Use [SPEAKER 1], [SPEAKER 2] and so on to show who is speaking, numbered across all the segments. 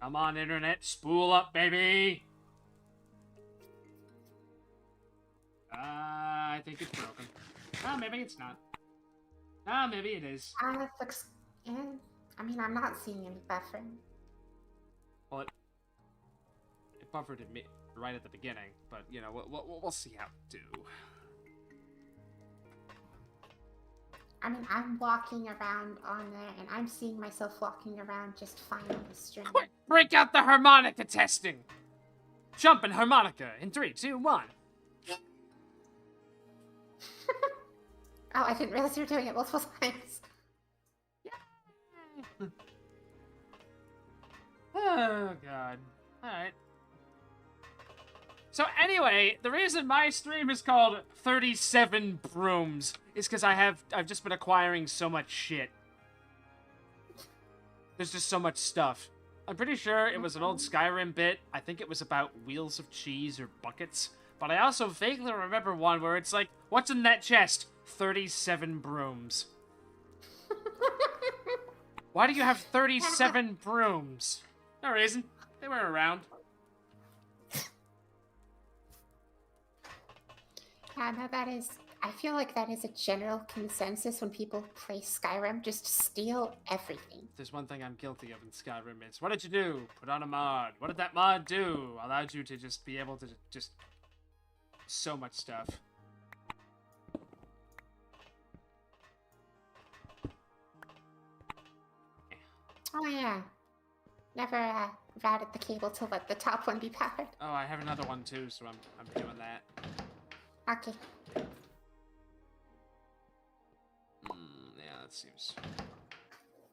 [SPEAKER 1] Come on, internet. Spool up, baby. I think it's broken. Oh, maybe it's not. Ah, maybe it is.
[SPEAKER 2] It looks. Yeah. I mean, I'm not seeing any buffering.
[SPEAKER 1] Well, it buffered it right at the beginning, but you know, we'll see how it do.
[SPEAKER 2] I mean, I'm walking around on there, and I'm seeing myself walking around just fine on the stream.
[SPEAKER 1] Quick, break out the harmonica testing. Jumping harmonica in 3, 2, 1.
[SPEAKER 2] Oh, I didn't realize you were doing it multiple times.
[SPEAKER 1] Oh god. Alright. So anyway, the reason my stream is called 37 Brooms is because I've just been acquiring so much shit. There's just so much stuff. I'm pretty sure it was an old Skyrim bit. I think it was about wheels of cheese or buckets. But I also vaguely remember one where it's like, what's in that chest? 37 brooms. Why do you have 37 brooms? No reason. They were around.
[SPEAKER 2] Yeah, no, that is. I feel like that is a general consensus when people play Skyrim. Just steal everything.
[SPEAKER 1] There's one thing I'm guilty of in Skyrim. It's what did you do? Put on a mod. What did that mod do? Allowed you to just be able to just so much stuff.
[SPEAKER 2] Oh yeah. Never routed the cable to let the top one be powered.
[SPEAKER 1] Oh, I have another one too, so I'm doing that.
[SPEAKER 2] Okay.
[SPEAKER 1] Yeah, that seems...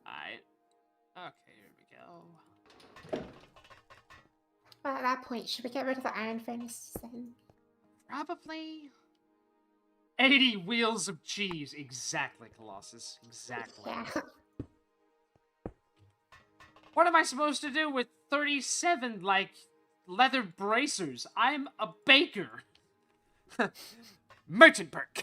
[SPEAKER 1] Alright. Okay, here we go.
[SPEAKER 2] Well, at that point, should we get rid of the iron furnaces then?
[SPEAKER 1] Probably... 80 wheels of cheese. Exactly, Colossus. Exactly.
[SPEAKER 2] Yeah.
[SPEAKER 1] What am I supposed to do with 37, like, leather bracers? I'm a baker. Merchant perk.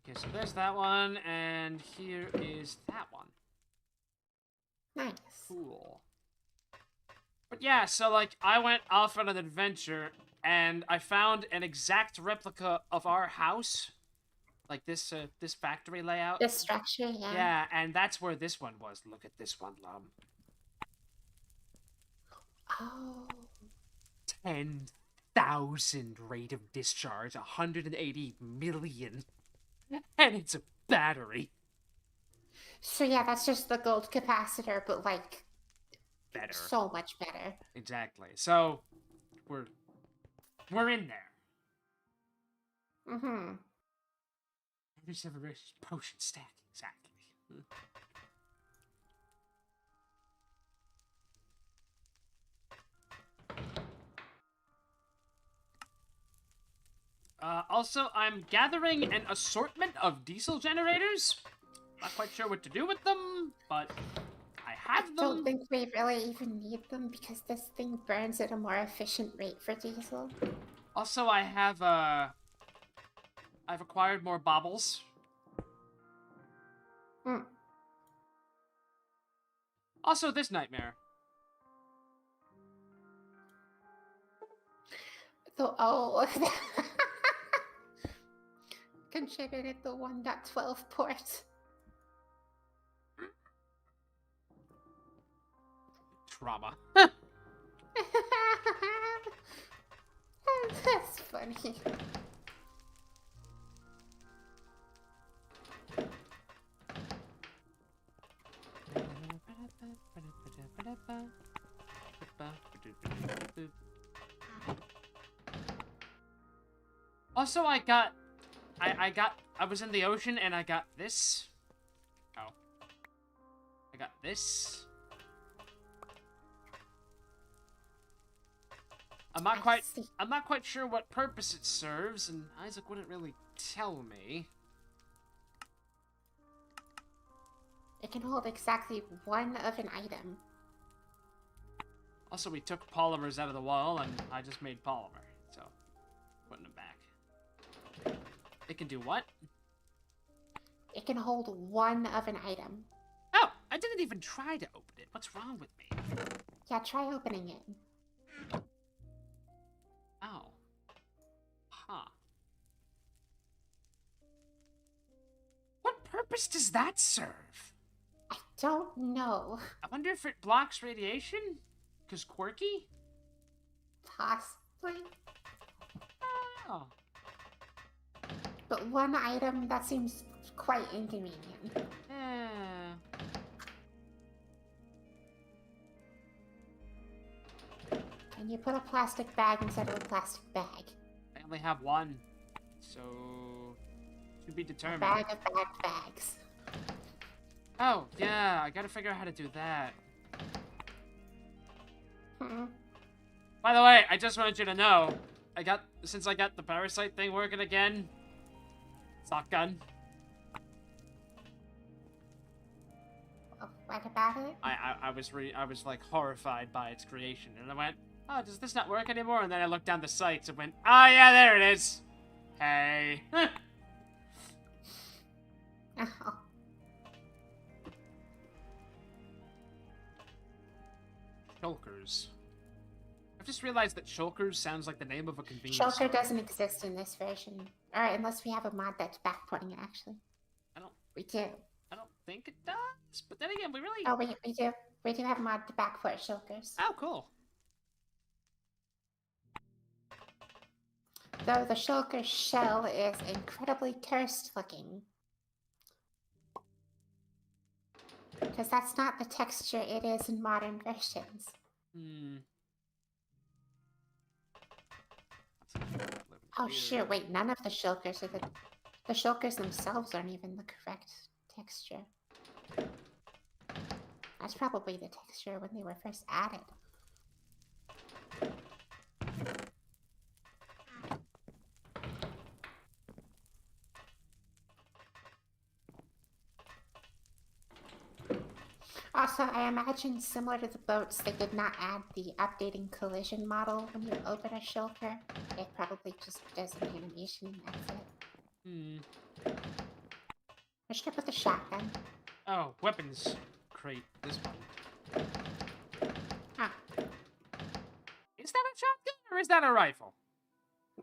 [SPEAKER 1] Okay, so there's that one, and here is that one.
[SPEAKER 2] Nice.
[SPEAKER 1] Cool. But yeah, so, like, I went off on an adventure, and I found an exact replica of our house. Like, this factory layout.
[SPEAKER 2] This structure, yeah.
[SPEAKER 1] Yeah, and that's where this one was. Look at this one, Lum.
[SPEAKER 2] Oh.
[SPEAKER 1] 10,000 rate of discharge, 180 million. And it's a battery.
[SPEAKER 2] So yeah, that's just the gold capacitor, but like
[SPEAKER 1] Better.
[SPEAKER 2] so much better.
[SPEAKER 1] Exactly. So we're in there.
[SPEAKER 2] Mm-hmm.
[SPEAKER 1] There's a potion stack, exactly. Also, I'm gathering an assortment of diesel generators. Not quite sure what to do with them, but I have them.
[SPEAKER 2] I don't think we really even need them because this thing burns at a more efficient rate for diesel.
[SPEAKER 1] Also, I've acquired more baubles.
[SPEAKER 2] Hmm.
[SPEAKER 1] Also, this nightmare.
[SPEAKER 2] Oh, contributed the 1.12 port.
[SPEAKER 1] Trauma.
[SPEAKER 2] That's funny.
[SPEAKER 1] Also, I was in the ocean and I got this. Oh. I got this. I'm not quite sure what purpose it serves, and Isaac wouldn't really tell me.
[SPEAKER 2] It can hold exactly one of an item.
[SPEAKER 1] Also, we took polymers out of the wall, and I just made polymer, so putting them back. It can do what?
[SPEAKER 2] It can hold one of an item.
[SPEAKER 1] Oh, I didn't even try to open it. What's wrong with me?
[SPEAKER 2] Yeah, try opening it.
[SPEAKER 1] Oh. Huh. What purpose does that serve?
[SPEAKER 2] I don't know.
[SPEAKER 1] I wonder if it blocks radiation? Because quirky?
[SPEAKER 2] Possibly.
[SPEAKER 1] Oh.
[SPEAKER 2] But one item, that seems quite inconvenient. And you put a plastic bag instead of a plastic bag.
[SPEAKER 1] I only have one. So... to be determined.
[SPEAKER 2] A bag of bagged bags.
[SPEAKER 1] Oh, yeah, I gotta figure out how to do that. By the way, I just wanted you to know, since I got the parasite thing working again, shotgun.
[SPEAKER 2] What about it?
[SPEAKER 1] I was like horrified by its creation, and I went, oh, does this not work anymore? And then I looked down the sites and went, oh yeah, there it is. Hey.
[SPEAKER 2] Oh.
[SPEAKER 1] Shulkers. I've just realized that Shulkers sounds like the name of a convenience
[SPEAKER 2] Shulker
[SPEAKER 1] store.
[SPEAKER 2] doesn't exist in this version. Alright, unless we have a mod that's backporting it, actually. We do.
[SPEAKER 1] I don't think it does, but then again, we really...
[SPEAKER 2] Oh, we do. We do have a mod to backport Shulkers.
[SPEAKER 1] Oh, cool.
[SPEAKER 2] Though the Shulker shell is incredibly cursed looking. Because that's not the texture it is in modern versions. Oh shoot, wait, none of the Shulkers are the Shulkers themselves aren't even the correct texture. That's probably the texture when they were first added. Also, I imagine similar to the boats, they did not add the updating collision model when you open a Shulker. It probably just does an animation and that's it. I should have put the shotgun.
[SPEAKER 1] Oh, weapons crate. This one.
[SPEAKER 2] Huh.
[SPEAKER 1] Is that a shotgun or is that a rifle?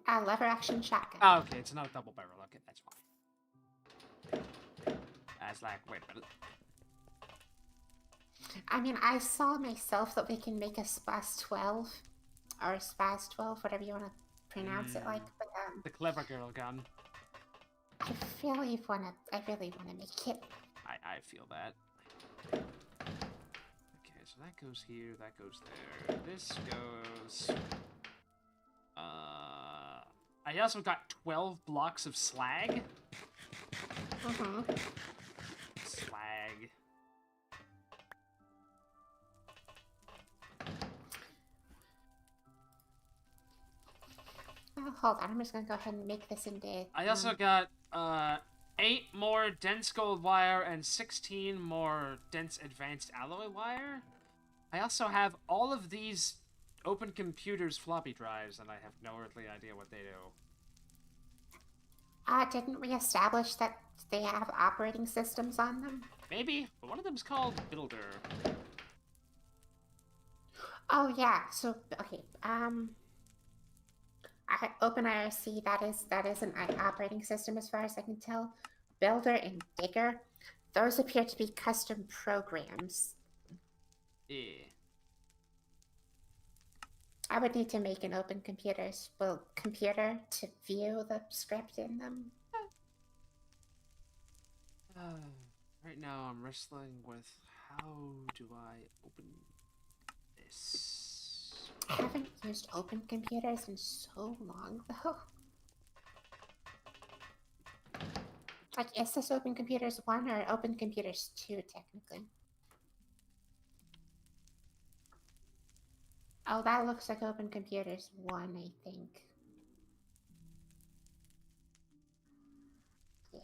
[SPEAKER 2] A lever action shotgun.
[SPEAKER 1] Oh, okay, it's not a double barrel. Okay, that's fine. That's like, wait a minute.
[SPEAKER 2] I mean, I saw myself that we can make a Spaz 12, or Spaz 12, whatever you want to pronounce it like. But
[SPEAKER 1] the clever girl gun.
[SPEAKER 2] I really want to make it.
[SPEAKER 1] I feel that. Okay, so that goes here, that goes there. This goes. I also got 12 blocks of slag. Slag.
[SPEAKER 2] Oh, hold on, I'm just gonna go ahead and make this into...
[SPEAKER 1] I also got 8 more dense gold wire and 16 more dense advanced alloy wire. I also have all of these Open Computers floppy drives, and I have no earthly idea what they do.
[SPEAKER 2] Didn't we establish that they have operating systems on them?
[SPEAKER 1] Maybe, but one of them's called Builder.
[SPEAKER 2] Oh yeah, so, okay, OpenIRC, that is an operating system as far as I can tell. Builder and Digger, those appear to be custom programs.
[SPEAKER 1] Yeah.
[SPEAKER 2] I would need to make an Open computer to view the script in them.
[SPEAKER 1] Right now I'm wrestling with how do I open this?
[SPEAKER 2] I haven't used Open Computers in so long, though. Like, is this Open Computers 1 or Open Computers 2, technically? Oh, that looks like Open Computers 1, I think. Yeah.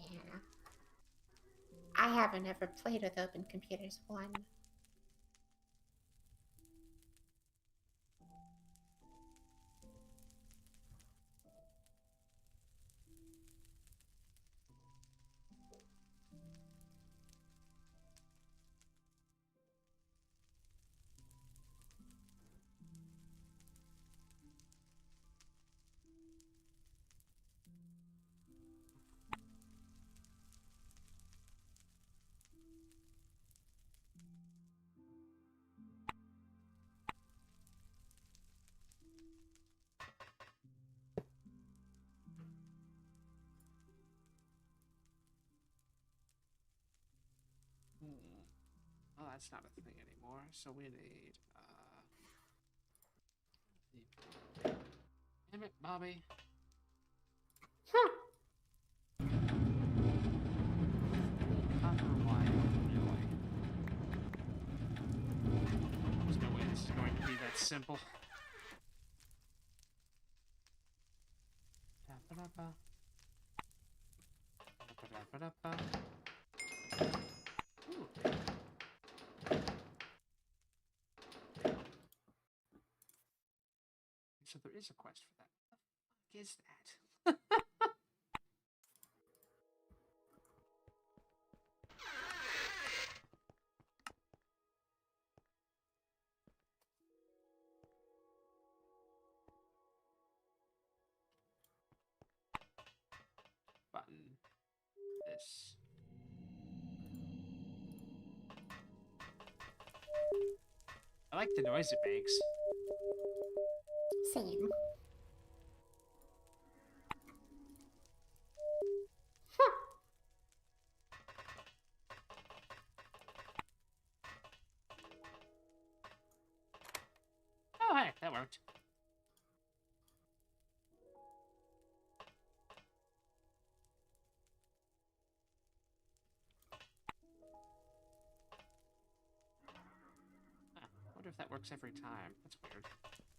[SPEAKER 2] I haven't ever played with Open Computers 1.
[SPEAKER 1] that's not a thing anymore. So we need damn it, Bobby. Copper wire, really. There's no way this is going to be that simple. Ooh. So there is a quest for that. What the fuck is that? Button. This. I like the noise it makes.
[SPEAKER 2] Same.
[SPEAKER 1] Oh, hey, that worked. Huh, I wonder if that works every time. That's weird.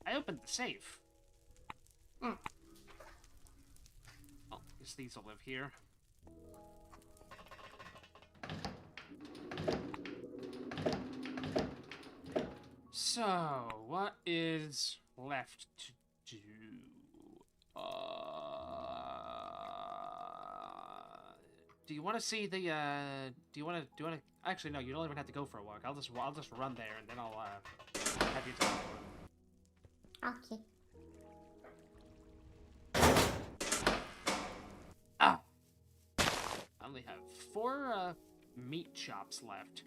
[SPEAKER 1] I opened the safe.
[SPEAKER 2] Mm.
[SPEAKER 1] Well, I guess these will live here. So, what is left to do? Do you want to see the? Do you want to? Actually, no. You don't even have to go for a walk. I'll just run there and then I'll have you talk to him.
[SPEAKER 2] Okay.
[SPEAKER 1] Ah. I only have 4 meat chops left.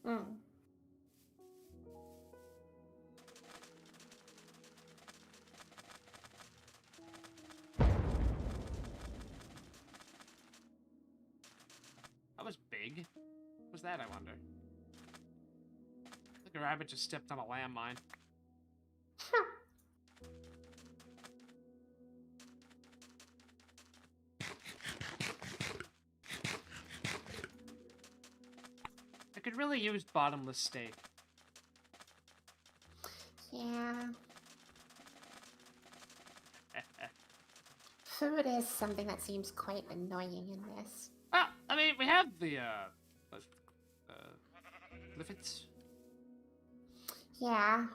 [SPEAKER 2] Mm.
[SPEAKER 1] That was big. What was that, I wonder? I think a rabbit just stepped on a landmine. I could really use bottomless steak.
[SPEAKER 2] Yeah. Food is something that seems quite annoying in this.
[SPEAKER 1] Well, I mean, we have the, Liffits.
[SPEAKER 2] Yeah.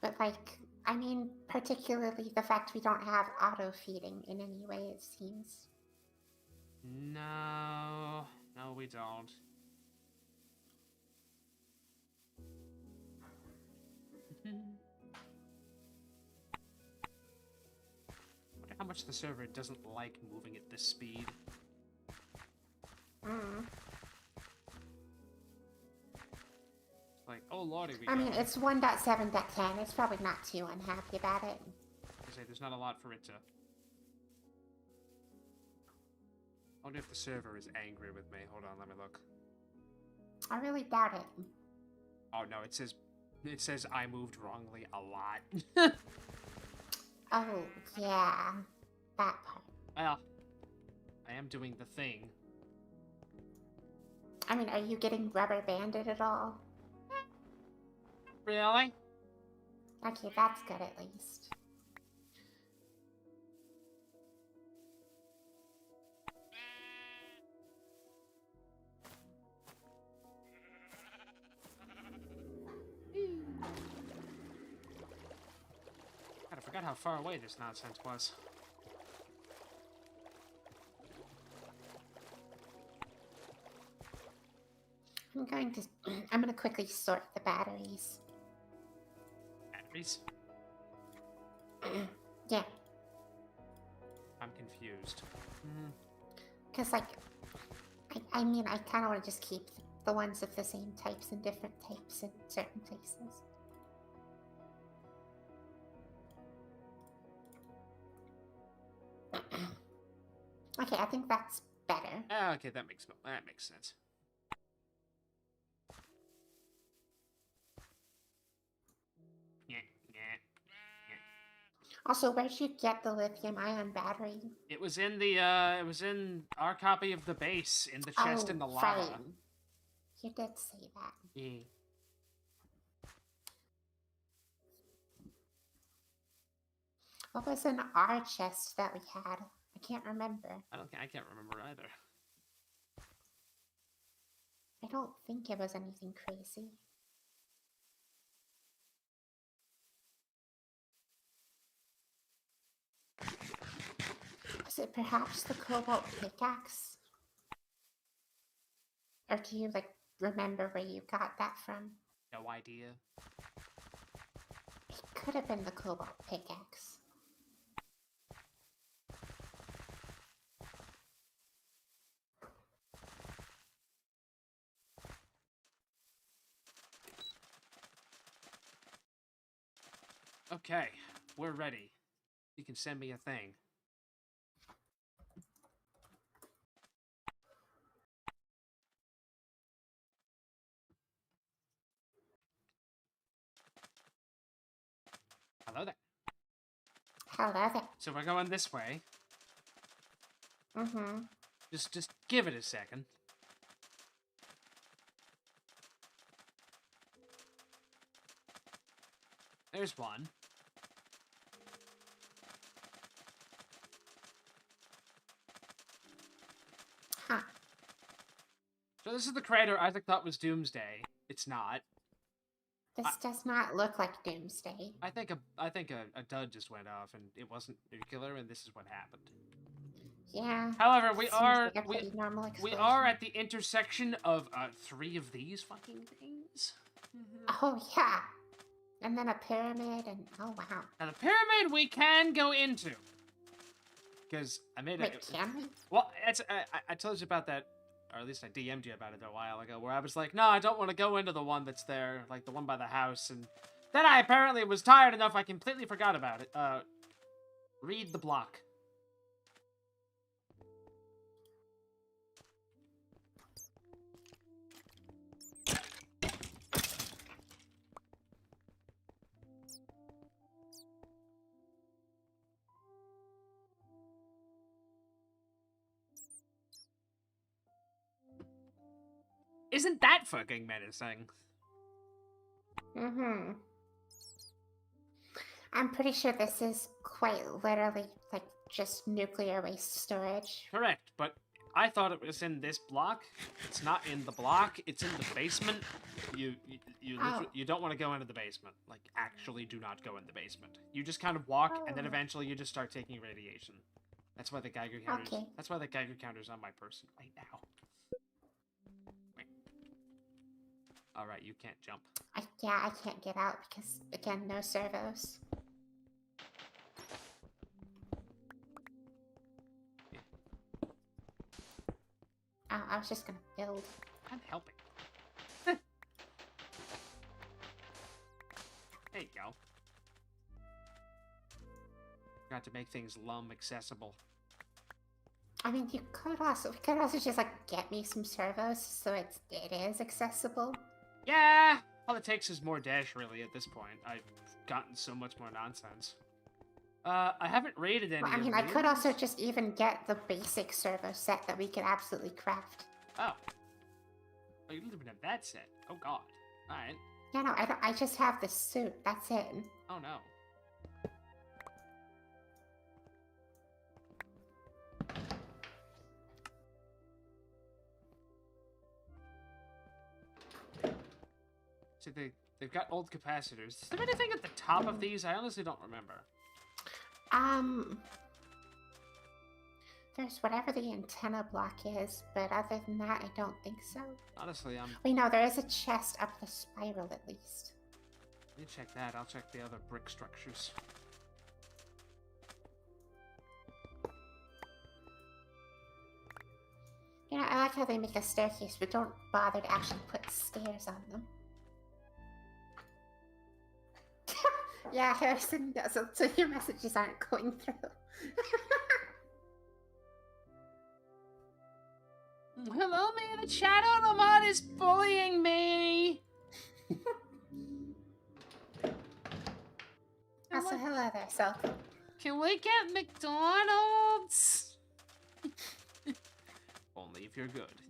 [SPEAKER 2] But, like, I mean, particularly the fact we don't have auto-feeding in any way, it seems.
[SPEAKER 1] No, we don't. Wonder how much the server doesn't like moving at this speed.
[SPEAKER 2] Mm.
[SPEAKER 1] Like, oh lordy, we
[SPEAKER 2] I mean, it's 1.7.10. It's probably not too unhappy about it.
[SPEAKER 1] I say there's not a lot for it to. I wonder if the server is angry with me. Hold on, let me look.
[SPEAKER 2] I really doubt it.
[SPEAKER 1] Oh no, it says I moved wrongly a lot.
[SPEAKER 2] Oh, yeah. That part.
[SPEAKER 1] Well, I am doing the thing.
[SPEAKER 2] I mean, are you getting rubber banded at all?
[SPEAKER 1] Really?
[SPEAKER 2] Okay, that's good at least.
[SPEAKER 1] God, I forgot how far away this nonsense was.
[SPEAKER 2] I'm gonna quickly sort the batteries.
[SPEAKER 1] Batteries?
[SPEAKER 2] Yeah,
[SPEAKER 1] I'm confused.
[SPEAKER 2] because, like, I mean, I kind of want to just keep the ones of the same types and different types in certain places. Okay, I think that's better.
[SPEAKER 1] Okay, that makes sense. Yeah, yeah.
[SPEAKER 2] Also, where'd you get the lithium-ion battery?
[SPEAKER 1] It was in our copy of the base in the chest in the lava.
[SPEAKER 2] Right. You did say that.
[SPEAKER 1] Yeah.
[SPEAKER 2] What was in our chest that we had? I can't remember.
[SPEAKER 1] I can't remember either.
[SPEAKER 2] I don't think it was anything crazy. Was it perhaps the cobalt pickaxe? Or do you, like, remember where you got that from?
[SPEAKER 1] No idea.
[SPEAKER 2] It could have been the cobalt pickaxe.
[SPEAKER 1] Okay, we're ready. You can send me a thing. Hello there.
[SPEAKER 2] Hello there.
[SPEAKER 1] So we're going this way.
[SPEAKER 2] Mm-hmm.
[SPEAKER 1] Just give it a second. There's one.
[SPEAKER 2] Huh.
[SPEAKER 1] So this is the crater Isaac thought was Doomsday. It's not.
[SPEAKER 2] This does not look like Doomsday.
[SPEAKER 1] I think a dud just went off and it wasn't nuclear, and this is what happened.
[SPEAKER 2] Yeah.
[SPEAKER 1] However, we
[SPEAKER 2] seems
[SPEAKER 1] are
[SPEAKER 2] like a pretty normal
[SPEAKER 1] we
[SPEAKER 2] explosion.
[SPEAKER 1] are at the intersection of 3 of these fucking things.
[SPEAKER 2] Oh yeah. And then a pyramid and oh wow.
[SPEAKER 1] Now the pyramid we can go into. Because I made
[SPEAKER 2] Wait,
[SPEAKER 1] it.
[SPEAKER 2] can we?
[SPEAKER 1] Well, I told you about that, or at least I DM'd you about it a while ago, where I was like, no, I don't want to go into the one that's there, like the one by the house, and then I apparently was tired enough I completely forgot about it. Read the block. Isn't that fucking menacing?
[SPEAKER 2] Mm-hmm. I'm pretty sure this is quite literally like just nuclear waste storage.
[SPEAKER 1] Correct, but I thought it was in this block. It's not in the block. It's in the basement. You don't want to go into the basement. Like, actually do not go in the basement. You just kind of walk, and then eventually you just start taking radiation. That's why the Geiger counter's
[SPEAKER 2] Okay.
[SPEAKER 1] That's why the Geiger counter's on my person right now. Wait. All right, you can't jump.
[SPEAKER 2] Yeah, I can't get out because again, no servos. Oh, I was just gonna build.
[SPEAKER 1] I'm helping. There you go. Got to make things accessible.
[SPEAKER 2] I mean, we could also just like get me some servos so it is accessible.
[SPEAKER 1] Yeah! All it takes is more dash, really, at this point. I've gotten so much more nonsense. I haven't raided any
[SPEAKER 2] Well, I mean,
[SPEAKER 1] of
[SPEAKER 2] I
[SPEAKER 1] these.
[SPEAKER 2] could also just even get the basic servo set that we could absolutely craft.
[SPEAKER 1] Oh. Oh, you live in that set. Oh, God. Alright.
[SPEAKER 2] Yeah, no, I don't. I just have the suit. That's it.
[SPEAKER 1] Oh, no. So they've got old capacitors. Is there anything at the top of these? I honestly don't remember.
[SPEAKER 2] There's whatever the antenna block is, but other than that, I don't think so.
[SPEAKER 1] Honestly,
[SPEAKER 2] Wait, no, there is a chest up the spiral at least.
[SPEAKER 1] Let me check that. I'll check the other brick structures.
[SPEAKER 2] You know, I like how they make a staircase, but don't bother to actually put stairs on them. Yeah, Harrison does it, so your messages aren't going through.
[SPEAKER 1] Shadow the Mod is bullying me!
[SPEAKER 2] Also, hello there, Silk.
[SPEAKER 1] Can we get McDonald's? Only if you're good.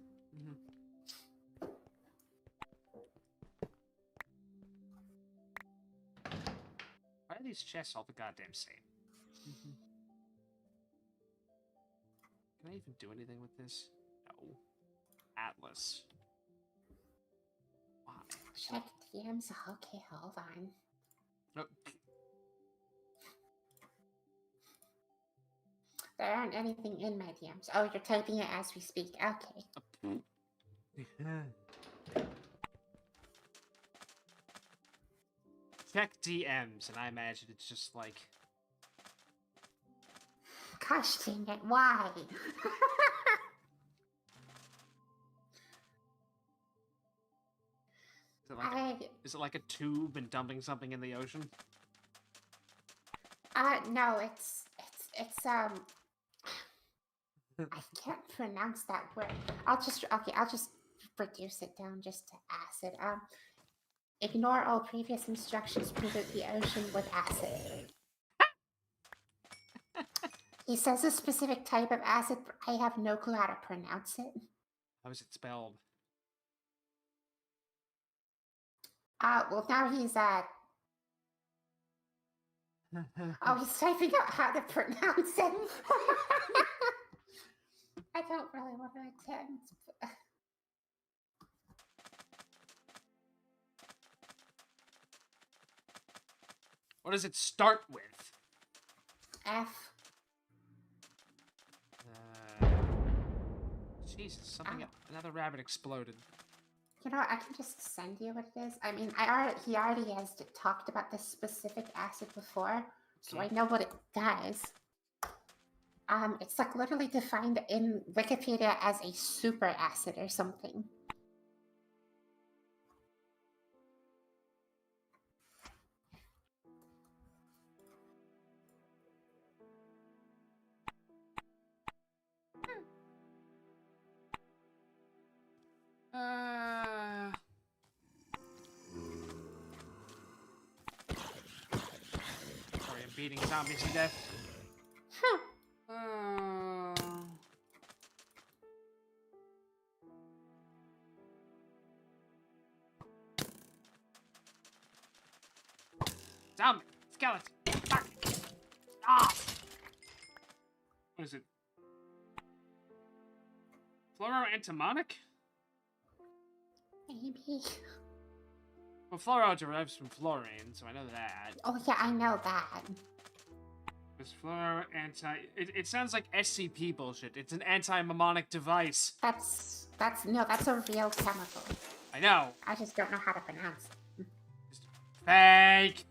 [SPEAKER 1] Why are these chests all the goddamn same? Can I even do anything with this? No. Atlas. Why?
[SPEAKER 2] Check DMs. Okay, hold on.
[SPEAKER 1] No.
[SPEAKER 2] There aren't anything in my DMs. Oh, you're typing it as we speak. Okay.
[SPEAKER 1] Check DMs, and I imagine it's just like...
[SPEAKER 2] Gosh dang it, why?
[SPEAKER 1] Is it like a tube and dumping something in the ocean?
[SPEAKER 2] No, it's I can't pronounce that word. I'll just reduce it down just to acid. Ignore all previous instructions, pollute the ocean with acid. He says a specific type of acid, but I have no clue how to pronounce it.
[SPEAKER 1] How is it spelled?
[SPEAKER 2] Well, now he's oh, he's typing out how to pronounce it. I don't really want to attempt.
[SPEAKER 1] What does it start with?
[SPEAKER 2] F.
[SPEAKER 1] Jesus, something. Another rabbit exploded.
[SPEAKER 2] You know what, I can just send you what it is. I mean, he already has talked about this specific acid before, so I know what it does. It's like literally defined in Wikipedia as a super acid or something.
[SPEAKER 1] Sorry, I'm beating zombies to death. Zombie! Skeleton! Fuck! Ah! What is it? Fluoroantimonic?
[SPEAKER 2] Maybe.
[SPEAKER 1] Well, fluoro derives from fluorine, so I know that.
[SPEAKER 2] Oh yeah, I know that.
[SPEAKER 1] It's It sounds like SCP bullshit. It's an anti-mnemonic device.
[SPEAKER 2] That's a real chemical.
[SPEAKER 1] I know.
[SPEAKER 2] I just don't know how to pronounce it.
[SPEAKER 1] Just fake.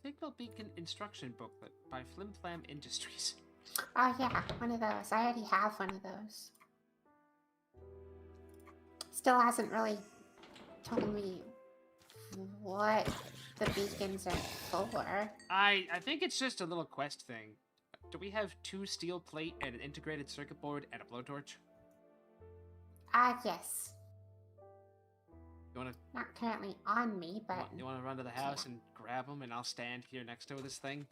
[SPEAKER 1] Signal Beacon Instruction Booklet by Flim Flam Industries.
[SPEAKER 2] Oh yeah, one of those. I already have one of those. Still hasn't really told me what the beacons are for.
[SPEAKER 1] I think it's just a little quest thing. Do we have 2 steel plate and an integrated circuit board and a blowtorch?
[SPEAKER 2] Yes.
[SPEAKER 1] You wanna...
[SPEAKER 2] Not currently on me, but...
[SPEAKER 1] You wanna run to the house and grab them and I'll stand here next to this thing?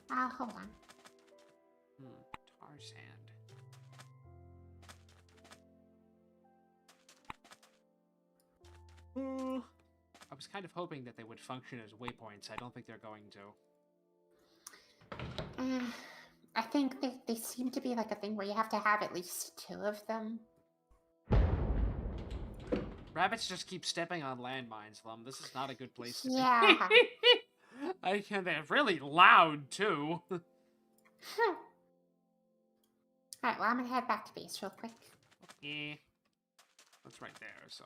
[SPEAKER 2] Hold on.
[SPEAKER 1] Tar sand. I was kind of hoping that they would function as waypoints. I don't think they're going to.
[SPEAKER 2] I think they seem to be like a thing where you have to have at least 2 of them.
[SPEAKER 1] Rabbits just keep stepping on landmines, Lum. This is not a good place to be.
[SPEAKER 2] Yeah.
[SPEAKER 1] They're really loud, too.
[SPEAKER 2] Alright, well, I'm gonna head back to base real quick.
[SPEAKER 1] Yeah. That's right there, so.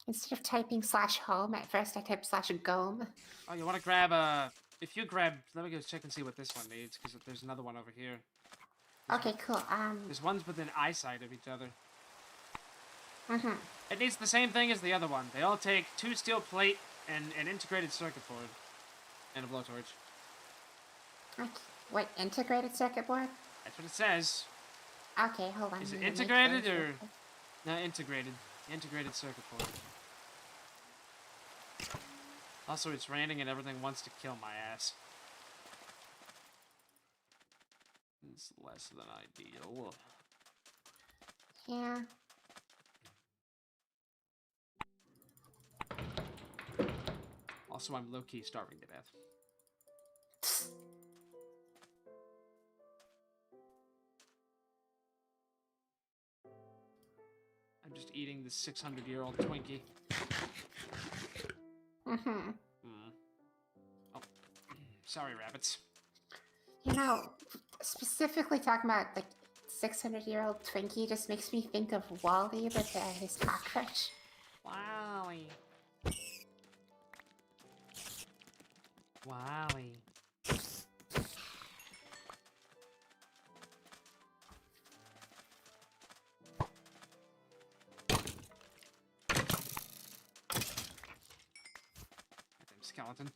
[SPEAKER 2] Instead of typing /home, at first I typed /gome.
[SPEAKER 1] Oh, you want to grab a... If you grab... Let me go check and see what this one needs, because there's another one over here.
[SPEAKER 2] Okay, cool.
[SPEAKER 1] There's ones within eyesight of each other.
[SPEAKER 2] Mm-hmm.
[SPEAKER 1] It needs the same thing as the other one. They all take 2 steel plate an integrated circuit board and a blowtorch.
[SPEAKER 2] Okay. What, integrated circuit board?
[SPEAKER 1] That's what it says.
[SPEAKER 2] Okay, hold on.
[SPEAKER 1] Is
[SPEAKER 2] I'm
[SPEAKER 1] it
[SPEAKER 2] gonna make
[SPEAKER 1] integrated
[SPEAKER 2] those
[SPEAKER 1] or...
[SPEAKER 2] real quick.
[SPEAKER 1] No, integrated. Integrated circuit board. Also, it's raining and everything wants to kill my ass. It's less than ideal.
[SPEAKER 2] Yeah.
[SPEAKER 1] Also, I'm low-key starving to death. I'm just eating the 600-year-old Twinkie.
[SPEAKER 2] Mm-hmm.
[SPEAKER 1] Oh. Sorry, rabbits.
[SPEAKER 2] You know, specifically talking about, like, 600-year-old Twinkie just makes me think of Wally with his cockroach.
[SPEAKER 1] Wowie. Wowie. Goddamn skeleton.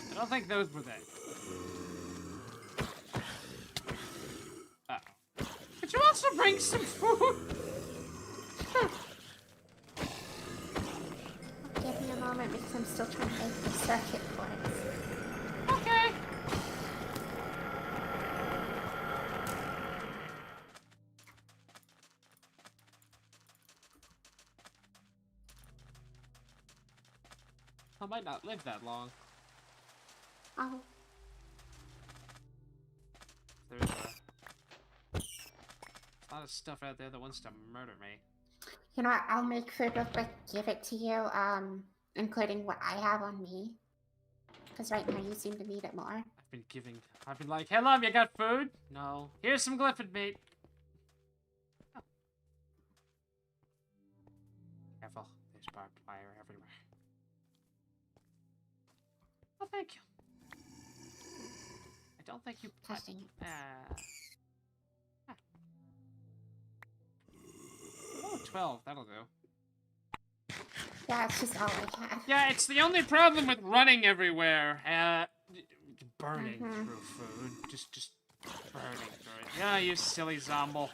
[SPEAKER 1] I don't think those were they. Uh-oh. Could you also bring some food?
[SPEAKER 2] Give me a moment because I'm still trying to make the circuit boards.
[SPEAKER 1] Okay. I might not live that long.
[SPEAKER 2] Oh,
[SPEAKER 1] There's a lot of stuff out there that wants to murder me.
[SPEAKER 2] you know what? I'll make food real quick, give it to you, including what I have on me. Because right now you seem to need it more.
[SPEAKER 1] I've been like, hey, love, you got food? No. Here's some glyphid meat. Oh. Careful. There's barbed wire everywhere. Oh, thank you. I don't think you...
[SPEAKER 2] Testing it.
[SPEAKER 1] Oh, 12. That'll do.
[SPEAKER 2] Yeah, it's just all I have.
[SPEAKER 1] Yeah, it's the only problem with running everywhere. Burning through food. Just burning through it. Yeah, you silly zombie.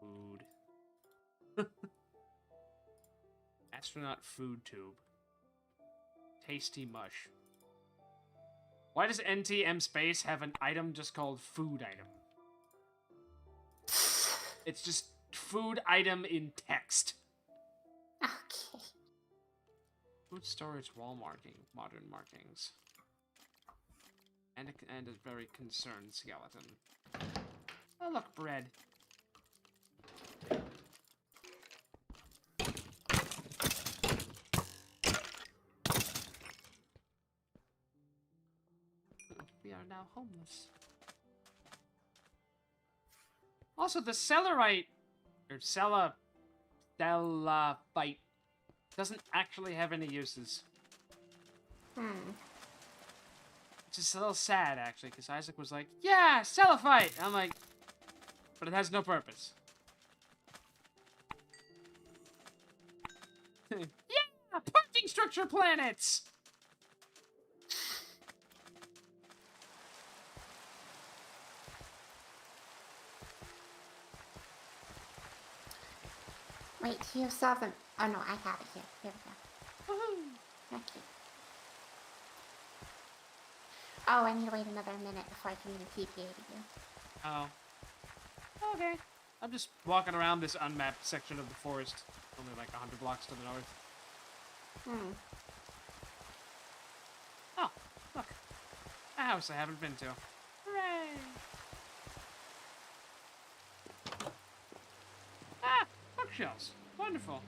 [SPEAKER 1] Food. Astronaut food tube. Tasty mush. Why does NTM Space have an item just called food item? It's just food item in text.
[SPEAKER 2] Okay.
[SPEAKER 1] Food storage wall marking. Modern markings. And a very concerned skeleton. Oh, look, bread. We are now homeless. Also, the cellarite, or cellarite, doesn't actually have any uses. It's just a little sad, actually, because Isaac was like, yeah, cellarite! I'm like, but it has no purpose. Yeah, parking structure planets!
[SPEAKER 2] Wait, do you still have them? Oh no, I have it here. Here we go.
[SPEAKER 1] Woohoo!
[SPEAKER 2] Okay. Oh, I need to wait another minute before I can even TPA to you.
[SPEAKER 1] Oh. Okay. I'm just walking around this unmapped section of the forest. Only like 100 blocks to the north. Oh, look. A house I haven't been to. Hooray! Ah! Bookshelves. Wonderful.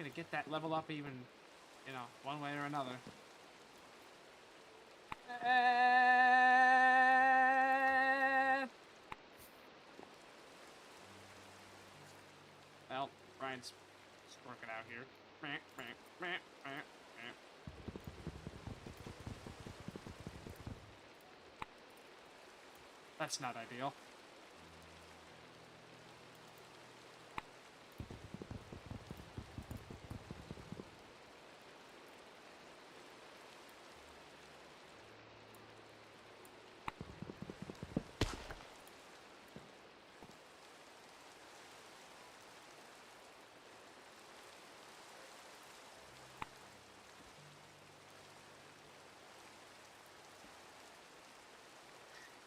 [SPEAKER 1] to get that level up even, you know, one way or another. Well, Brian's working out here. That's not ideal.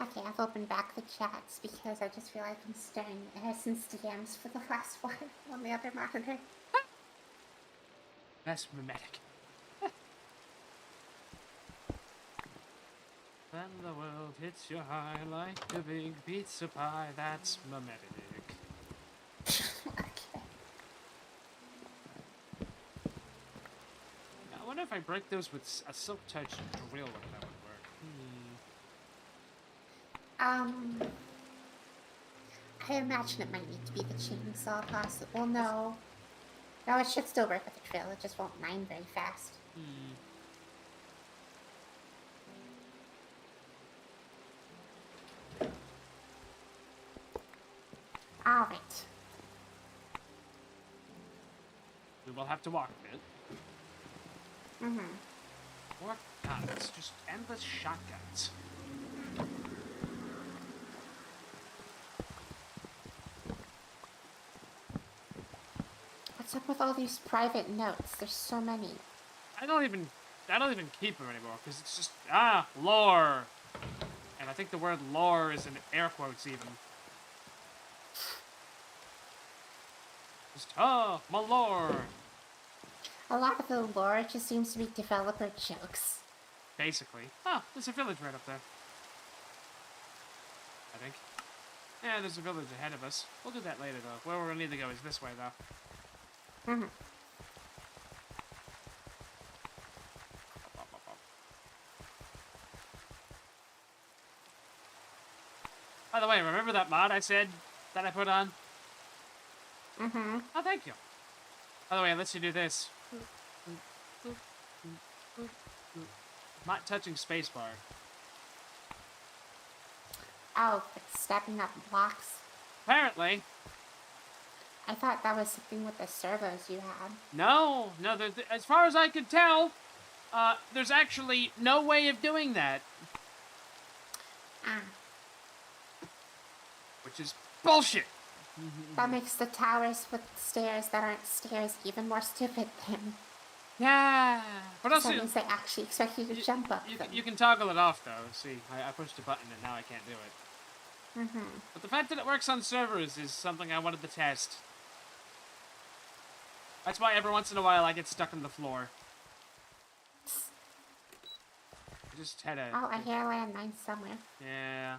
[SPEAKER 2] Okay, I've opened back the chats because I just feel like I'm staring at Essence DMs for the last one on the other monitor.
[SPEAKER 1] That's mimetic. When the world hits you high like a big pizza pie, that's mimetic.
[SPEAKER 2] Okay.
[SPEAKER 1] I wonder if I break those with a silk touch drill, if that would work.
[SPEAKER 2] I imagine it might need to be the chainsaw possible. Well, no. No, it should still work with the drill, it just won't mine very fast. Alright.
[SPEAKER 1] We will have to walk a bit. More guns, just endless shotguns.
[SPEAKER 2] What's up with all these private notes? There's so many.
[SPEAKER 1] I don't even keep them anymore because it's just lore, and I think the word lore is in air quotes even. Just my lore.
[SPEAKER 2] A lot of the lore just seems to be developer jokes.
[SPEAKER 1] Basically. Oh, there's a village right up there. I think. Yeah, there's a village ahead of us. We'll do that later though. Where we're gonna need to go is this way though. By the way, remember that mod I said that I put on? Oh, thank you. By the way, it lets you do this. Not touching spacebar.
[SPEAKER 2] Oh, it's stepping up blocks.
[SPEAKER 1] Apparently.
[SPEAKER 2] I thought that was something with the servos you had.
[SPEAKER 1] No, as far as I could tell, there's actually no way of doing that. Which is bullshit.
[SPEAKER 2] That makes the towers with stairs that aren't stairs even more stupid then.
[SPEAKER 1] Yeah. But also,
[SPEAKER 2] that means they actually expect you to jump up them.
[SPEAKER 1] You can toggle it off though. See, I pushed a button and now I can't do it. But the fact that it works on servers is something I wanted to test. That's why every once in a while I get stuck on the floor. I just had a...
[SPEAKER 2] Oh, I hear a landmine somewhere.
[SPEAKER 1] Yeah.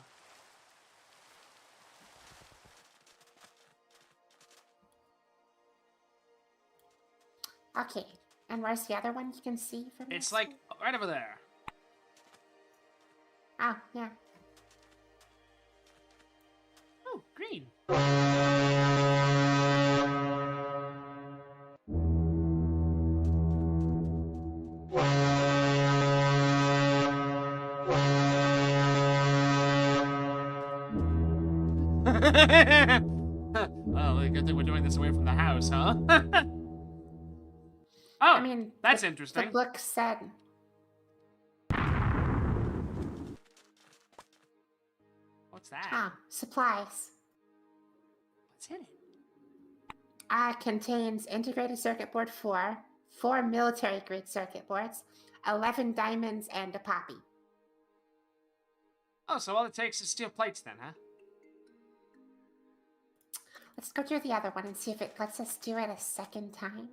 [SPEAKER 2] Okay, and where's the other one you can see from
[SPEAKER 1] It's
[SPEAKER 2] this
[SPEAKER 1] like
[SPEAKER 2] one?
[SPEAKER 1] right over there.
[SPEAKER 2] Oh, yeah.
[SPEAKER 1] Oh, green. Well, good thing we're doing this away from the house, huh? Oh, I mean, that's interesting.
[SPEAKER 2] The book said...
[SPEAKER 1] What's that?
[SPEAKER 2] Supplies.
[SPEAKER 1] What's in it?
[SPEAKER 2] Contains integrated circuit board 4 military grade circuit boards, 11 diamonds, and a poppy.
[SPEAKER 1] Oh, so all it takes is steel plates then, huh?
[SPEAKER 2] Let's go do the other one and see if it lets us do it a second time.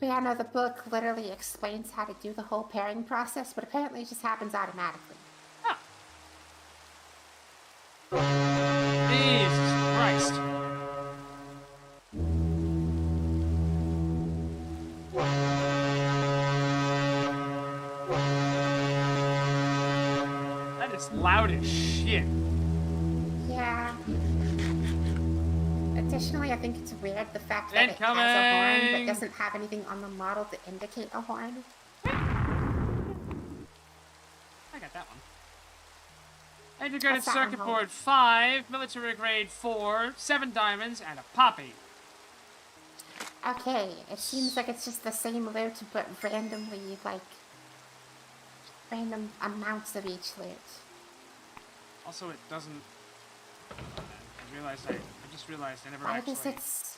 [SPEAKER 2] But yeah, no, the book literally explains how to do the whole pairing process, but apparently it just happens automatically.
[SPEAKER 1] Oh. Jesus Christ. That is loud as shit.
[SPEAKER 2] Yeah. Additionally, I think it's weird the fact that
[SPEAKER 1] Incoming!
[SPEAKER 2] it has a horn but doesn't have anything on the model to indicate a horn.
[SPEAKER 1] I got that one. Integrated circuit board 5, military grade 4, 7 diamonds, and a poppy.
[SPEAKER 2] Okay, it seems like it's just the same loot, but randomly, like, random amounts of each loot.
[SPEAKER 1] Also, it doesn't... I just realized I never
[SPEAKER 2] Why
[SPEAKER 1] actually...
[SPEAKER 2] does its...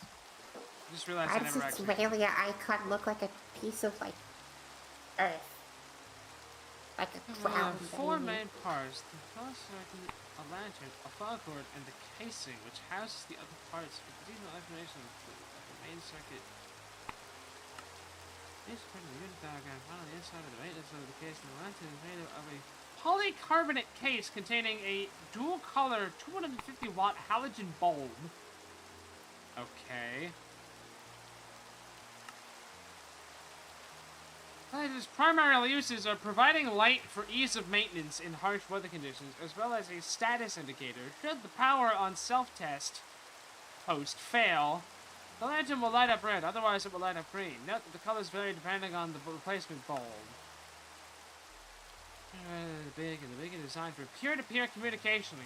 [SPEAKER 1] I just realized I never actually...
[SPEAKER 2] Why does its Aurelia icon look like a piece of, like, earth? Like a ground.
[SPEAKER 1] 4 main parts: the power circuit, a lantern, a file cord, and the casing, which houses the other parts. For additional information, the main circuit. This part of the unit diagram found on the inside of the maintenance of the case, and the lantern is made of a polycarbonate case containing a dual-color 250-watt halogen bulb. Okay. Its primary uses are providing light for ease of maintenance in harsh weather conditions, as well as a status indicator. Should the power on self-test post fail, the lantern will light up red, otherwise it will light up green. Note that the colors vary depending on the replacement bulb. The big is designed for peer-to-peer communication,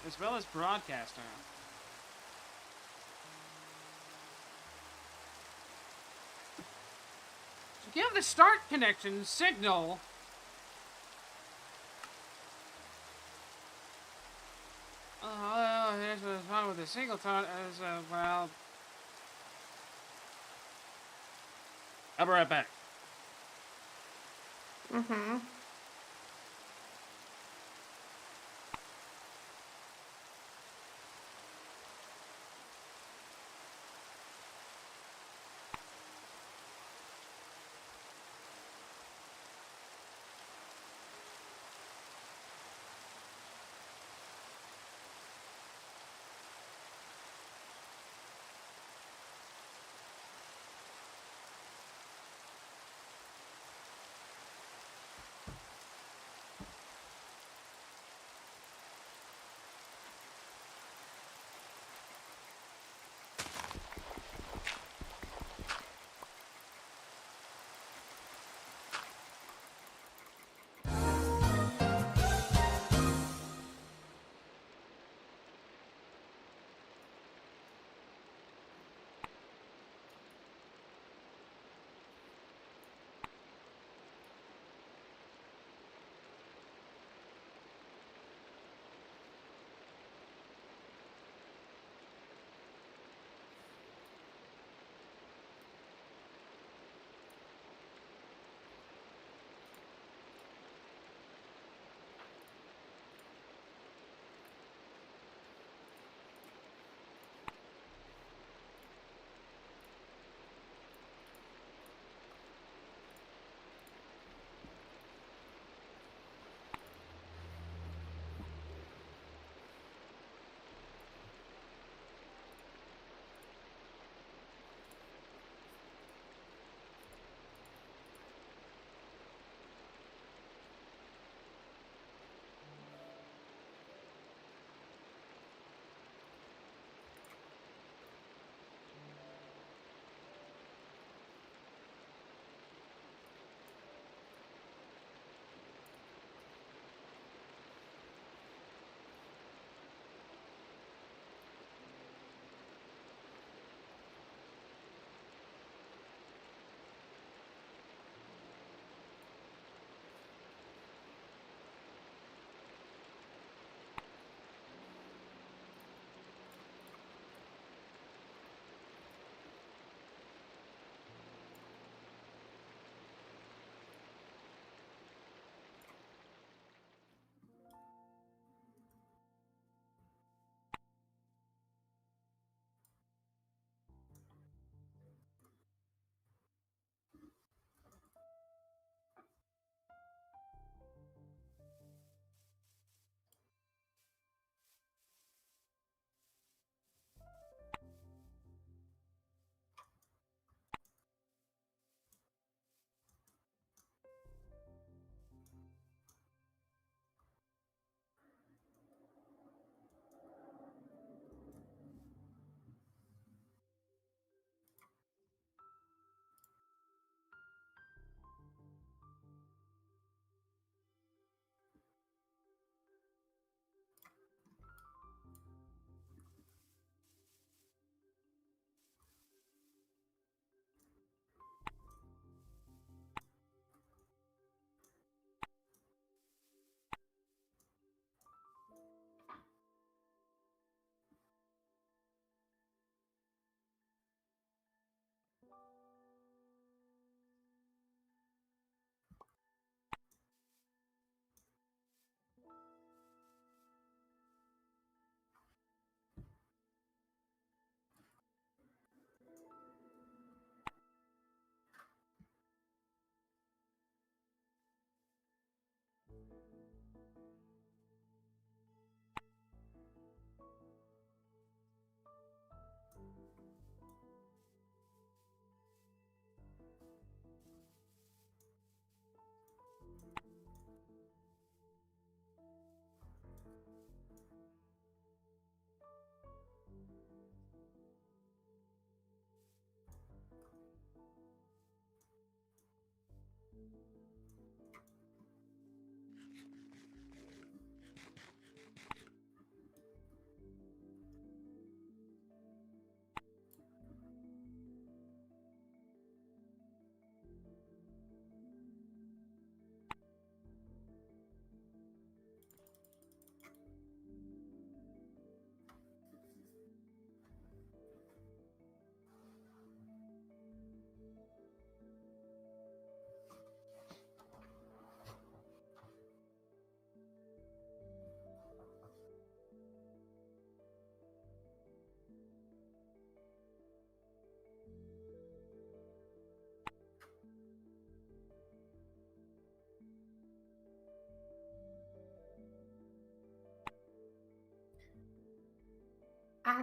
[SPEAKER 1] as well as broadcasting. Give the start connection signal. Here's what's wrong with the singleton as well. I'll be right back.
[SPEAKER 2] Mm-hmm.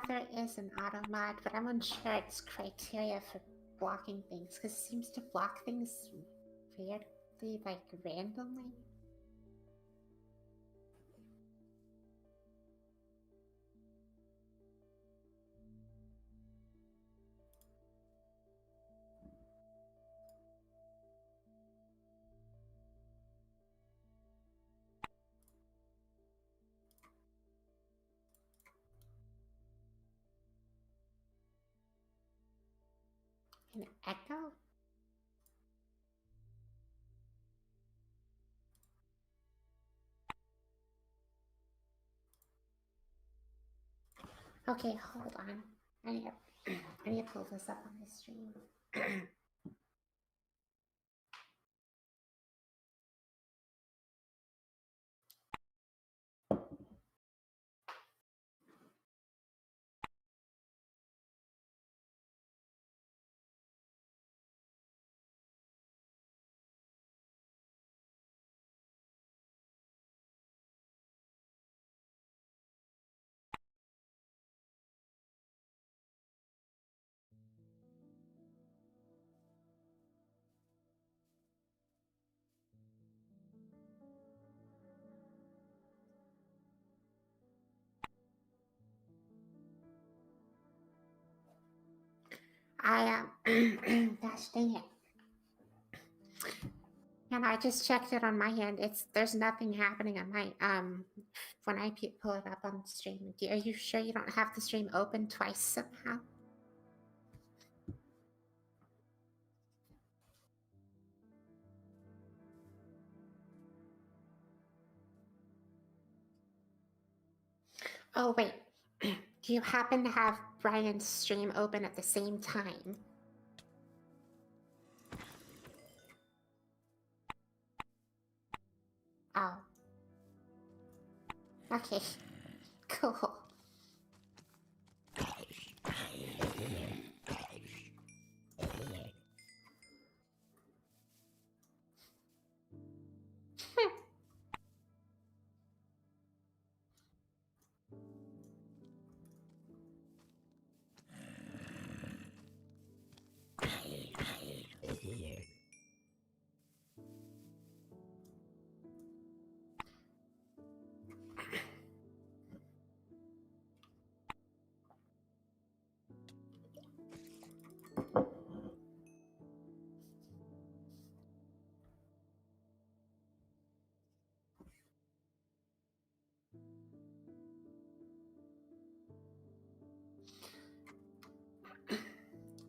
[SPEAKER 2] There is an auto mod, but I'm unsure its criteria for blocking things, because it seems to block things weirdly, like randomly. An echo? Okay, hold on. I need to pull this up on my stream. Gosh dang it. And I just checked it on my end. There's nothing happening on my when I pull it up on stream. Are you sure you don't have the stream open twice somehow? Oh wait, do you happen to have Brian's stream open at the same time? Oh. Okay. Cool.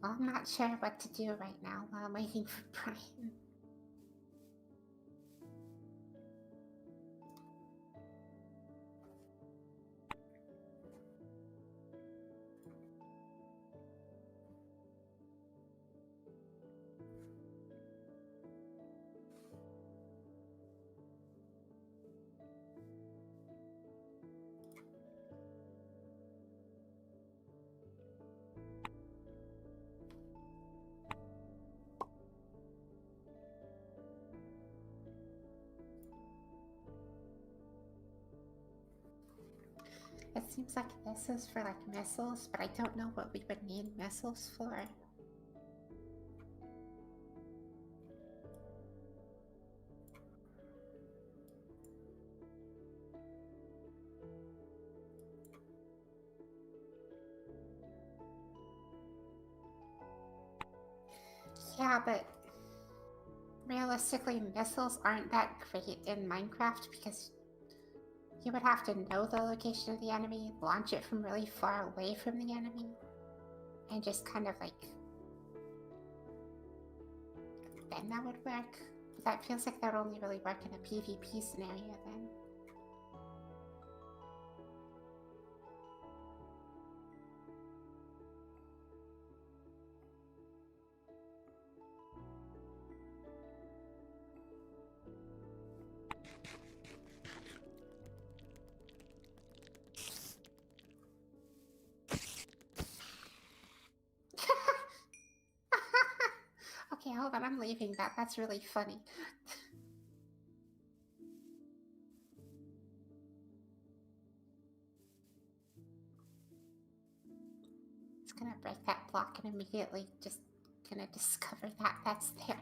[SPEAKER 2] I'm not sure what to do right now while I'm waiting for Brian. It seems like this is for like missiles, but I don't know what we would need missiles for. Yeah, but realistically, missiles aren't that great in Minecraft because you would have to know the location of the enemy, launch it from really far away from the enemy, and just kind of like... then that would work. But that feels like that would only really work in a PvP scenario then. Okay, hold on, I'm leaving that. That's really funny. It's gonna break that block and immediately just gonna discover that that's there.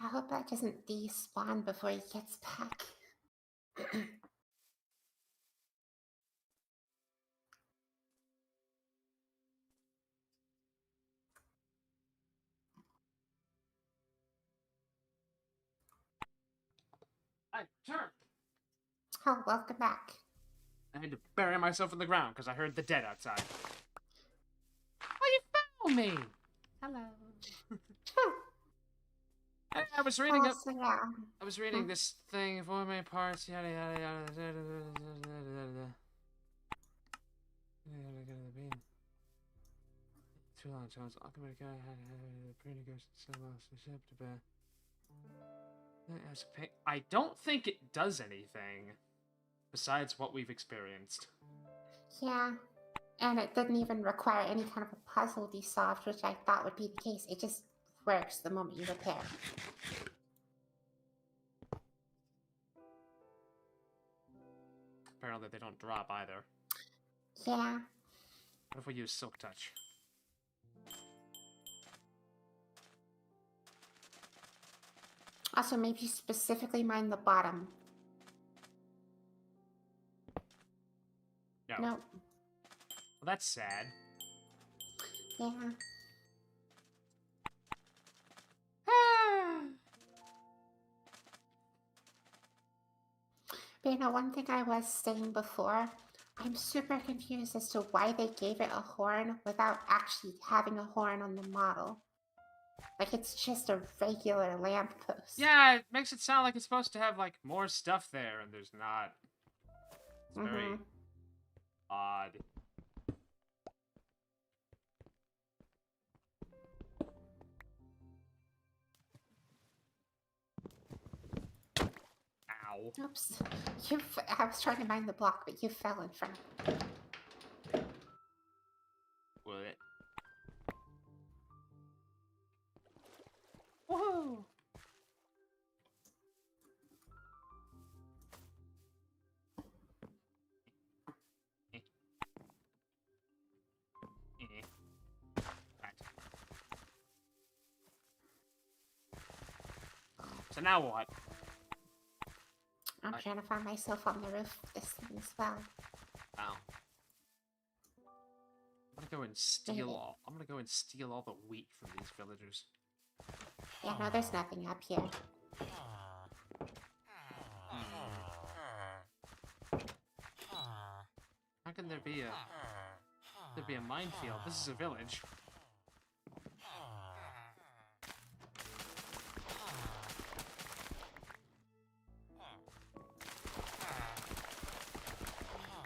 [SPEAKER 2] I hope that doesn't despawn before he gets back.
[SPEAKER 1] I turned.
[SPEAKER 2] Oh, welcome back.
[SPEAKER 1] I had to bury myself in the ground because I heard the dead outside. Oh, you found me!
[SPEAKER 2] Hello.
[SPEAKER 1] I was reading
[SPEAKER 2] So, yeah.
[SPEAKER 1] I was reading this thing, 4 main parts, yada yada yada. Too long, Jones. Alchemist guy had I don't think it does anything besides what we've experienced.
[SPEAKER 2] Yeah. And it didn't even require any kind of a puzzle be solved, which I thought would be the case. It just works the moment you repair.
[SPEAKER 1] Apparently they don't drop either.
[SPEAKER 2] Yeah.
[SPEAKER 1] What if we use Silk Touch?
[SPEAKER 2] Also, maybe specifically mine the bottom.
[SPEAKER 1] No.
[SPEAKER 2] Nope.
[SPEAKER 1] Well, that's sad.
[SPEAKER 2] Yeah. But you know, one thing I was saying before, I'm super confused as to why they gave it a horn without actually having a horn on the model. Like, it's just a regular lamppost.
[SPEAKER 1] Yeah, it makes it sound like it's supposed to have, like, more stuff there, and there's not. It's very odd. Ow.
[SPEAKER 2] Oops. I was trying to mine the block, but you fell in front of me.
[SPEAKER 1] What? Woohoo! So now what?
[SPEAKER 2] I'm trying to find myself on the roof of this thing as well.
[SPEAKER 1] Wow. I'm gonna go and steal all. I'm gonna go and steal all the wheat from these villagers.
[SPEAKER 2] Yeah, no, there's nothing up here.
[SPEAKER 1] How can there be a minefield? This is a village.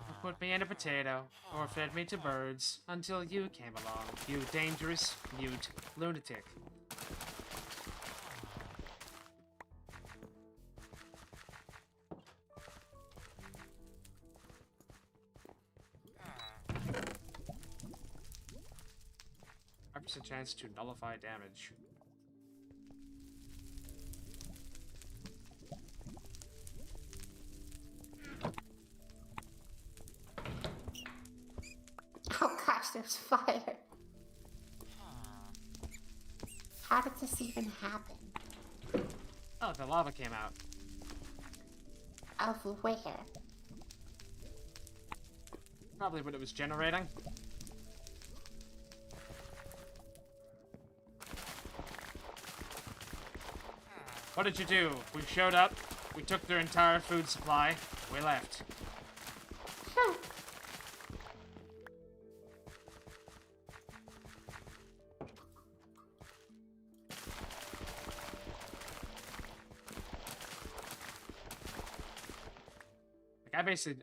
[SPEAKER 1] You put me in a potato, or fed me to birds, until you came along, you dangerous, mute lunatic. A chance to nullify damage.
[SPEAKER 2] Oh gosh, there's fire. How did this even happen?
[SPEAKER 1] Oh, the lava came out.
[SPEAKER 2] Of where?
[SPEAKER 1] Probably when it was generating. What did you do? We showed up, we took their entire food supply, we left.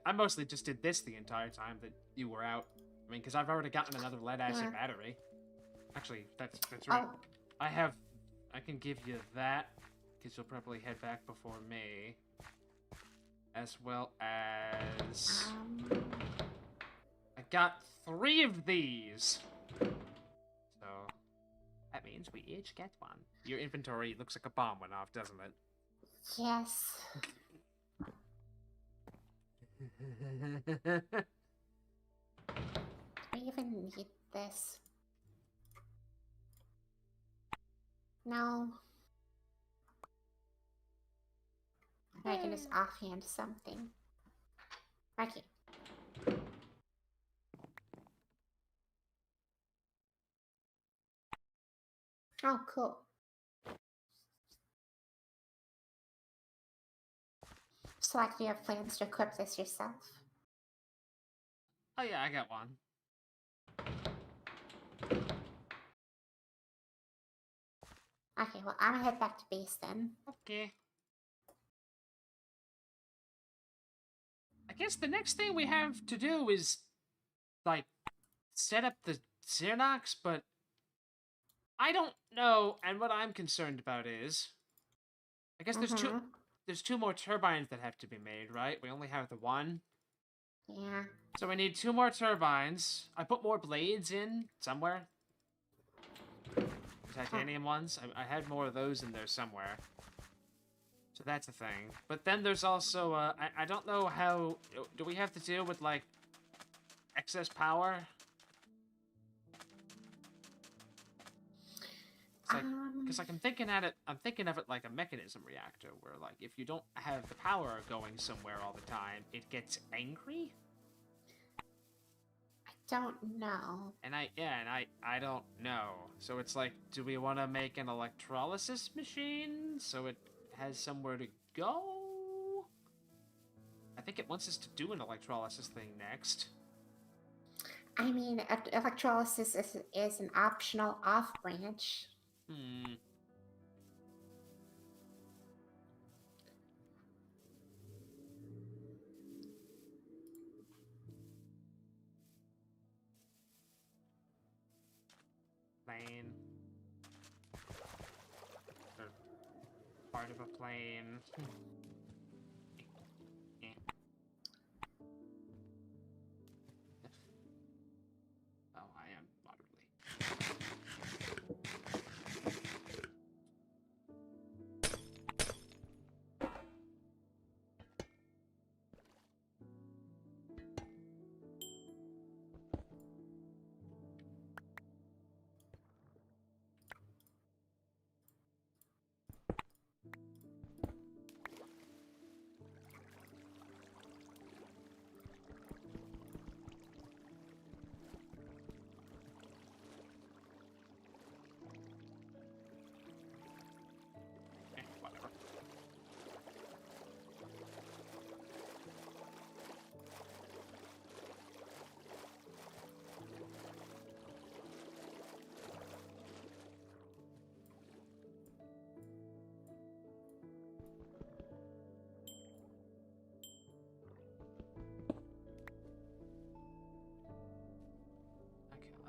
[SPEAKER 1] I mostly just did this the entire time that you were out. I mean, because I've already gotten another lead-acid battery. Actually, that's right.
[SPEAKER 2] Oh.
[SPEAKER 1] I can give you that, because you'll probably head back before me. As well as... I got 3 of these! So, that means we each get one. Your inventory looks like a bomb went off, doesn't it?
[SPEAKER 2] Yes. Do I even need this? No. I can just offhand something. Okay. Oh, cool. So, like, do you have plans to equip this yourself?
[SPEAKER 1] Oh yeah, I got one.
[SPEAKER 2] Okay, well, I'm gonna head back to base then.
[SPEAKER 1] Okay. I guess the next thing we have to do is, like, set up the Xernox, but I don't know, and what I'm concerned about is, I guess there's two more turbines that have to be made, right? We only have the one.
[SPEAKER 2] Yeah.
[SPEAKER 1] So we need 2 more turbines. I put more blades in somewhere. Titanium ones. I had more of those in there somewhere. So that's a thing. But then there's also, I don't know how... Do we have to deal with, like, excess power? Because like, I'm thinking of it like a mechanism reactor, where, like, if you don't have the power going somewhere all the time, it gets angry?
[SPEAKER 2] Don't know.
[SPEAKER 1] And I don't know. So it's like, do we want to make an electrolysis machine so it has somewhere to go? I think it wants us to do an electrolysis thing next.
[SPEAKER 2] I mean, electrolysis is an optional off-branch.
[SPEAKER 1] Plane. Or part of a plane.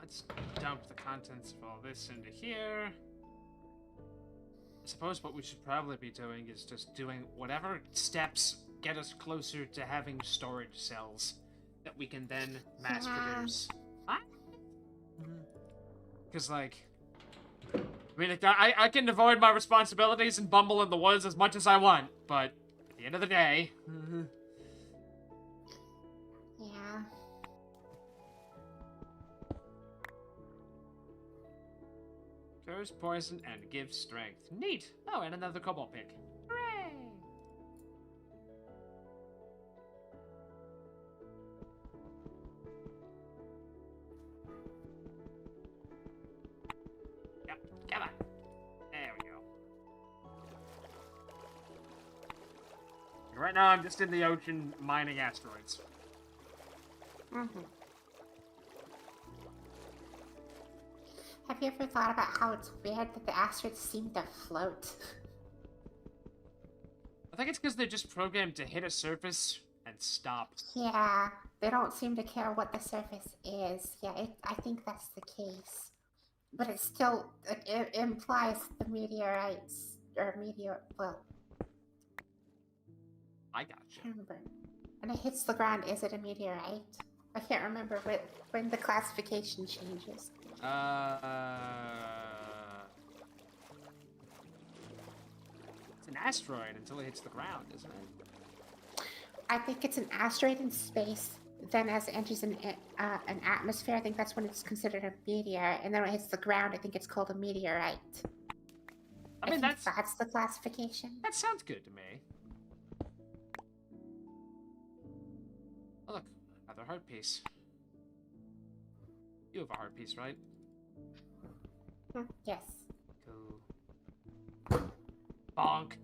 [SPEAKER 1] Let's dump the contents of all this into here. I suppose what we should probably be doing is just doing whatever steps get us closer to having storage cells that we can then mass produce. Because, like, I mean, I can avoid my responsibilities and bumble in the woods as much as I want, but at the end of the day...
[SPEAKER 2] Yeah.
[SPEAKER 1] Cures poison and gives strength. Neat! Oh, and another cobalt pick. Hooray! Yep, come on. There we go. Right now, I'm just in the ocean mining asteroids.
[SPEAKER 2] Mm-hmm. Have you ever thought about how it's weird that the asteroids seem to float?
[SPEAKER 1] I think it's because they're just programmed to hit a surface and stop.
[SPEAKER 2] Yeah, they don't seem to care what the surface is. Yeah, I think that's the case. But it still it implies the meteorites, or well,
[SPEAKER 1] I gotcha.
[SPEAKER 2] remember. When it hits the ground, is it a meteorite? I can't remember when the classification changes.
[SPEAKER 1] It's an asteroid until it hits the ground, isn't it?
[SPEAKER 2] I think it's an asteroid in space. Then, as it enters an atmosphere, I think that's when it's considered a meteor. And then when it hits the ground, I think it's called a meteorite.
[SPEAKER 1] I mean,
[SPEAKER 2] that's the classification.
[SPEAKER 1] That sounds good to me. Oh, look, another heart piece. You have a heart piece, right?
[SPEAKER 2] Yes.
[SPEAKER 1] Cool. Bonk.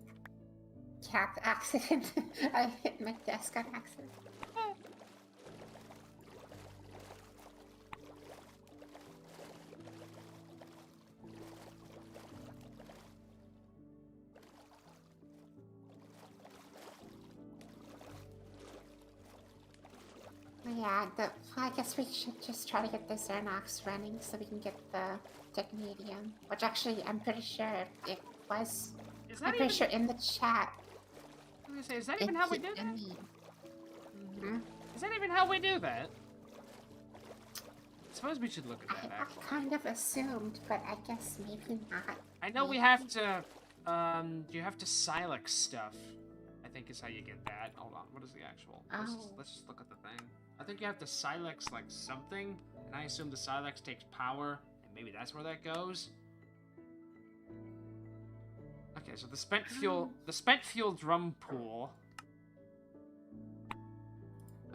[SPEAKER 2] Cat accident. I hit my desk on accident. Yeah, I guess we should just try to get the Xernox running so we can get the technetium. Which actually, I'm pretty sure it was. I'm pretty sure in the chat.
[SPEAKER 1] I was gonna say, is that even how we do that?
[SPEAKER 2] Mm-hmm.
[SPEAKER 1] Is that even how we do that? I suppose we should look at that, actually.
[SPEAKER 2] I kind of assumed, but I guess maybe not.
[SPEAKER 1] I know we have to, you have to Silex stuff, I think is how you get that. Hold on, what is the actual? Let's just look at the thing. I think you have to Silex, like, something, and I assume the Silex takes power, and maybe that's where that goes. Okay, so the spent fuel drum pool.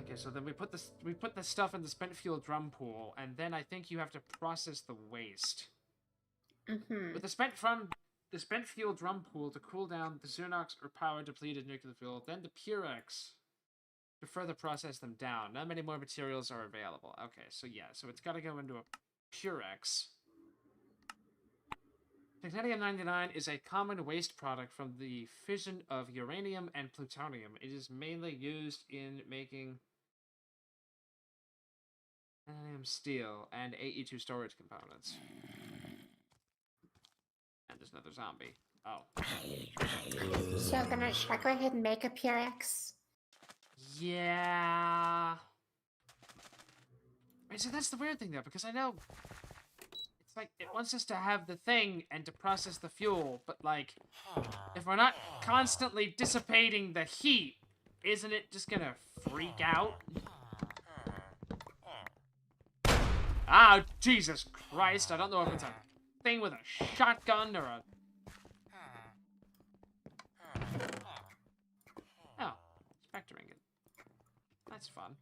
[SPEAKER 1] Okay, so then we put the stuff in the spent fuel drum pool, and then I think you have to process the waste.
[SPEAKER 2] Mm-hmm.
[SPEAKER 1] With the spent fuel drum pool to cool down the Xernox or power depleted nuclear fuel, then the Purex to further process them down. Not many more materials are available. Okay, so yeah, so it's got to go into a Purex. Technetium-99 is a common waste product from the fission of uranium and plutonium. It is mainly used in making steel and AE2 storage components. And there's another zombie. Oh.
[SPEAKER 2] So then should I go ahead and make a Purex?
[SPEAKER 1] Yeah. Wait, so that's the weird thing though, because I know it's like it wants us to have the thing and to process the fuel, but like if we're not constantly dissipating the heat, isn't it just gonna freak out? Ah, Jesus Christ, I don't know if it's a thing with a shotgun or a... Oh, spectering it. That's fun.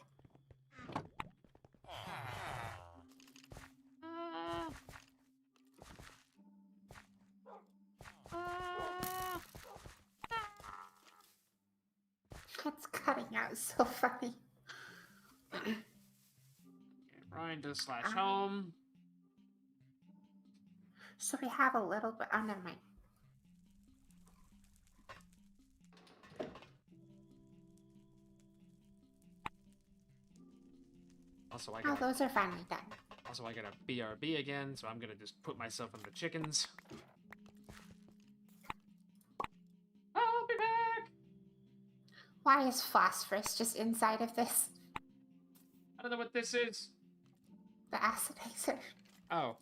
[SPEAKER 2] That's cutting out so funny.
[SPEAKER 1] Grind to slash home.
[SPEAKER 2] So we have a little bit. Oh, never mind.
[SPEAKER 1] Also,
[SPEAKER 2] Oh, those are finally done.
[SPEAKER 1] Also, I got a BRB again, so I'm gonna just put myself in the chickens. I'll be back!
[SPEAKER 2] Why is phosphorus just inside of this?
[SPEAKER 1] I don't know what this is.
[SPEAKER 2] The acidizer.
[SPEAKER 1] Oh.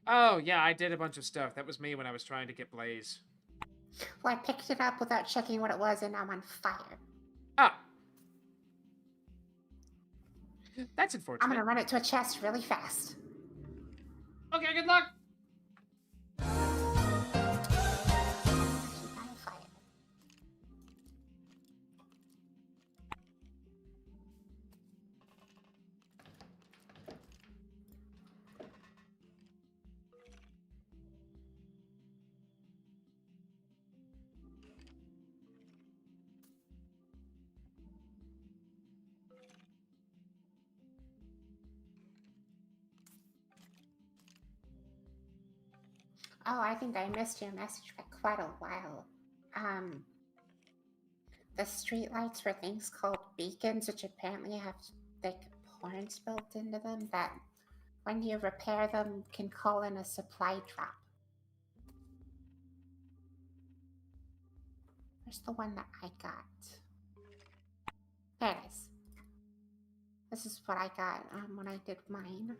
[SPEAKER 1] Oh, yeah, I did a bunch of stuff. That was me when I was trying to get Blaze.
[SPEAKER 2] Well, I picked it up without checking what it was, and I'm on fire.
[SPEAKER 1] Ah! That's
[SPEAKER 2] I'm
[SPEAKER 1] unfortunate.
[SPEAKER 2] gonna run it to a chest really fast.
[SPEAKER 1] Okay, good luck!
[SPEAKER 2] Keep on fire. Oh, I think I missed your message by quite a while. The streetlights for things called beacons, which apparently have like horns built into them that when you repair them can call in a supply drop. Where's the one that I got? There it is. This is what I got when I did mine.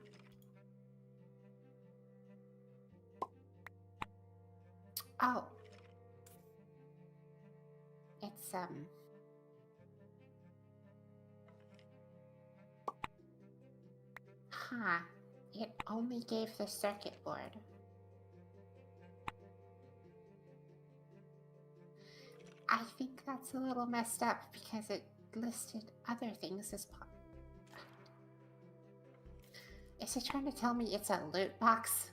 [SPEAKER 2] Oh. It's, Huh. It only gave the circuit board. I think that's a little messed up because it listed other things as part. Is it trying to tell me it's a loot box?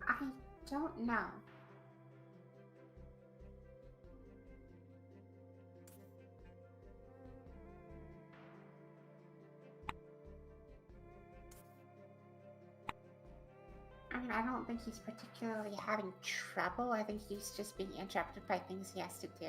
[SPEAKER 2] I don't know. I mean, I don't think he's particularly having trouble. I think he's just being interrupted by things he has to do.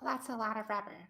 [SPEAKER 2] Well, that's a lot of rubber.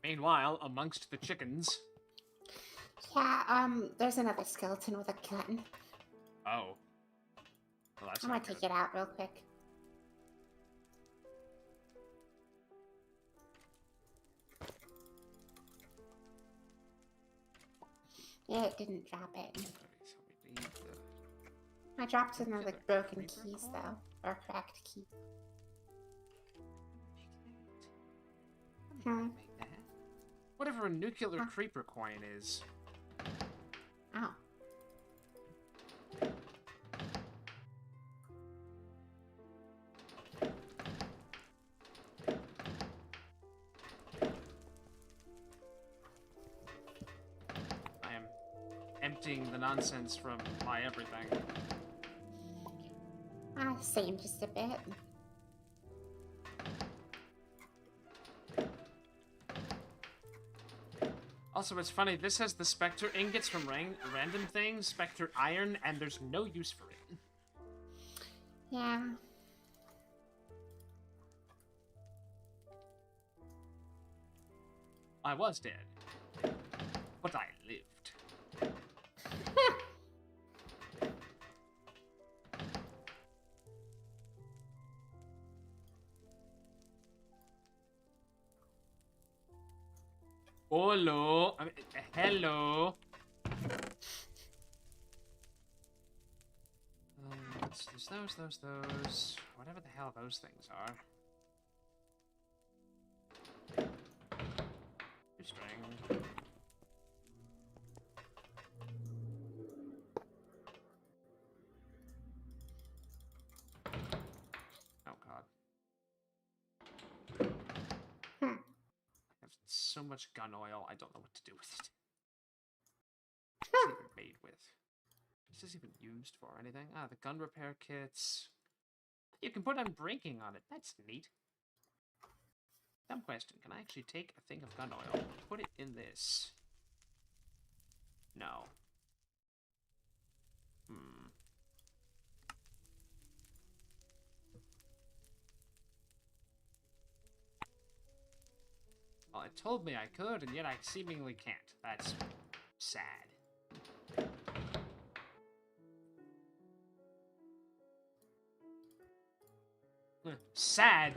[SPEAKER 1] Meanwhile, amongst the chickens...
[SPEAKER 2] Yeah, there's another skeleton with a gun.
[SPEAKER 1] Oh. Well, that's
[SPEAKER 2] I'm gonna
[SPEAKER 1] not
[SPEAKER 2] take
[SPEAKER 1] good.
[SPEAKER 2] it out real quick. Yeah, it didn't drop it.
[SPEAKER 1] Okay, so we need the...
[SPEAKER 2] I dropped another
[SPEAKER 1] Killer
[SPEAKER 2] broken
[SPEAKER 1] creeper
[SPEAKER 2] keys
[SPEAKER 1] coin?
[SPEAKER 2] though, or cracked key.
[SPEAKER 1] Make that. Whatever a nuclear
[SPEAKER 2] Huh.
[SPEAKER 1] creeper coin is.
[SPEAKER 2] Oh.
[SPEAKER 1] I am emptying the nonsense from my everything.
[SPEAKER 2] Same, just a bit.
[SPEAKER 1] Also, it's funny, this has the Spectre ingots from random things, Spectre iron, and there's no use for it.
[SPEAKER 2] Yeah.
[SPEAKER 1] I was dead, but I lived. Hello. I mean, hello. There's those. Whatever the hell those things are. String. Oh god. I have so much gun oil, I don't know what to do with it. What's it even made with? Is this even used for anything? Ah, the gun repair kits. You can put unbreaking on it. That's neat. Dumb question. Can I actually take a thing of gun oil, put it in this? No. Well, it told me I could, and yet I seemingly can't. That's sad. Sag.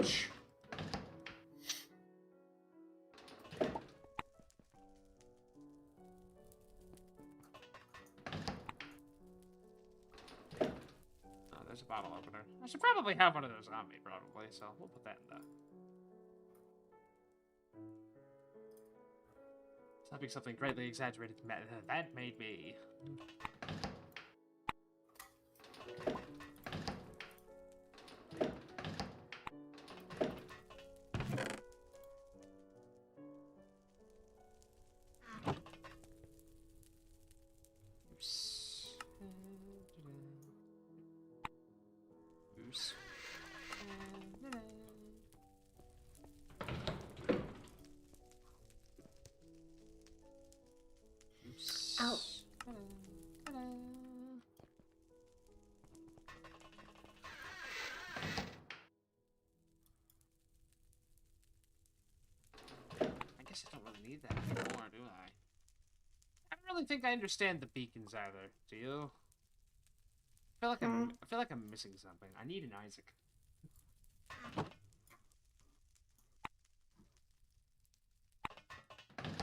[SPEAKER 1] Oh, there's a bottle opener. I should probably have one of those on me, probably, so we'll put that in the... Stopping something greatly exaggerated. That made me... Oops. Oops. Oops.
[SPEAKER 2] Oh.
[SPEAKER 1] I guess I don't really need that anymore, do I? I don't really think I understand the beacons either. Do you? I feel like I'm missing something. I need an Isaac.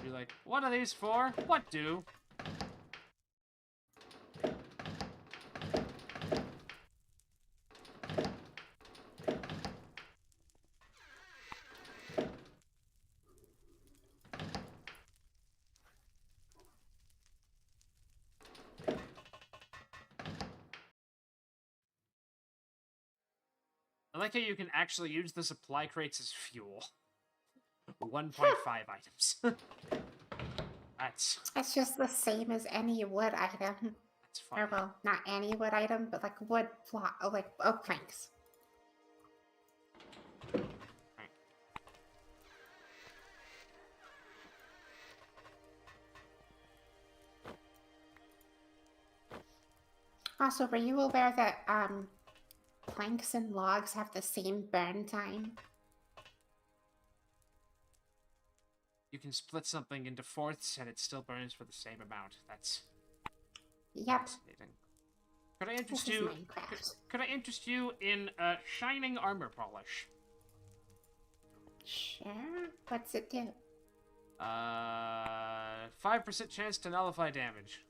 [SPEAKER 1] You're like, what are these for? What do? I like how you can actually use the supply crates as fuel. 1.5 items.
[SPEAKER 2] It's just the same as any wood item.
[SPEAKER 1] That's funny.
[SPEAKER 2] Or, well, not any wood item, but like wood block, like oak planks.
[SPEAKER 1] Right.
[SPEAKER 2] Also, were you aware that planks and logs have the same burn time?
[SPEAKER 1] you can split something into fourths and it still burns for the same amount. That's
[SPEAKER 2] Yep.
[SPEAKER 1] fascinating. Could I interest
[SPEAKER 2] This is
[SPEAKER 1] you?
[SPEAKER 2] Minecraft.
[SPEAKER 1] Could I interest you in shining armor polish?
[SPEAKER 2] Sure. What's it do?
[SPEAKER 1] 5% chance to nullify damage.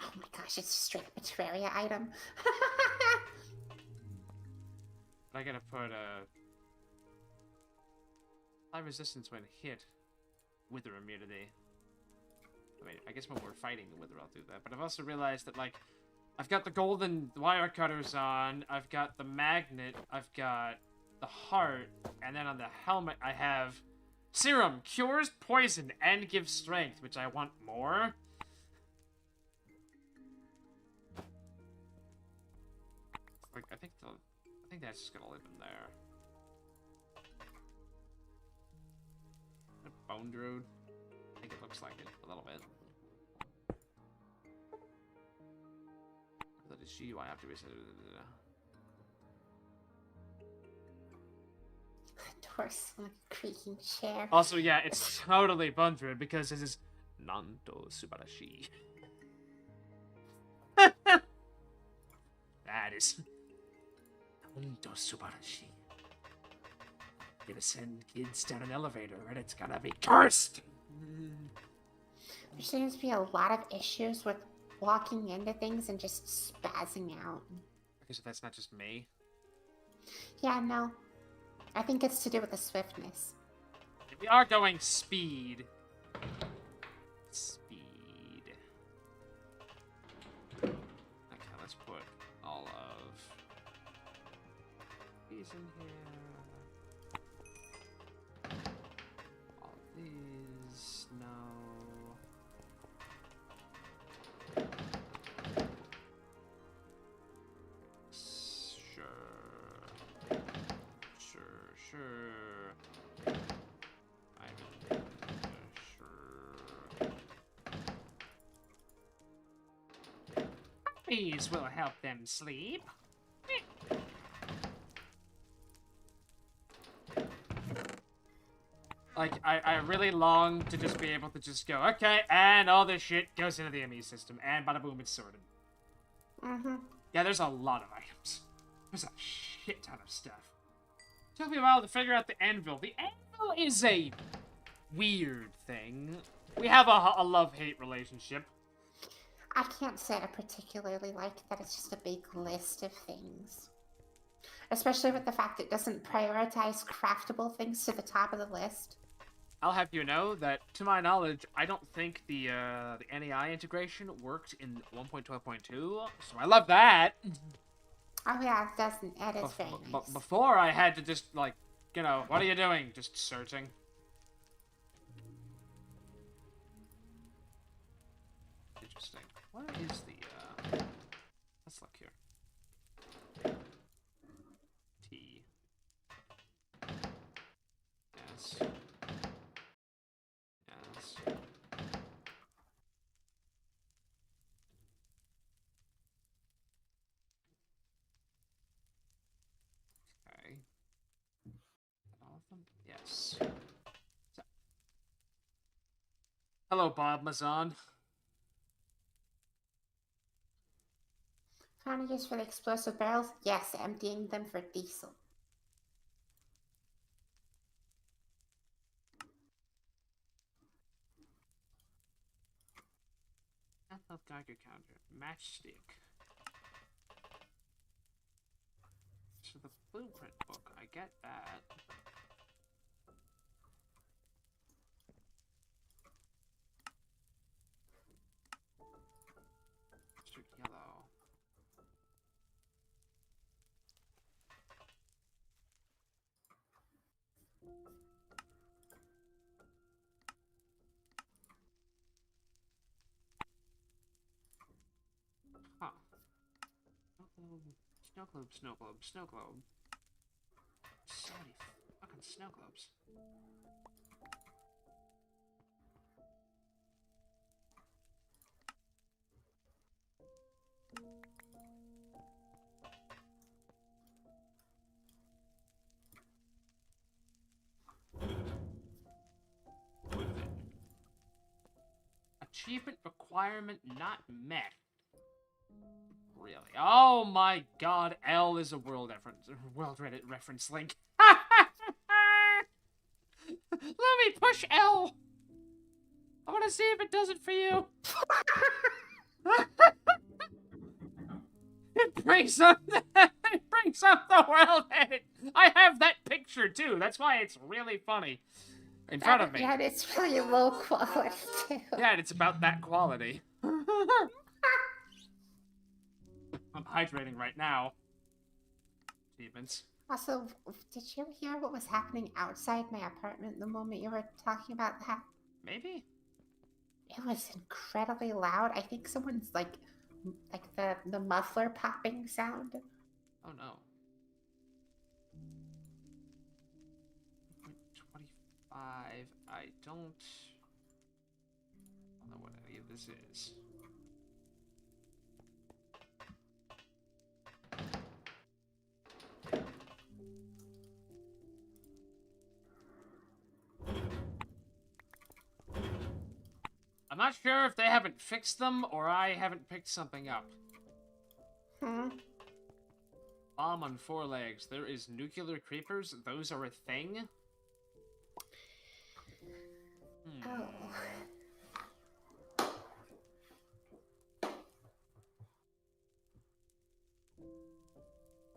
[SPEAKER 2] Oh my gosh, it's a straight up a Terraria item.
[SPEAKER 1] But I gotta put high resistance when hit, wither immunity. I mean, I guess when we're fighting the wither, I'll do that. But I've also realized that, like, I've got the golden wire cutters on, I've got the magnet, I've got the heart, and then on the helmet I have serum, cures poison, and gives strength, which I want more. Like, I think that's just gonna live in there. A bone druid? I think it looks like it a little bit. That is GUI after we said
[SPEAKER 2] Doors on a creaking chair.
[SPEAKER 1] Also, yeah, it's totally bone druid because this is Nanto Subarashi. That is Nanto Subarashi. Gonna send kids down an elevator and it's gonna be cursed.
[SPEAKER 2] There seems to be a lot of issues with walking into things and just spazzing out.
[SPEAKER 1] Okay, so that's not just me.
[SPEAKER 2] Yeah, no. I think it's to do with the swiftness.
[SPEAKER 1] If we are going speed. Speed. Okay, let's put all of these in here. All of these, no. Sure. I'm sure. These will help them sleep. Like, I really long to just be able to just go, okay, and all this shit goes into the ME system, and bada boom, it's sorted.
[SPEAKER 2] Mm-hmm.
[SPEAKER 1] Yeah, there's a lot of items. There's a shit ton of stuff. Took me a while to figure out the anvil. The anvil is a weird thing. We have a love-hate relationship.
[SPEAKER 2] I can't say I particularly like that. It's just a big list of things. Especially with the fact it doesn't prioritize craftable things to the top of the list.
[SPEAKER 1] I'll have you know that, to my knowledge, I don't think the NAI integration worked in 1.12.2, so I love that.
[SPEAKER 2] Oh yeah, it doesn't. It is very nice.
[SPEAKER 1] But before, I had to just, like, you know, what are you doing? Just searching. Interesting. What is the, let's look here. T. Yes. Yes. Okay. All of them? Yes. So. Hello, Bob Mazan.
[SPEAKER 2] Found use for the explosive barrels? Yes, emptying them for diesel.
[SPEAKER 1] Health Geiger counter. Matchstick. So the blueprint book, I get that. District yellow. Huh. Snow globe, snow globe, snow globe. So many fucking snow globes. Achievement requirement not met. Really? Oh my god, L is a world Reddit reference link. Let me push L. I want to see if it does it for you. It brings up the world edit. I have that picture too. That's why it's really funny. In front of me.
[SPEAKER 2] Yeah, it's really low quality too.
[SPEAKER 1] Yeah, and it's about that quality. I'm hydrating right now. Achievements.
[SPEAKER 2] Also, did you hear what was happening outside my apartment the moment you were talking about that?
[SPEAKER 1] Maybe?
[SPEAKER 2] It was incredibly loud. I think someone's like the muffler popping sound.
[SPEAKER 1] Oh no. 25. I don't know what any of this is. I'm not sure if they haven't fixed them or I haven't picked something up. Bomb on 4 legs. There is nuclear creepers. Those are a thing?
[SPEAKER 2] Oh.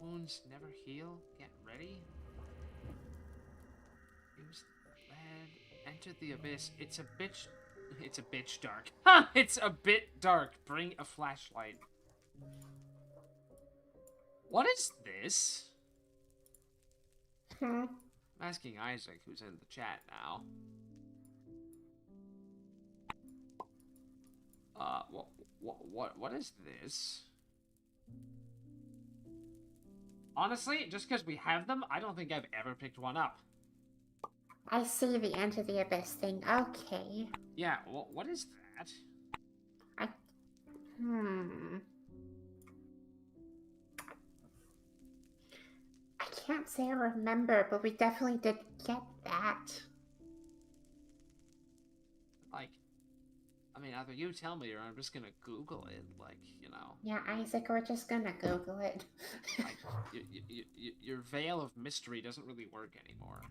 [SPEAKER 1] Wounds never heal. Get ready. Use lead. Enter the abyss. It's a bitch dark. Ha! It's a bit dark. Bring a flashlight. What is this? I'm asking Isaac, who's in the chat now. What is this? Honestly, just because we have them, I don't think I've ever picked one up.
[SPEAKER 2] I see the Enter the Abyss thing. Okay.
[SPEAKER 1] Yeah, well, what is that?
[SPEAKER 2] I can't say I remember, but we definitely did get that.
[SPEAKER 1] Like, I mean, either you tell me or I'm just gonna Google it, like, you know.
[SPEAKER 2] Yeah, Isaac, we're just gonna Google it.
[SPEAKER 1] Like, your veil of mystery doesn't really work anymore.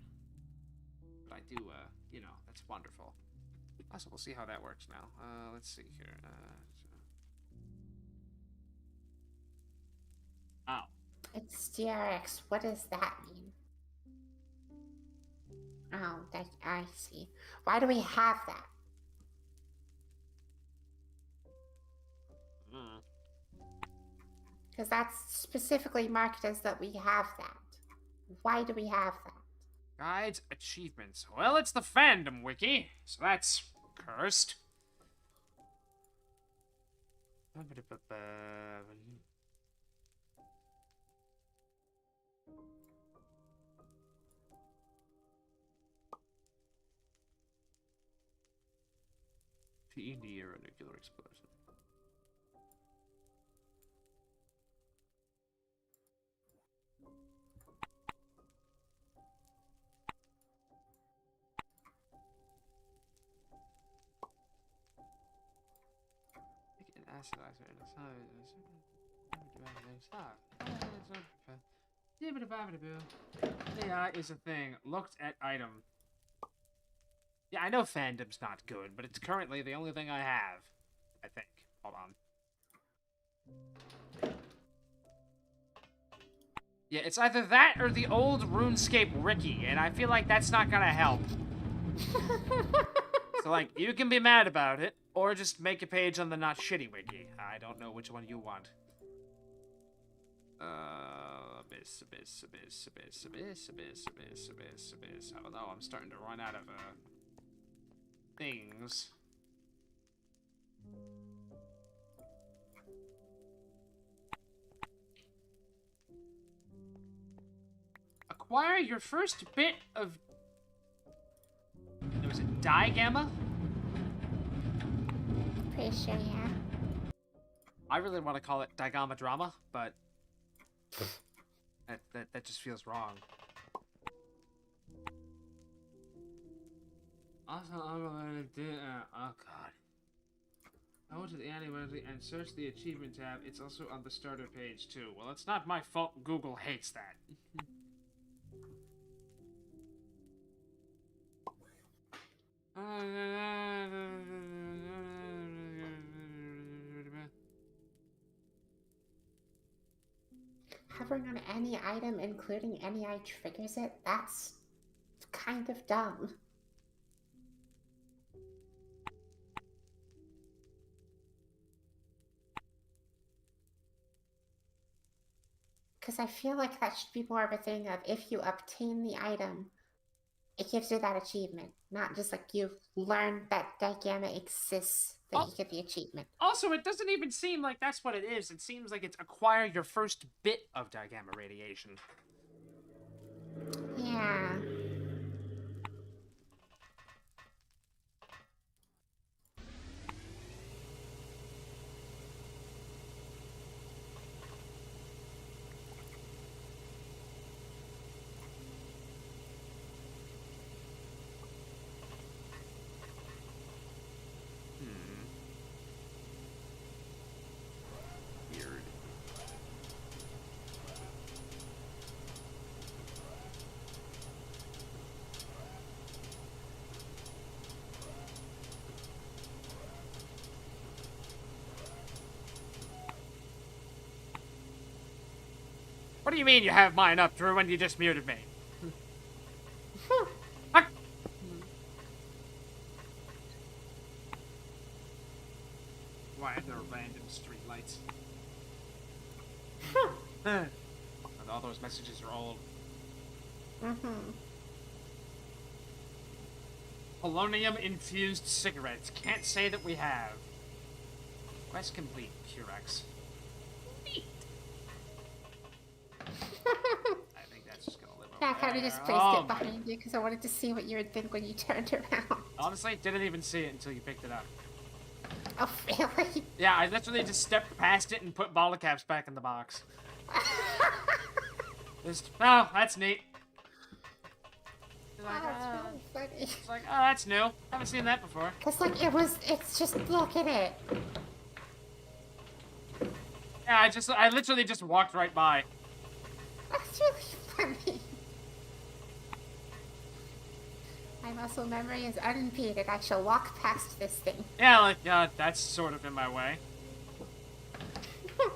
[SPEAKER 1] But I do, you know, that's wonderful. Also, we'll see how that works now. Let's see here. Oh.
[SPEAKER 2] It's DRX. What does that mean? Oh, I see. Why do we have that? Because that's specifically marked as that we have that. Why do we have that?
[SPEAKER 1] Guides, achievements. Well, it's the fandom wiki, so that's cursed. PE near a nuclear explosion. AI is a thing. Looked at item. Yeah, I know fandom's not good, but it's currently the only thing I have. I think. Hold on. Yeah, it's either that or the old RuneScape Ricky, and I feel like that's not gonna help. So, like, you can be mad about it, or just make a page on the not shitty wiki. I don't know which one you want. Abyss. I don't know, I'm starting to run out of, things. Acquire your first bit of... Was it digamma?
[SPEAKER 2] Pretty sure, yeah.
[SPEAKER 1] I really want to call it digamma drama, but that just feels wrong. Also, oh god. to the annual and search the achievement tab. It's also on the starter page too. Well, it's not my fault. Google hates that.
[SPEAKER 2] Hovering on any item, including any eye, triggers it? That's kind of dumb. Because I feel like that should be more of a thing of if you obtain the item, it gives you that achievement. Not just like you've learned that Digamma exists, that you get the achievement.
[SPEAKER 1] Also, it doesn't even seem like that's what it is. It seems like it's acquire your first bit of Digamma radiation.
[SPEAKER 2] Yeah.
[SPEAKER 1] Weird. What do you mean you have mine up, Drew, when you just muted me? Why are there random streetlights? And all those messages are old. Polonium-infused cigarettes. Can't say that we have. Quest complete, Curex. Neat. I think that's just gonna live over
[SPEAKER 2] I kind of
[SPEAKER 1] there.
[SPEAKER 2] just placed it behind you because I wanted to see what you would think when you turned around.
[SPEAKER 1] Honestly, didn't even see it until you picked it up.
[SPEAKER 2] Oh, really?
[SPEAKER 1] Yeah, I literally just stepped past it and put bottle caps back in the box. Oh, that's neat. Like,
[SPEAKER 2] That's really funny.
[SPEAKER 1] It's like, oh, that's new. Haven't seen that before.
[SPEAKER 2] Cause like it's just, look at it.
[SPEAKER 1] Yeah, I literally just walked right by.
[SPEAKER 2] That's really funny. My muscle memory is unimpeded. I shall walk past this thing.
[SPEAKER 1] Yeah, like, that's sort of in my way. Okay,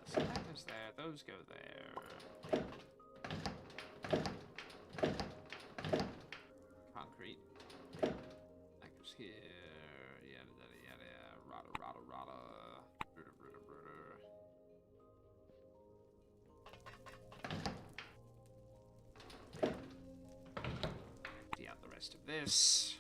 [SPEAKER 1] so that goes there, those go there. Concrete. That goes here. Yada, yada, yada. Rada, rada, rada. Bruda, bruda, bruda. Empty out the rest of this.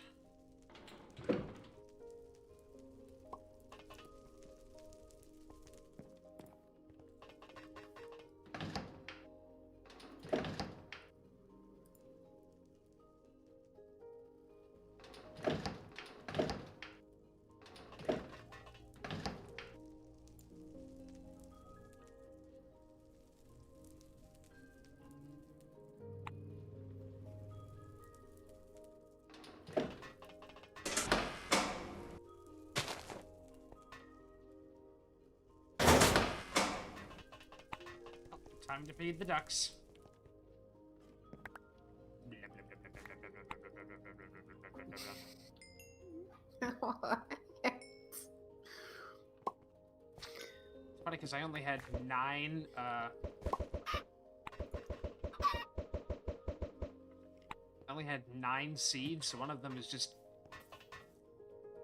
[SPEAKER 1] Time to feed the ducks.
[SPEAKER 2] What?
[SPEAKER 1] It's funny because I only had 9, I only had 9 seeds, so one of them is just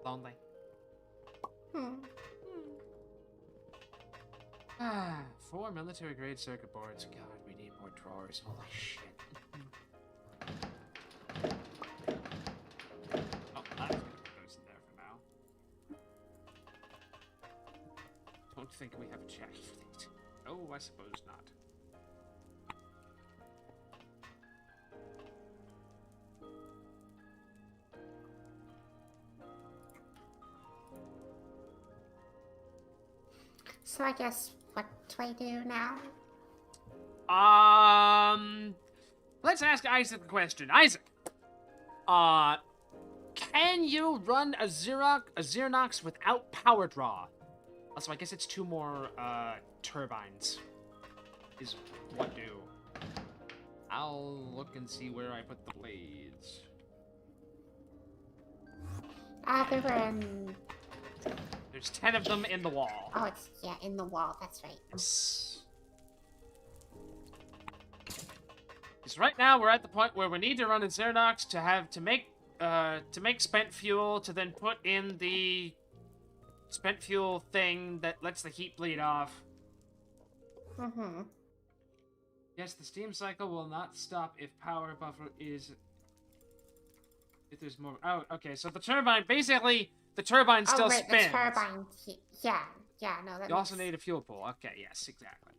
[SPEAKER 1] lonely. Ah, 4 military grade circuit boards. God, we need more drawers. Holy shit. Oh, I'm gonna put those in there for now. Don't think we have a chest for these. Oh, I suppose not.
[SPEAKER 2] So I guess what do I do now?
[SPEAKER 1] Let's ask Isaac a question. Isaac, can Can you run a Xerox without power draw? Also, I guess it's 2 more turbines. Is what do. I'll look and see where I put the blades.
[SPEAKER 2] They were in...
[SPEAKER 1] There's 10 of them in the wall.
[SPEAKER 2] Oh, it's, yeah, in the wall, that's right.
[SPEAKER 1] Yes. Because right now we're at the point where we need to run a Xerox to make spent fuel to then put in the spent fuel thing that lets the heat bleed off.
[SPEAKER 2] Mm-hmm.
[SPEAKER 1] Yes, the steam cycle will not stop if power buffer is... If there's more... Oh, okay, so the turbine, basically, the turbine still spins.
[SPEAKER 2] The turbine, yeah, no, that
[SPEAKER 1] You also need a fuel pool. Okay, yes, exactly.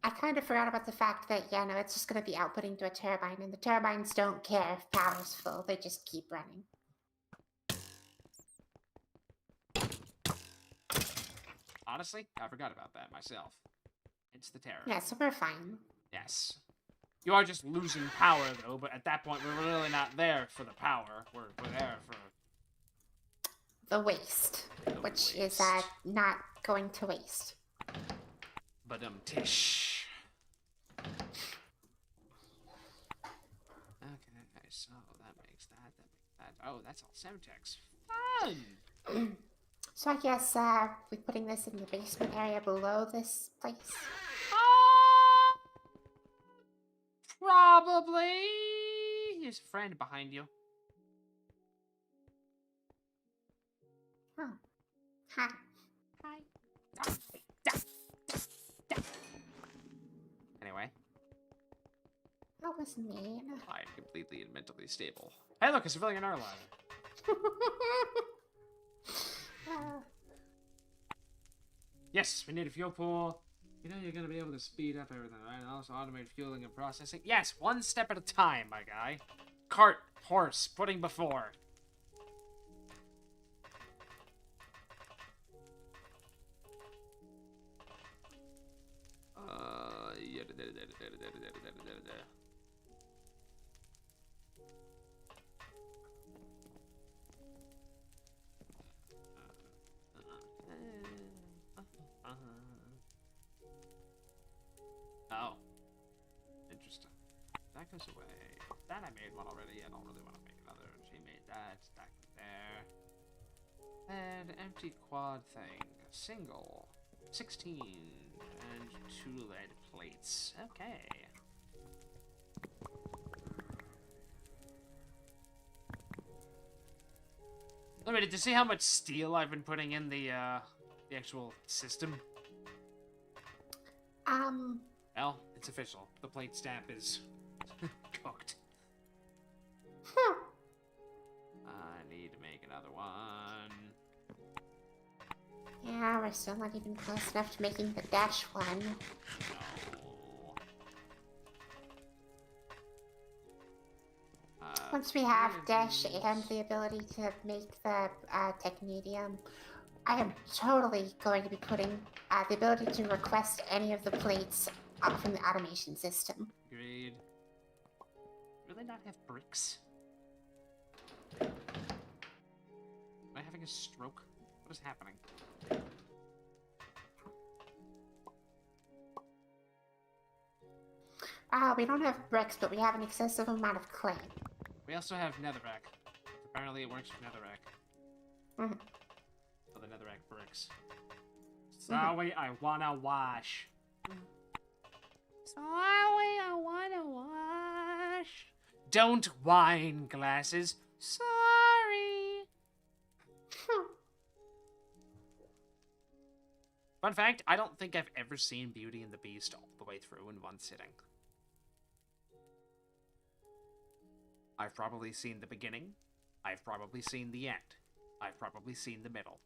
[SPEAKER 2] I kind of forgot about the fact that, yeah, no, it's just going to be outputting to a turbine, and the turbines don't care if power's full, they just keep running.
[SPEAKER 1] Honestly, I forgot about that myself. It's the terror.
[SPEAKER 2] Yeah, so we're fine.
[SPEAKER 1] Yes. You are just losing power, though, but at that point, we're really not there for the power. We're there for...
[SPEAKER 2] The waste. Which is not going to waste.
[SPEAKER 1] Tish. Okay, so that makes that. Oh, that's all Semtex. Fun!
[SPEAKER 2] So I guess, we're putting this in the basement area below this place?
[SPEAKER 1] Probably. Here's a friend behind you.
[SPEAKER 2] Oh. Hi.
[SPEAKER 1] Hi. Anyway.
[SPEAKER 2] That was mean.
[SPEAKER 1] I'm completely and mentally stable. Hey, look, a civilian airliner. Yes, we need a fuel pool. You know you're gonna be able to speed up everything, right? And also automate fueling and processing. Yes, one step at a time, my guy. Cart, horse, putting before. Oh. Interesting. That goes away. That I made one already. I don't really want to make another. She made that. Stack it there. And empty quad thing. Single. 16. And 2 lead plates. Okay. Did you see how much steel I've been putting in the actual system? Well, it's official. The plate stamp is cooked. I need to make another one.
[SPEAKER 2] Yeah, we're still not even close enough to making the dash one.
[SPEAKER 1] No.
[SPEAKER 2] Once we have dash and the ability to make the technetium, I am totally going to be putting the ability to request any of the plates up from the automation system.
[SPEAKER 1] Agreed. Do they not have bricks? Am I having a stroke? What is happening?
[SPEAKER 2] We don't have bricks, but we have an excessive amount of clay.
[SPEAKER 1] We also have netherrack. Apparently it works with netherrack.
[SPEAKER 2] Mm-hmm.
[SPEAKER 1] For the netherrack bricks. Sorry, I wanna wash. Sorry, I wanna wash. Don't whine, glasses. Sorry. Fun fact, I don't think I've ever seen Beauty and the Beast all the way through in one sitting. I've probably seen the beginning. I've probably seen the end. I've probably seen the middle.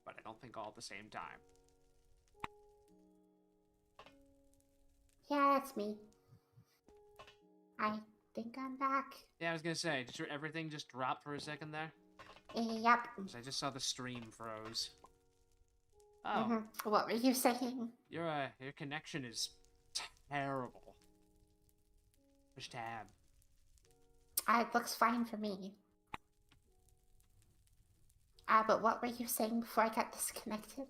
[SPEAKER 1] But I don't think all at the same time.
[SPEAKER 2] Yeah, that's me. I think I'm back.
[SPEAKER 1] Yeah, I was gonna say, did your everything just drop for a second there?
[SPEAKER 2] Yep.
[SPEAKER 1] I just saw the stream froze. Oh.
[SPEAKER 2] Mm-hmm. What were you saying?
[SPEAKER 1] Your connection is terrible. Push tab.
[SPEAKER 2] It looks fine for me. But what were you saying before I got disconnected?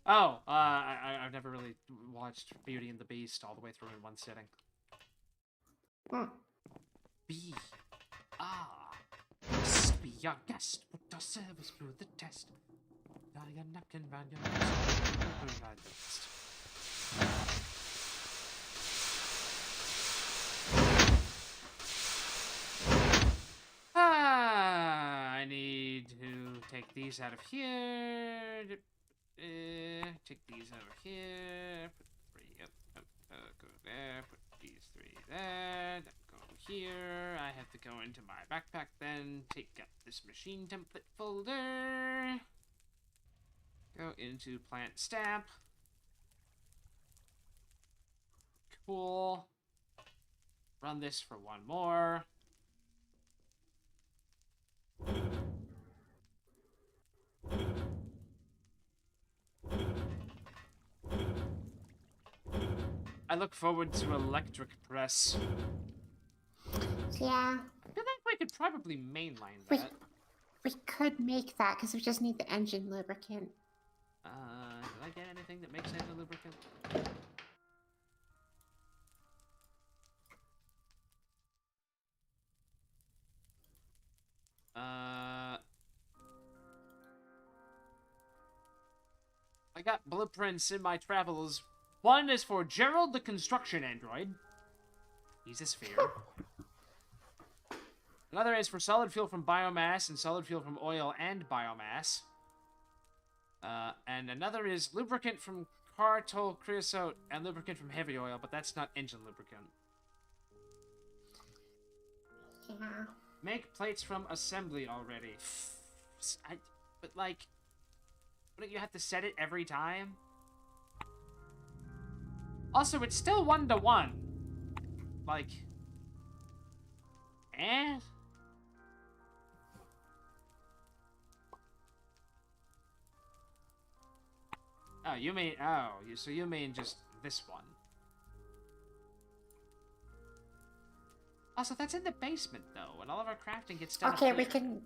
[SPEAKER 1] Oh, I've never really watched Beauty and the Beast all the way through in one sitting.
[SPEAKER 2] Hmm.
[SPEAKER 1] Be must be your guest. Put our service through the test. Got your napkin round your waist. I need to take these out of here. Take these out of here. Put 3 up. Go there. Put these 3 there. Then go here. I have to go into my backpack then. Take up this machine template folder. Go into plant stamp. Cool. Run this for one more. I look forward to electric press.
[SPEAKER 2] Yeah.
[SPEAKER 1] I feel like we could probably mainline that.
[SPEAKER 2] We could make that because we just need the engine lubricant.
[SPEAKER 1] Did I get anything that makes engine lubricant? I got blueprints in my travels. One is for Gerald the construction android. He's a sphere. Another is for solid fuel from biomass and solid fuel from oil and biomass. And another is lubricant from cartol creosote and lubricant from heavy oil, but that's not engine lubricant.
[SPEAKER 2] Yeah.
[SPEAKER 1] Make plates from assembly already. But like, wouldn't you have to set it every time? Also, it's still 1-to-1. Like, eh? Oh, you mean, so you mean just this one. Also, that's in the basement, though, and all of our crafting gets done
[SPEAKER 2] Okay,
[SPEAKER 1] up
[SPEAKER 2] we
[SPEAKER 1] here.
[SPEAKER 2] can...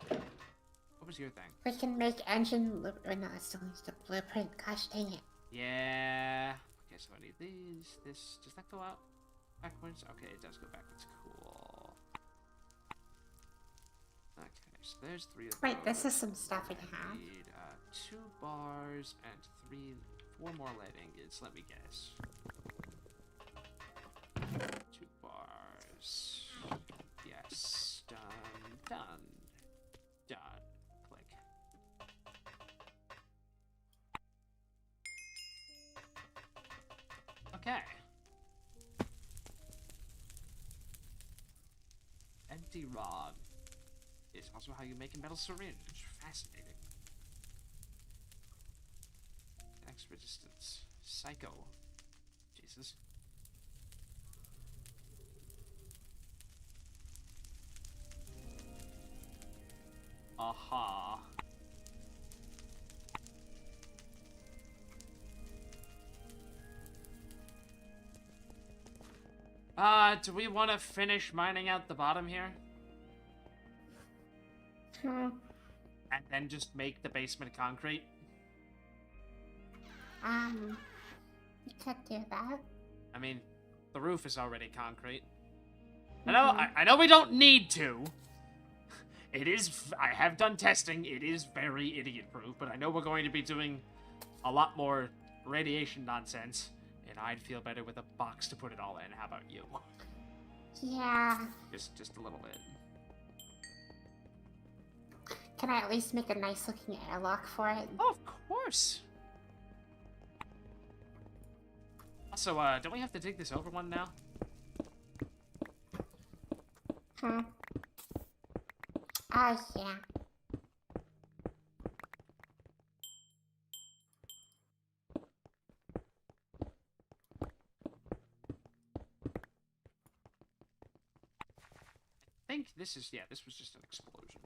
[SPEAKER 1] What was your thing?
[SPEAKER 2] We can make engine... No, it still needs the blueprint. Gosh dang it.
[SPEAKER 1] Yeah. Okay, so I need these. This. Does that go out backwards? Okay, it does go backwards. Cool. Okay, so there's 3 of those.
[SPEAKER 2] Wait, this is some stuff we have.
[SPEAKER 1] Need 2 bars and 4 more lead ingots. Let me guess. 2 bars. Yes. Done. Done. Done. Click. Okay. Empty rod is also how you make a metal syringe. Fascinating. X resistance. Psycho. Jesus. Aha. Do we want to finish mining out the bottom here?
[SPEAKER 2] Hmm.
[SPEAKER 1] And then just make the basement concrete?
[SPEAKER 2] We could do that.
[SPEAKER 1] I mean, the roof is already concrete. I know we don't need to. It is, I have done testing, it is very idiot-proof, but I know we're going to be doing a lot more radiation nonsense, and I'd feel better with a box to put it all in. How about you?
[SPEAKER 2] Yeah.
[SPEAKER 1] Just a little bit.
[SPEAKER 2] Can I at least make a nice-looking airlock for it?
[SPEAKER 1] Oh, of course! Also, don't we have to dig this over one now?
[SPEAKER 2] Yeah.
[SPEAKER 1] I think this is, yeah, this was just an explosion.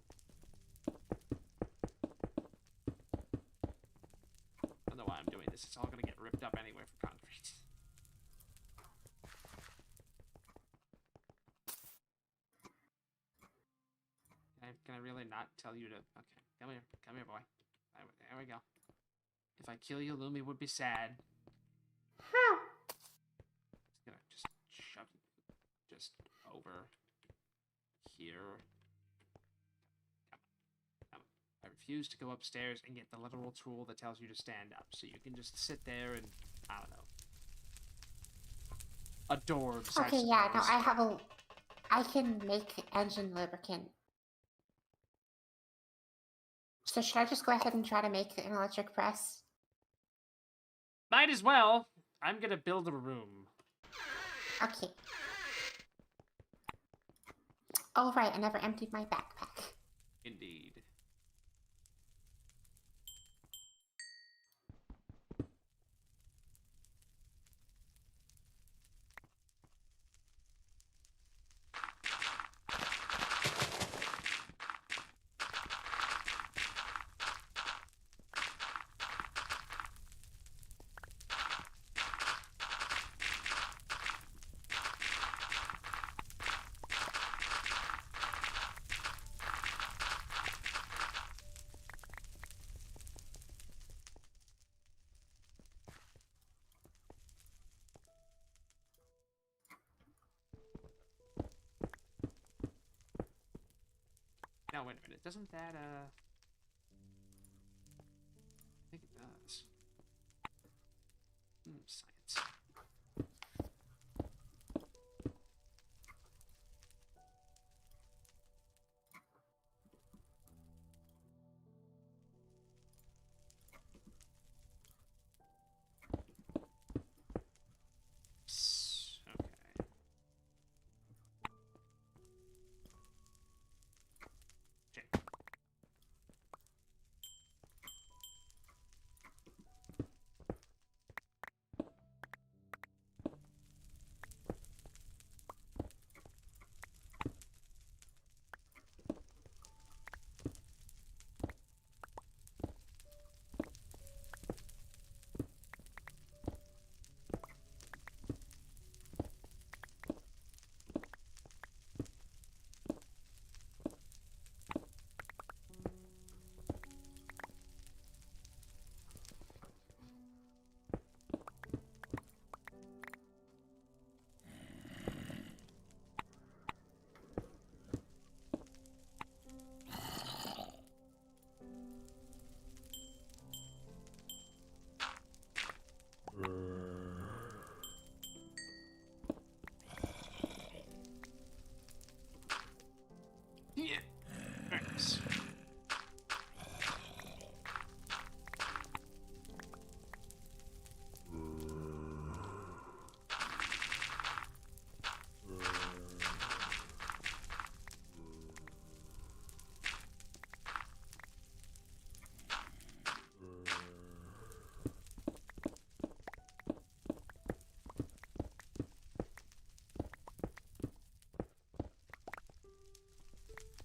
[SPEAKER 1] I don't know why I'm doing this. It's all gonna get ripped up anyway for concrete. Can I really not tell you to... Okay, come here, boy. There we go. If I kill you, Lumi would be sad.
[SPEAKER 2] Huh.
[SPEAKER 1] Just gonna shove it just over here. I refuse to go upstairs and get the literal tool that tells you to stand up, so you can just sit there and, I don't know, adorbs,
[SPEAKER 2] Okay, yeah, no, I can make engine lubricant. So should I just go ahead and try to make an electric press?
[SPEAKER 1] Might as well. I'm gonna build a room.
[SPEAKER 2] Okay. Oh, right, I never emptied my backpack.
[SPEAKER 1] Indeed. Now, wait a minute. Doesn't that, I think it does. Science. Okay.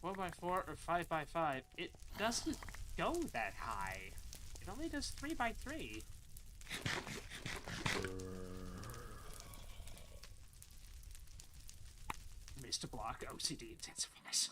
[SPEAKER 1] 4x4 or 5x5, it doesn't go that high. It only does 3x3. Missed a block, OCD intensifies.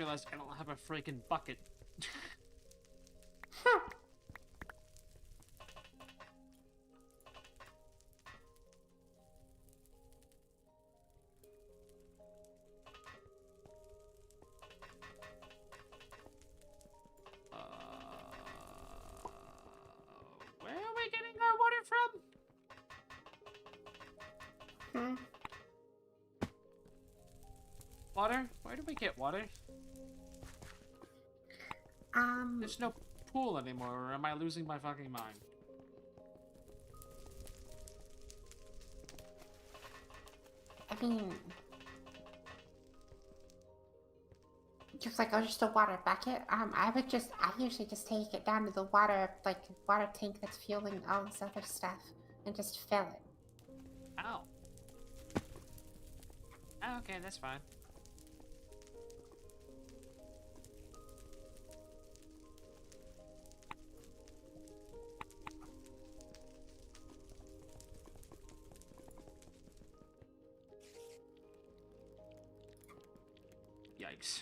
[SPEAKER 1] realized I don't have a freaking bucket. Where are we getting our water from? Water? Where do we get water? There's no pool anymore, or am I losing my fucking mind?
[SPEAKER 2] I mean, just like, just a water bucket. I usually just take it down to the water tank that's fueling all this other stuff and just fill it.
[SPEAKER 1] Oh. Oh, okay, that's fine. Yikes.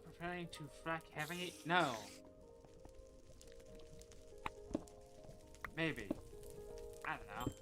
[SPEAKER 1] Preparing to frack heavy? No. Maybe. I don't know.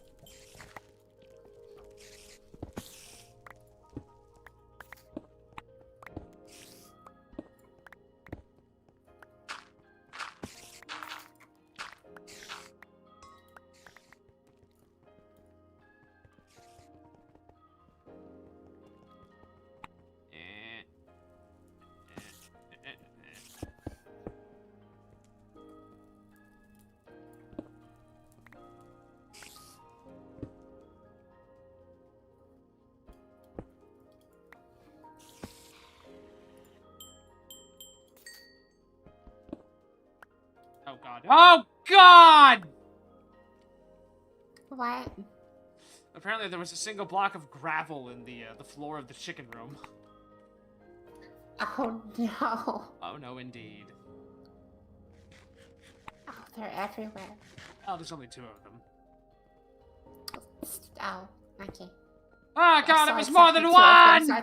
[SPEAKER 1] Oh god. Oh god!
[SPEAKER 2] What?
[SPEAKER 1] Apparently there was a single block of gravel in the floor of the chicken room.
[SPEAKER 2] Oh no.
[SPEAKER 1] Oh no, indeed.
[SPEAKER 2] Oh, they're everywhere.
[SPEAKER 1] Oh, there's only 2 of them.
[SPEAKER 2] Oh, okay.
[SPEAKER 1] Oh god, it was
[SPEAKER 2] exactly
[SPEAKER 1] more than
[SPEAKER 2] 2 of them,
[SPEAKER 1] one!
[SPEAKER 2] so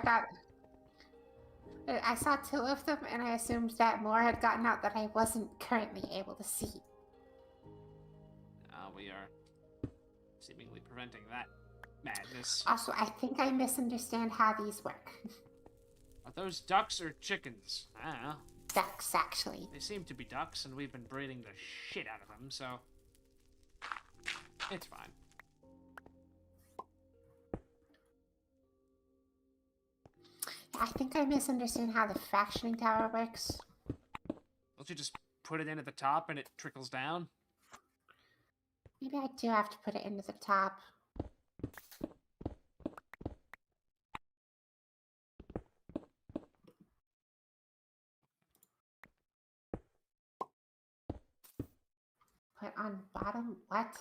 [SPEAKER 2] I saw 2 of them, and I assumed that more had gotten out that I wasn't currently able to see.
[SPEAKER 1] We are seemingly preventing that madness.
[SPEAKER 2] Also, I think I misunderstand how these work.
[SPEAKER 1] Are those ducks or chickens? I don't know.
[SPEAKER 2] Ducks, actually.
[SPEAKER 1] They seem to be ducks, and we've been breeding the shit out of them, so it's fine.
[SPEAKER 2] I think I misunderstand how the fractioning tower works.
[SPEAKER 1] Don't you just put it in at the top and it trickles down?
[SPEAKER 2] Maybe I do have to put it into the top. Put on bottom? What?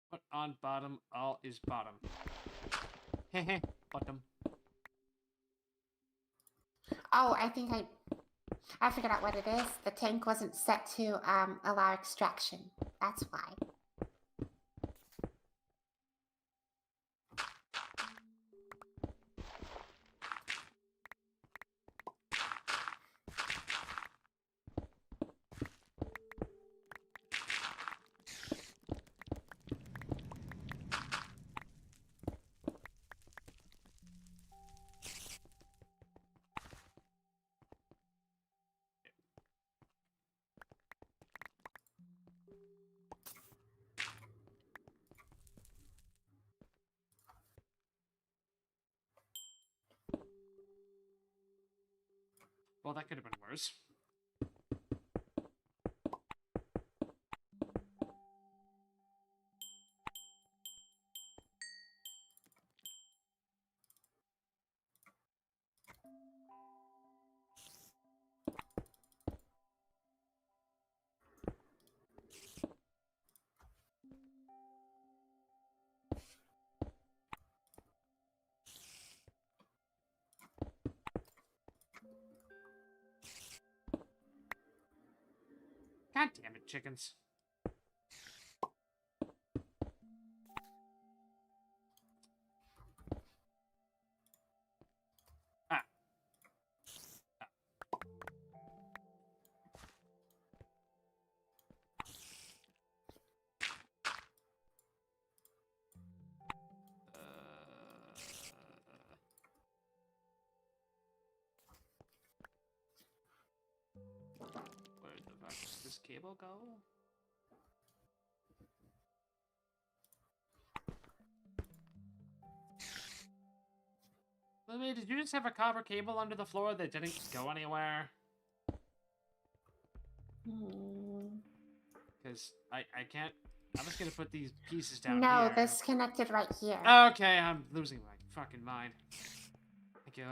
[SPEAKER 1] Put on bottom, all is bottom. Heh bottom.
[SPEAKER 2] Oh, I think I figured out what it is. The tank wasn't set to allow extraction. That's why.
[SPEAKER 1] Well, that could have been worse. God damn it, chickens. Ah. Where the fuck does this cable go? Lily, did you just have a copper cable under the floor that didn't go anywhere? Because I can't... I'm just gonna put these pieces down here.
[SPEAKER 2] No, this connected right here.
[SPEAKER 1] Okay, I'm losing my fucking mind. Thank you.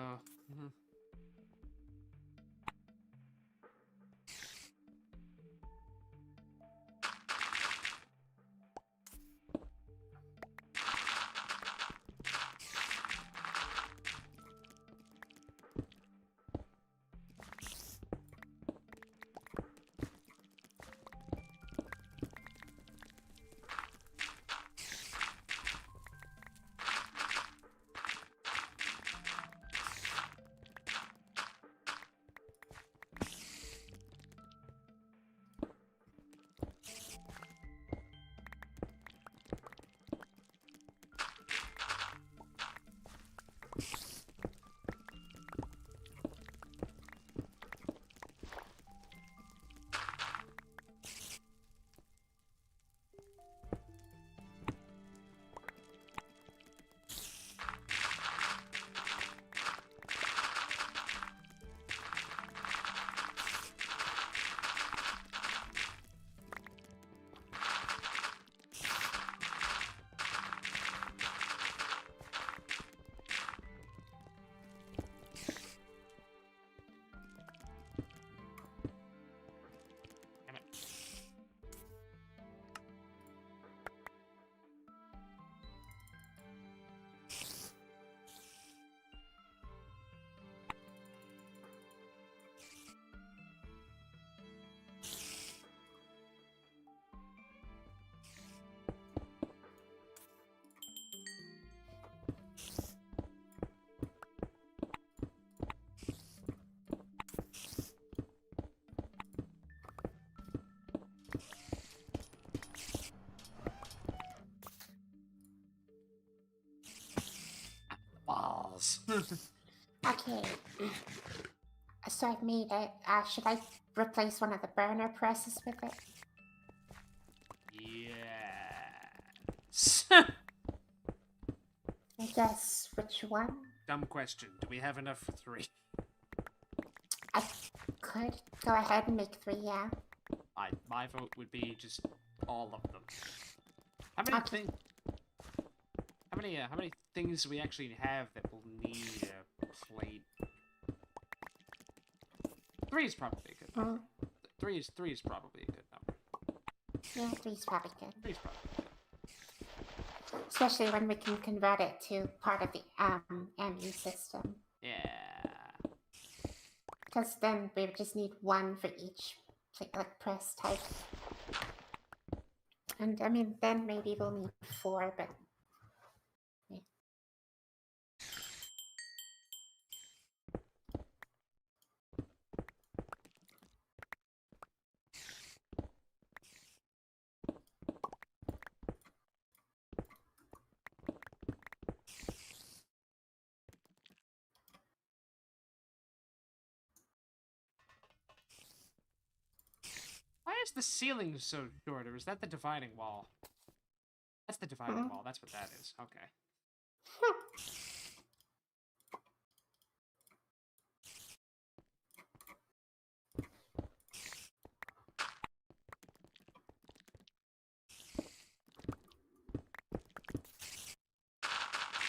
[SPEAKER 1] Balls.
[SPEAKER 2] Okay. So I've made it. Should I replace one of the burner presses with it?
[SPEAKER 1] Yes.
[SPEAKER 2] I guess which one?
[SPEAKER 1] Dumb question. Do we have enough for 3?
[SPEAKER 2] I could go ahead and make 3, yeah.
[SPEAKER 1] My vote would be just all of them. How many things? How many things do we actually have that will need a plate? 3 is probably a good number. 3 is probably a good number.
[SPEAKER 2] Yeah, 3 is probably good.
[SPEAKER 1] 3 is probably good.
[SPEAKER 2] Especially when we can convert it to part of the MU system.
[SPEAKER 1] Yeah.
[SPEAKER 2] Because then we would just need 1 for each like press type. And I mean, then maybe we'll need 4, but yeah.
[SPEAKER 1] Why is the ceiling so short, or is that the dividing wall? That's the dividing wall, that's what that is. Okay.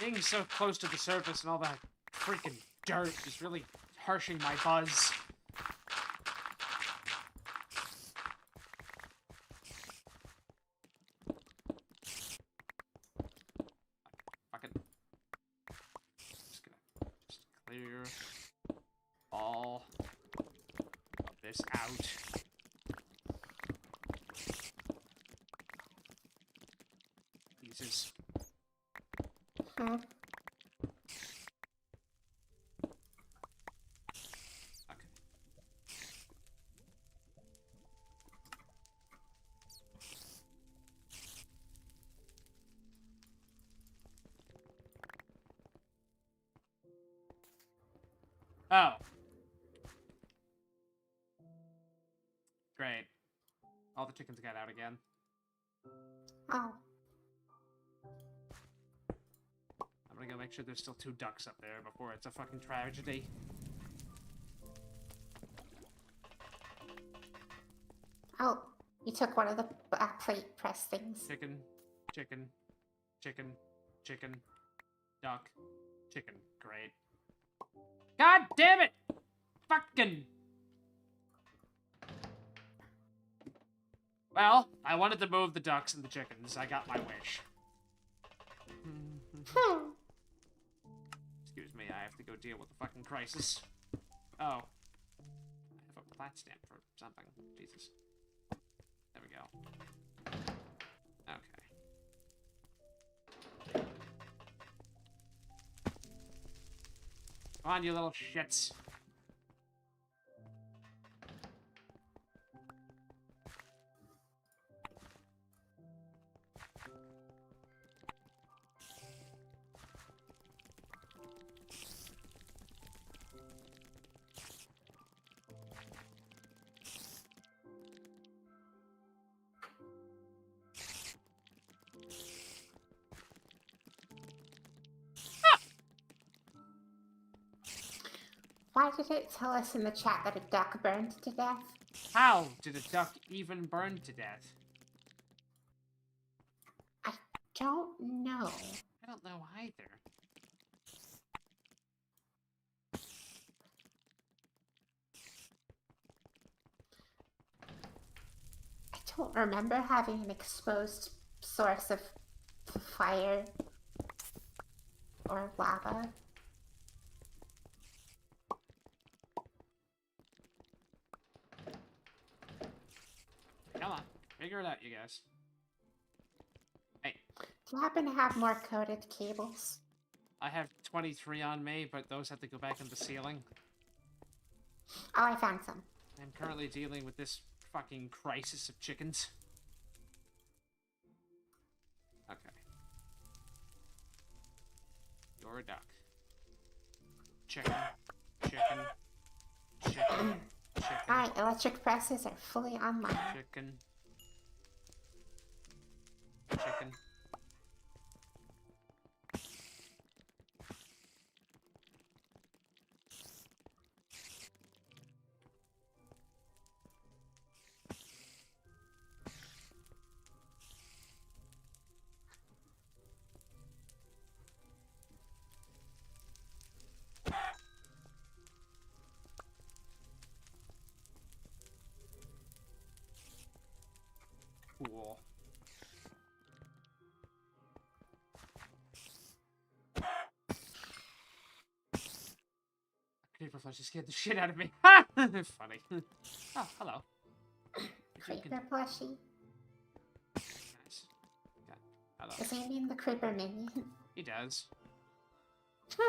[SPEAKER 1] Being so close to the surface and all that freaking dirt is really harshing my buzz. Just clear all of this out. Oh. Great. All the chickens got out again.
[SPEAKER 2] Oh.
[SPEAKER 1] I'm gonna go make sure there's still 2 ducks up there before it's a fucking tragedy.
[SPEAKER 2] Oh, you took one of the plate press things.
[SPEAKER 1] Chicken, chicken, chicken, chicken, duck, chicken. Great. God damn it! Fucking. Well, I wanted to move the ducks and the chickens. I got my wish. Excuse me, I have to go deal with the fucking crisis. Oh. I have a plat stamp for something. Jesus. There we go. Okay. Come on, you little shits.
[SPEAKER 2] Why did it tell us in the chat that a duck burned to death?
[SPEAKER 1] How did a duck even burn to death?
[SPEAKER 2] I don't know.
[SPEAKER 1] I don't know either.
[SPEAKER 2] I don't remember having an exposed source of fire or lava.
[SPEAKER 1] Come on, figure it out, you guys. Hey.
[SPEAKER 2] Do you happen to have more coated cables?
[SPEAKER 1] I have 23 on me, but those have to go back in the ceiling.
[SPEAKER 2] Oh, I found some.
[SPEAKER 1] I'm currently dealing with this fucking crisis of chickens. Okay. You're a duck. Chicken. Chicken. Chicken. Chicken.
[SPEAKER 2] Alright, electric presses are fully online.
[SPEAKER 1] Chicken. Chicken. Cool. Creeper flesh scared the shit out of me. Ha! Funny. Oh, hello.
[SPEAKER 2] Creeper plushie.
[SPEAKER 1] Nice. Yeah. Hello.
[SPEAKER 2] Does he mean the creeper minion?
[SPEAKER 1] He does. Come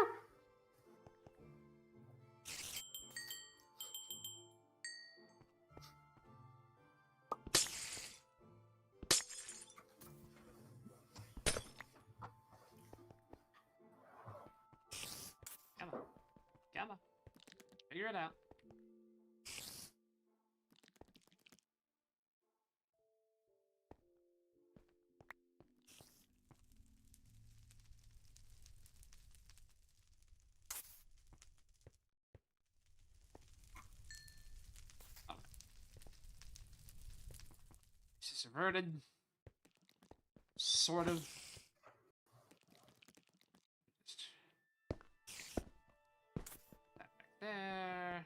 [SPEAKER 1] on. Come on. Figure it out. Oh. This is averted. Sort of. Just that back there.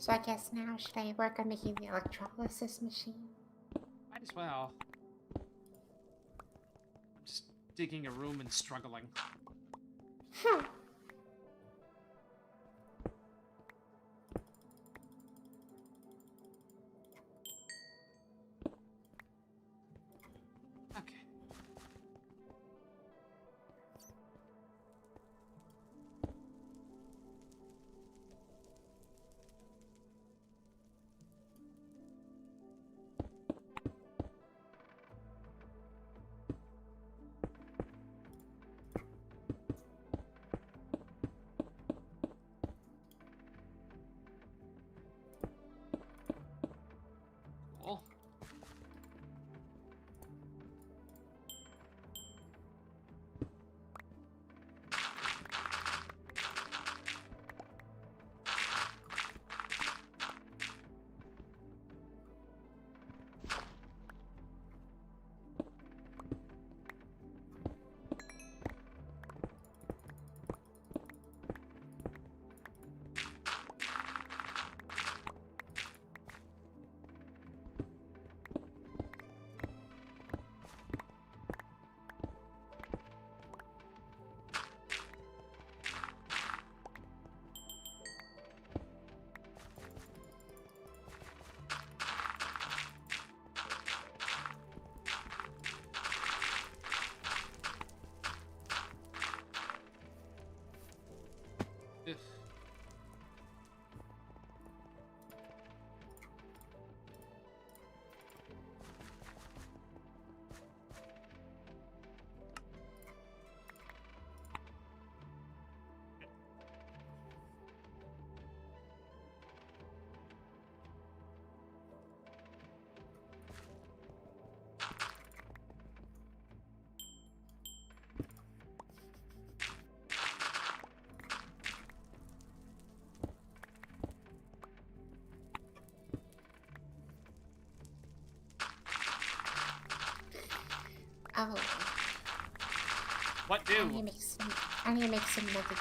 [SPEAKER 2] So I guess now, should I work on making the electrolysis machine?
[SPEAKER 1] Might as well. I'm just digging a room and struggling. Okay. Cool. Ugh.
[SPEAKER 2] Oh.
[SPEAKER 1] What do?
[SPEAKER 2] I need to make some of the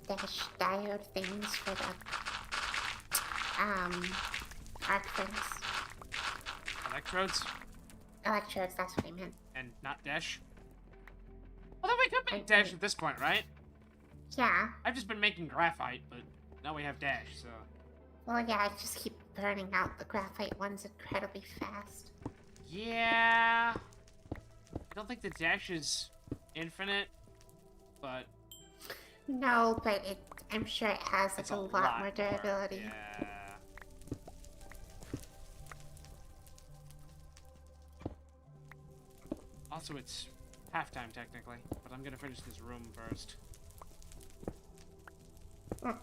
[SPEAKER 2] dash diode things for the arc furnace.
[SPEAKER 1] Electrodes?
[SPEAKER 2] Electrodes, that's what I meant.
[SPEAKER 1] And not dash? Although we could make dash at this point, right?
[SPEAKER 2] Yeah.
[SPEAKER 1] I've just been making graphite, but now we have dash, so...
[SPEAKER 2] Well, yeah, I just keep burning out the graphite ones incredibly fast.
[SPEAKER 1] Yeah... I don't think the dash is infinite, but...
[SPEAKER 2] No, but I'm sure it has like
[SPEAKER 1] it's
[SPEAKER 2] a lot more durability.
[SPEAKER 1] Yeah. Also, it's halftime technically, but I'm gonna finish this room first.
[SPEAKER 2] Mm.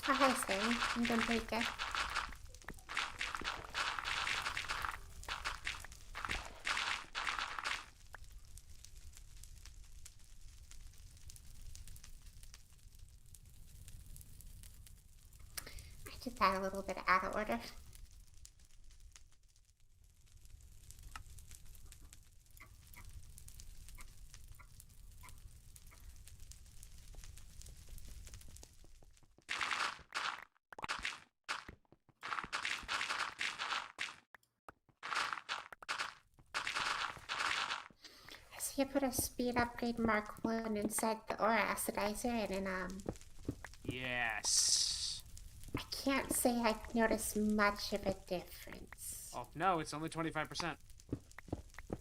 [SPEAKER 2] Oh, hi, Sarah. I'm doing pretty good. I did that a little bit out of order. So you put a speed upgrade Mark 1 inside the ore acidizer and
[SPEAKER 1] Yes.
[SPEAKER 2] I can't say I noticed much of a difference.
[SPEAKER 1] Oh, no, it's only 25%.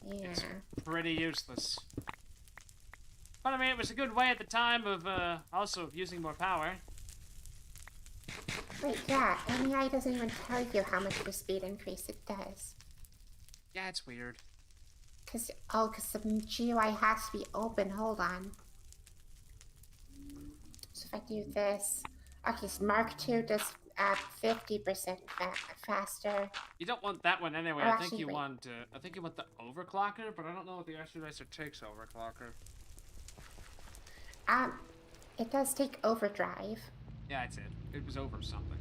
[SPEAKER 2] Yeah.
[SPEAKER 1] It's pretty useless. But I mean, it was a good way at the time of, also using more power.
[SPEAKER 2] Wait, yeah, NEI doesn't even tell you how much of a speed increase it does.
[SPEAKER 1] Yeah, it's weird.
[SPEAKER 2] Cause the GUI has to be open, hold on. So if I do this, okay, so Mark 2 does at 50% faster.
[SPEAKER 1] You don't want that one anyway.
[SPEAKER 2] Oh,
[SPEAKER 1] I think
[SPEAKER 2] actually,
[SPEAKER 1] you
[SPEAKER 2] wait.
[SPEAKER 1] want the overclocker, but I don't know what the Astro Dicer takes overclocker.
[SPEAKER 2] It does take overdrive.
[SPEAKER 1] Yeah, it's it. It was over something.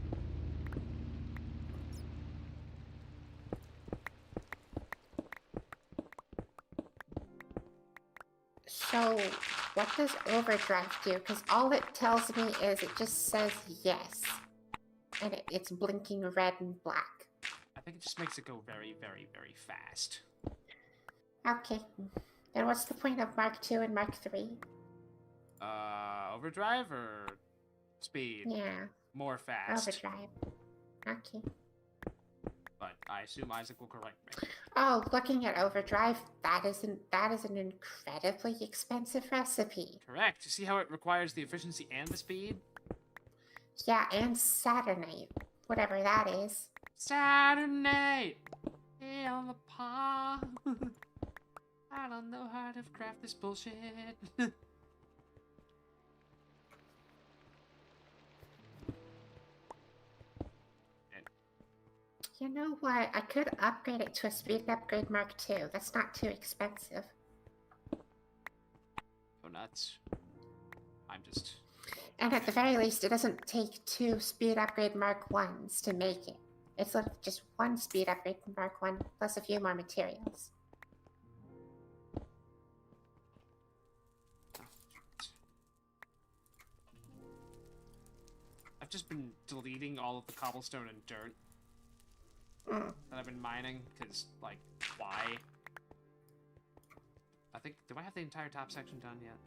[SPEAKER 2] So, what does overdrive do? Because all it tells me is it just says yes. And it's blinking red and black.
[SPEAKER 1] I think it just makes it go very, very, very fast.
[SPEAKER 2] Okay. Then what's the point of Mark II and Mark III?
[SPEAKER 1] Overdrive or speed?
[SPEAKER 2] Yeah.
[SPEAKER 1] More fast.
[SPEAKER 2] Overdrive. Okay.
[SPEAKER 1] But I assume Isaac will correct me.
[SPEAKER 2] Oh, looking at overdrive, that is an incredibly expensive recipe.
[SPEAKER 1] Correct. You see how it requires the efficiency and the speed?
[SPEAKER 2] Yeah, and Saturnite. Whatever that is.
[SPEAKER 1] Saturnite! Hey on the pond. I don't know how to craft this bullshit.
[SPEAKER 2] You know what? I could upgrade it to a speed upgrade Mark II. That's not too expensive.
[SPEAKER 1] Go nuts. I'm just...
[SPEAKER 2] And at the very least, it doesn't take 2 speed upgrade Mark 1s to make it. It's like just 1 speed upgrade Mark 1 plus a few more materials.
[SPEAKER 1] I've just been deleting all of the cobblestone and dirt that I've been mining, because, like, why? I think... Do I have the entire top section done yet?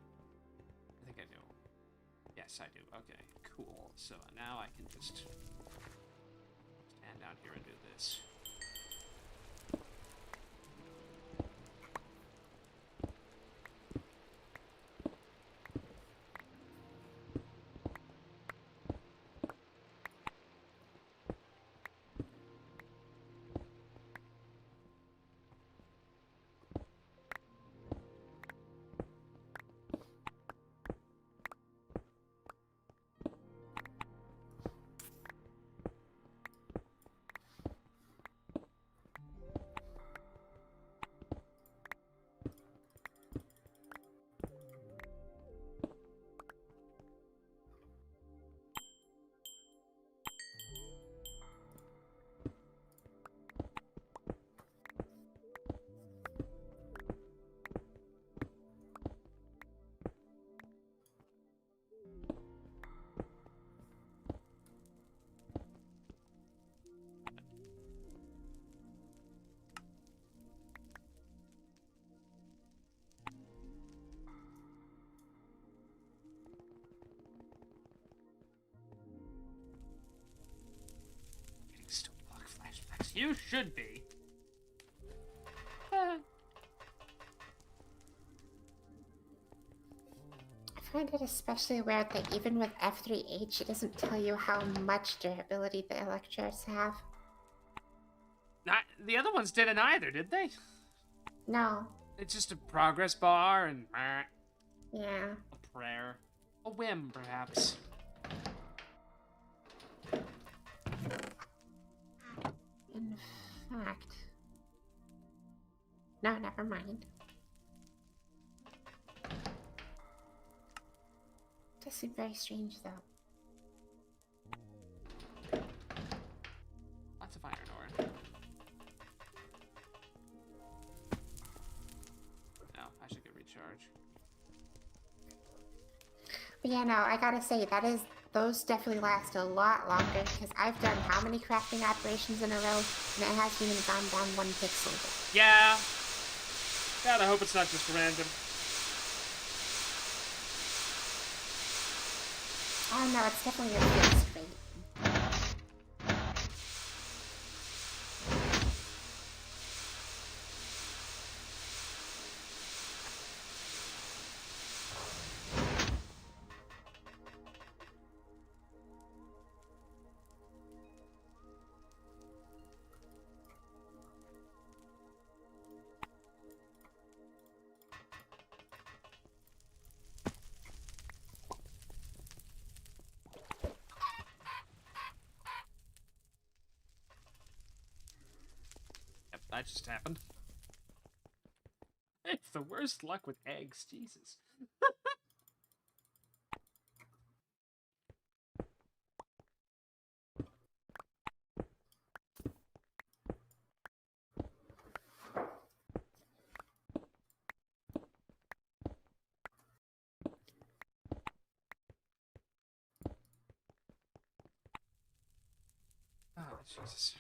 [SPEAKER 1] I think I do. Yes, I do. Okay, cool. So now I can just stand down here and do this. You should be.
[SPEAKER 2] I find it especially weird that even with F3H, it doesn't tell you how much durability the electrodes have.
[SPEAKER 1] The other ones didn't either, did they?
[SPEAKER 2] No.
[SPEAKER 1] It's just a progress bar and...
[SPEAKER 2] Yeah.
[SPEAKER 1] A prayer. A whim, perhaps.
[SPEAKER 2] In fact... No, never mind. Does seem very strange, though.
[SPEAKER 1] Lots of iron ore. No, I should get recharge.
[SPEAKER 2] But yeah, no, I gotta say, those definitely last a lot longer, because I've done how many crafting operations in a row, and it hasn't even gone down 1 pixel yet.
[SPEAKER 1] Yeah. God, I hope it's not just random.
[SPEAKER 2] Oh no, it's definitely a feel straight.
[SPEAKER 1] that just happened. I have the worst luck with eggs, Jesus. Oh, Jesus.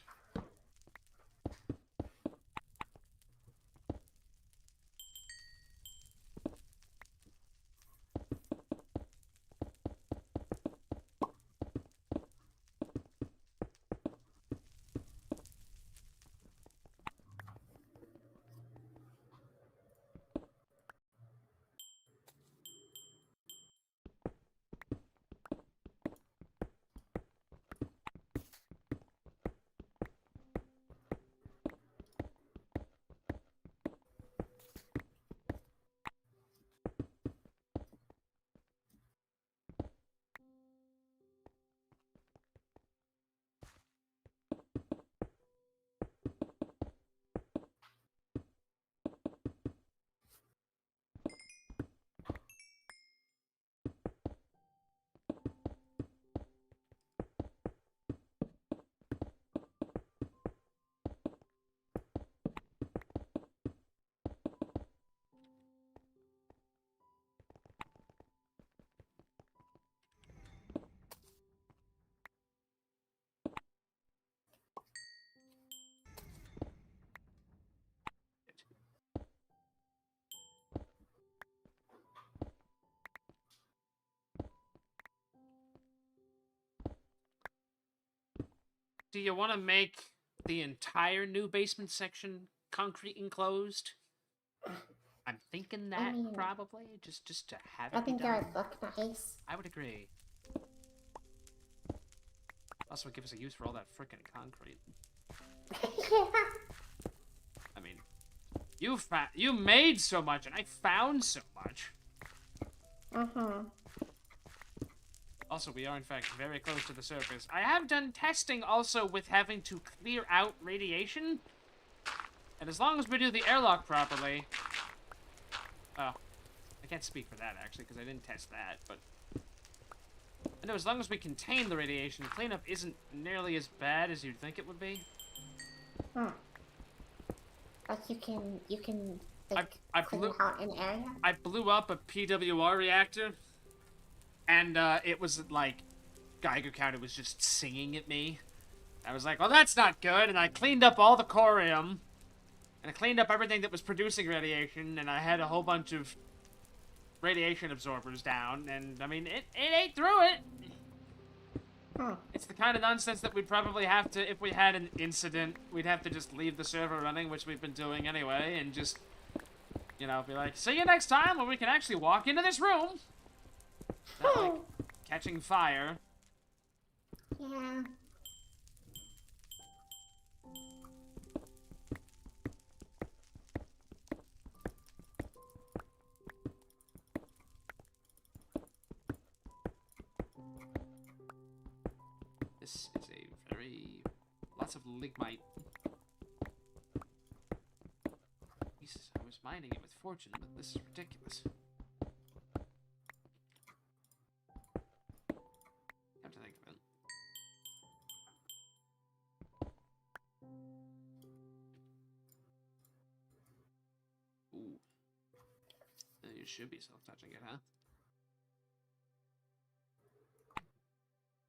[SPEAKER 1] Do you want to make the entire new basement section concrete enclosed? I'm thinking that probably just to have it
[SPEAKER 2] I think
[SPEAKER 1] be done.
[SPEAKER 2] it would look nice.
[SPEAKER 1] I would agree. Also, give us a use for all that frickin' concrete.
[SPEAKER 2] Yeah.
[SPEAKER 1] I mean, you made so much, and I found so much. Also, we are, in fact, very close to the surface. I have done testing also with having to clear out radiation. And as long as we do the airlock properly... Oh, I can't speak for that, actually, because I didn't test that, but... I know as long as we contain the radiation, cleanup isn't nearly as bad as you'd think it would be.
[SPEAKER 2] Like, you can like,
[SPEAKER 1] I
[SPEAKER 2] clean out an area?
[SPEAKER 1] I blew up a PWR reactor. And, it was, like, Geiger counter was just singing at me. I was like, well, that's not good, and I cleaned up all the corium. And I cleaned up everything that was producing radiation, and I had a whole bunch of radiation absorbers down, and, I mean, it ate through it. It's the kind of nonsense that we'd probably have to, if we had an incident, we'd have to just leave the server running, which we've been doing anyway, and just, you know, be like, see you next time, when we can actually walk into this room. Not like catching fire.
[SPEAKER 2] Yeah.
[SPEAKER 1] This is a very... lots of lignite. Jesus, I was mining it with fortune, but this is ridiculous. Come to think of it. Ooh. You should be self-touching it, huh?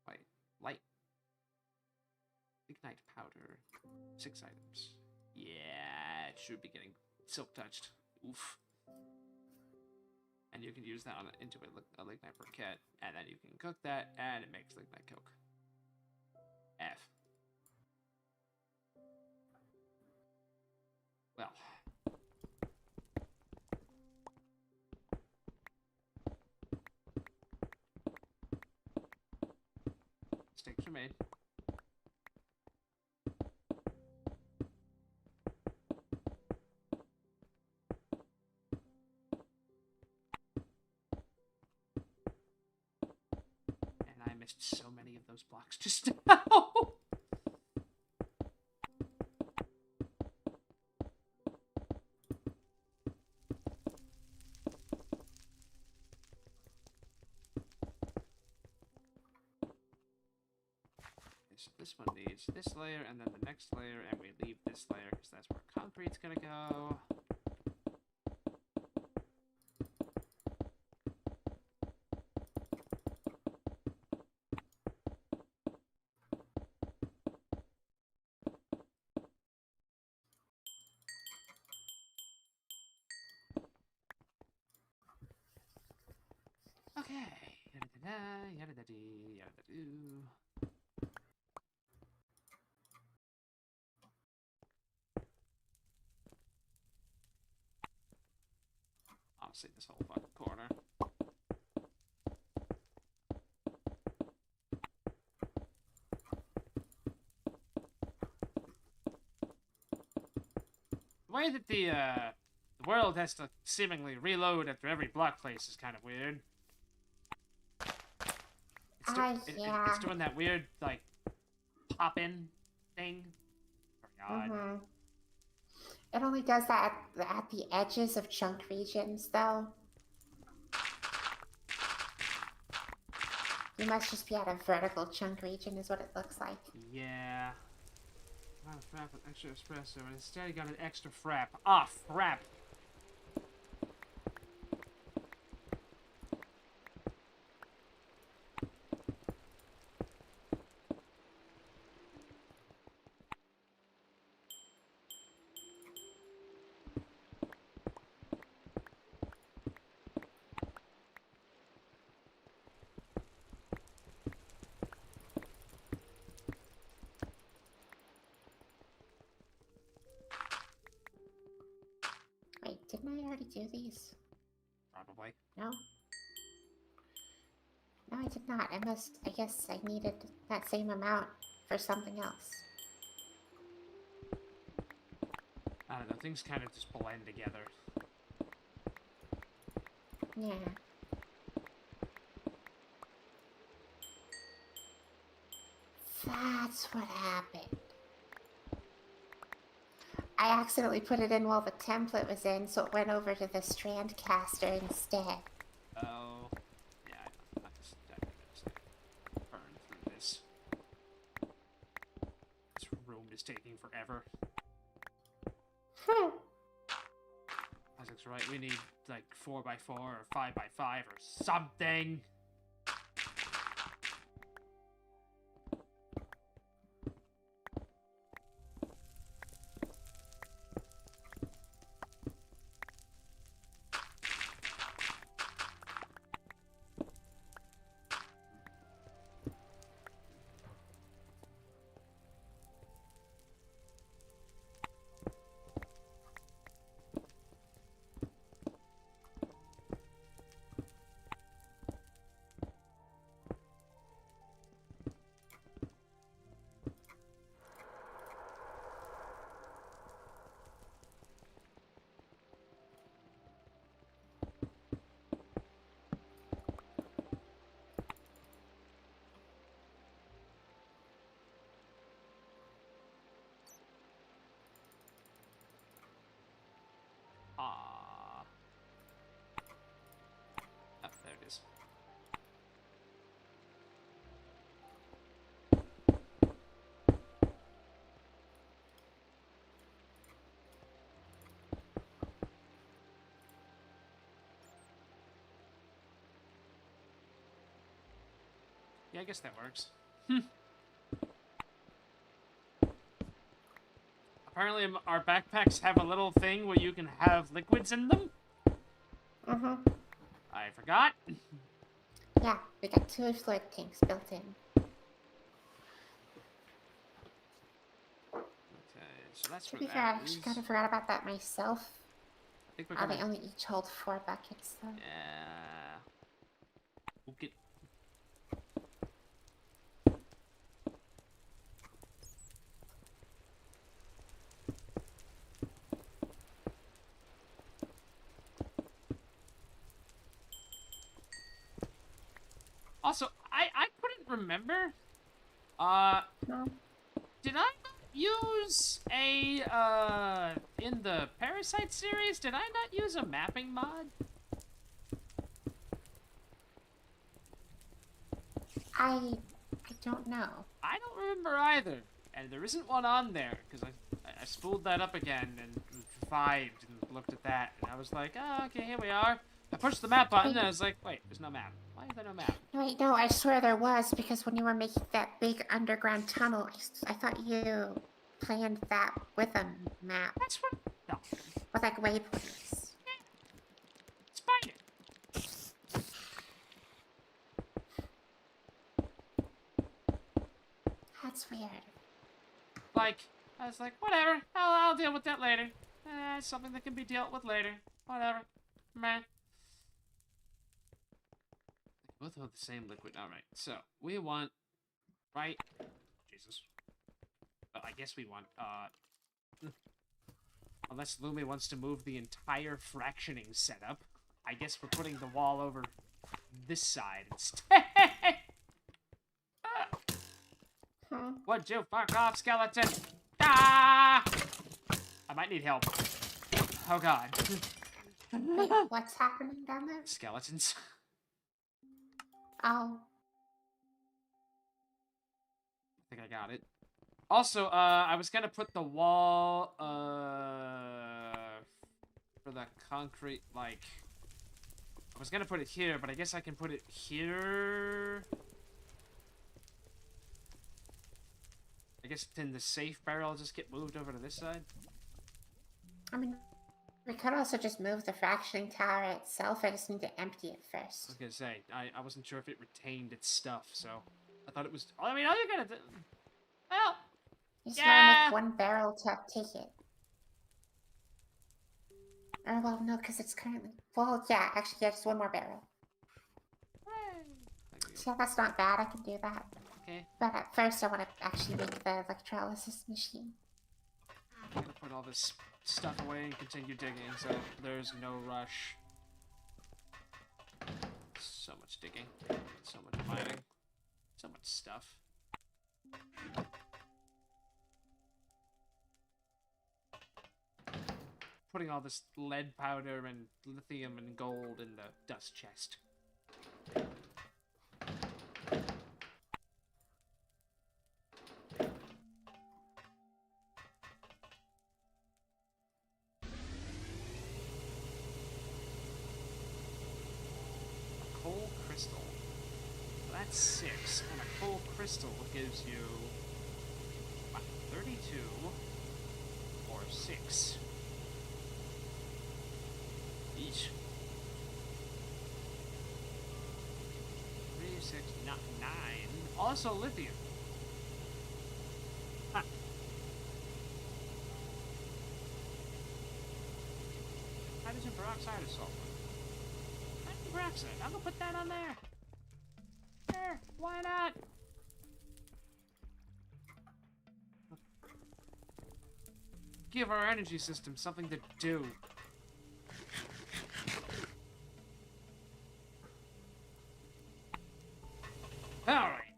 [SPEAKER 1] Wait, light. Ignite powder. 6 items. Yeah, it should be getting silk-touched. Oof. And you can use that on into a lignite briquette, and then you can cook that, and it makes lignite coke. F. Well. Mistakes are made. And I missed so many of those blocks just now. so this one needs this layer, and then the next layer, and we leave this layer, because that's where concrete's gonna go. Okay. Yada-da-da, yada-da-dee, yada-da-doo. Honestly, this whole fucking corner. The way that the world has to seemingly reload after every block place is kind of weird.
[SPEAKER 2] Yeah.
[SPEAKER 1] It's doing that weird, like, pop-in thing. Very odd.
[SPEAKER 2] It only does that at the edges of chunk regions, though. You must just be at a vertical chunk region, is what it looks like.
[SPEAKER 1] Yeah. Not a frap with extra espresso, and instead I got an extra frap. Ah, frap!
[SPEAKER 2] Wait, didn't I already do these?
[SPEAKER 1] Probably.
[SPEAKER 2] No? No, I did not. I guess I needed that same amount for something else.
[SPEAKER 1] I don't know, things kind of just blend together.
[SPEAKER 2] Yeah. That's what happened. I accidentally put it in while the template was in, so it went over to the strand caster instead.
[SPEAKER 1] Oh. Yeah, I just burn through this. This room is taking forever. Isaac's right, we need like 4x4 or 5x5 or something. Ah. Oh, there it is. Yeah, I guess that works. Apparently, our backpacks have a little thing where you can have liquids in them. I forgot.
[SPEAKER 2] Yeah, we got 2 fluid tanks built in.
[SPEAKER 1] Okay, so that's
[SPEAKER 2] To
[SPEAKER 1] for
[SPEAKER 2] be
[SPEAKER 1] that.
[SPEAKER 2] fair, I actually kind of forgot about that myself.
[SPEAKER 1] I think we're gonna...
[SPEAKER 2] They only each hold 4 buckets, though.
[SPEAKER 1] Yeah. We'll get... Also, I couldn't remember.
[SPEAKER 2] No.
[SPEAKER 1] Did I not use a, in the Parasite series, did I not use a mapping mod?
[SPEAKER 2] I don't know.
[SPEAKER 1] I don't remember either. And there isn't one on there, because I spooled that up again and revived and looked at that. And I was like, oh, okay, here we are. I pushed the map button and I was like, wait, there's no map. Why is there no map?
[SPEAKER 2] Wait, no, I swear there was, because when you were making that big underground tunnel, I thought you planned that with a map.
[SPEAKER 1] That's what... No.
[SPEAKER 2] With, like, waypoints.
[SPEAKER 1] It's fine.
[SPEAKER 2] That's weird.
[SPEAKER 1] Like, I was like, whatever. I'll deal with that later. It's something that can be dealt with later. Whatever. Meh. Both hold the same liquid. Alright, so we want... Right? Jesus. Well, I guess we want, unless Lumi wants to move the entire fractioning setup, I guess we're putting the wall over this side instead. Would you fuck off, skeleton? Ah! I might need help. Oh god.
[SPEAKER 2] Wait, what's happening down there?
[SPEAKER 1] Skeletons.
[SPEAKER 2] Oh.
[SPEAKER 1] I think I got it. Also, I was gonna put the wall, for the concrete, like... I was gonna put it here, but I guess I can put it here... I guess then the safe barrel just get moved over to this side?
[SPEAKER 2] I mean, we could also just move the fractioning tower itself. I just need to empty it
[SPEAKER 1] I
[SPEAKER 2] first.
[SPEAKER 1] was gonna say, I wasn't sure if it retained its stuff, so... I thought it was... I mean, all you gotta do... Well...
[SPEAKER 2] You just gotta make one barrel to take it. Or, well, no, because it's currently... Well, yeah, actually, yeah, just one more barrel. So that's not bad, I can do that.
[SPEAKER 1] Okay.
[SPEAKER 2] But at first, I want to actually make the electrolysis machine.
[SPEAKER 1] I'm gonna put all this stuff away and continue digging, so there's no rush. So much digging. So much mining. So much stuff. Putting all this lead powder and lithium and gold in the dust chest. Coal crystal. So that's 6, and a coal crystal gives you what, 32 or 6. Each. 3, 6, not 9. Also lithium. Huh. Hydrogen peroxide or sulfur? Hydrogen peroxide. I'm gonna put that on there. There. Why not? Give our energy system something to do. Alright,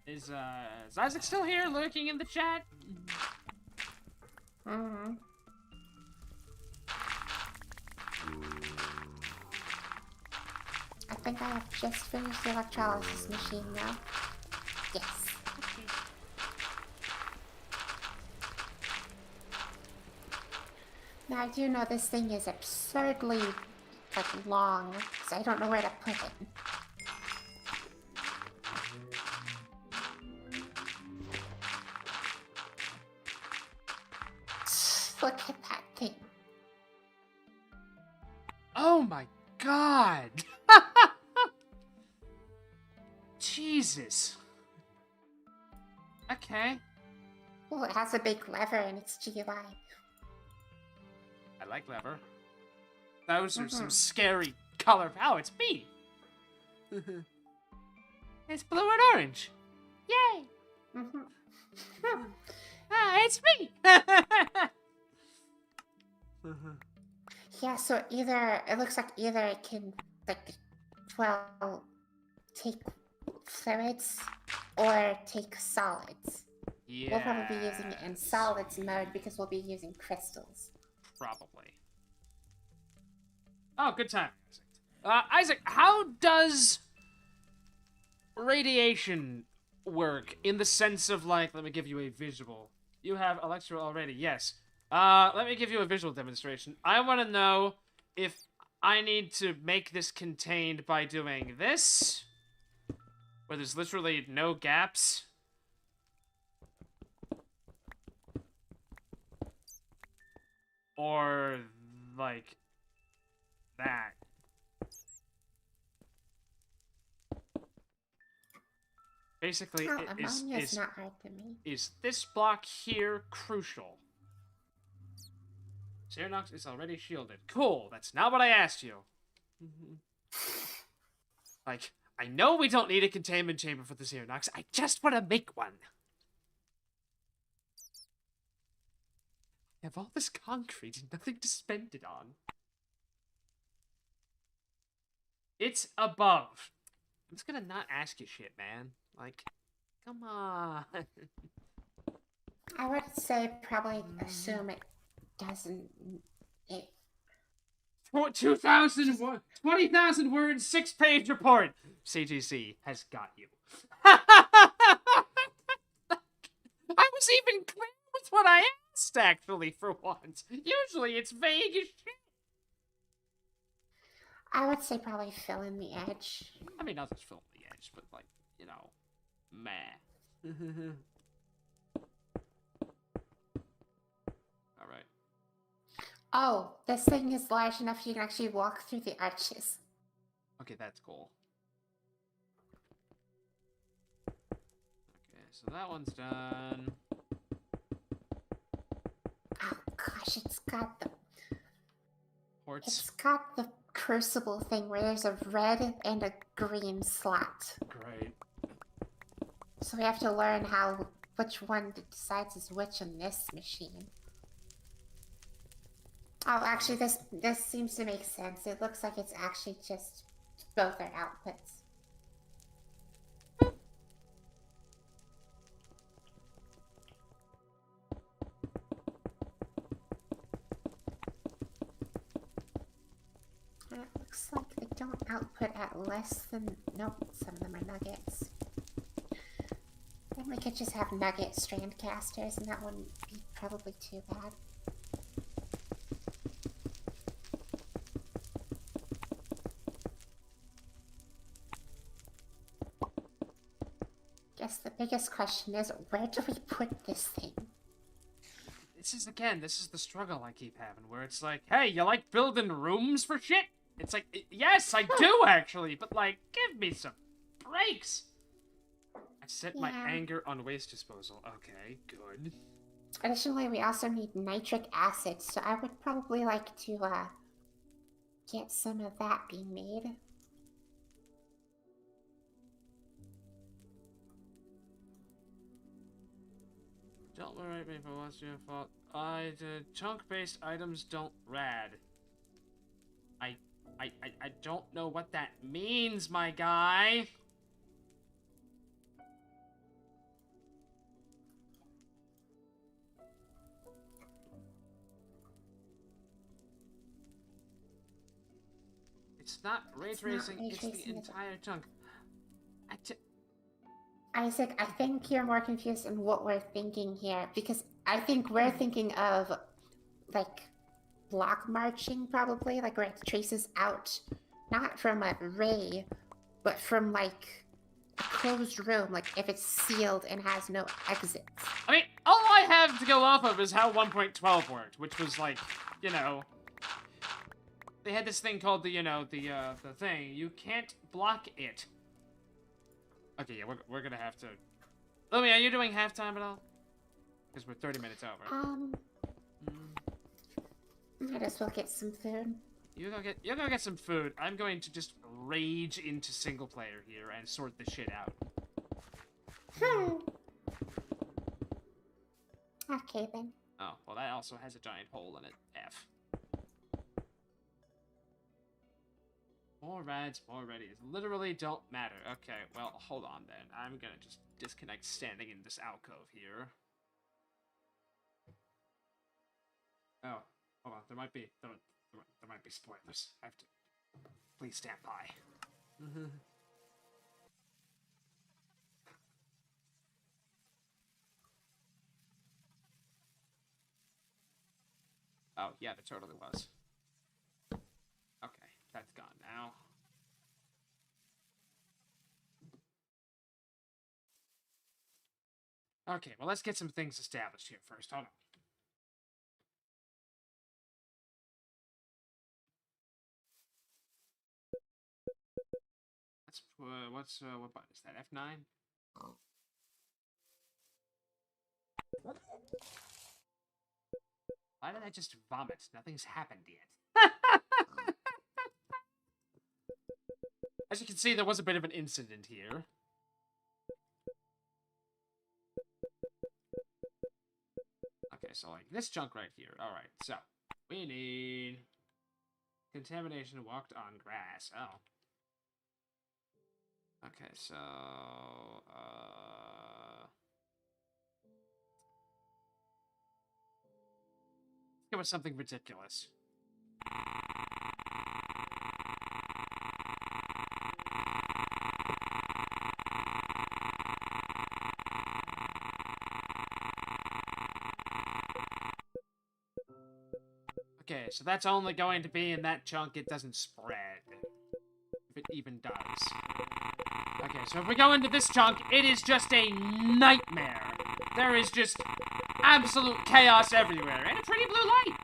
[SPEAKER 1] Is Isaac still here, lurking in the chat?
[SPEAKER 2] Mm-hmm. I think I have just finished the electrolysis machine now. Yes. Now I do know this thing is absurdly long, so I don't know where to put it. Look at that thing.
[SPEAKER 1] Oh my god! Jesus. Okay.
[SPEAKER 2] Well, it has a big lever in its GUI.
[SPEAKER 1] I like lever. Those are some scary color. Oh, it's me! It's blue and orange. Yay! It's me!
[SPEAKER 2] Yeah, so it looks like either it can, like, well, take fluids or take solids.
[SPEAKER 1] Yeah.
[SPEAKER 2] We'll probably be using it in solids mode because we'll be using crystals.
[SPEAKER 1] Probably. Oh, good time, Isaac. Isaac, how does radiation work in the sense of, like, let me give you a visual. You have Electro already, yes. Let me give you a visual demonstration. I want to know if I need to make this contained by doing this, where there's literally no gaps. Or, like, that. Basically,
[SPEAKER 2] ammonia's not hard to make.
[SPEAKER 1] Is this block here crucial? Xeronox is already shielded. Cool, that's not what I asked you. Like, I know we don't need a containment chamber for the Xeronox, I just want to make one. I have all this concrete and nothing to spend it on. It's above. I'm just gonna not ask you shit, man. Like, come on.
[SPEAKER 2] I would say probably assume it doesn't.
[SPEAKER 1] 20,000 words, 6-page report. CGC has got you. I was even clear with what I asked, actually, for once. Usually it's vague as shit.
[SPEAKER 2] I would say probably fill in the edge.
[SPEAKER 1] I mean, not just fill in the edge, but, like, you know, meh. Alright.
[SPEAKER 2] Oh, this thing is large enough you can actually walk through the arches.
[SPEAKER 1] Okay, that's cool. Okay, so that one's done.
[SPEAKER 2] Oh gosh, it's got the
[SPEAKER 1] Ports.
[SPEAKER 2] It's got the crucible thing where there's a red and a green slot.
[SPEAKER 1] Great.
[SPEAKER 2] So we have to learn which one decides is which in this machine. Oh, actually, this seems to make sense. It looks like it's actually just both our outputs. And it looks like they don't output at less than... Nope, some of them are nuggets. Then we could just have nugget strand casters, and that wouldn't be probably too bad. Guess the biggest question is, where do we put this thing?
[SPEAKER 1] This is the struggle I keep having, where it's like, hey, you like building rooms for shit? It's like, yes, I do, actually, but, like, give me some breaks. I set my anger on waste disposal. Okay, good.
[SPEAKER 2] Additionally, we also need nitric acid, so I would probably like to, get some of that being made.
[SPEAKER 1] Don't worry me for what's your fault. Chunk-based items don't rad. I don't know what that means, my guy. It's not ray tracing, it's the entire chunk.
[SPEAKER 2] Isaac, I think you're more confused in what we're thinking here, because I think we're thinking of, like, block marching, probably, like where it traces out, not from a ray, but from, like, a closed room, like if it's sealed and has no exits.
[SPEAKER 1] I mean, all I have to go off of is how 1.12 worked, which was like, you know, they had this thing called the thing. You can't block it. Okay, yeah, we're gonna have to... Lumi, are you doing halftime at all? Because we're 30 minutes over.
[SPEAKER 2] Might as well get some food.
[SPEAKER 1] You go get some food. I'm going to just rage into single player here and sort this shit out.
[SPEAKER 2] Okay, then.
[SPEAKER 1] Oh, well, that also has a giant hole in it. F. More rads, more readies. Literally don't matter. Okay, well, hold on then. I'm gonna just disconnect standing in this alcove here. Oh, hold on. There might be spoilers. I have to. Please stand by. Oh, yeah, there totally was. Okay, that's gone now. Okay, well, let's get some things established here first. Hold on. What button is that? F9? Why did I just vomit? Nothing's happened yet. As you can see, there was a bit of an incident here. Okay, so like this junk right here. Alright, so we need contamination walked on grass. Oh. Okay, so it was something ridiculous. Okay, so that's only going to be in that chunk. It doesn't spread. If it even does. Okay, so if we go into this chunk, it is just a nightmare. There is just absolute chaos everywhere. And a pretty blue light.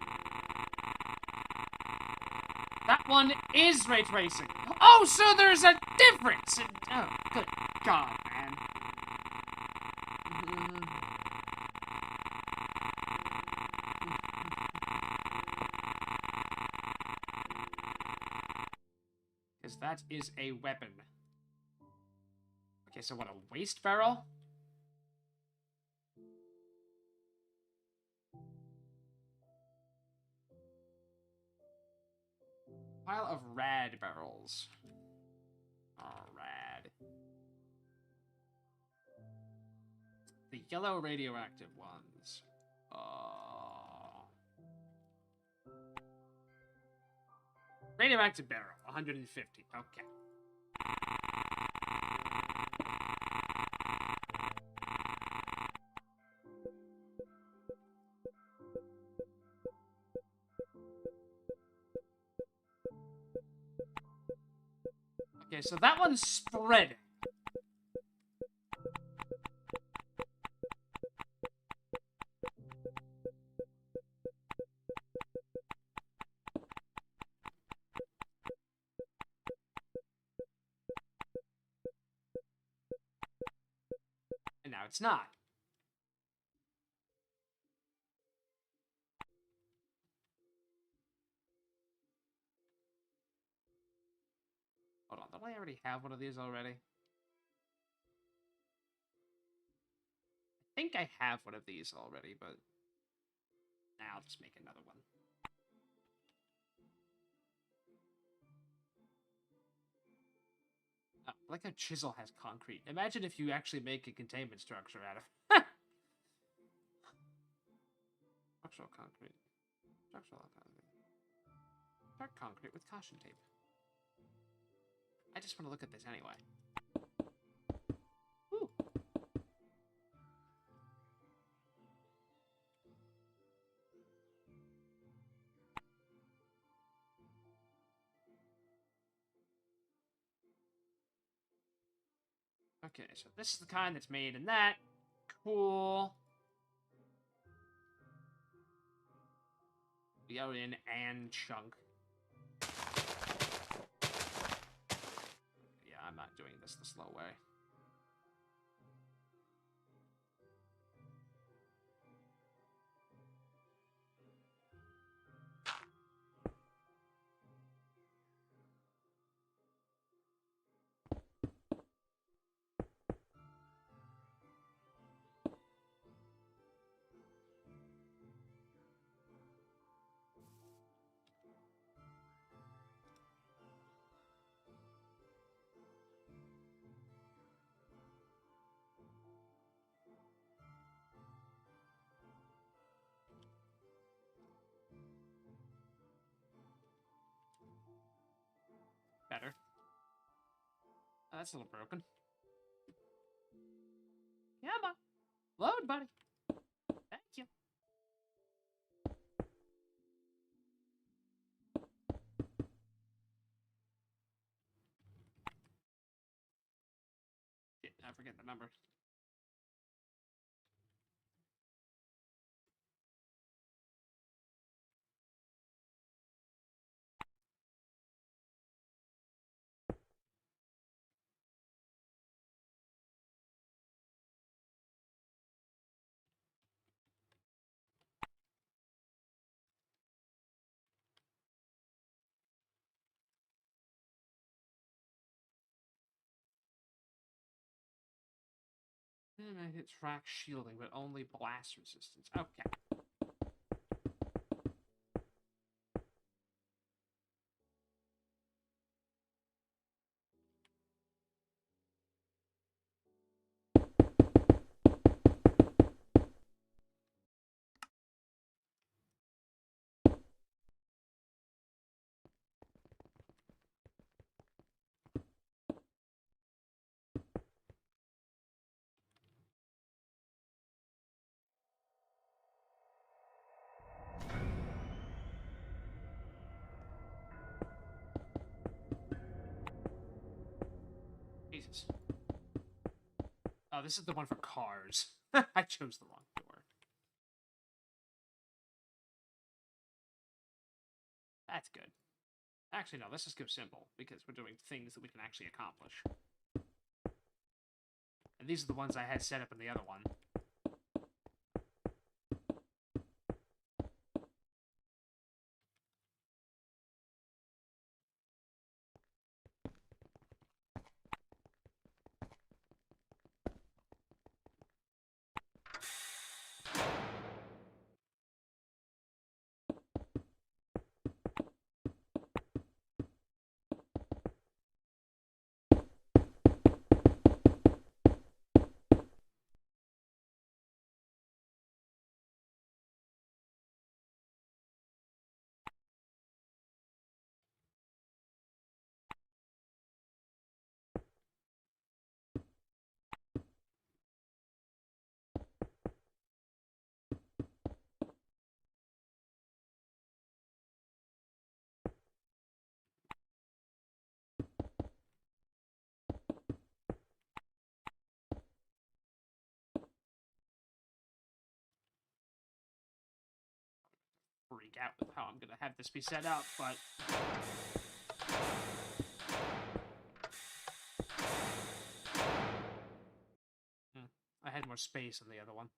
[SPEAKER 1] That one is ray tracing. Oh, so there's a difference. Oh, good God, man. Because that is a weapon. Okay, so what, a waste barrel? Pile of rad barrels. Oh, rad. The yellow radioactive ones. Radioactive barrel, 150. Okay. Okay, so that one's spreading. And now it's not. Hold on, don't I already have one of these already? I think I have one of these already, but now I'll just make another one. Oh, like a chisel has concrete. Imagine if you actually make a containment structure out of structural concrete. Structural concrete. Dark concrete with caution tape. I just want to look at this anyway. Woo. Okay, so this is the kind that's made in that. Cool. We go in and chunk. Yeah, I'm not doing this the slow way. Oh, that's a little broken. Come on. Load, buddy. Thank you. Shit, I forget the number. And I hit track shielding, but only blast resistance. Okay. Jesus. Oh, this is the one for cars. I chose the wrong door. That's good. Actually, no, let's just go simple, because we're doing things that we can actually accomplish. And these are the ones I had set up in the other one. Freak out with how I'm gonna have this be set up, but I had more space on the other one.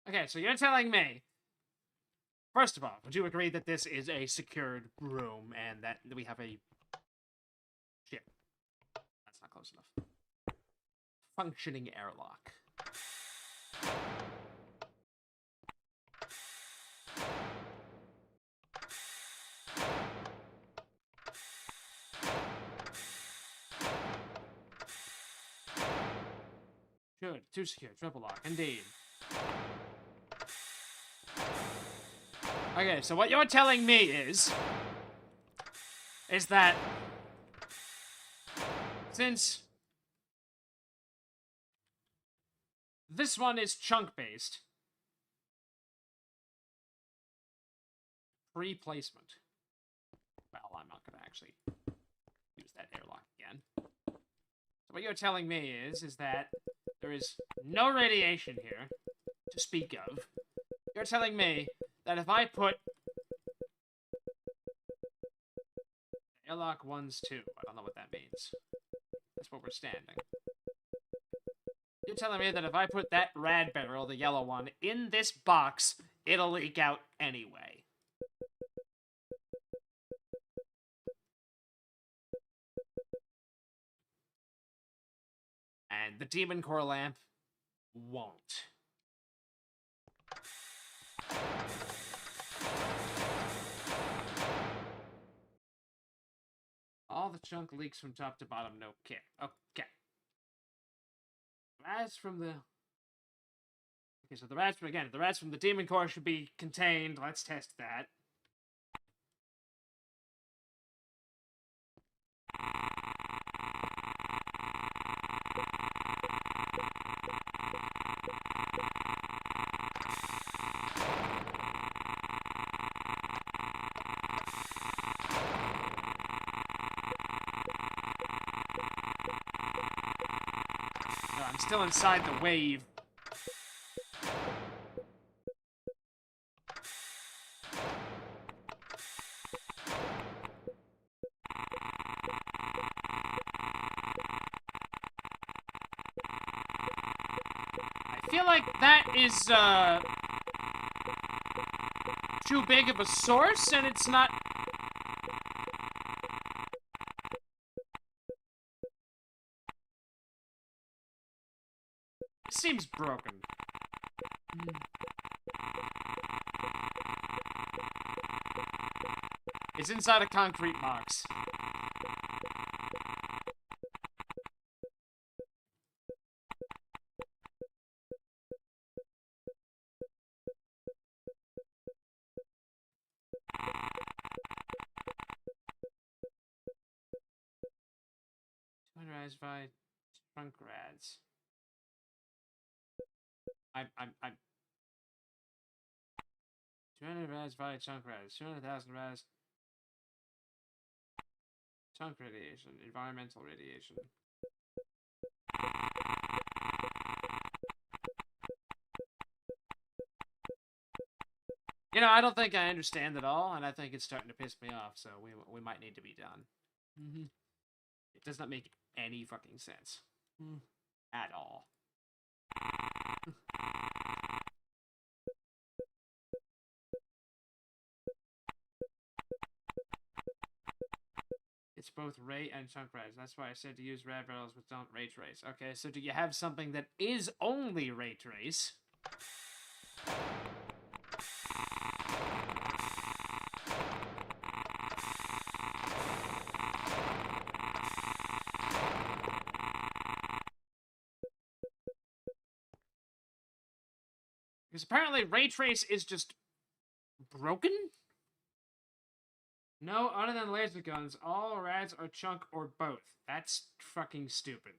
[SPEAKER 1] Okay, so you're telling me, first of all, would you agree that this is a secured room and that we have a... Shit. That's not close enough. Functioning airlock. Good. Too secure. Triple lock. Indeed. Okay, so what you're telling me is that since this one is chunk-based, pre-placement. Well, I'm not going to actually use that airlock again. So what you're telling me is that there is no radiation here to speak of. You're telling me that if I put airlock 1's 2, I don't know what that means. That's where we're standing. You're telling me that if I put that rad barrel, the yellow one, in this box, it'll leak out anyway. And the demon core lamp won't. All the chunk leaks from top to bottom, no care. Okay. Rats from the... Okay, so the rats from the demon core should be contained. Let's test that. No, I'm still inside the wave. I feel like that is, too big of a source, and it's not... It seems broken. It's inside a concrete box. Sunrise by trunk rads. I'm 200 rads by chunk rads. 200,000 rads. Chunk radiation. Environmental radiation. You know, I don't think I understand it all, and I think it's starting to piss me off, so we might need to be done. It does not make any fucking sense. At all. It's both ray and chunk rays. That's why I said to use rad rails which don't ray trace. Okay, so do you have something that is only ray trace? Because apparently ray trace is just broken? No, other than laser guns, all rads are chunk or both. That's fucking stupid.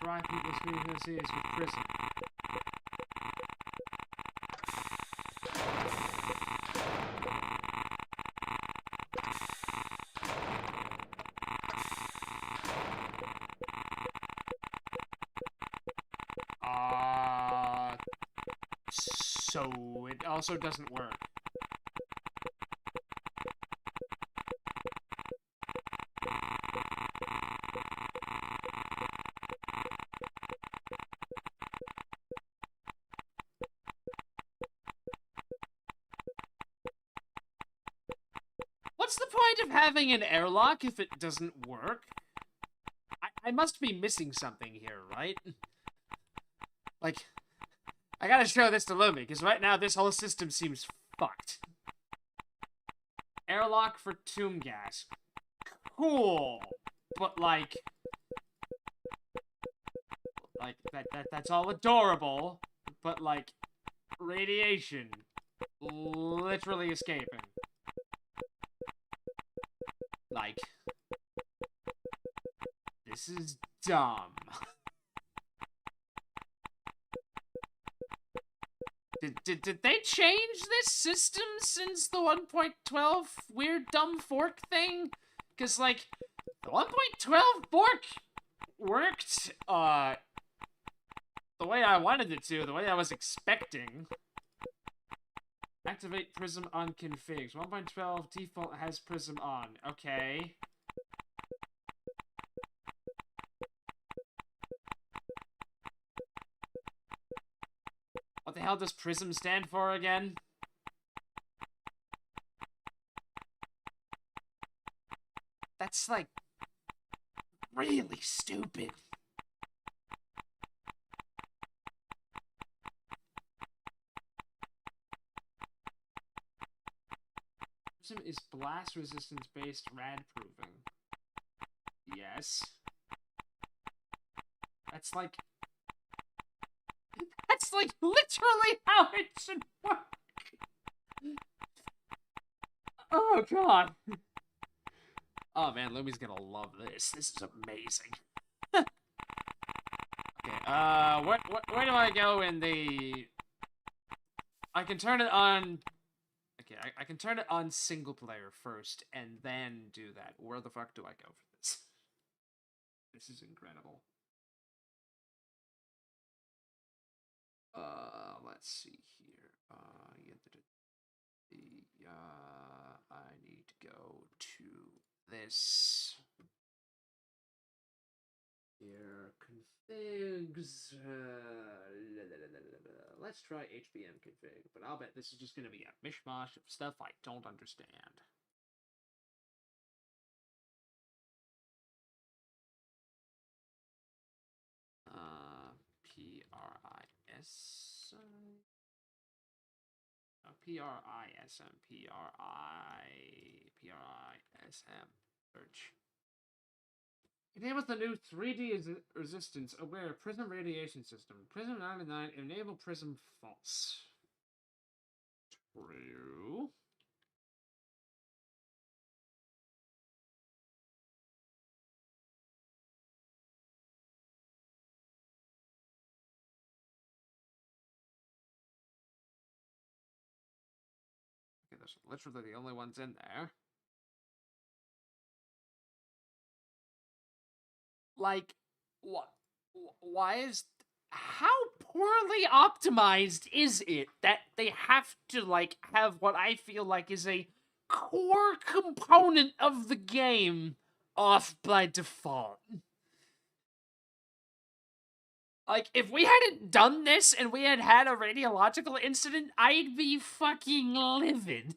[SPEAKER 1] Fry people's frequencies with prism. So it also doesn't work. What's the point of having an airlock if it doesn't work? I must be missing something here, right? Like, I gotta show this to Lumi, because right now this whole system seems fucked. Airlock for tomb gas. Cool. But that's all adorable, but radiation literally escaping. This is dumb. Did they change this system since the 1.12 weird dumb fork thing? Because, the 1.12 fork worked, the way I wanted it to, the way I was expecting. Activate Prism on configs. 1.12 default has Prism on. Okay. What the hell does Prism stand for again? That's, like, really stupid. Prism is blast resistance based rad proofing. Yes. That's like literally how it should work. Oh god. Oh man, Lumi's gonna love this. This is amazing. Okay, where do I go in the... I can turn it on... Okay, I can turn it on single player first, and then do that. Where the fuck do I go for this? This is incredible. Let's see here. I need to go to this. Here, configs. Let's try HBM config, but I'll bet this is just going to be a mishmash of stuff I don't understand. PRIS. PRISM. Search. Enables the new 3D resistance aware Prism radiation system. Prism 99 enable Prism false. True. Okay, those are literally the only ones in there. Like, what? Why is... How poorly optimized is it that they have to, like, have what I feel like is a core component of the game off by default? Like, if we hadn't done this and we had had a radiological incident, I'd be fucking livid.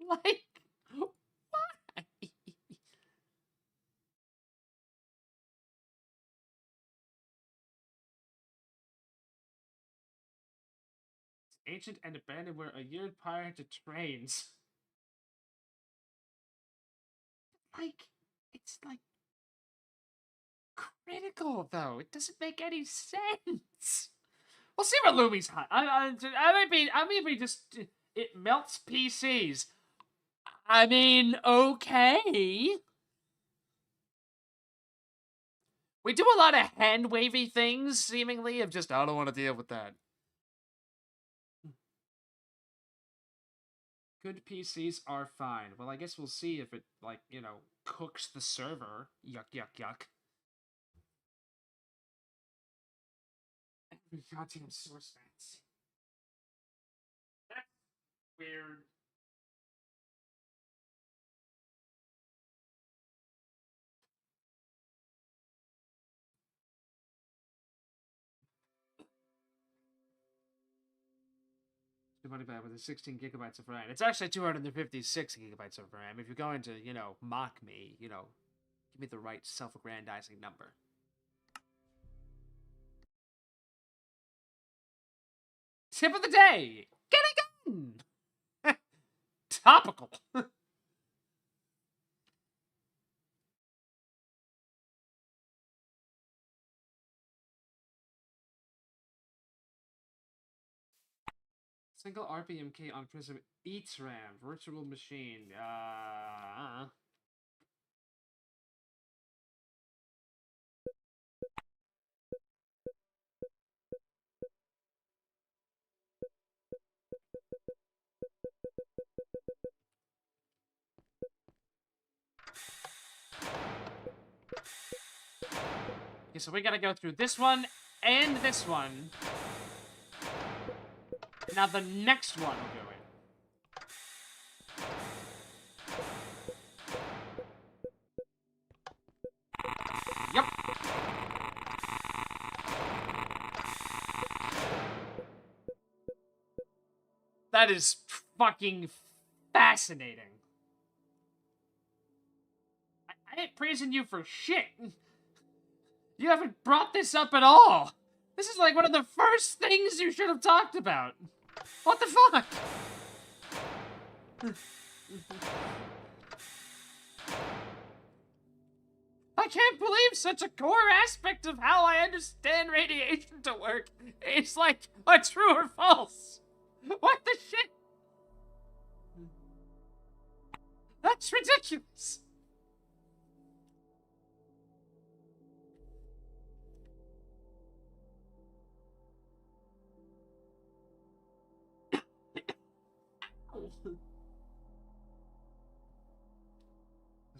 [SPEAKER 1] Like, why? Ancient and abandoned were a year prior to trains. Like, it's like critical though. It doesn't make any sense. We'll see what Lumi's hot. I might be just it melts PCs. I mean, okay. We do a lot of hand wavy things, seemingly, of just I don't want to deal with that. Good PCs are fine. Well, I guess we'll see if it, like, you know, cooks the server. Yuck, yuck, yuck. Every goddamn source fancy. That's weird. Money back with the 16 gigabytes of RAM. It's actually 256 gigabytes of RAM. If you're going to, you know, mock me, you know, give me the right self-aggrandizing number. Tip of the day! Get a gun! Topical. Single RPM key on Prism eats RAM. Virtual machine. Okay, so we gotta go through this one and this one. Now the next one will go in. Yep. That is fucking fascinating. I ain't praising you for shit. You haven't brought this up at all. This is like one of the first things you should have talked about. What the fuck? I can't believe such a core aspect of how I understand radiation to work. It's like a true or false. What the shit? That's ridiculous.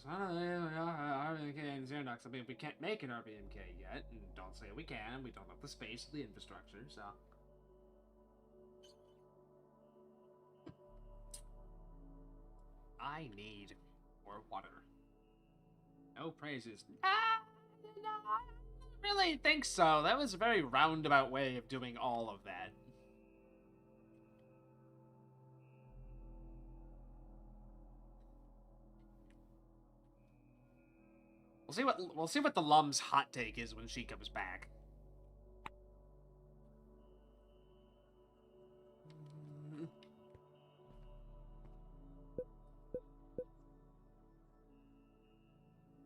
[SPEAKER 1] RBMK and Xerox. I mean, we can't make an RBMK yet, and don't say we can. We don't have the space or the infrastructure, so. I need more water. No praises. No, I don't really think so. That was a very roundabout way of doing all of that. We'll see what the Lum's hot take is when she comes back.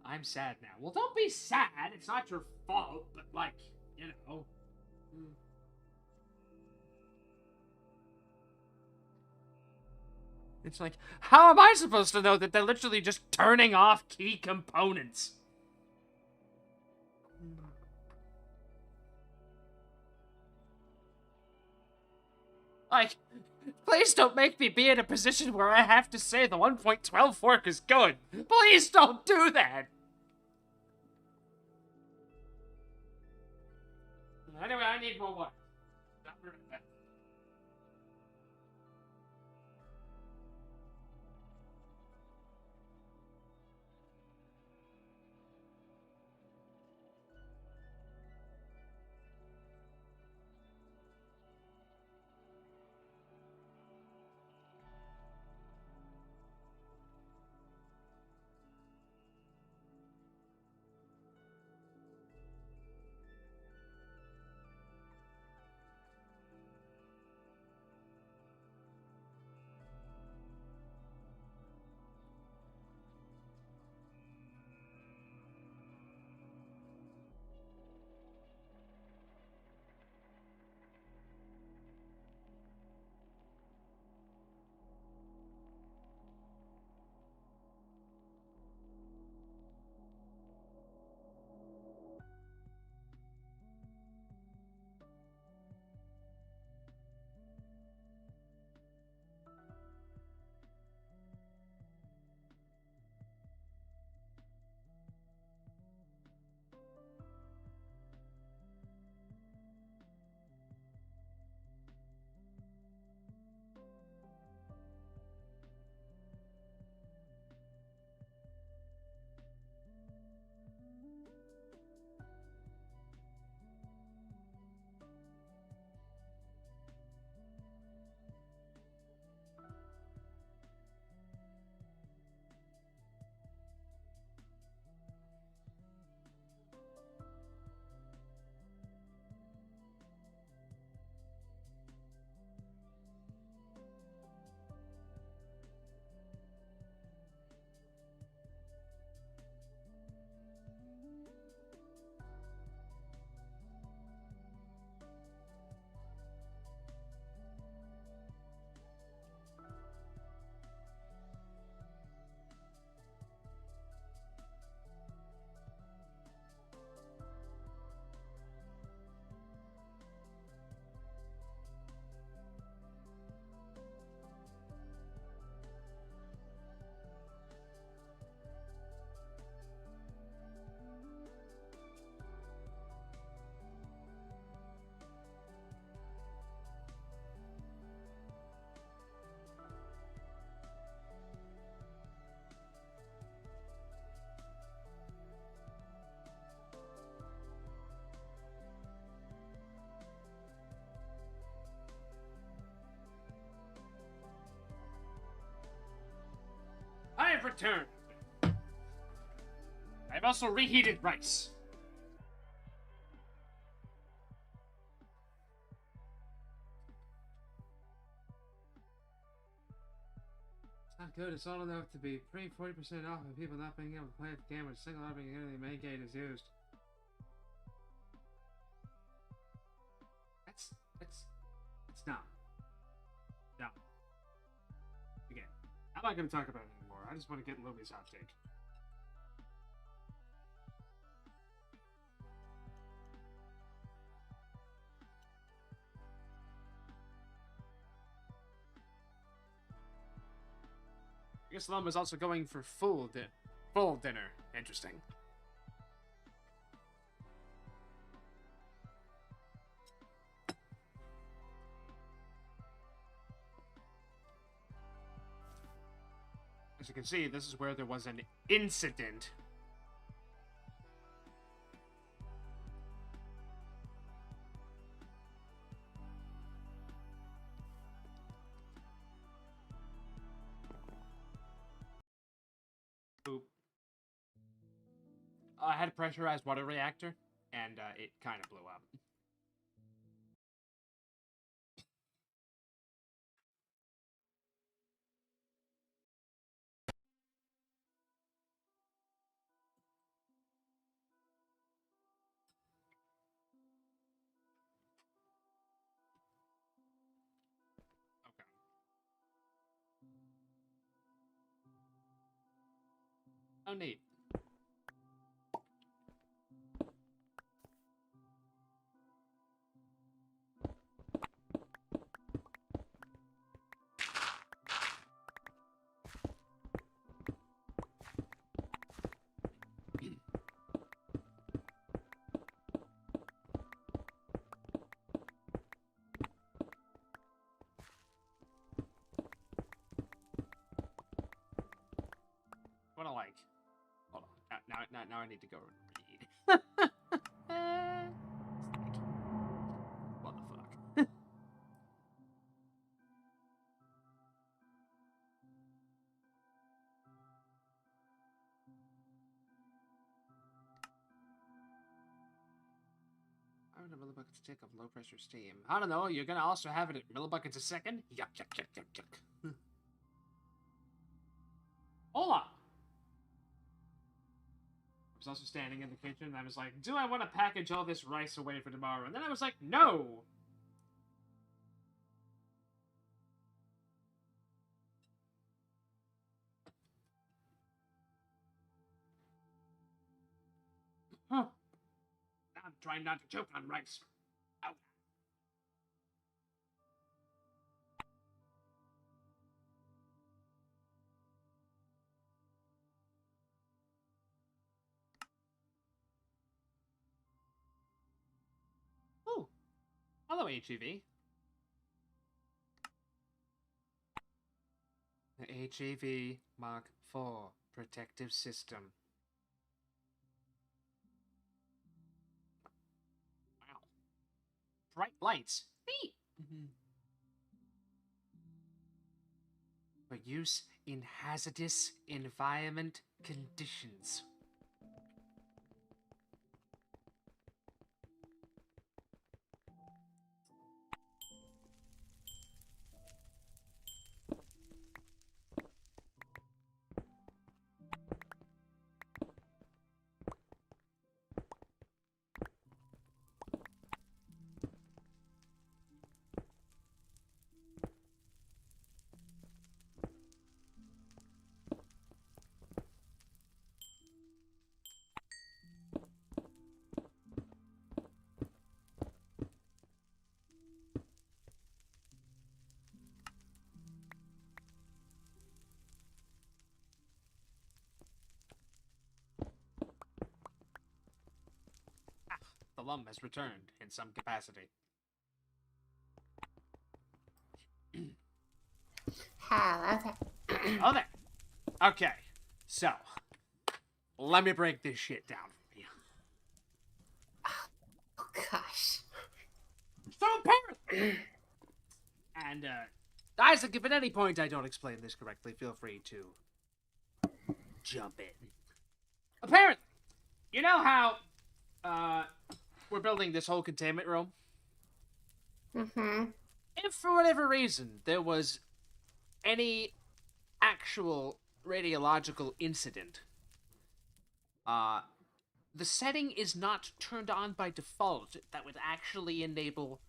[SPEAKER 1] I'm sad now. Well, don't be sad. It's not your fault, but like, you know. It's like, how am I supposed to know that they're literally just turning off key components? Like, please don't make me be in a position where I have to say the 1.12 fork is good. Please don't do that. Anyway, I need more water. returned. I've also reheated rice.
[SPEAKER 3] It's not good. It's all enough to be free 40% off of people not being able to play the game with a single logging into the main gate is used. That's dumb. Dumb. Again, I'm not going to talk about it anymore. I just want to get Lumi's hot take.
[SPEAKER 1] I guess Lum is also going for full dinner. Interesting. As you can see, this is where there was an incident. Oop. I had a pressurized water reactor, and it kind of blew up. Okay. Oh, neat. What I like. Hold on. Now I need to go read. What the fuck? I would have millibuckets to take up low pressure steam. I don't know. You're gonna also have it at millibuckets a second? Yuck, yuck, yuck, yuck, yuck. Hola! I was also standing in the kitchen and I was like, do I want to package all this rice away for tomorrow? And then I was like, no! Huh. Now I'm trying not to choke on rice. Ow. Ooh. Hello, HEV. The HEV Mark IV protective system. Wow. Bright lights. Neat. For use in hazardous environment conditions. The Lum has returned in some capacity.
[SPEAKER 2] Hello there.
[SPEAKER 1] Oh, there. Okay, so let me break this shit down for you.
[SPEAKER 2] Oh gosh.
[SPEAKER 1] So apparently, and Isaac, if at any point I don't explain this correctly, feel free to jump in. Apparently, you know how we're building this whole containment room?
[SPEAKER 2] Mm-hmm.
[SPEAKER 1] If for whatever reason there was any actual radiological incident, the setting is not turned on by default. That would actually enable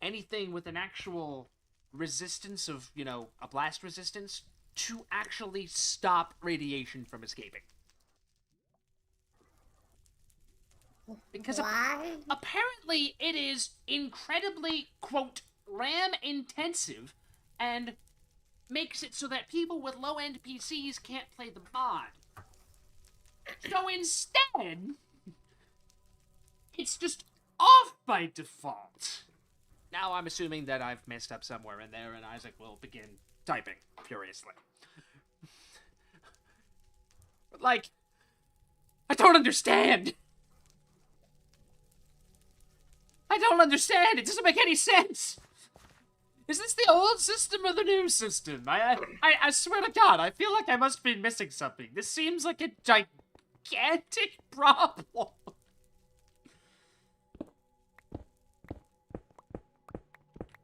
[SPEAKER 1] anything with an actual resistance of, a blast resistance to actually stop radiation from escaping. Because
[SPEAKER 2] Why?
[SPEAKER 1] apparently it is incredibly, quote, RAM intensive and makes it so that people with low-end PCs can't play the mod. So instead, it's just off by default. Now I'm assuming that I've messed up somewhere in there and Isaac will begin typing furiously. But I don't understand. I don't understand. It doesn't make any sense. Is this the old system or the new system? I swear to God, I feel like I must be missing something. This seems like a gigantic problem.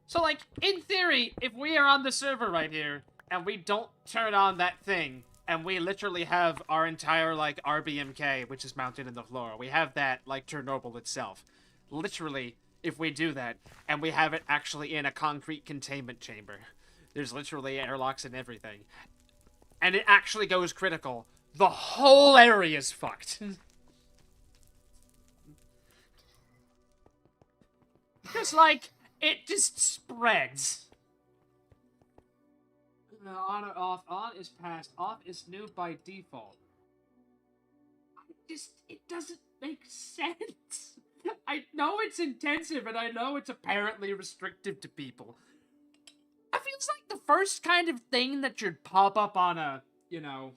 [SPEAKER 1] So, in theory, if we are on the server right here, and we don't turn on that thing, and we literally have our entire, RBMK, which is mounted in the floor, we have that, Chernobyl itself. Literally, if we do that, and we have it actually in a concrete containment chamber, there's literally airlocks and everything, and it actually goes critical, the whole area is fucked. Because, it just spreads. On or off. On is past. Off is new by default. It doesn't make sense. I know it's intensive, and I know it's apparently restrictive to people. It feels like the first kind of thing that should pop up on a, Yeah,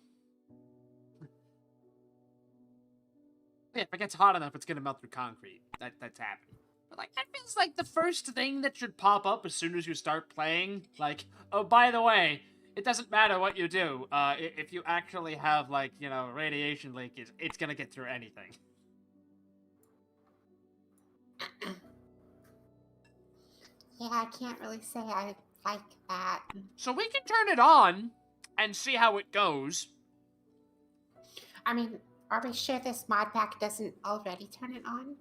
[SPEAKER 1] if it gets hot enough, it's gonna melt through concrete. That's happening. But, that feels like the first thing that should pop up as soon as you start playing. Oh, by the way, it doesn't matter what you do. If you actually have, radiation leakage, it's gonna get through anything.
[SPEAKER 2] Yeah, I can't really say I like that.
[SPEAKER 1] So we can turn it on and see how it goes.
[SPEAKER 2] I mean, are we sure this mod pack doesn't already turn it on?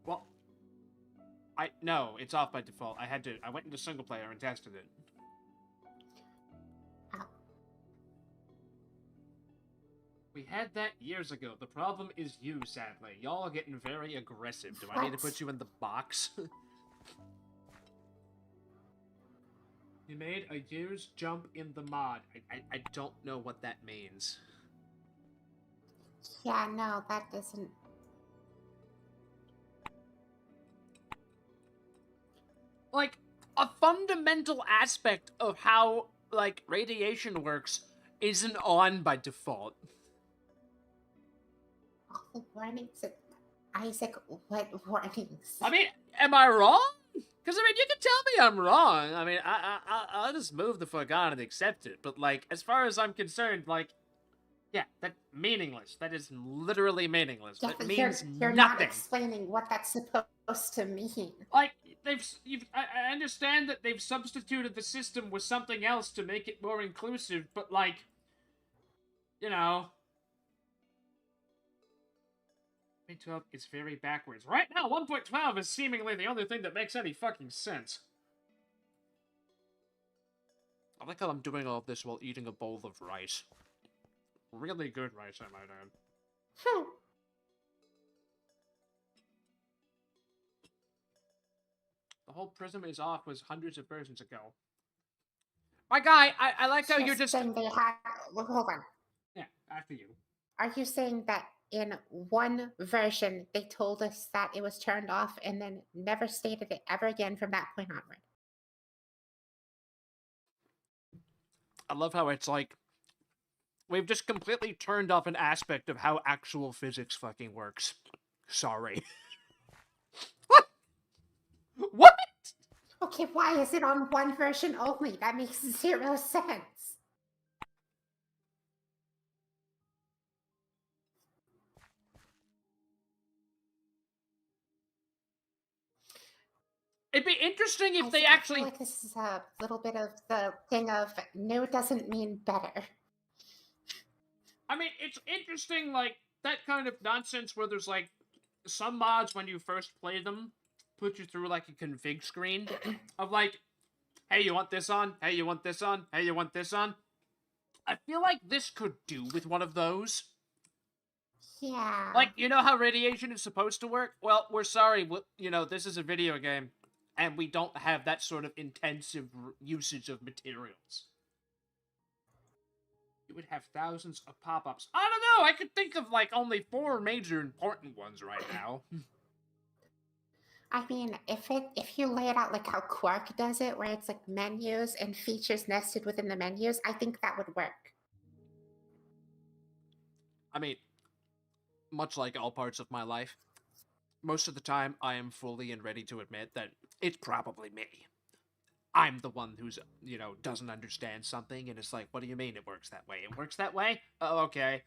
[SPEAKER 1] Well, no, it's off by default. I went into single player and tested it.
[SPEAKER 2] Oh.
[SPEAKER 1] We had that years ago. The problem is you, sadly. Y'all are getting very aggressive. Do I need to put you in the box? You made a year's jump in the mod. I don't know what that means.
[SPEAKER 2] Yeah, no, that doesn't...
[SPEAKER 1] A fundamental aspect of how, radiation works isn't on by default.
[SPEAKER 2] All the warnings... Isaac, what warnings?
[SPEAKER 1] I mean, am I wrong? Because, you can tell me I'm wrong. I'll just move the fuck on and accept it. But, as far as I'm concerned, yeah, that's meaningless. That is literally meaningless.
[SPEAKER 2] Yeah,
[SPEAKER 1] that means
[SPEAKER 2] you're
[SPEAKER 1] nothing.
[SPEAKER 2] not explaining what that's supposed to mean.
[SPEAKER 1] I understand that they've substituted the system with something else to make it more inclusive, but, you know... 1.12 is very backwards. Right now, 1.12 is seemingly the only thing that makes any fucking sense. I like how I'm doing all of this while eating a bowl of rice. Really good rice, I might add. The whole prism is off was hundreds of versions ago. My guy, I like how you're just...
[SPEAKER 2] saying they had... Well, hold on.
[SPEAKER 1] Yeah, after you.
[SPEAKER 2] Are you saying that in one version, they told us that it was turned off and then never stated it ever again from that point onward?
[SPEAKER 1] I love how it's we've just completely turned off an aspect of how actual physics fucking works. Sorry. What? What?
[SPEAKER 2] Okay, why is it on one version only? That makes zero sense.
[SPEAKER 1] It'd be interesting if they
[SPEAKER 2] I
[SPEAKER 1] actually...
[SPEAKER 2] feel like this is a little bit of the thing of new doesn't mean better.
[SPEAKER 1] I mean, it's interesting, like, that kind of nonsense where there's, like, some mods, when you first play them, put you through, like, a config screen of, like, hey, you want this on? Hey, you want this on? Hey, you want this on? I feel like this could do with one of those.
[SPEAKER 2] Yeah.
[SPEAKER 1] Like, you know how radiation is supposed to work? Well, we're sorry, you know, this is a video game, and we don't have that sort of intensive usage of materials. You would have thousands of pop-ups. I don't know, I could think of, like, only 4 major important ones right now.
[SPEAKER 2] I mean, if you lay it out like how Quark does it, where it's like menus and features nested within the menus, I think that would work.
[SPEAKER 1] I mean, much like all parts of my life, most of the time I am fully and ready to admit that it's probably me. I'm the one who's, you know, doesn't understand something, and it's like, what do you mean it works that way? It works that way? Oh, okay.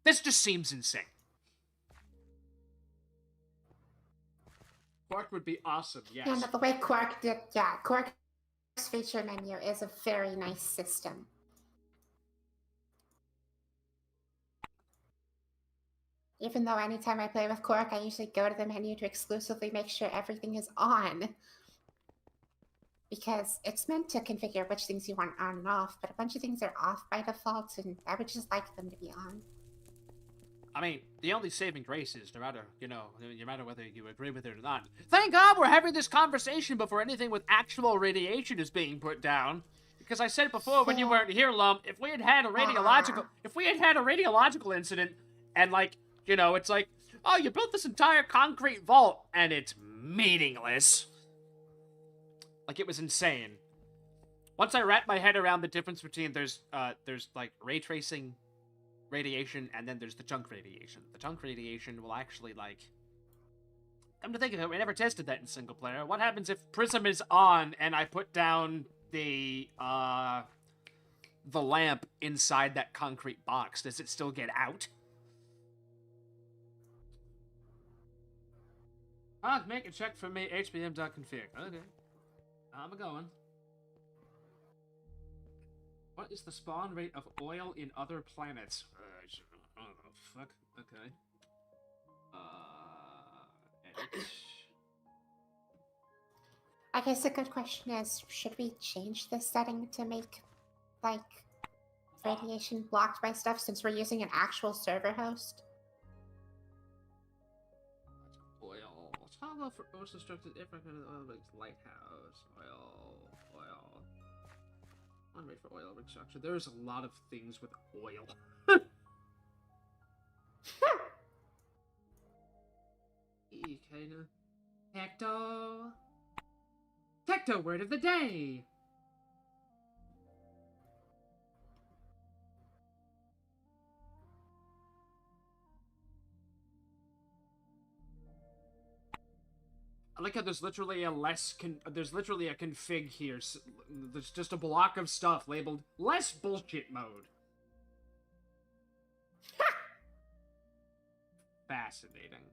[SPEAKER 1] This just seems insane. Quark would be awesome, yes.
[SPEAKER 2] And the way Quark did, yeah, Quark's feature menu is a very nice system. Even though anytime I play with Quark, I usually go to the menu to exclusively make sure everything is on. Because it's meant to configure which things you want on and off, but a bunch of things are off by default, and I would just like them to be on.
[SPEAKER 1] I mean, the only saving grace is no matter whether you agree with it or not. Thank God we're having this conversation before anything with actual radiation is being put down. Because I said before when you weren't here, Lump, if we had had a radiological incident, and like, you know, it's like, oh, you built this entire concrete vault, and it's meaningless. Like, it was insane. Once I wrapped my head around the difference between there's like ray tracing radiation, and then there's the chunk radiation. The chunk radiation will actually, like... Come to think of it, we never tested that in single player. What happens if Prism is on, and I put down the lamp inside that concrete box? Does it still get out? Make a check for me, hpm.config. Okay. I'm going. What is the spawn rate of oil in other planets? Oh, fuck. Okay. Edit.
[SPEAKER 2] I guess a good question is, should we change the setting to make, like, radiation blocked by stuff since we're using an actual server host?
[SPEAKER 1] Oil. Toggle for most destructive different kind of oil rigs. Lighthouse. Oil. On rate for oil rig structure. There's a lot of things with oil. Kinda. Tecto word of the day! I like how there's literally a config here. There's just a block of stuff labeled less bullshit mode. Fascinating.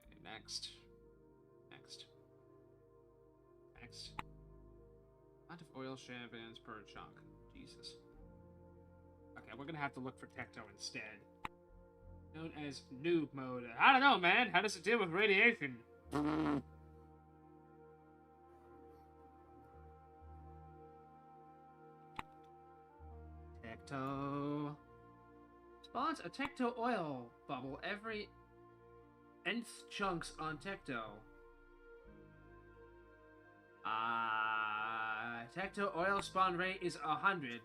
[SPEAKER 1] Okay, next. Amount of oil shavings per chunk. Jesus. Okay, we're gonna have to look for Tecto instead. Known as noob mode. I don't know, man. How does it deal with radiation? Tecto. Spawns a Tecto oil bubble every nth chunks on Tecto. Tecto oil spawn rate is 100.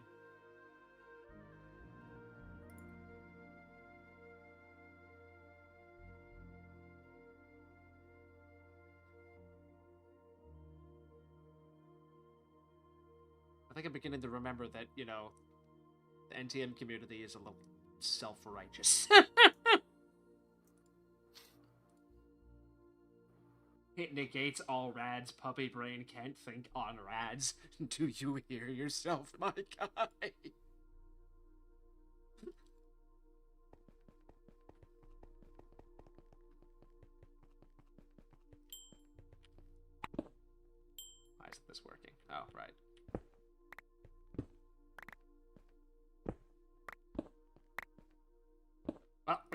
[SPEAKER 1] I think I'm beginning to remember that, you know, the NTM community is a little self-righteous. It negates all rads. Puppy brain can't think on rads. Do you hear yourself, my guy?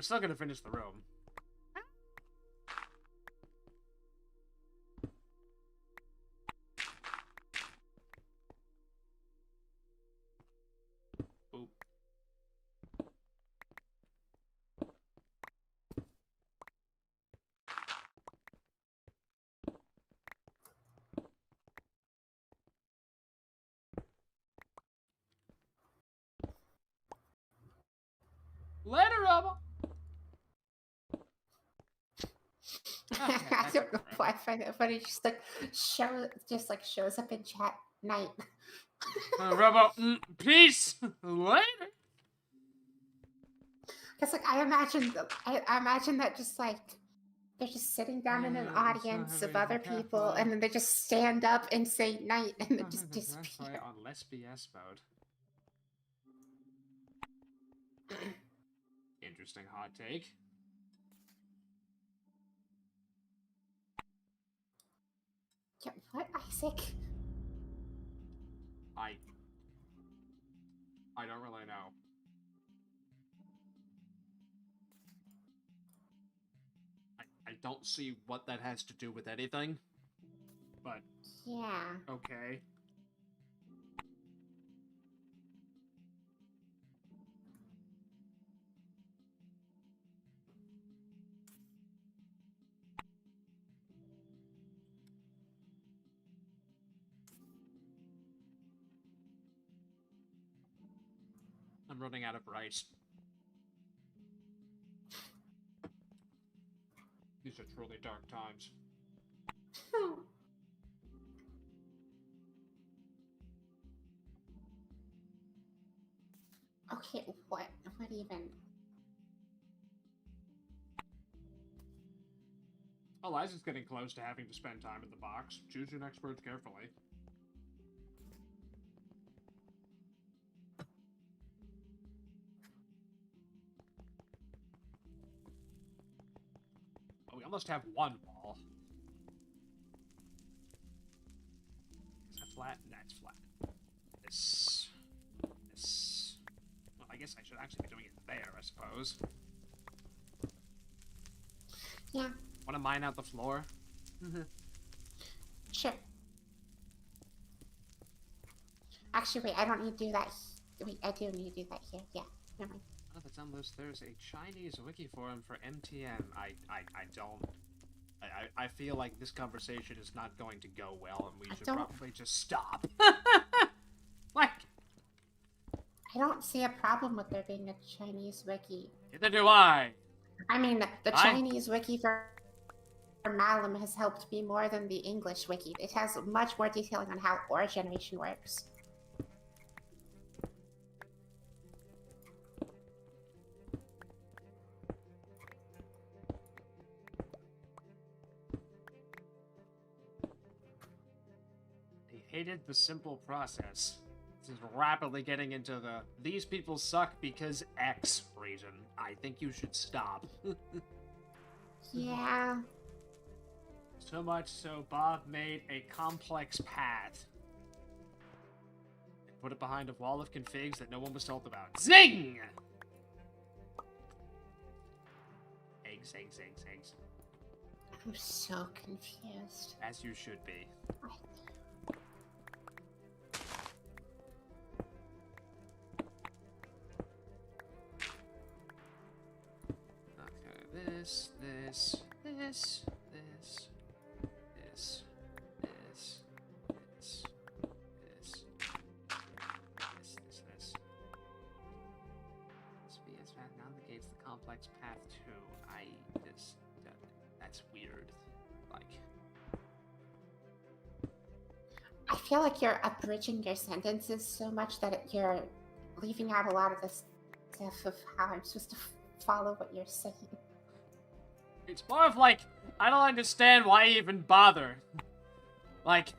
[SPEAKER 1] We're still gonna finish the room. Boop. Later, Robo.
[SPEAKER 2] I don't know why I find it funny. Just like shows up in chat night.
[SPEAKER 1] Robo, peace. Later.
[SPEAKER 2] Because like I imagine that just like they're just sitting down in an audience of other people, and then they just stand up and say night, and then just disappear.
[SPEAKER 1] On less BS mode. Interesting hot take.
[SPEAKER 2] Yeah, what, Isaac?
[SPEAKER 1] I don't really know. I don't see what that has to do with anything. But
[SPEAKER 2] Yeah.
[SPEAKER 1] okay. I'm running out of rice. These are truly dark times.
[SPEAKER 2] Okay, what even?
[SPEAKER 1] Eliza's getting close to having to spend time in the box. Choose your next words carefully. Oh, we almost have one wall. Is that flat? That's flat. This. Well, I guess I should actually be doing it there, I suppose.
[SPEAKER 2] Yeah.
[SPEAKER 1] Want to mine out the floor?
[SPEAKER 2] Sure. Actually, wait, I don't need to do that. Wait, I do need to do that here. Yeah, never mind.
[SPEAKER 1] Oh, that's almost. There's a Chinese wiki forum for NTM. I don't. I feel like this conversation is not going to go well, and we should probably just stop. Like,
[SPEAKER 2] I don't see a problem with there being a Chinese wiki.
[SPEAKER 1] neither do I.
[SPEAKER 2] I mean, the Chinese wiki for Malum has helped me more than the English wiki. It has much more detailing on how ore generation works.
[SPEAKER 1] He hated the simple process. This is rapidly getting into the these people suck because X reason. I think you should stop.
[SPEAKER 2] Yeah.
[SPEAKER 1] So much so Bob made a complex path. And put it behind a wall of configs that no one was told about. Zing! Eggs.
[SPEAKER 2] I'm so confused.
[SPEAKER 1] As you should be. Okay, this. SBS path navigates the complex path too. That's weird. Like,
[SPEAKER 2] I feel like you're abridging your sentences so much that you're leaving out a lot of this stuff of how I'm supposed to follow what you're saying.
[SPEAKER 1] it's more of like, I don't understand why even bother. Like,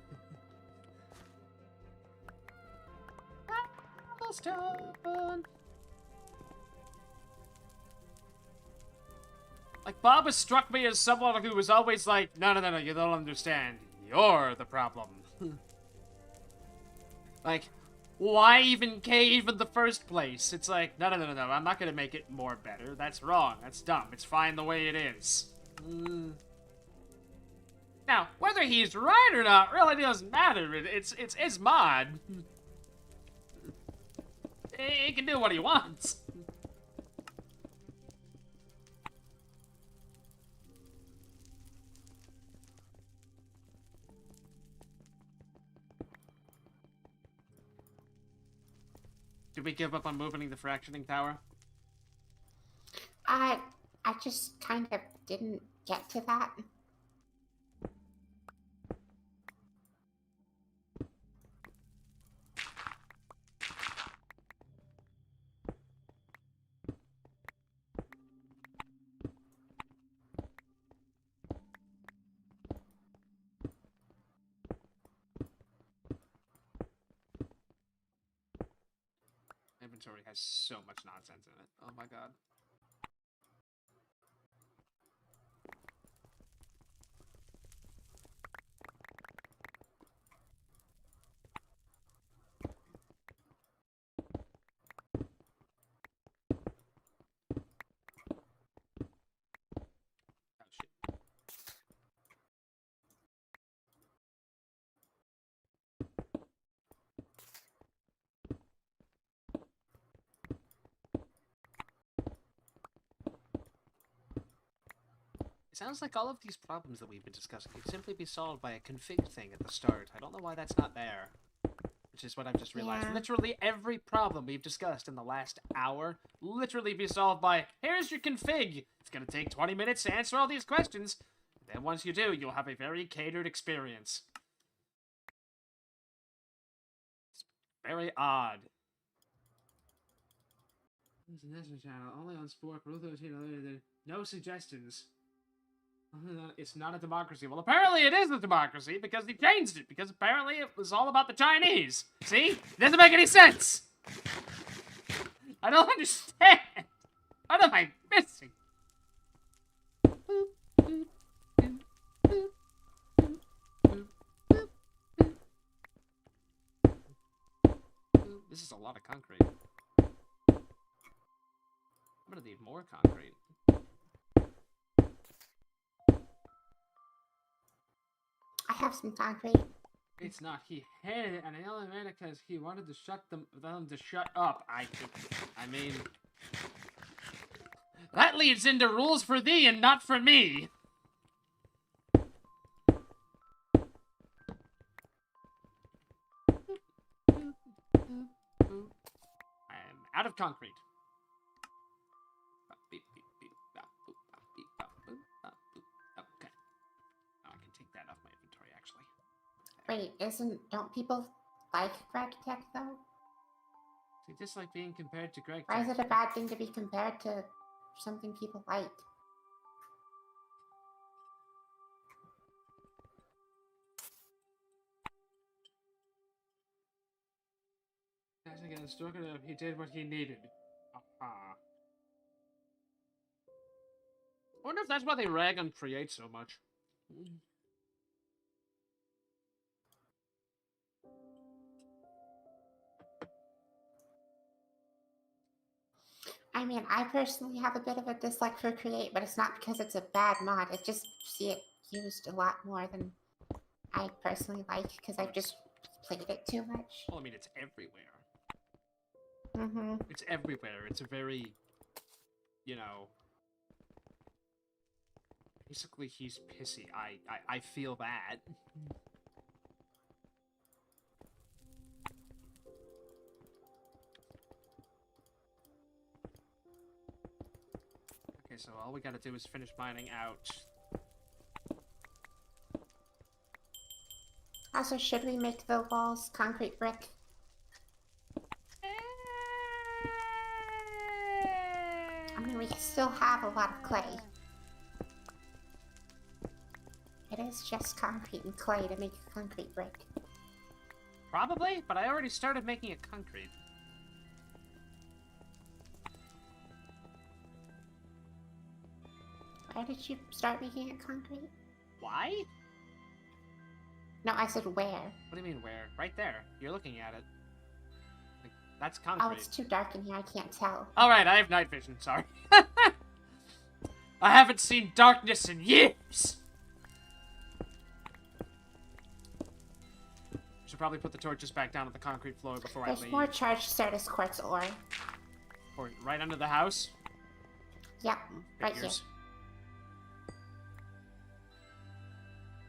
[SPEAKER 1] like, Bob has struck me as someone who was always like, no, you don't understand. You're the problem. Like, why even cave in the first place? It's like, no, I'm not gonna make it more better. That's wrong. That's dumb. It's fine the way it is. Now, whether he's right or not really doesn't matter. It's his mod. He can do what he wants. Did we give up on moving the fractioning tower?
[SPEAKER 2] I just kind of didn't get to that.
[SPEAKER 1] Inventory has so much nonsense in it. Oh my god. Oh shit. It sounds like all of these problems that we've been discussing could simply be solved by a config thing at the start. I don't know why that's not there. Which is what I've just realized.
[SPEAKER 2] Yeah.
[SPEAKER 1] Literally every problem we've discussed in the last hour literally be solved by, here's your config. It's gonna take 20 minutes to answer all these questions. Then once you do, you'll have a very catered experience. It's very odd. This is a national channel, only on sport, no suggestions. It's not a democracy. Well, apparently it is a democracy because he changed it. Because apparently it was all about the Chinese. See? It doesn't make any sense. I don't understand. What am I missing? This is a lot of concrete. I'm gonna need more concrete.
[SPEAKER 2] I have some concrete.
[SPEAKER 1] It's not. He hated it, and I only made it because he wanted to them to shut up. I mean, that leads into rules for thee and not for me. I am out of concrete. Okay. Now I can take that off my inventory, actually.
[SPEAKER 2] Wait, don't people like Greg Tech though?
[SPEAKER 1] They dislike being compared to Greg
[SPEAKER 2] Why is
[SPEAKER 1] Tech.
[SPEAKER 2] it a bad thing to be compared to something people like?
[SPEAKER 1] He did what he needed. I wonder if that's why they rag on Create so much.
[SPEAKER 2] I mean, I personally have a bit of a dislike for Create, but it's not because it's a bad mod. I just see it used a lot more than I personally like because I've just played it too much.
[SPEAKER 1] Well, I mean, it's everywhere.
[SPEAKER 2] Mm-hmm.
[SPEAKER 1] It's everywhere. It's a very, you know... Basically, he's pissy. I feel bad. Okay, so all we gotta do is finish mining out.
[SPEAKER 2] Also, should we make the walls concrete brick? I mean, we still have a lot of clay. It is just concrete and clay to make a concrete brick.
[SPEAKER 1] Probably, but I already started making it concrete.
[SPEAKER 2] Why did you start making it concrete?
[SPEAKER 1] Why?
[SPEAKER 2] No, I said where.
[SPEAKER 1] What do you mean where? Right there. You're looking at it. That's concrete.
[SPEAKER 2] Oh, it's too dark in here. I can't tell.
[SPEAKER 1] Alright, I have night vision, sorry. I haven't seen darkness in years! Should probably put the torches back down on the concrete floor before I
[SPEAKER 2] There's
[SPEAKER 1] leave.
[SPEAKER 2] more charged Certus quartz ore.
[SPEAKER 1] Or right under the house?
[SPEAKER 2] Yep, right here.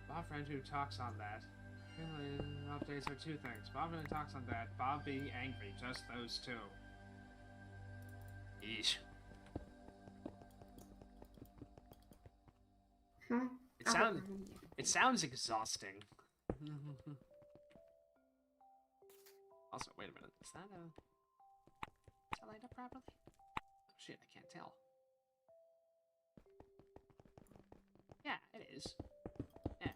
[SPEAKER 3] Bob friend who talks on that. Updates are two things. Bob really talks on that. Bob being angry. Just those two.
[SPEAKER 1] Yeesh. It sounds exhausting. Also, wait a minute. Is that light up properly? Oh shit, I can't tell. Yeah, it is. Yeah.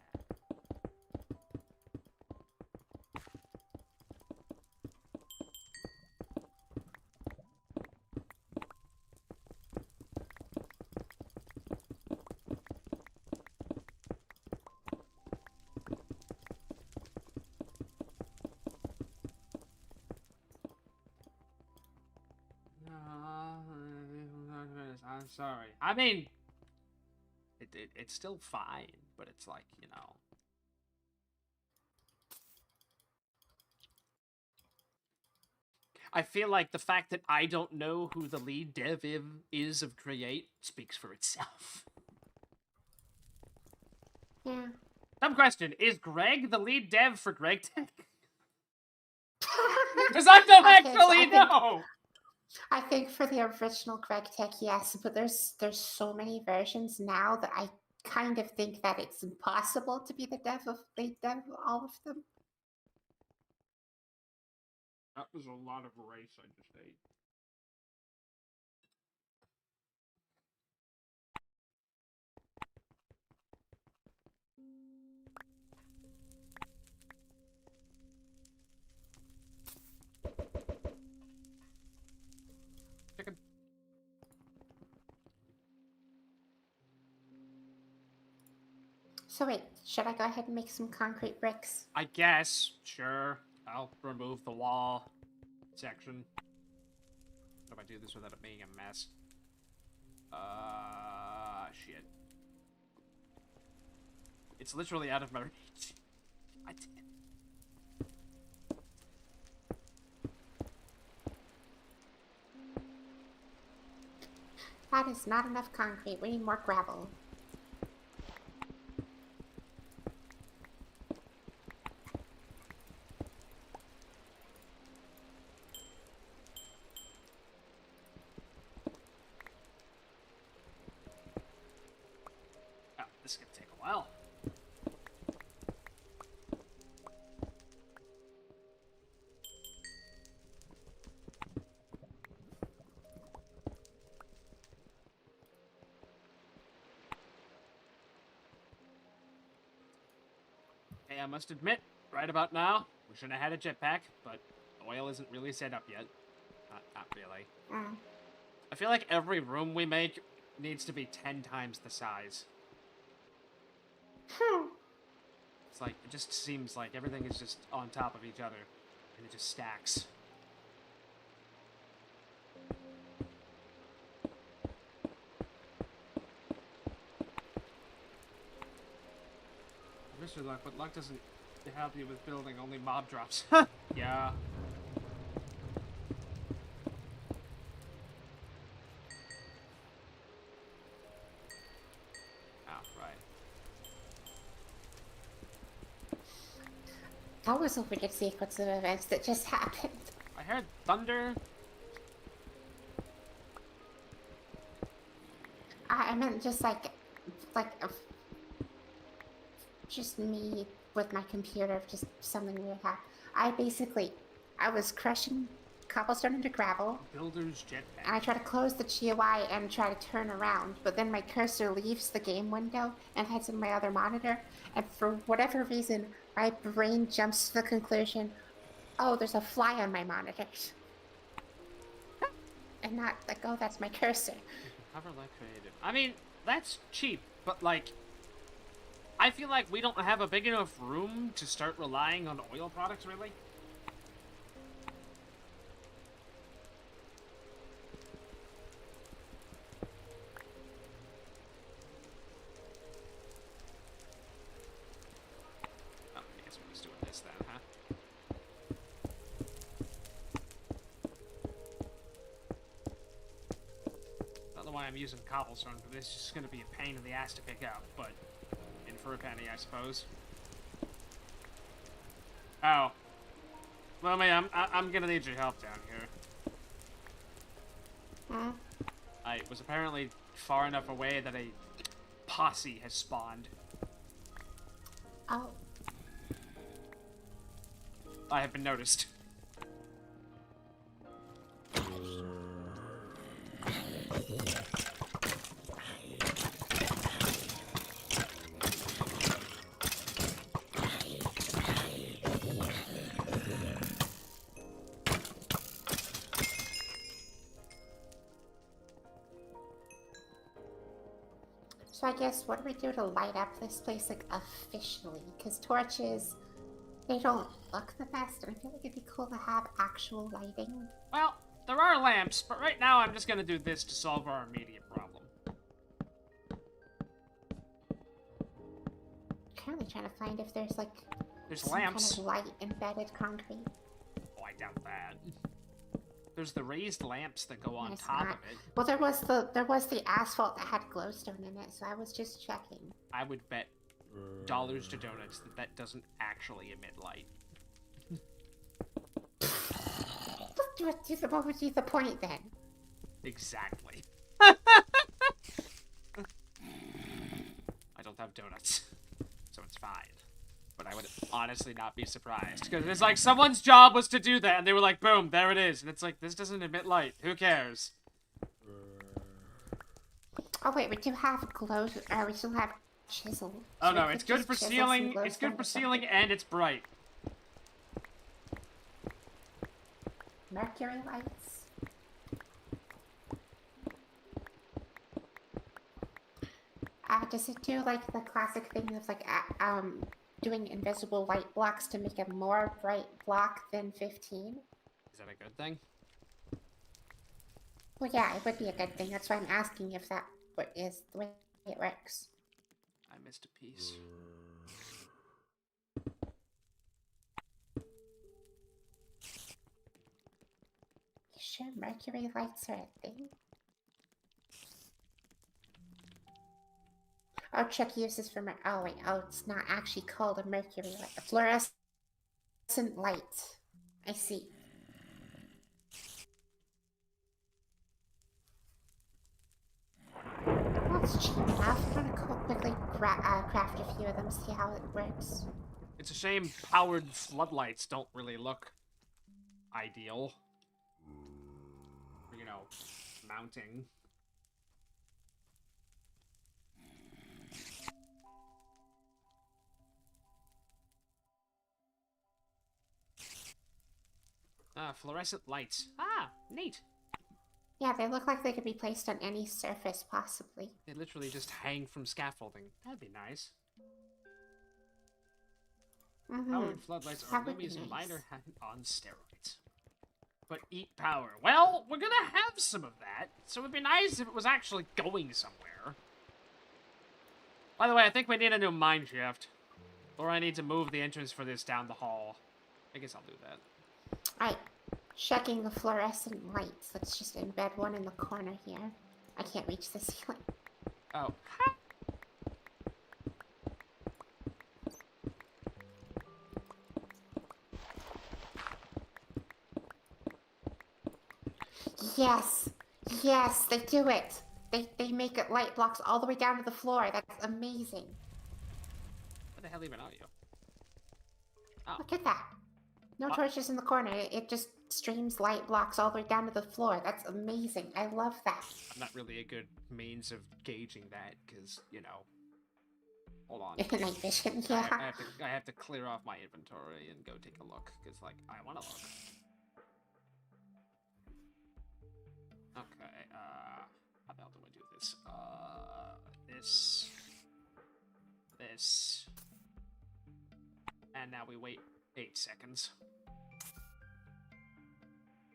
[SPEAKER 3] I'm sorry.
[SPEAKER 1] I mean, it's still fine, but it's like, you know. I feel like the fact that I don't know who the lead dev is of Create speaks for itself.
[SPEAKER 2] Yeah.
[SPEAKER 1] Dumb question. Is Greg the lead dev for Greg Tech? Because I don't actually know!
[SPEAKER 2] I think for the original Greg Tech, yes, but there's so many versions now that I kind of think that it's impossible to be the lead dev of all of them.
[SPEAKER 3] That was a lot of rice I just ate.
[SPEAKER 1] Chicken.
[SPEAKER 2] So wait, should I go ahead and make some concrete bricks?
[SPEAKER 1] I guess. Sure. I'll remove the wall section. How do I do this without it being a mess? Shit. It's literally out of my reach. I did.
[SPEAKER 2] That is not enough concrete. We need more gravel.
[SPEAKER 1] Oh, this is gonna take a while. I must admit, right about now, we shouldn't have had a jetpack, but oil isn't really set up yet. Not really. I feel like every room we make needs to be 10 times the size. It's like, it just seems like everything is just on top of each other, and it just stacks.
[SPEAKER 3] Mr. Luck, but luck doesn't help you with building, only mob drops.
[SPEAKER 1] Yeah. Oh, right.
[SPEAKER 2] That was a weird sequence of events that just happened.
[SPEAKER 1] I heard thunder.
[SPEAKER 2] I meant just like just me with my computer, just something weird happened. I was crushing cobblestone into gravel,
[SPEAKER 1] Builder's jetpack.
[SPEAKER 2] and I try to close the GUI and try to turn around, but then my cursor leaves the game window and heads in my other monitor, and for whatever reason, my brain jumps to the conclusion, oh, there's a fly on my monitor. And not like, oh, that's my cursor.
[SPEAKER 1] Cover like creative. I mean, that's cheap, but like, I feel like we don't have a big enough room to start relying on oil products, really. I'm using cobblestone for this. It's just gonna be a pain in the ass to pick up, but in for a penny, I suppose. Oh. Well, man, I'm gonna need your help down here.
[SPEAKER 2] Hmm?
[SPEAKER 1] I was apparently far enough away that a posse has spawned.
[SPEAKER 2] Oh.
[SPEAKER 1] I have been noticed.
[SPEAKER 2] So I guess what do we do to light up this place, like, officially? Because torches, they don't look the best, and I feel like it'd be cool to have actual lighting.
[SPEAKER 1] Well, there are lamps, but right now I'm just gonna do this to solve our immediate problem.
[SPEAKER 2] Currently trying to find if there's, like,
[SPEAKER 1] There's
[SPEAKER 2] some
[SPEAKER 1] lamps.
[SPEAKER 2] kind of light embedded concrete.
[SPEAKER 1] Oh, I doubt that. There's the raised lamps that go on
[SPEAKER 2] There's
[SPEAKER 1] top
[SPEAKER 2] not.
[SPEAKER 1] of it.
[SPEAKER 2] Well, there was the asphalt that had glowstone in it, so I was just checking.
[SPEAKER 1] I would bet dollars to donuts that that doesn't actually emit light.
[SPEAKER 2] What would be the point then?
[SPEAKER 1] Exactly. I don't have donuts, so it's fine. But I would honestly not be surprised. Because it's like someone's job was to do that, and they were like, boom, there it is. And it's like, this doesn't emit light. Who cares?
[SPEAKER 2] Oh wait, we do have we still have chisel.
[SPEAKER 1] Oh
[SPEAKER 2] So we
[SPEAKER 1] no,
[SPEAKER 2] could
[SPEAKER 1] it's good
[SPEAKER 2] just
[SPEAKER 1] for
[SPEAKER 2] chisel some
[SPEAKER 1] sealing. It's good
[SPEAKER 2] glowstone
[SPEAKER 1] for
[SPEAKER 2] or
[SPEAKER 1] sealing,
[SPEAKER 2] something.
[SPEAKER 1] and it's bright.
[SPEAKER 2] Mercury lights. Does it do like the classic thing of like doing invisible light blocks to make a more bright block than 15?
[SPEAKER 1] Is that a good thing?
[SPEAKER 2] Well, yeah, it would be a good thing. That's why I'm asking if that is the way it works.
[SPEAKER 1] I missed a piece.
[SPEAKER 2] You sure Mercury lights are a thing? Oh, check uses for oh wait, oh, it's not actually called a mercury light. A fluorescent light. I see. Well, it's cheap enough. I'm gonna quickly craft a few of them, see how it works.
[SPEAKER 1] It's a shame powered floodlights don't really look ideal. For, you know, mounting. Fluorescent lights. Ah, neat.
[SPEAKER 2] Yeah, they look like they could be placed on any surface, possibly.
[SPEAKER 1] They literally just hang from scaffolding. That'd be nice. Powered floodlights are
[SPEAKER 2] That would be
[SPEAKER 1] Lumi's
[SPEAKER 2] nice.
[SPEAKER 1] minor hand on steroids. But eat power. Well, we're gonna have some of that, so it'd be nice if it was actually going somewhere. By the way, I think we need a new mine shaft. Or I need to move the entrance for this down the hall. I guess I'll do that.
[SPEAKER 2] Alright, checking the fluorescent lights. Let's just embed one in the corner here. I can't reach the ceiling.
[SPEAKER 1] Oh.
[SPEAKER 2] Yes! Yes, they do it! They make it light blocks all the way down to the floor. That's amazing.
[SPEAKER 1] What the hell even are you? Oh.
[SPEAKER 2] Look at that. No torches in the corner. It just streams light blocks all the way down to the floor. That's amazing. I love that.
[SPEAKER 1] I'm not really a good means of gauging that, because, you know... Hold on.
[SPEAKER 2] Night vision, yeah.
[SPEAKER 1] I have to clear off my inventory and go take a look, because, like, I want to look. Okay, how the hell do I do this? This, and now we wait 8 seconds.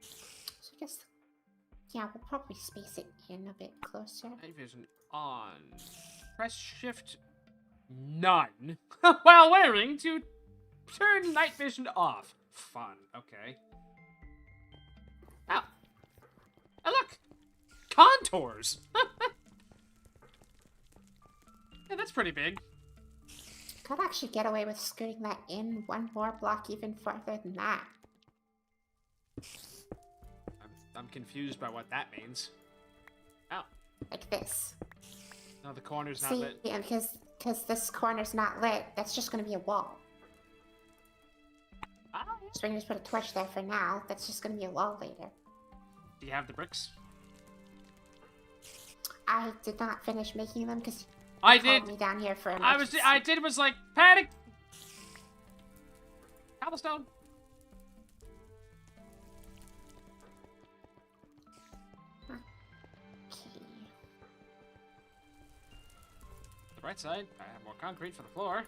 [SPEAKER 2] So just, yeah, we'll probably space it in a bit closer.
[SPEAKER 1] Night vision on. Press shift none while wearing to turn night vision off. Fun, okay. Oh. Oh, look! contours! Yeah, that's pretty big.
[SPEAKER 2] Could actually get away with screwing that in one more block even farther than that.
[SPEAKER 1] I'm confused by what that means. Oh.
[SPEAKER 2] Like this.
[SPEAKER 1] No, the corner's not
[SPEAKER 2] See,
[SPEAKER 1] lit.
[SPEAKER 2] yeah, because this corner's not lit, that's just gonna be a wall.
[SPEAKER 1] Oh.
[SPEAKER 2] So we can just put a torch there for now. That's just gonna be a wall later.
[SPEAKER 1] Do you have the bricks?
[SPEAKER 2] I did not finish making them because
[SPEAKER 1] I
[SPEAKER 2] you called
[SPEAKER 1] did.
[SPEAKER 2] me down here for
[SPEAKER 1] I was like, panic! Cobblestone.
[SPEAKER 2] Okay.
[SPEAKER 1] The right side, I have more concrete for the floor.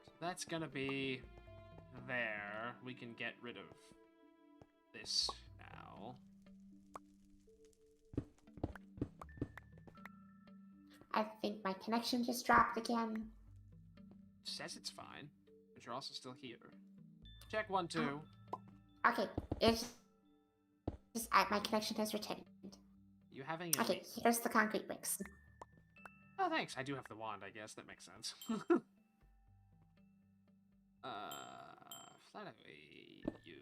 [SPEAKER 1] So that's gonna be there. We can get rid of this now.
[SPEAKER 2] I think my connection just dropped again.
[SPEAKER 1] Says it's fine, but you're also still here. Check 1, 2.
[SPEAKER 2] Okay, it's just my connection has returned.
[SPEAKER 1] You having a...
[SPEAKER 2] Okay, here's the concrete bricks.
[SPEAKER 1] Oh, thanks. I do have the wand, I guess. That makes sense. Flat away, you.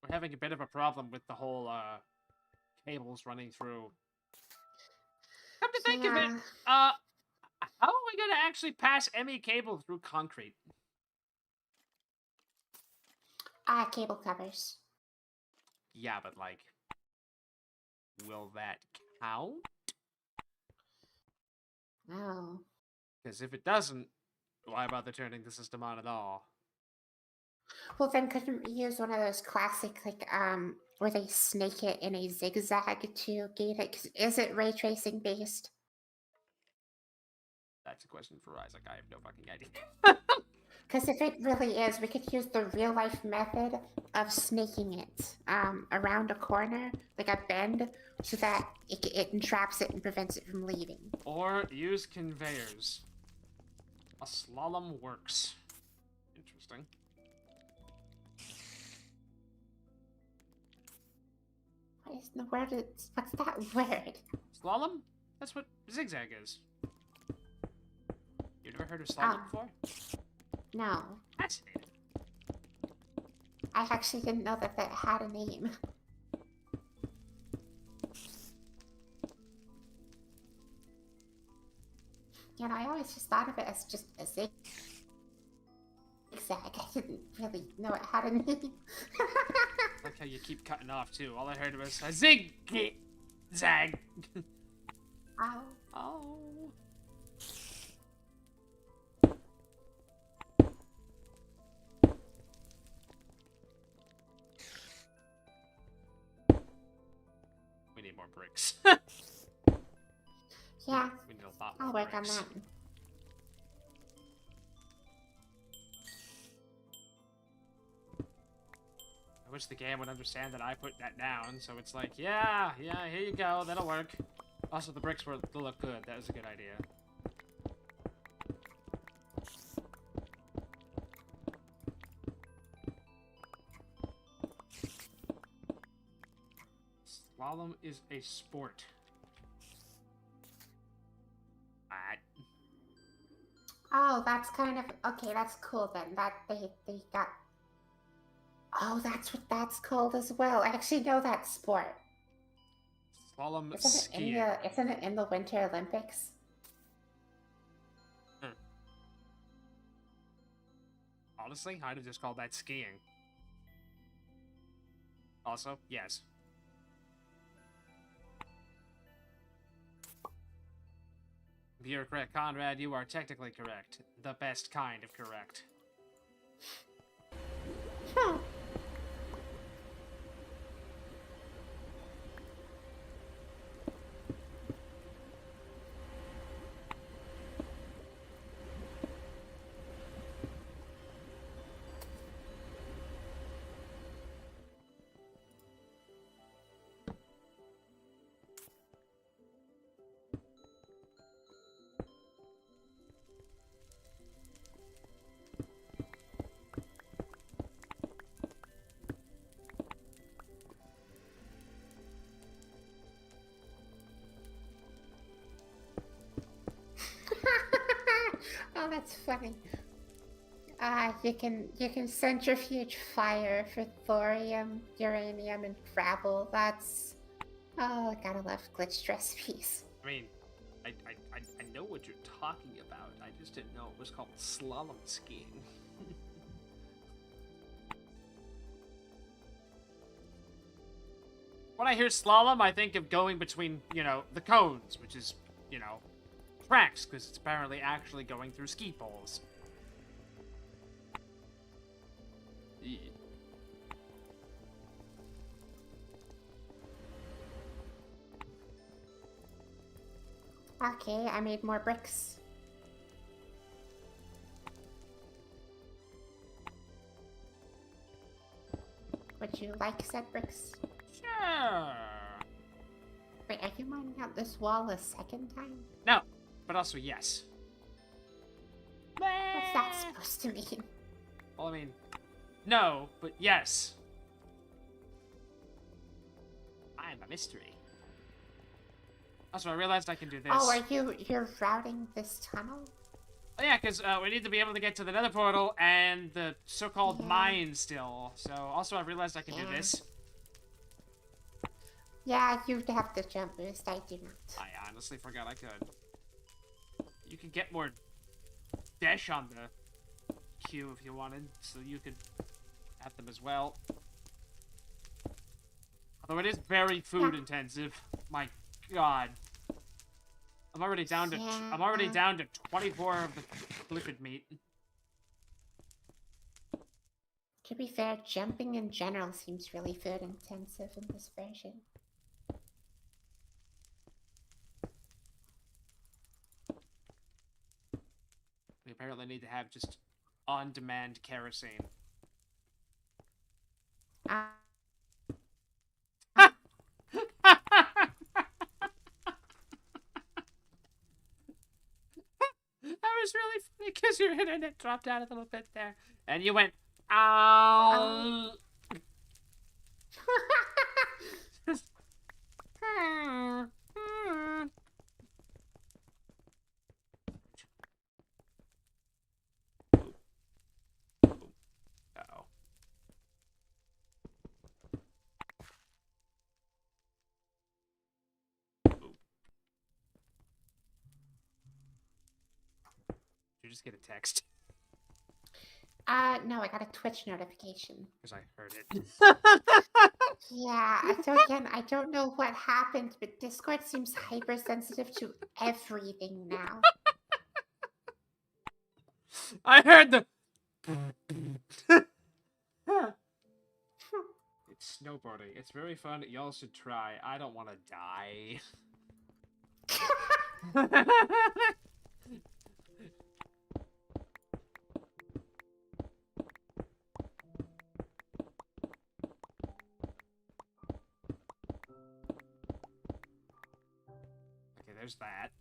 [SPEAKER 1] We're having a bit of a problem with the whole, cables running through. Come to think of it, how are we gonna actually pass any cable through concrete?
[SPEAKER 2] Cable covers.
[SPEAKER 1] Yeah, but like, will that count?
[SPEAKER 2] Oh.
[SPEAKER 1] Because if it doesn't, why bother turning the system on at all?
[SPEAKER 2] Well, then couldn't we use one of those classic, like, where they snake it in a zigzag to gate it? 'Cause is it ray tracing based?
[SPEAKER 1] That's a question for Isaac. I have no fucking idea.
[SPEAKER 2] Because if it really is, we could use the real life method of snaking it around a corner, like a bend, so that it entraps it and prevents it from leaving.
[SPEAKER 1] Or use conveyors. A slalom works. Interesting.
[SPEAKER 2] What is the word? What's that word?
[SPEAKER 1] Slalom? That's what zigzag is. You never heard of slalom before?
[SPEAKER 2] No.
[SPEAKER 1] Fascinating.
[SPEAKER 2] I actually didn't know that that had a name. You know, I always just thought of it as just a zigzag. I didn't really know it had a name.
[SPEAKER 1] Like how you keep cutting off too. All I heard was a zag.
[SPEAKER 2] Ow.
[SPEAKER 1] Oh. We need more bricks.
[SPEAKER 2] Yeah,
[SPEAKER 1] We need a lot
[SPEAKER 2] I'll
[SPEAKER 1] more
[SPEAKER 2] work on
[SPEAKER 1] bricks.
[SPEAKER 2] that.
[SPEAKER 1] I wish the game would understand that I put that down, so it's like, yeah, here you go, that'll work. Also, the bricks will look good. That was a good idea. Slalom is a sport.
[SPEAKER 2] Oh, that's kind of okay. That's cool then. That they got. Oh, that's what that's called as well. I actually know that sport.
[SPEAKER 1] Slalom
[SPEAKER 2] Isn't
[SPEAKER 1] skiing.
[SPEAKER 2] isn't it in the Winter Olympics?
[SPEAKER 1] Honestly, I'd have just called that skiing. Also, yes. Bureaucrat Conrad, you are technically correct. The best kind of correct.
[SPEAKER 2] Oh, that's funny. You can centrifuge fire for thorium, uranium, and gravel. That's gotta love glitched recipes.
[SPEAKER 1] I mean, I know what you're talking about. I just didn't know it was called slalom skiing. When I hear slalom, I think of going between, the cones, which is, tracks, because it's apparently actually going through ski poles. Yeah.
[SPEAKER 2] Okay, I made more bricks. Would you like said bricks?
[SPEAKER 1] Sure.
[SPEAKER 2] Wait, are you mining out this wall a second time?
[SPEAKER 1] No, but also yes.
[SPEAKER 2] What's that supposed to mean?
[SPEAKER 1] Well, I mean, no, but yes. I'm a mystery. Also, I realized I can do this.
[SPEAKER 2] Oh, you're routing this tunnel?
[SPEAKER 1] Oh, yeah, because we need to be able to get to the nether portal and the so-called mine still. So, also, I realized I can do this.
[SPEAKER 2] Yeah, you'd have to jump boost. I do not.
[SPEAKER 1] I honestly forgot I could. You could get more dash on the queue if you wanted, so you could have them as well. Although it is very food intensive. My God. I'm already down to 24 of the liquid meat.
[SPEAKER 2] To be fair, jumping in general seems really food intensive in this version.
[SPEAKER 1] We apparently need to have just on-demand kerosene. That was really funny because your internet dropped out a little bit there. And you went, ow. Uh-oh. Did you just get a text?
[SPEAKER 2] No, I got a Twitch notification.
[SPEAKER 1] Because I heard it.
[SPEAKER 2] Yeah, so again, I don't know what happened, but Discord seems hypersensitive to everything now.
[SPEAKER 1] I heard the... It's snowboarding. It's very fun. Y'all should try. I don't want to die. Okay, there's that.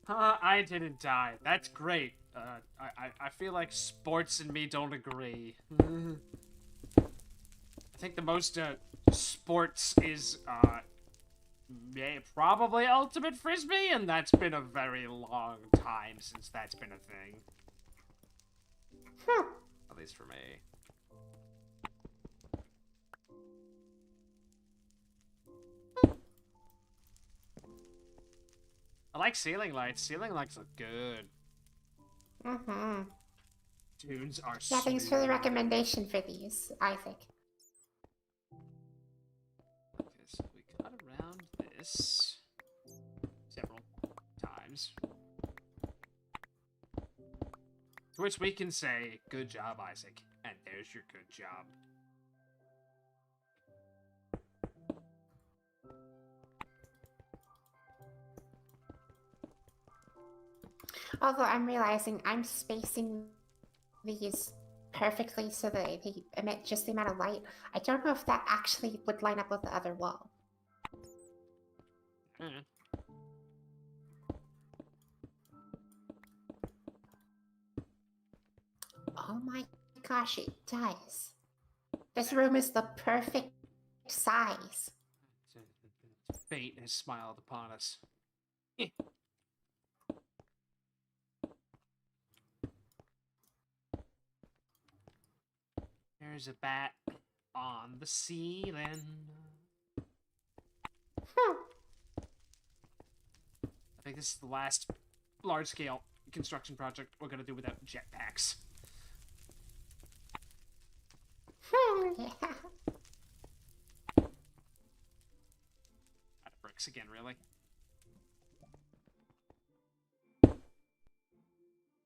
[SPEAKER 1] I didn't die. That's great. I feel like sports and me don't agree. I think the most, sports is, probably Ultimate Frisbee, and that's been a very long time since that's been a thing. At least for me. I like ceiling lights. Ceiling lights look good.
[SPEAKER 2] Mm-hmm.
[SPEAKER 1] Tunes are
[SPEAKER 2] Yeah, thanks for the recommendation for these, Isaac.
[SPEAKER 1] Okay, so we cut around this several times. To which we can say, good job, Isaac. And there's your good job.
[SPEAKER 2] Although I'm realizing I'm spacing these perfectly so that they emit just the amount of light. I don't know if that actually would line up with the other wall. Oh my gosh, it does. This room is the perfect size.
[SPEAKER 1] Fate has smiled upon us. There's a bat on the ceiling. I think this is the last large-scale construction project we're gonna do without jetpacks.
[SPEAKER 2] Yeah.
[SPEAKER 1] Out of bricks again, really? I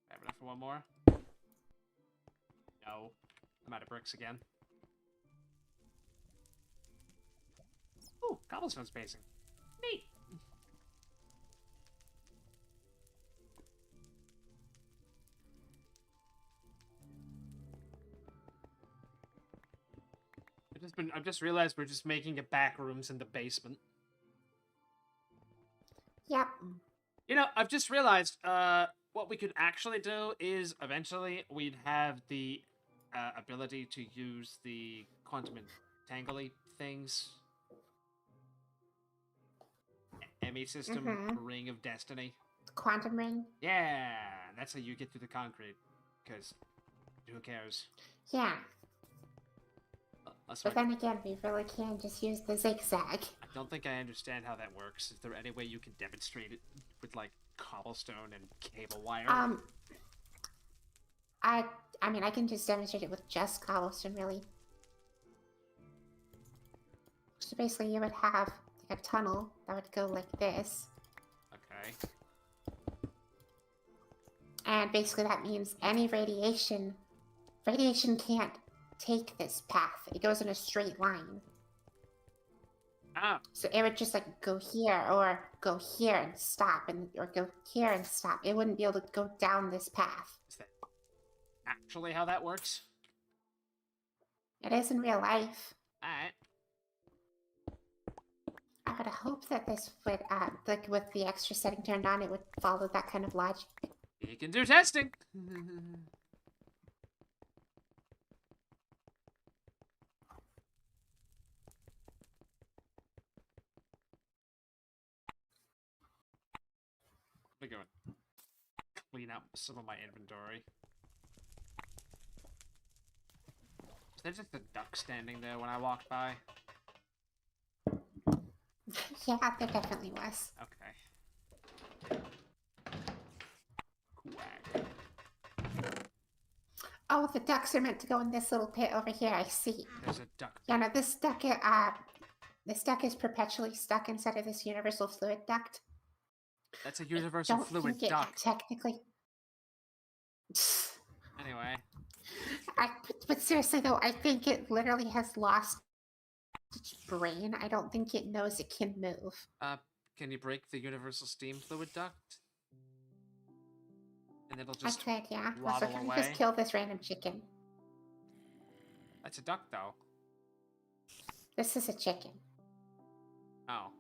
[SPEAKER 1] have enough for one more? No. I'm out of bricks again. Ooh, cobblestone spacing. Neat! I've just realized we're just making a back rooms in the basement.
[SPEAKER 2] Yep.
[SPEAKER 1] You know, I've just realized, what we could actually do is eventually we'd have the ability to use the quantum entangly things. ME system, Ring of Destiny.
[SPEAKER 2] Quantum ring?
[SPEAKER 1] Yeah, that's how you get through the concrete. Because who cares?
[SPEAKER 2] Yeah.
[SPEAKER 1] But
[SPEAKER 2] then again, we really can just use the zigzag.
[SPEAKER 1] I don't think I understand how that works. Is there any way you can demonstrate it with, like, cobblestone and cable wire?
[SPEAKER 2] I mean, I can just demonstrate it with just cobblestone, really. So basically, you would have a tunnel that would go like this.
[SPEAKER 1] Okay.
[SPEAKER 2] And basically that means any radiation can't take this path. It goes in a straight line.
[SPEAKER 1] Ah.
[SPEAKER 2] So it would just like go here or go here and stop, or go here and stop. It wouldn't be able to go down this path.
[SPEAKER 1] Is that actually how that works?
[SPEAKER 2] It is in real life.
[SPEAKER 1] Alright.
[SPEAKER 2] I would hope that this would, like with the extra setting turned on, it would follow that kind of logic.
[SPEAKER 1] You can do testing! I'm gonna go and clean up some of my inventory. Was there just a duck standing there when I walked by?
[SPEAKER 2] Yeah, there definitely was.
[SPEAKER 1] Okay. Quack.
[SPEAKER 2] Oh, the ducks are meant to go in this little pit over here. I see.
[SPEAKER 1] There's a duck.
[SPEAKER 2] Yeah, no, this duck is perpetually stuck inside of this universal fluid duct.
[SPEAKER 1] That's a universal fluid duct.
[SPEAKER 2] Technically.
[SPEAKER 1] Anyway.
[SPEAKER 2] But seriously though, I think it literally has lost its brain. I don't think it knows it can move.
[SPEAKER 1] Can you break the universal steam fluid duct? And it'll just
[SPEAKER 2] I could, yeah.
[SPEAKER 1] waddle
[SPEAKER 2] Also, can
[SPEAKER 1] away.
[SPEAKER 2] you just kill this random chicken?
[SPEAKER 1] That's a duck, though.
[SPEAKER 2] This is a chicken.
[SPEAKER 1] Oh.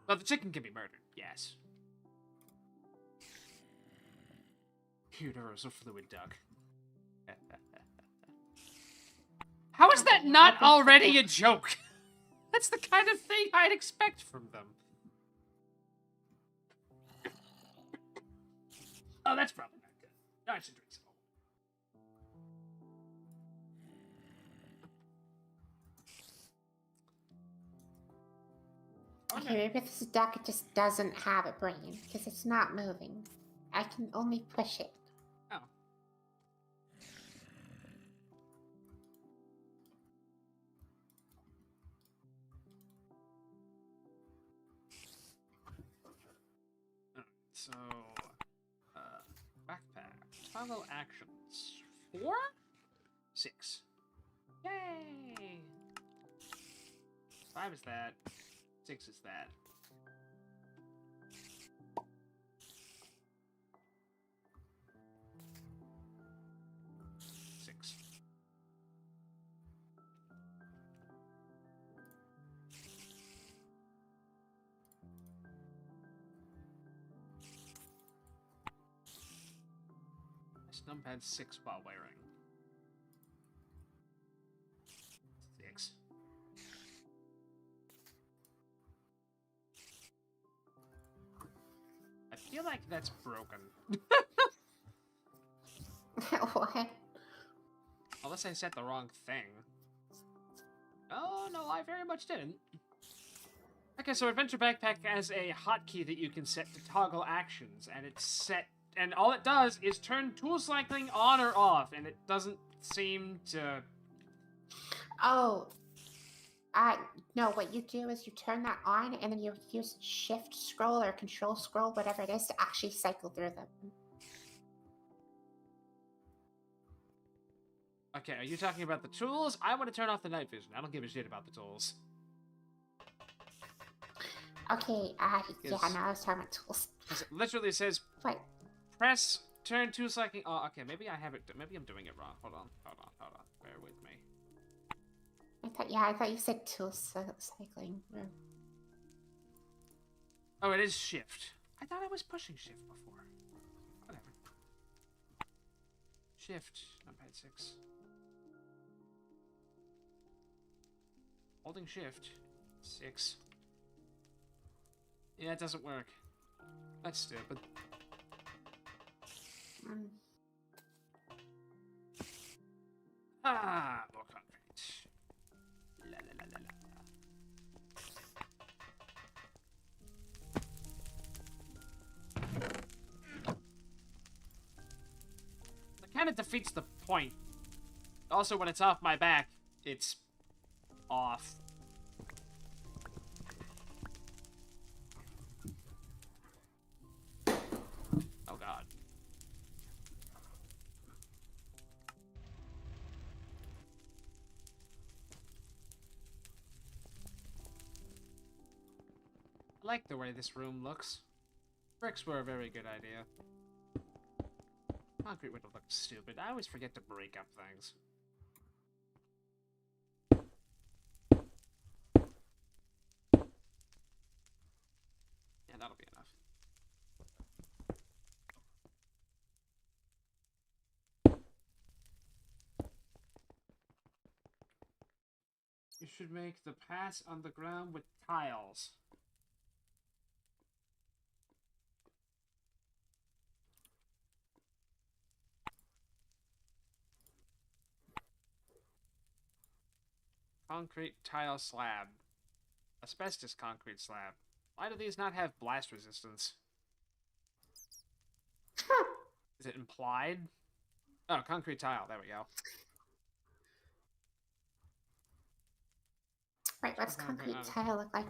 [SPEAKER 1] Well, the chicken can be murdered, yes. Universal fluid duck. How is that not already a joke? That's the kind of thing I'd expect from them. Oh, that's probably not good. No, I should drink some more.
[SPEAKER 2] Okay, maybe this duck just doesn't have a brain, because it's not moving. I can only push it.
[SPEAKER 1] Oh. So, backpack. Toggle actions. 4? 6. Yay! 5 is that. 6 is that. Six. This numpad 6 while wearing. 6. I feel like that's broken.
[SPEAKER 2] What?
[SPEAKER 1] All Unless I set the wrong thing. Oh, no, I very much didn't. Okay, so Adventure Backpack has a hotkey that you can set to toggle actions, and it's set, and all it does is turn tool cycling on or off, and it doesn't seem to...
[SPEAKER 2] Oh, no, what you do is you turn that on, and then you use shift scroll or control scroll, whatever it is, to actually cycle through them.
[SPEAKER 1] Okay, are you talking about the tools? I want to turn off the night vision. I don't give a shit about the tools.
[SPEAKER 2] Okay, yeah, no, I was talking about tools.
[SPEAKER 1] It literally says,
[SPEAKER 2] What?
[SPEAKER 1] press, turn tool cycling... Oh, okay, maybe I have it... Maybe I'm doing it wrong. Hold on. Bear with me.
[SPEAKER 2] I thought you said tool cycling.
[SPEAKER 1] Oh, it is shift. I thought I was pushing shift before. Whatever. Shift, numpad 6. Holding shift, 6. Yeah, it doesn't work. That's stupid. Ah, more concrete. La la la la la. That kind of defeats the point. Also, when it's off my back, it's off. Oh god. I like the way this room looks. Bricks were a very good idea. Concrete would have looked stupid. I always forget to break up things. Yeah, that'll be enough. You should make the pass on the ground with tiles. Concrete tile slab. Asbestos concrete slab. Why do these not have blast resistance? Is it implied? Oh, concrete tile. There we go.
[SPEAKER 2] Right, what's concrete tile look like?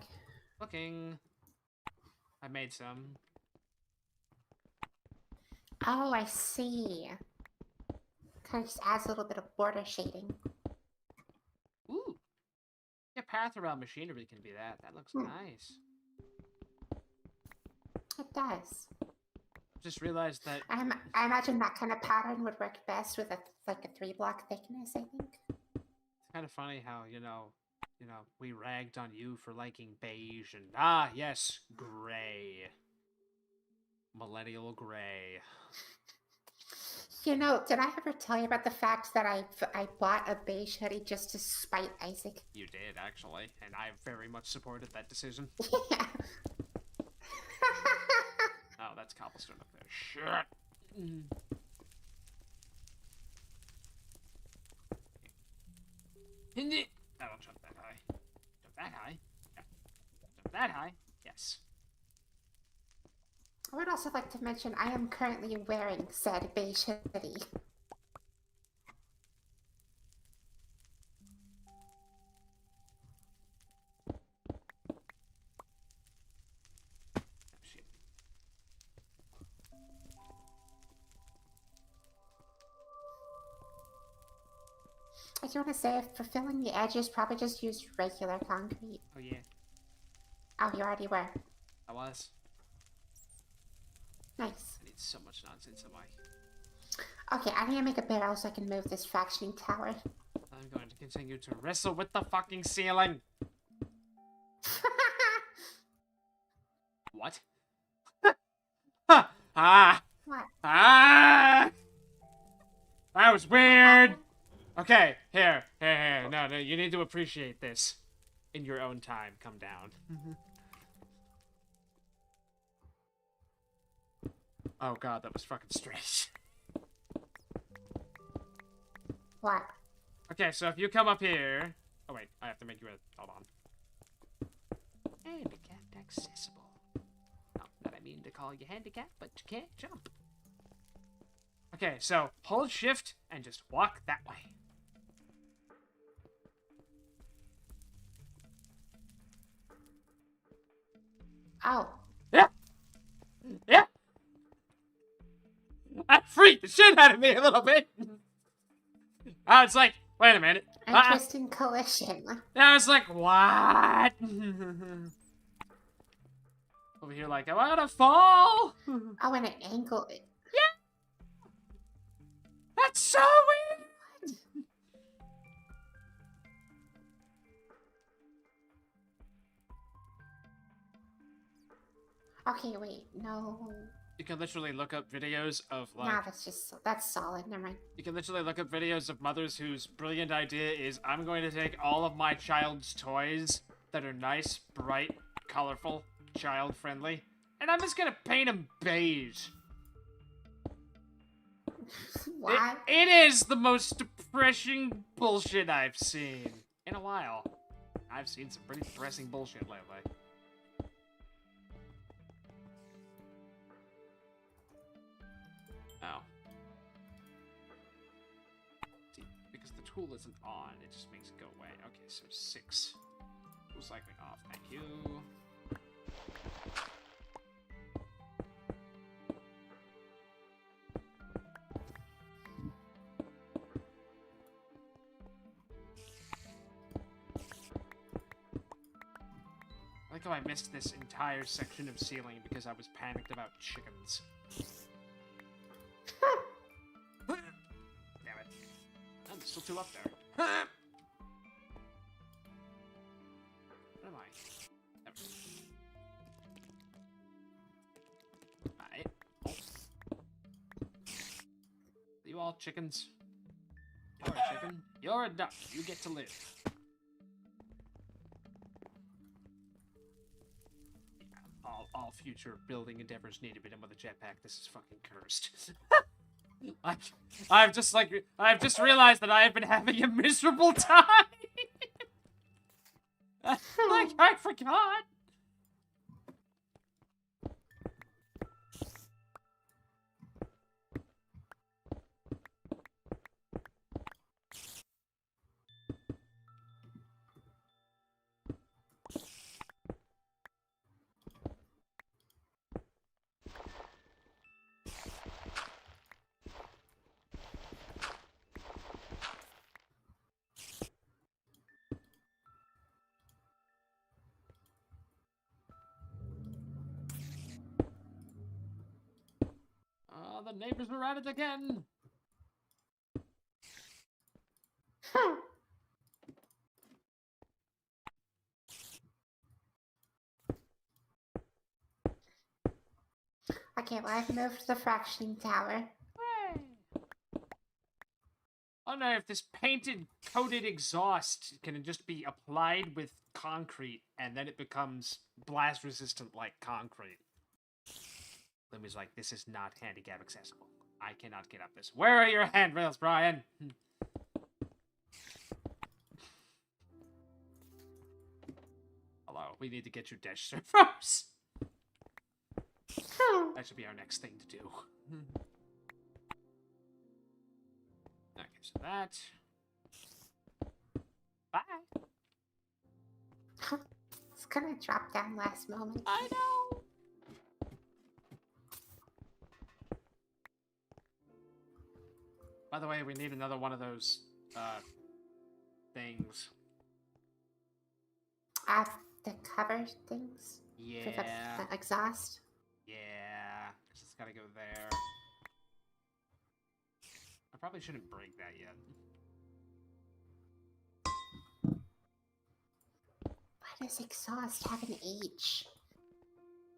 [SPEAKER 1] Looking. I made some.
[SPEAKER 2] Oh, I see. Kind of just adds a little bit of border shading.
[SPEAKER 1] Ooh. Yeah, path around machinery can be that. That looks nice.
[SPEAKER 2] It does.
[SPEAKER 1] Just realized that...
[SPEAKER 2] I imagine that kind of pattern would work best with a 3-block thickness, I think.
[SPEAKER 1] It's kind of funny how, you know, we ragged on you for liking beige and... Ah, yes, gray. Millennial gray.
[SPEAKER 2] You know, did I ever tell you about the fact that I bought a beige hoodie just to spite Isaac?
[SPEAKER 1] You did, actually, and I very much supported that decision.
[SPEAKER 2] Yeah.
[SPEAKER 1] Oh, that's cobblestone up there. Shit. I don't jump that high. Jump that high. Yeah. Jump that high. Yes.
[SPEAKER 2] I would also like to mention I am currently wearing said beige hoodie.
[SPEAKER 1] Oh, shit.
[SPEAKER 2] I do want to say, for filling the edges, probably just use regular concrete.
[SPEAKER 1] Oh, yeah.
[SPEAKER 2] Oh, you already were.
[SPEAKER 1] I was.
[SPEAKER 2] Nice.
[SPEAKER 1] I need so much nonsense in my...
[SPEAKER 2] Okay, I need to make a barrel so I can move this fractioning tower.
[SPEAKER 1] I'm going to continue to wrestle with the fucking ceiling. What? Ah!
[SPEAKER 2] What?
[SPEAKER 1] Ah! That was weird! Okay, here. No, you need to appreciate this. In your own time, come down. Oh god, that was fucking strange.
[SPEAKER 2] What?
[SPEAKER 1] Okay, so if you come up here... Oh, wait. I have to make you a... Hold on. Handicapped accessible. Not that I mean to call you handicapped, but you can't jump. Okay, so hold shift and just walk that way.
[SPEAKER 2] Oh.
[SPEAKER 1] Yeah! Yeah! That freaked the shit out of me a little bit! I was like, wait a minute.
[SPEAKER 2] Interesting collision.
[SPEAKER 1] I was like, what? Over here like, am I gonna fall?
[SPEAKER 2] Oh, and an angle.
[SPEAKER 1] Yeah! That's so weird!
[SPEAKER 2] Okay, wait, no.
[SPEAKER 1] You can literally look up videos of, like...
[SPEAKER 2] Nah, that's solid, never mind.
[SPEAKER 1] You can literally look up videos of mothers whose brilliant idea is, I'm going to take all of my child's toys that are nice, bright, colorful, child-friendly, and I'm just gonna paint them beige.
[SPEAKER 2] What?
[SPEAKER 1] It is the most depressing bullshit I've seen in a while. I've seen some pretty depressing bullshit lately. Oh. See, because the tool isn't on, it just makes it go away. Okay, so 6. Tool cycling off, thank you. I like how I missed this entire section of ceiling because I was panicked about chickens. Damn it. Oh, there's still 2 up there. What am I? There we go. Alright. You all chickens? You're a chicken. You're a duck. You get to live. All future building endeavors need to be done with a jetpack. This is fucking cursed. I've just realized that I have been having a miserable time. Like I forgot. Oh, the neighbors were at it again.
[SPEAKER 2] Okay, well, I've moved the fractioning tower.
[SPEAKER 1] Hey. I don't know if this painted, coated exhaust can just be applied with concrete and then it becomes blast resistant like concrete. Limmy's like, this is not handicap accessible. I cannot get up this. Where are your handrails, Brian? Hello, we need to get your dash servos. That should be our next thing to do. Okay, so that. Bye.
[SPEAKER 2] It's gonna drop down last moment.
[SPEAKER 1] I know. By the way, we need another one of those things.
[SPEAKER 2] The cover things?
[SPEAKER 1] Yeah.
[SPEAKER 2] For the exhaust?
[SPEAKER 1] Yeah. It's gotta go there. I probably shouldn't break that yet.
[SPEAKER 2] Why does exhaust have an H?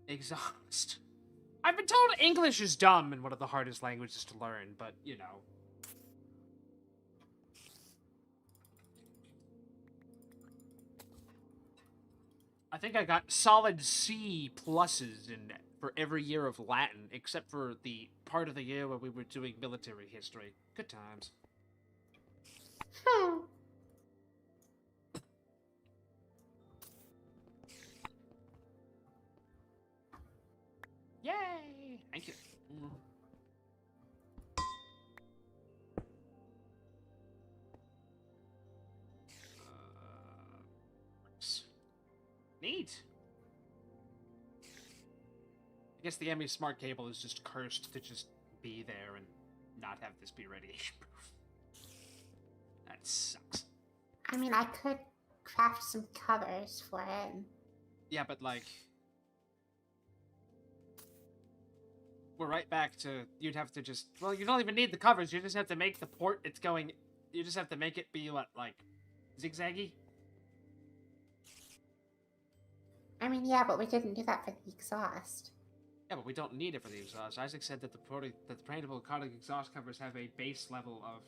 [SPEAKER 1] Exhaust. I've been told English is dumb and one of the hardest languages to learn, but, you know. I think I got solid C pluses for every year of Latin, except for the part of the year where we were doing military history. Good times.
[SPEAKER 2] Hmm.
[SPEAKER 1] Yay! Thank you. Neat. I guess the ME smart cable is just cursed to just be there and not have this be radiation proof. That sucks.
[SPEAKER 2] I mean, I could craft some covers for it.
[SPEAKER 1] Yeah, but like... We're right back to... You'd have to just... Well, you don't even need the covers. You just have to make the port it's going... You just have to make it be, what, like... zigzaggy?
[SPEAKER 2] I mean, yeah, but we didn't do that for the exhaust.
[SPEAKER 1] Yeah, but we don't need it for the exhaust. Isaac said that the paintable conic exhaust covers have a base level of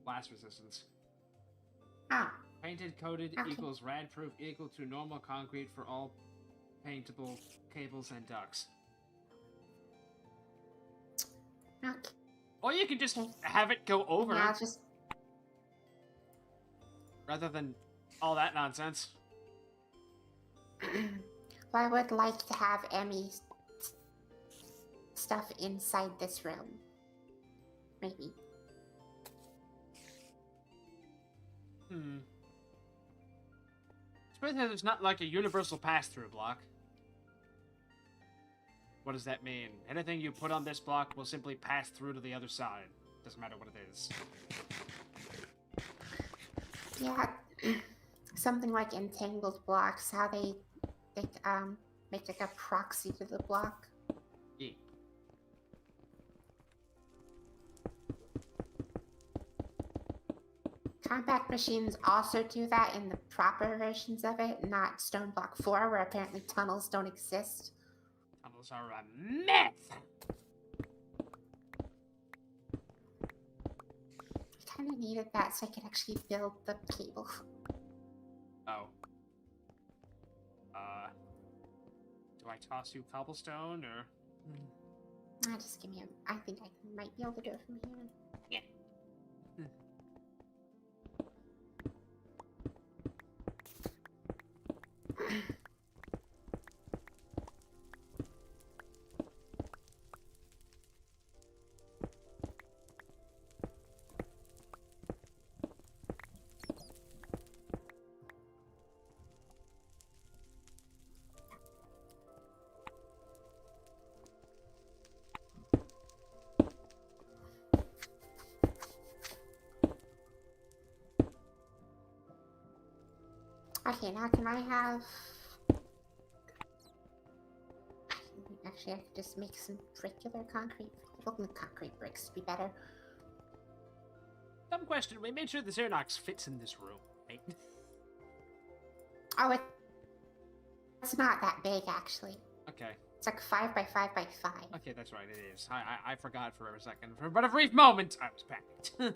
[SPEAKER 1] blast resistance.
[SPEAKER 2] Ah.
[SPEAKER 1] Painted coated
[SPEAKER 2] Okay.
[SPEAKER 1] equals rad proof equal to normal concrete for all paintable cables and ducts.
[SPEAKER 2] Okay.
[SPEAKER 1] Or you can just have it go over
[SPEAKER 2] Yeah, I'll just...
[SPEAKER 1] rather than all that nonsense.
[SPEAKER 2] Well, I would like to have Emmy stuff inside this room. Maybe.
[SPEAKER 1] Suppose there's not like a universal pass-through block. What does that mean? Anything you put on this block will simply pass through to the other side. Doesn't matter what it is.
[SPEAKER 2] Yeah, something like entangled blocks, how they make like a proxy to the block.
[SPEAKER 1] Yeah.
[SPEAKER 2] Compact machines also do that in the proper versions of it, not Stone Block 4, where apparently tunnels don't exist.
[SPEAKER 1] Tunnels are a myth!
[SPEAKER 2] I kind of needed that so I could actually build the cable.
[SPEAKER 1] Oh. Do I toss you cobblestone, or...?
[SPEAKER 2] Just give me a... I think I might be able to do it from here.
[SPEAKER 1] Yeah.
[SPEAKER 2] Okay, now can I have... Actually, I could just make some regular concrete... Well, the concrete bricks would be better.
[SPEAKER 1] Dumb question. We made sure the Xernox fits in this room, right?
[SPEAKER 2] Oh, it's not that big, actually.
[SPEAKER 1] Okay.
[SPEAKER 2] It's like 5 by 5 by 5.
[SPEAKER 1] Okay, that's right, it is. I forgot for a second. For but a brief moment, I was panicked.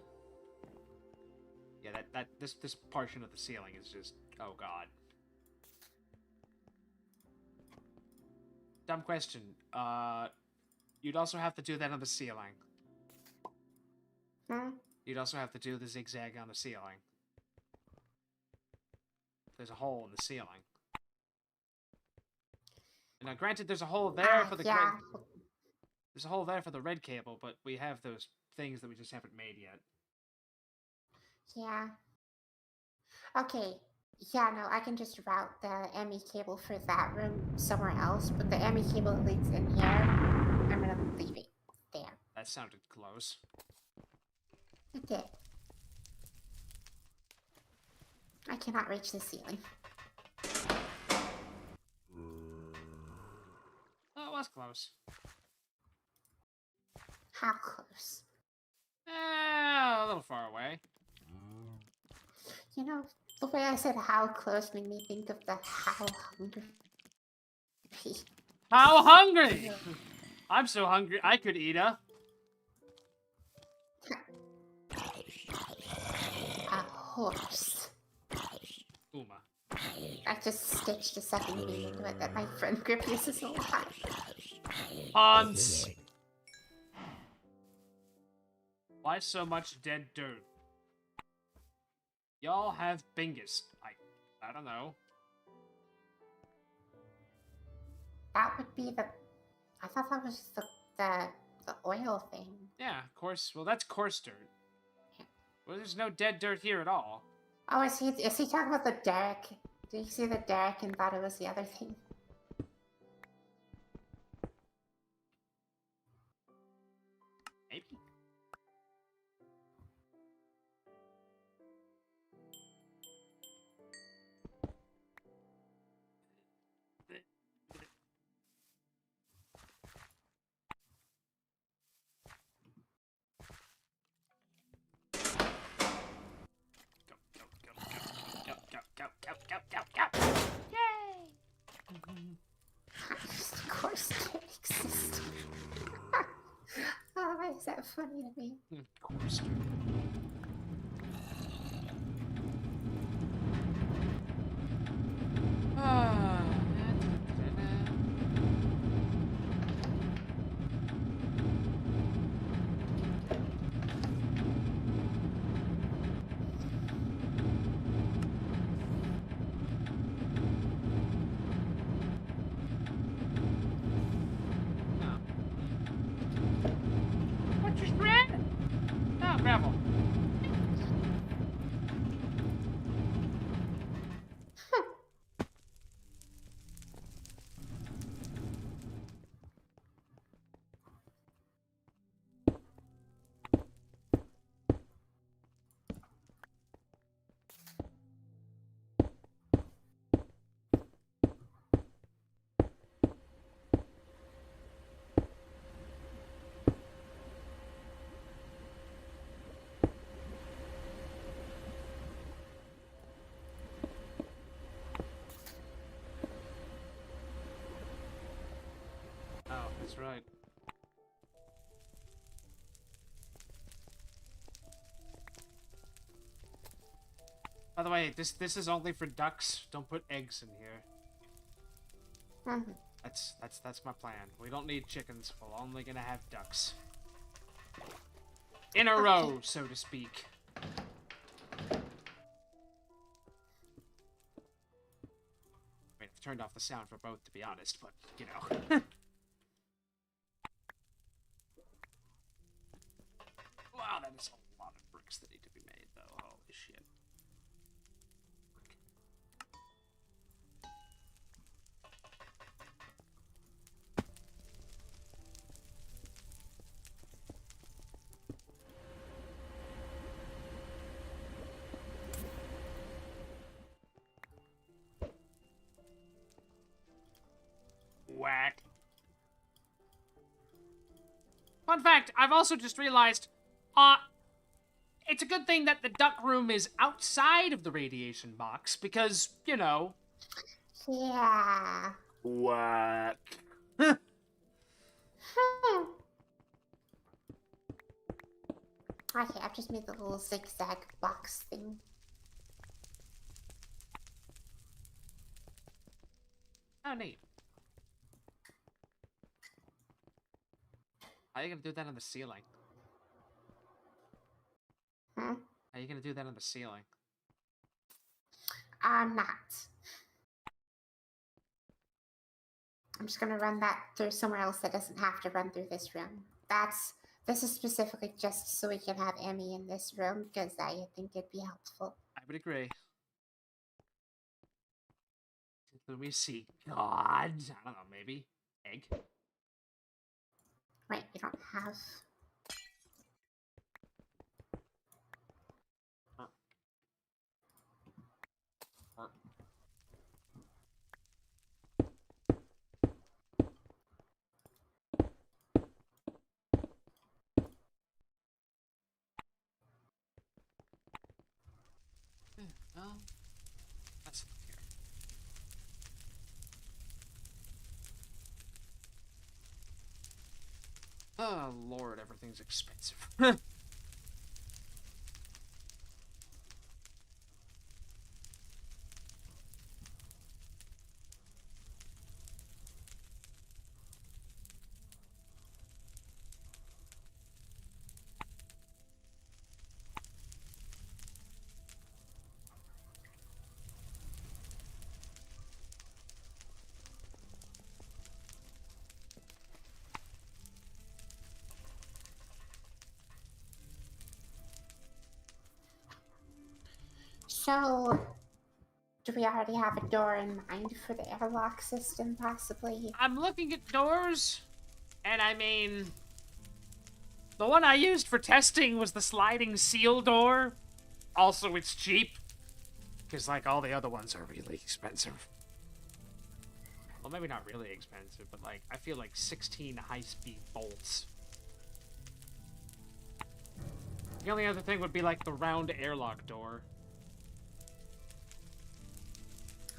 [SPEAKER 1] Yeah, this portion of the ceiling is just... Oh, God. Dumb question. You'd also have to do that on the ceiling.
[SPEAKER 2] Hmm?
[SPEAKER 1] You'd also have to do the zigzag on the ceiling. There's a hole in the ceiling. Now, granted, there's a hole there for the
[SPEAKER 2] yeah.
[SPEAKER 1] There's a hole there for the red cable, but we have those things that we just haven't made yet.
[SPEAKER 2] Yeah. Okay. Yeah, no, I can just route the ME cable for that room somewhere else, but the ME cable that leads in here, I'm gonna leave it there.
[SPEAKER 1] That sounded close.
[SPEAKER 2] It did. I cannot reach the ceiling.
[SPEAKER 1] Oh, it was close.
[SPEAKER 2] How close?
[SPEAKER 1] A little far away.
[SPEAKER 2] You know, the way I said how close made me think of the how hungry.
[SPEAKER 1] How hungry! I'm so hungry I could eat a
[SPEAKER 2] horse.
[SPEAKER 1] Uma.
[SPEAKER 2] I just stitched a second meaning into it that my friend Grip uses a lot.
[SPEAKER 1] Hans! Why so much dead dirt? Y'all have bingus. I don't know.
[SPEAKER 2] That would be the. I thought that was just the oil thing.
[SPEAKER 1] Yeah, coarse. Well, that's coarse dirt. Well, there's no dead dirt here at all.
[SPEAKER 2] Oh, is he talking about the derrick? Did you see the derrick and thought it was the other thing?
[SPEAKER 1] Maybe. Go. Yay!
[SPEAKER 2] Of course, it exists. Oh, why is that funny to me?
[SPEAKER 1] Coarse dirt. What just ran? Oh, gravel. Oh, that's right. By the way, this is only for ducks. Don't put eggs in here.
[SPEAKER 2] Mhm.
[SPEAKER 1] That's my plan. We don't need chickens. We're only gonna have ducks. In a row, so to speak. I mean, I've turned off the sound for both, to be honest, but, you know. Wow, that is a lot of bricks that need to be made, though. Holy shit. Whack. Fun fact, I've also just realized, it's a good thing that the duck room is outside of the radiation box, because, you know...
[SPEAKER 2] Yeah.
[SPEAKER 1] Whack.
[SPEAKER 2] Okay, I've just made the little zigzag box thing.
[SPEAKER 1] Oh, neat. How are you gonna do that on the ceiling?
[SPEAKER 2] Hmm?
[SPEAKER 1] How are you gonna do that on the ceiling?
[SPEAKER 2] I'm not. I'm just gonna run that through somewhere else that doesn't have to run through this room. This is specifically just so we can have Emmy in this room because I think it'd be helpful.
[SPEAKER 1] I would agree. Let me see. God. I don't know, maybe? Egg?
[SPEAKER 2] Right, we don't have.
[SPEAKER 1] Well, let's look here. Oh, Lord, everything's expensive.
[SPEAKER 2] So, do we already have a door in mind for the airlock system, possibly?
[SPEAKER 1] I'm looking at doors, and I mean, the one I used for testing was the sliding seal door. Also, it's cheap, because like all the other ones are really expensive. Well, maybe not really expensive, but like I feel like 16 high-speed bolts. The only other thing would be like the round airlock door.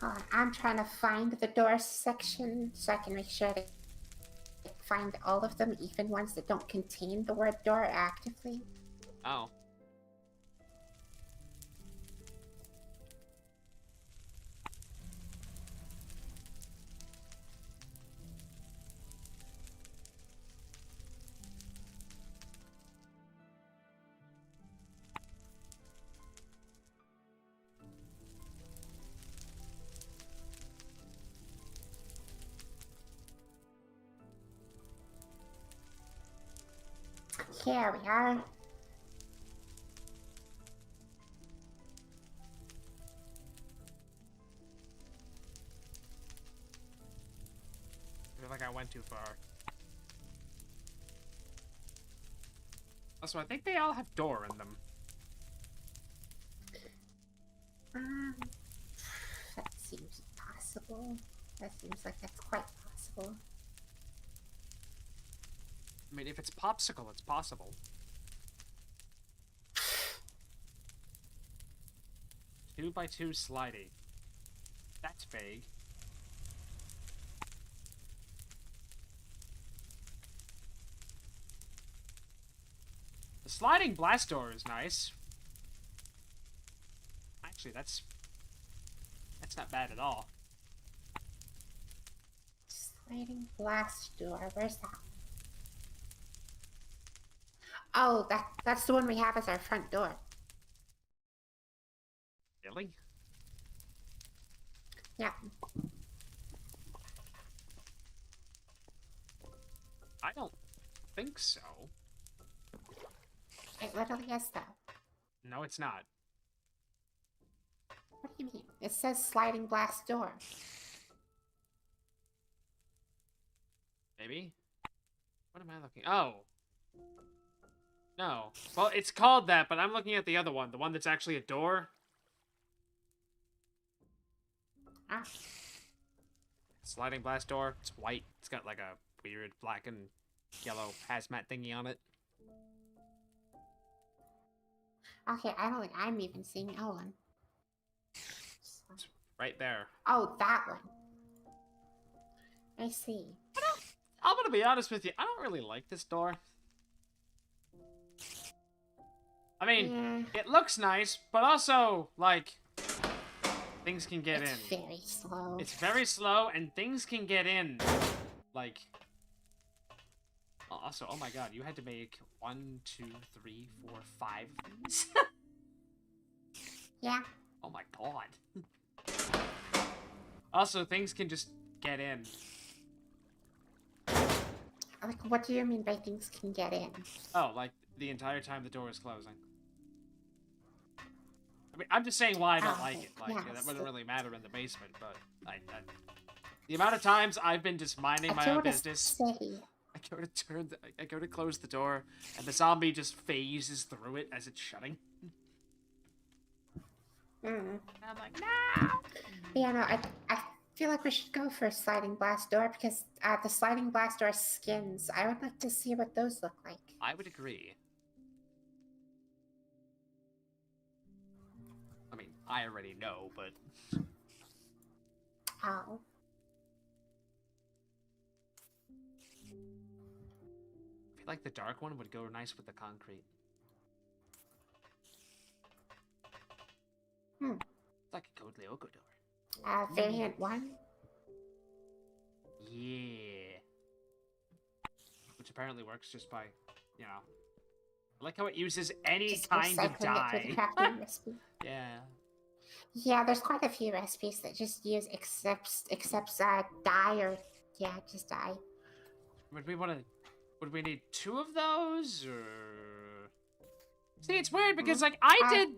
[SPEAKER 2] Hold on, I'm trying to find the door section so I can make sure to find all of them, even ones that don't contain the word door actively.
[SPEAKER 1] Oh.
[SPEAKER 2] Here we are.
[SPEAKER 1] I feel like I went too far. Also, I think they all have door in them.
[SPEAKER 2] That seems possible. That seems like that's quite possible.
[SPEAKER 1] I mean, if it's popsicle, it's possible. 2x2 sliding. That's vague. The sliding blast door is nice. Actually, that's not bad at all.
[SPEAKER 2] Sliding blast door. Where's that? Oh, that's the one we have as our front door.
[SPEAKER 1] Really?
[SPEAKER 2] Yeah.
[SPEAKER 1] I don't think so.
[SPEAKER 2] It literally is, though.
[SPEAKER 1] No, it's not.
[SPEAKER 2] What do you mean? It says sliding blast door.
[SPEAKER 1] Maybe? What am I looking? Oh. No. Well, it's called that, but I'm looking at the other one. The one that's actually a door.
[SPEAKER 2] Ah.
[SPEAKER 1] Sliding blast door. It's white. It's got like a weird black and yellow hazmat thingy on it.
[SPEAKER 2] Okay, I don't think I'm even seeing Ellen.
[SPEAKER 1] It's right there.
[SPEAKER 2] Oh, that one. I see.
[SPEAKER 1] I'm gonna be honest with you. I don't really like this door. I mean, it looks nice, but also, like, things can get in.
[SPEAKER 2] It's very slow.
[SPEAKER 1] It's very slow, and things can get in. Like, also, oh my god, you had to make 1, 2, 3, 4, 5 of these?
[SPEAKER 2] Yeah.
[SPEAKER 1] Oh my god. Also, things can just get in.
[SPEAKER 2] Like, what do you mean by things can get in?
[SPEAKER 1] Oh, like, the entire time the door is closing. I mean, I'm just saying why I don't like it. Like,
[SPEAKER 2] yeah,
[SPEAKER 1] that wouldn't really matter in the basement, but the amount of times I've been just minding my own business. I go to close the door, and the zombie just phases through it as it's shutting. And I'm like, no!
[SPEAKER 2] Yeah, no, I feel like we should go for a sliding blast door because the sliding blast door skins, I would like to see what those look like.
[SPEAKER 1] I would agree. I mean, I already know, but...
[SPEAKER 2] Oh.
[SPEAKER 1] I feel like the dark one would go nice with the concrete. It's like a Code Lyoko door.
[SPEAKER 2] Variant 1?
[SPEAKER 1] Yeah. Which apparently works just by, you know... I like how it uses any
[SPEAKER 2] Just
[SPEAKER 1] kind of
[SPEAKER 2] recycling it
[SPEAKER 1] dye.
[SPEAKER 2] through the crafting recipe.
[SPEAKER 1] Yeah.
[SPEAKER 2] Yeah, there's quite a few recipes that just use accepts dye or just dye.
[SPEAKER 1] Would we need 2 of those or? See, it's weird because like I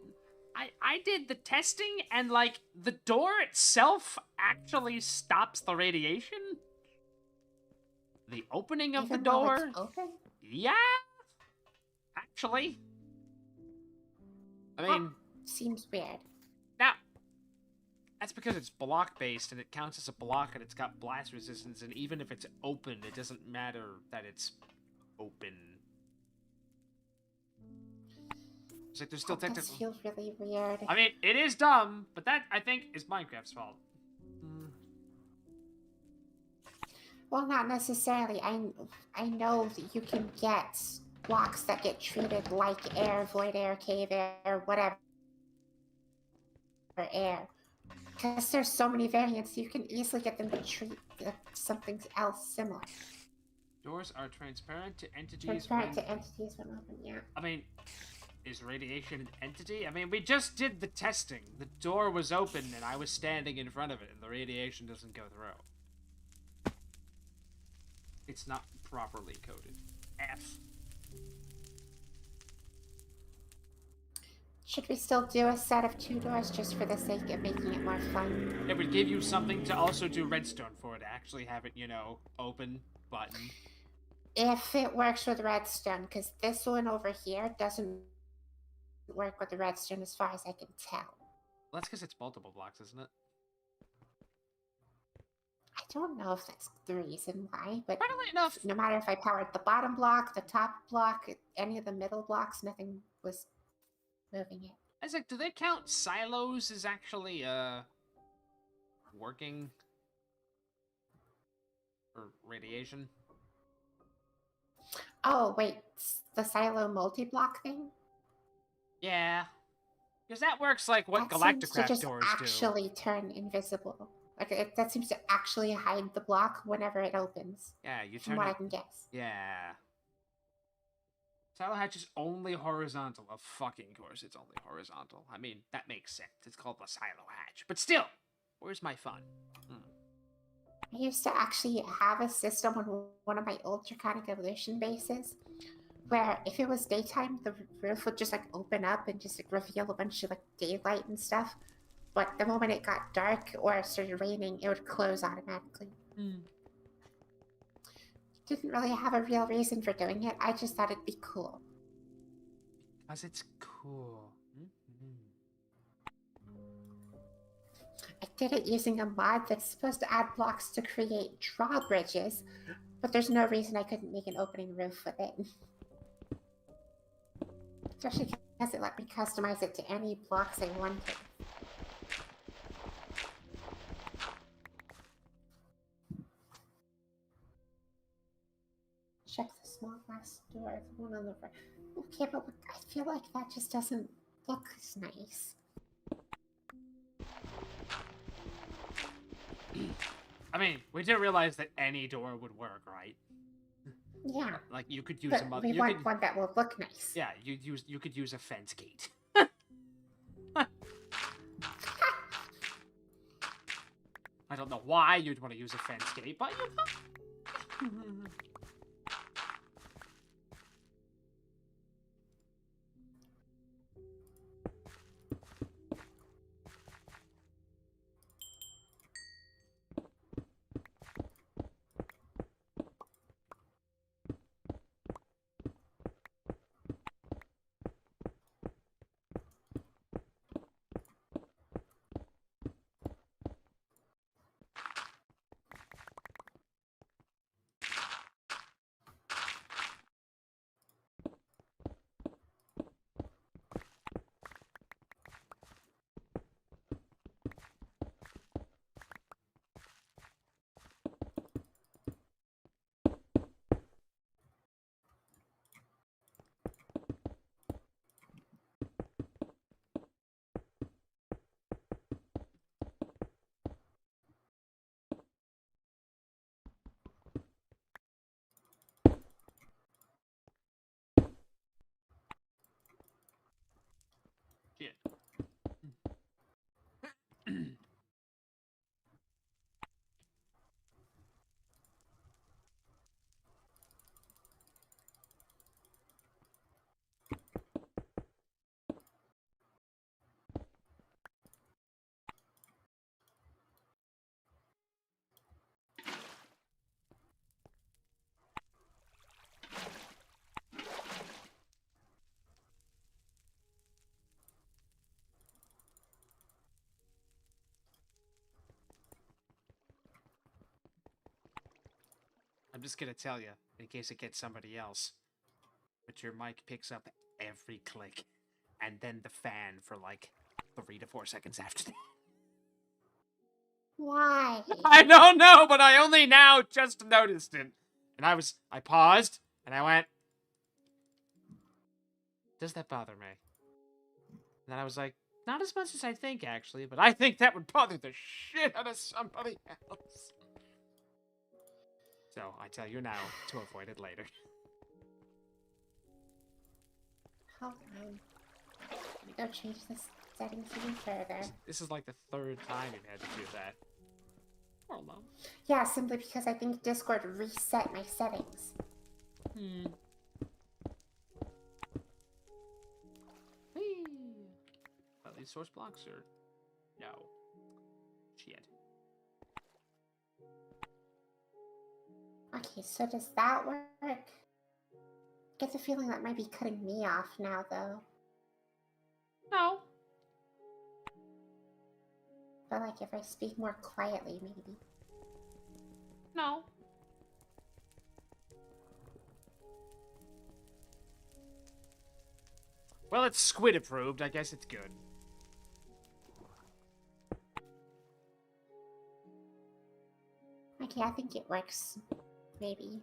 [SPEAKER 1] I did the testing, and, like, the door itself actually stops the radiation. The opening of
[SPEAKER 2] Even
[SPEAKER 1] the
[SPEAKER 2] while
[SPEAKER 1] door...
[SPEAKER 2] it's open?
[SPEAKER 1] Yeah, actually. I mean,
[SPEAKER 2] Seems weird.
[SPEAKER 1] now, that's because it's block-based, and it counts as a block, and it's got blast resistance, and even if it's open, it doesn't matter that it's open. It's like there's still
[SPEAKER 2] That does
[SPEAKER 1] technical...
[SPEAKER 2] feel really weird.
[SPEAKER 1] I mean, it is dumb, but that, I think, is Minecraft's fault.
[SPEAKER 2] Well, not necessarily. I know that you can get blocks that get treated like air, void air, cave air, whatever air. Because there's so many variants, you can easily get them to treat something else similar.
[SPEAKER 3] Doors are transparent to entities.
[SPEAKER 2] Transparent to entities when open, yeah.
[SPEAKER 1] I mean, is radiation an entity? I mean, we just did the testing. The door was open, and I was standing in front of it, and the radiation doesn't go through. It's not properly coded. F.
[SPEAKER 2] Should we still do a set of 2 doors just for the sake of making it more fun?
[SPEAKER 1] It would give you something to also do redstone for, to actually have it, you know, open button.
[SPEAKER 2] If it works with redstone, because this one over here doesn't work with the redstone as far as I can tell.
[SPEAKER 1] Well, that's because it's multiple blocks, isn't it?
[SPEAKER 2] I don't know if that's the reason why, but
[SPEAKER 1] Funnily enough,
[SPEAKER 2] no matter if I powered the bottom block, the top block, any of the middle blocks, nothing was moving it.
[SPEAKER 1] I was like, do they count silos as actually, working? For radiation?
[SPEAKER 2] Oh, wait, the silo multi-block thing?
[SPEAKER 1] Yeah. Because that works like what
[SPEAKER 2] That seems to
[SPEAKER 1] Galacticraft
[SPEAKER 2] just
[SPEAKER 1] doors do.
[SPEAKER 2] actually turn invisible. Like, that seems to actually hide the block whenever it opens.
[SPEAKER 1] Yeah, you
[SPEAKER 2] From
[SPEAKER 1] turn
[SPEAKER 2] what
[SPEAKER 1] it...
[SPEAKER 2] I can guess.
[SPEAKER 1] Yeah. Silo hatch is only horizontal. Of fucking course it's only horizontal. I mean, that makes sense. It's called the silo hatch. But still, where's my fun?
[SPEAKER 2] I used to actually have a system on one of my old Draconic Evolution bases where if it was daytime, the roof would just like open up and just like reveal a bunch of like daylight and stuff. But the moment it got dark or it started raining, it would close automatically. Didn't really have a real reason for doing it. I just thought it'd be cool.
[SPEAKER 1] Because it's cool.
[SPEAKER 2] I did it using a mod that's supposed to add blocks to create drawbridges, but there's no reason I couldn't make an opening roof with it. Especially because it let me customize it to any blocks I wanted. Check the small glass door, the one on the right. Okay, but I feel like that just doesn't look as nice.
[SPEAKER 1] I mean, we did realize that any door would work, right?
[SPEAKER 2] Yeah.
[SPEAKER 1] Like, you could use
[SPEAKER 2] But
[SPEAKER 1] a mother...
[SPEAKER 2] we want one that will look nice.
[SPEAKER 1] Yeah, you could use a fence gate. I don't know why you'd want to use a fence gate, but you know. I'm just gonna tell you, in case it gets somebody else. But your mic picks up every click, and then the fan for like 3 to 4 seconds after that.
[SPEAKER 2] Why?
[SPEAKER 1] I don't know, but I only now just noticed it. And I paused, and I went, does that bother me? And then I was like, not as much as I think, actually, but I think that would bother the shit out of somebody else. So, I tell you now to avoid it later.
[SPEAKER 2] Hold on. Let me go change the settings even further.
[SPEAKER 1] This is like the 3rd time you've had to do that. Hold on.
[SPEAKER 2] Yeah, simply because I think Discord reset my settings.
[SPEAKER 1] Whee. Well, these source blocks are... No. Shit.
[SPEAKER 2] Okay, so does that work? I get the feeling that might be cutting me off now, though.
[SPEAKER 1] No.
[SPEAKER 2] But like if I speak more quietly, maybe.
[SPEAKER 1] No. Well, it's squid approved. I guess it's good.
[SPEAKER 2] Okay, I think it works. Maybe.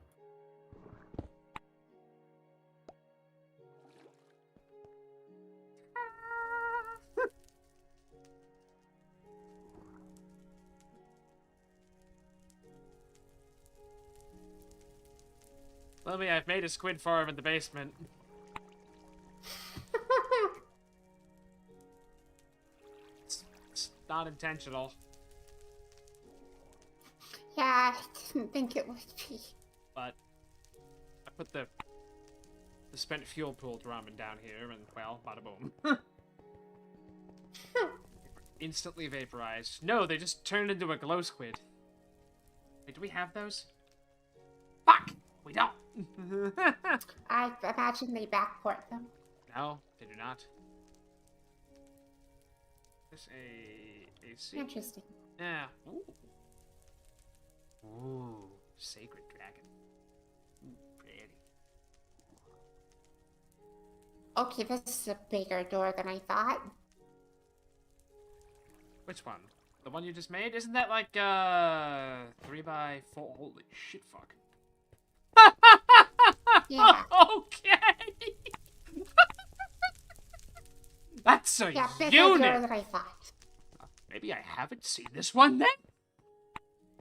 [SPEAKER 1] Lummy, I've made a squid farm in the basement. It's not intentional.
[SPEAKER 2] Yeah, I didn't think it would be.
[SPEAKER 1] But I put the spent fuel pooled ramen down here, and well, bada boom. Instantly vaporized. No, they just turned into a glow squid. Wait, do we have those? Fuck! We don't!
[SPEAKER 2] I imagine they backport them.
[SPEAKER 1] No, they do not. There's a AC.
[SPEAKER 2] Interesting.
[SPEAKER 1] Yeah. Ooh. Ooh, sacred dragon. Ooh, pretty.
[SPEAKER 2] Okay, this is a bigger door than I thought.
[SPEAKER 1] Which one? The one you just made? Isn't that like 3x4? Holy shit, fuck.
[SPEAKER 2] Yeah.
[SPEAKER 1] Okay. That's a
[SPEAKER 2] Bigger door
[SPEAKER 1] unit.
[SPEAKER 2] than I thought.
[SPEAKER 1] Maybe I haven't seen this one then.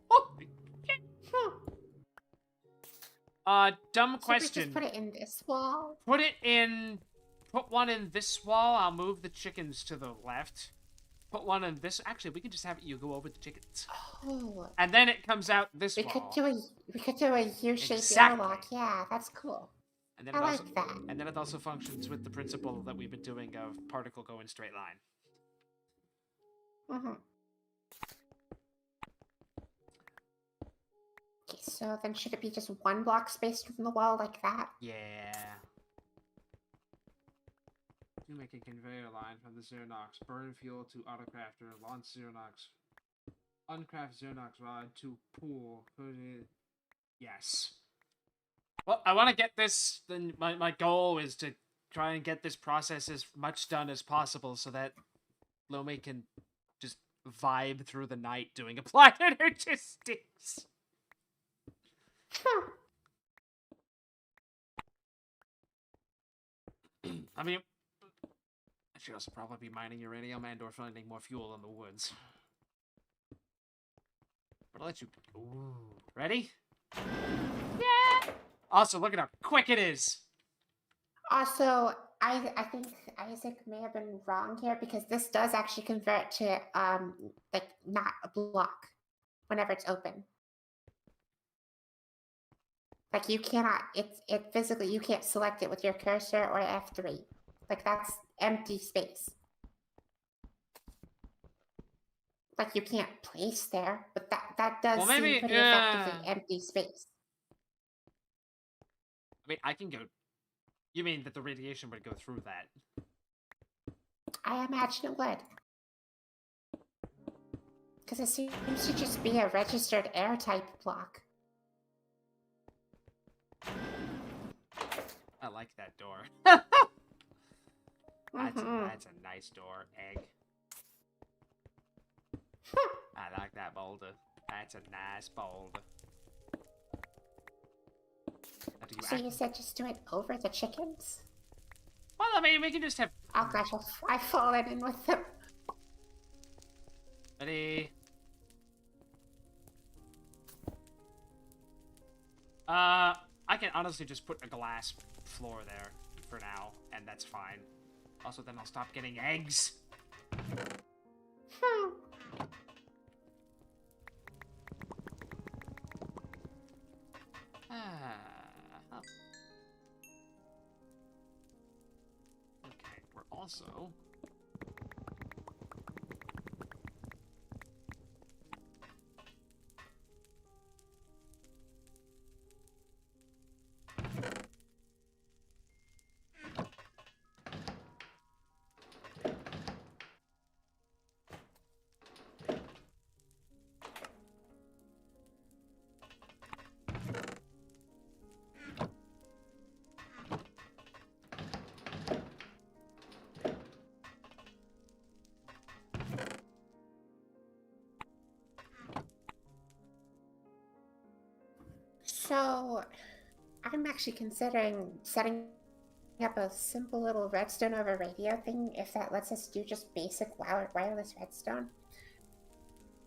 [SPEAKER 1] Holy shit. Dumb
[SPEAKER 2] So we
[SPEAKER 1] question.
[SPEAKER 2] just put it in this wall.
[SPEAKER 1] Put one in this wall. I'll move the chickens to the left. Put one in this. Actually, we could just have you go over the chickens.
[SPEAKER 2] Oh.
[SPEAKER 1] And then it comes out this
[SPEAKER 2] We
[SPEAKER 1] wall.
[SPEAKER 2] could do a U-shaped
[SPEAKER 1] Exactly.
[SPEAKER 2] airlock. Yeah, that's cool.
[SPEAKER 1] And then
[SPEAKER 2] I
[SPEAKER 1] it
[SPEAKER 2] like
[SPEAKER 1] also,
[SPEAKER 2] that.
[SPEAKER 1] And then it also functions with the principle that we've been doing of particle go in straight line.
[SPEAKER 2] Mm-hmm. Okay, so then should it be just one block spaced from the wall like that?
[SPEAKER 1] Yeah.
[SPEAKER 3] You make a conveyor line from the Xeronox. Burn fuel to autocrafter. Launch Xeronox. Uncraft Xeronox rod to pool. Put it...
[SPEAKER 1] Yes. Well, I want to get this. Then my goal is to try and get this process as much done as possible, so that Lomi can just vibe through the night doing applied energistics. I mean, I should also probably be mining uranium and or finding more fuel in the woods. But I'll let you... Ooh. Ready? Yeah! Also, look at how quick it is!
[SPEAKER 2] Also, I think Isaac may have been wrong here because this does actually convert to like not a block whenever it's open. Like you cannot it physically you can't select it with your cursor or F3. Like that's empty space. Like you can't place there, but that does
[SPEAKER 1] Well, maybe,
[SPEAKER 2] seem pretty effectively empty space.
[SPEAKER 1] I mean, I can go... You mean that the radiation would go through that?
[SPEAKER 2] I imagine it would. Because it seems to just be a registered air type block.
[SPEAKER 1] like that door.
[SPEAKER 2] Mhm.
[SPEAKER 1] That's a nice door. Egg. I like that boulder. That's a nice boulder.
[SPEAKER 2] So you said just do it over the chickens?
[SPEAKER 1] Well, I mean, we can just have...
[SPEAKER 2] Oh gosh, I've fallen in with them.
[SPEAKER 1] Ready? I can honestly just put a glass floor there for now, and that's fine. Also, then I'll stop getting eggs.
[SPEAKER 2] Hmm.
[SPEAKER 1] Okay, we're also...
[SPEAKER 2] So, I'm actually considering setting up a simple little redstone over radio thing if that lets us do just basic wireless redstone.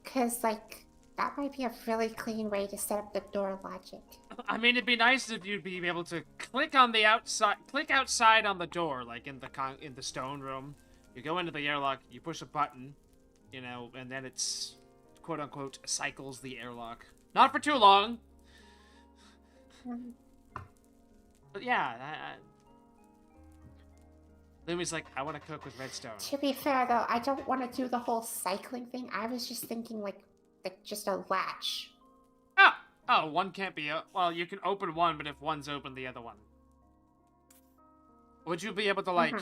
[SPEAKER 2] Because, like, that might be a really clean way to set up the door logic.
[SPEAKER 1] I mean, it'd be nice if you'd be able to click on the outside, click outside on the door, like in the stone room. You go into the airlock, you push a button, you know, and then it's quote unquote cycles the airlock. Not for too long. But yeah, Lumi's like, I want to cook with redstone.
[SPEAKER 2] To be fair, though, I don't want to do the whole cycling thing. I was just thinking, like just a latch.
[SPEAKER 1] Oh, one can't be... well, you can open one, but if one's open, the other one. Would you be able to, like...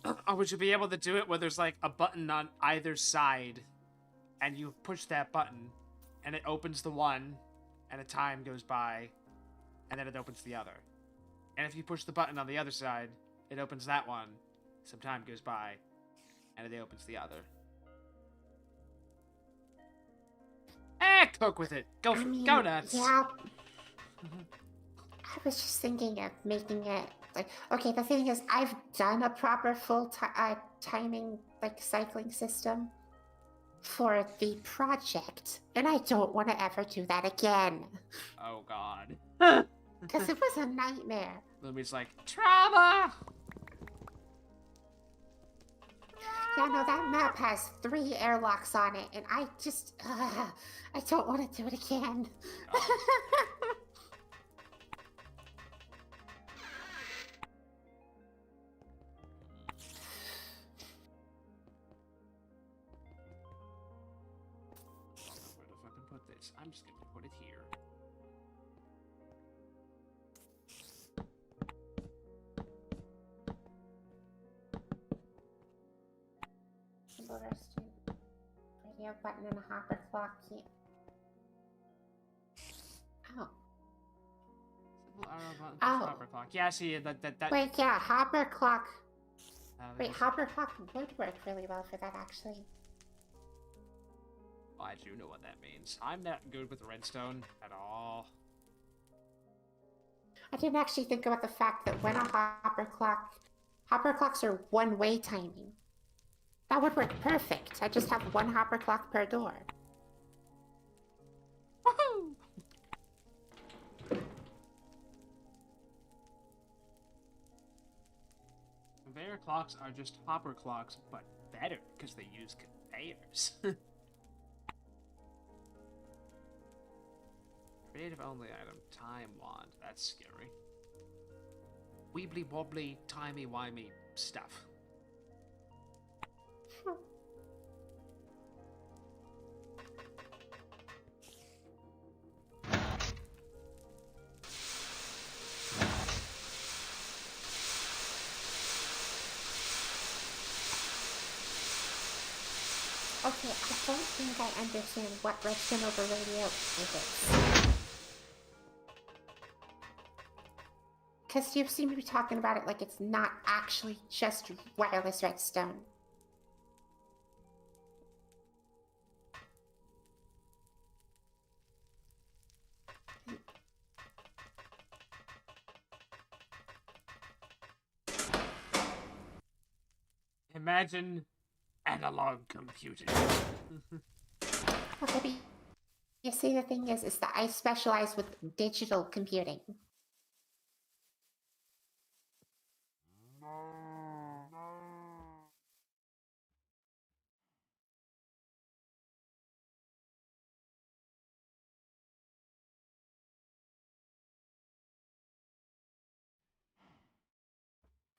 [SPEAKER 1] or would you be able to do it where there's, like, a button on either side, and you push that button, and it opens the one, and a time goes by, and then it opens the other. And if you push the button on the other side, it opens that one, some time goes by, and it opens the other. Cook with it. Go nuts.
[SPEAKER 2] Yeah. I was just thinking of making it like, okay, the thing is, I've done a proper full timing like cycling system for the project, and I don't want to ever do that again.
[SPEAKER 1] Oh God.
[SPEAKER 2] Because it was a nightmare.
[SPEAKER 1] Lumi's like, trauma.
[SPEAKER 2] Yeah, no, that map has 3 airlocks on it, and I just, I don't want to do it again.
[SPEAKER 1] Where the fuck put this? I'm just gonna put it here.
[SPEAKER 2] Radio button and a hopper clock key. Oh.
[SPEAKER 1] Simple arrow button,
[SPEAKER 2] Oh.
[SPEAKER 1] hopper clock. Yeah, see that.
[SPEAKER 2] Wait, yeah, hopper clock. Wait, hopper clock would work really well for that, actually.
[SPEAKER 1] Oh, I do know what that means. I'm not good with redstone at all.
[SPEAKER 2] I didn't actually think about the fact that when a hopper clocks are one-way timing. That would work perfect. I just have 1 hopper clock per door.
[SPEAKER 1] Woohoo! Conveyor clocks are just hopper clocks, but better because they use conveyors. Creative only item, time wand. That's scary. Weebly wobbly, timey wimey stuff.
[SPEAKER 2] Okay, I don't think I understand what redstone over radio is. Because you seem to be talking about it like it's not actually just wireless redstone.
[SPEAKER 1] Imagine analog computing.
[SPEAKER 2] Well, maybe you see, the thing is that I specialize with digital computing.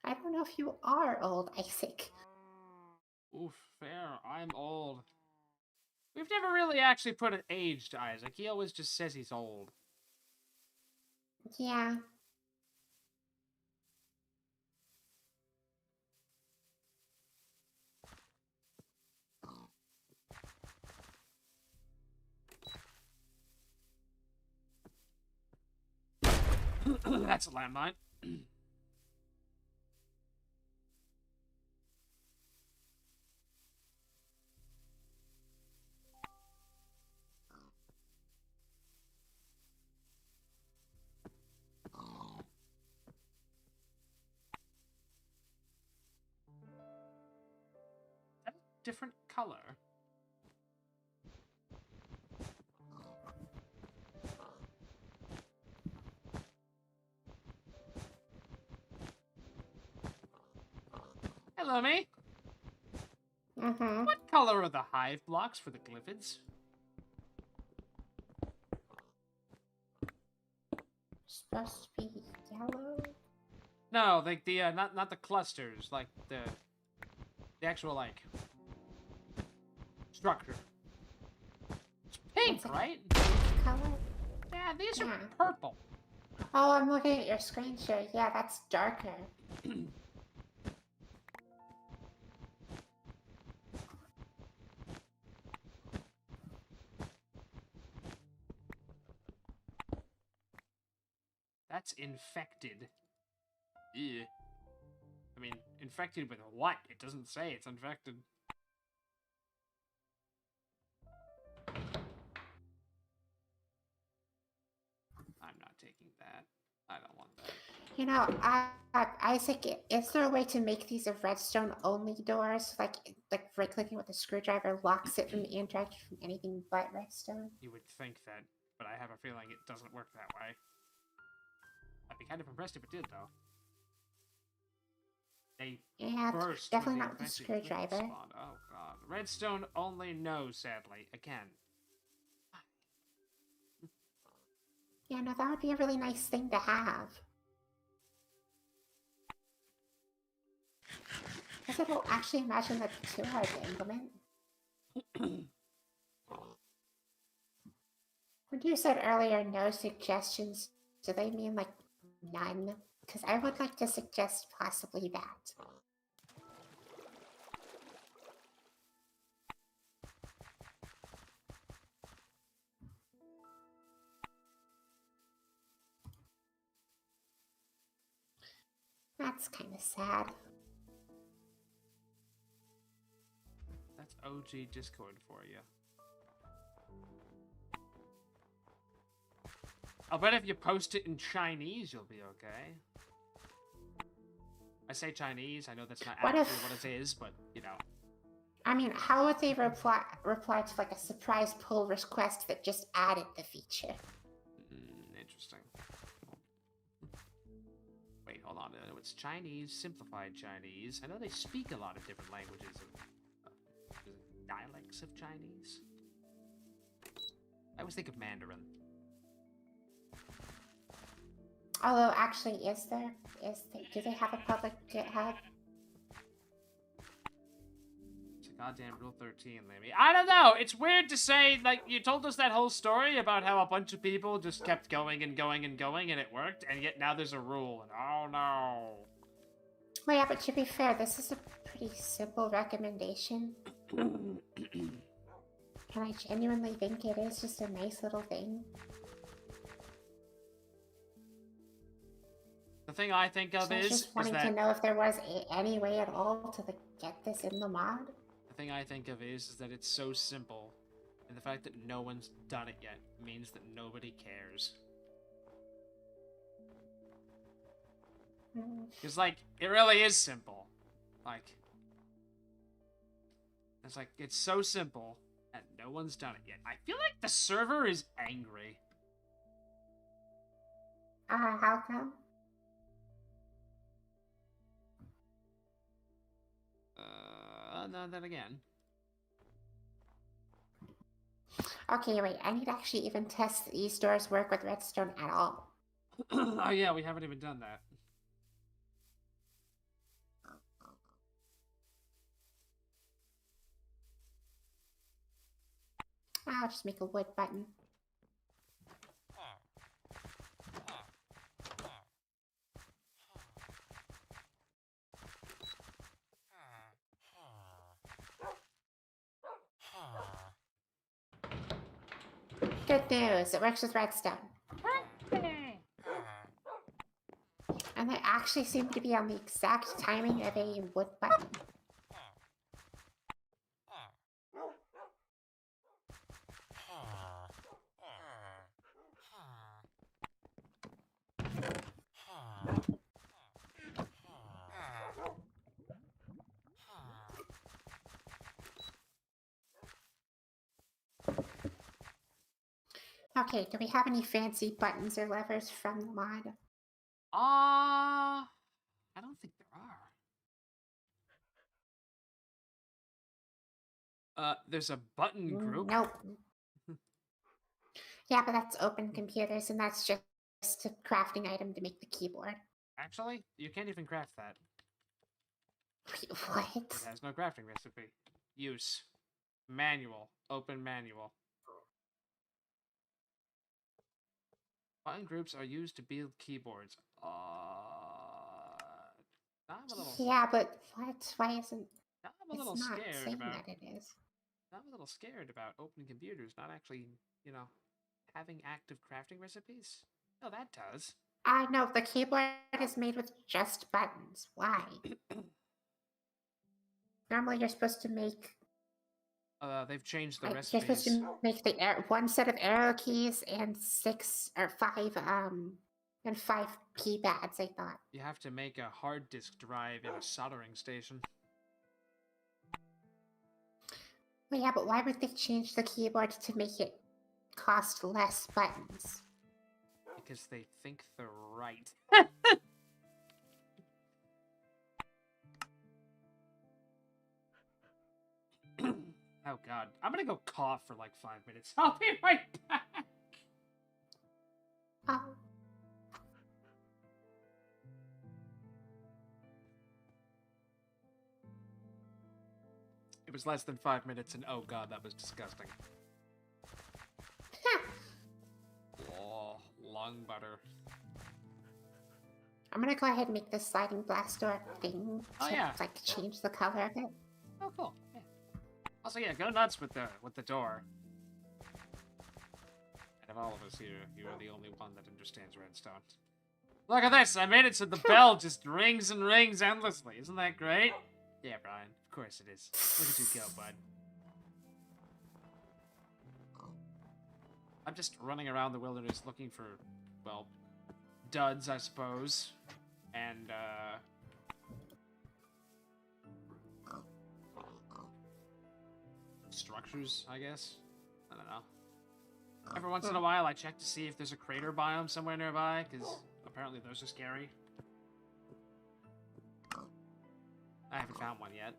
[SPEAKER 2] I don't know if you are old, Isaac.
[SPEAKER 1] Oof, fair. I'm old. We've never really actually put an age to Isaac. He always just says he's old.
[SPEAKER 2] Yeah.
[SPEAKER 1] That's a landmine. That's a different color. Hello, me.
[SPEAKER 2] Mm-hmm.
[SPEAKER 1] What color are the hive blocks for the glyphids?
[SPEAKER 2] Supposed to be yellow.
[SPEAKER 1] No, like the not the clusters, like the actual like structure. It's pink,
[SPEAKER 2] It's like
[SPEAKER 1] right?
[SPEAKER 2] color.
[SPEAKER 1] Yeah, these
[SPEAKER 2] Yeah.
[SPEAKER 1] are purple.
[SPEAKER 2] Oh, I'm looking at your screen share. Yeah, that's darker.
[SPEAKER 1] That's infected. Ew. I mean, infected with what? It doesn't say it's infected. I'm not taking that. I don't want that.
[SPEAKER 2] You know, Isaac, is there a way to make these a redstone-only doors? Like right-clicking with a screwdriver locks it from being interacted from anything but redstone?
[SPEAKER 1] You would think that, but I have a feeling it doesn't work that way. I'd be kind of impressed if it did, though. They
[SPEAKER 2] Yeah,
[SPEAKER 1] burst
[SPEAKER 2] definitely
[SPEAKER 1] when
[SPEAKER 2] not
[SPEAKER 1] the
[SPEAKER 2] with a
[SPEAKER 1] infected glyphid
[SPEAKER 2] screwdriver.
[SPEAKER 1] spawned. Oh god. Redstone only no, sadly. Again.
[SPEAKER 2] Yeah, no, that would be a really nice thing to have. Because it'll actually imagine that it's too hard to implement. When you said earlier no suggestions, do they mean like none? Because I would like to suggest possibly that. That's kind of sad.
[SPEAKER 1] That's OG Discord for you. I'll bet if you post it in Chinese, you'll be okay. I say Chinese, I know that's not
[SPEAKER 2] What
[SPEAKER 1] actually
[SPEAKER 2] if-
[SPEAKER 1] what it is, but, you know.
[SPEAKER 2] I mean, how would they reply to like a surprise pull request that just added the feature?
[SPEAKER 1] Interesting. Wait, hold on. I know it's Chinese, simplified Chinese. I know they speak a lot of different languages. Dialects of Chinese? I always think of Mandarin.
[SPEAKER 2] Although, actually, do they have a public GitHub?
[SPEAKER 1] It's a goddamn Rule 13, Lemmy. I don't know! It's weird to say, like, you told us that whole story about how a bunch of people just kept going and going and going and it worked, and yet now there's a rule, and oh no.
[SPEAKER 2] Well, yeah, but to be fair, this is a pretty simple recommendation. And I genuinely think it is just a nice little thing.
[SPEAKER 1] The The thing I think of
[SPEAKER 2] So I was just wanting to
[SPEAKER 1] that
[SPEAKER 2] know if there was any way at all to get this in the mod.
[SPEAKER 1] the thing I think of is that it's so simple, and the fact that no one's done it yet means that nobody cares. Because, like, it really is simple. Like, it's like, it's so simple, and no one's done it yet. I feel like the server is angry.
[SPEAKER 2] How come?
[SPEAKER 1] No, then again.
[SPEAKER 2] Okay, wait, I need to actually even test these doors work with redstone at all.
[SPEAKER 1] Oh yeah, we haven't even done that.
[SPEAKER 2] I'll just make a wood button. Good news, it works with redstone. And they actually seem to be on the exact timing of a wood button. Okay, do we have any fancy buttons or levers from the mod?
[SPEAKER 1] I don't think there are. There's a button group.
[SPEAKER 2] Nope. Yeah, but that's open computers, and that's just a crafting item to make the keyboard.
[SPEAKER 1] Actually, you can't even craft that.
[SPEAKER 2] What?
[SPEAKER 1] It has no crafting recipe. Use. Manual. Open manual. Button groups are used to build keyboards. I'm a little...
[SPEAKER 2] Yeah, but what? Why isn't...
[SPEAKER 1] I'm a little
[SPEAKER 2] it's not
[SPEAKER 1] scared
[SPEAKER 2] saying
[SPEAKER 1] about...
[SPEAKER 2] that it is.
[SPEAKER 1] I'm a little scared about open computers not actually, you know, having active crafting recipes. No, that does.
[SPEAKER 2] No, the keyboard is made with just buttons. Why? Normally you're supposed to make...
[SPEAKER 1] They've changed the
[SPEAKER 2] You're
[SPEAKER 1] recipes.
[SPEAKER 2] supposed to make the one set of arrow keys and 5 keypads, I thought.
[SPEAKER 1] You have to make a hard disk drive in a soldering station.
[SPEAKER 2] Well, yeah, but why would they change the keyboard to make it cost less buttons?
[SPEAKER 1] Because they think they're right. Oh god. I'm gonna go cough for like 5 minutes. I'll be right back!
[SPEAKER 2] Oh.
[SPEAKER 1] It was less than 5 minutes and oh god, that was disgusting. Oh, lung butter.
[SPEAKER 2] I'm gonna go ahead and make this sliding glass door thing to like change the color of it.
[SPEAKER 1] Oh cool. Yeah. Also yeah, go nuts with the door. And of all of us here, you are the only one that understands redstone. Look at this! I made it so the bell just rings and rings endlessly. Isn't that great? Yeah, Brian. Of course it is. Look at you go, bud. I'm just running around the wilderness looking for, well, duds, I suppose. And, structures, I guess? I don't know. Every once in a while, I check to see if there's a crater biome somewhere nearby, because apparently those are scary. I haven't found one yet.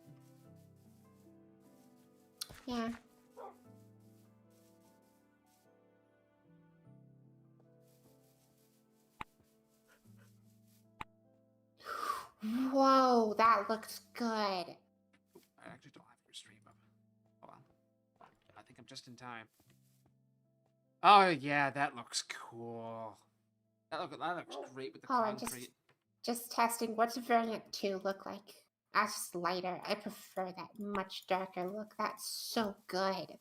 [SPEAKER 2] Yeah. Whoa, that looks good.
[SPEAKER 1] I actually don't have your stream up. Hold on. I think I'm just in time. Oh, yeah, that looks cool. That looks great with the concrete.
[SPEAKER 2] Just testing. What's variant 2 look like? That's lighter. I prefer that much darker look. That's so good.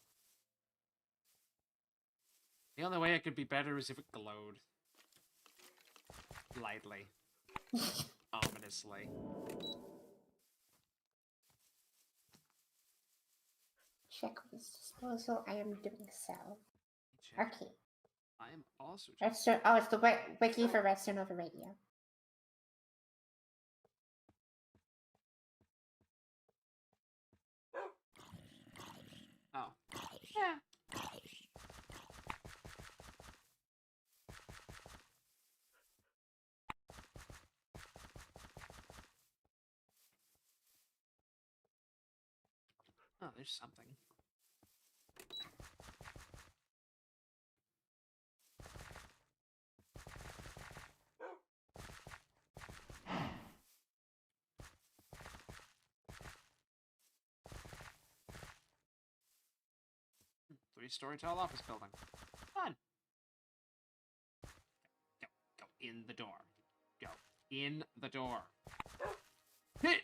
[SPEAKER 1] The only way it could be better is if it glowed. Lightly. Ominously.
[SPEAKER 2] Check waste disposal. I am doing so.
[SPEAKER 1] Check.
[SPEAKER 2] Okay.
[SPEAKER 1] I am also checking.
[SPEAKER 2] Redstone. Oh, it's the wiki for Redstone over radio.
[SPEAKER 1] Oh. Yeah. Oh, there's something. Three-story tall office building. Fun. Go in the door. Go in the door. Hit.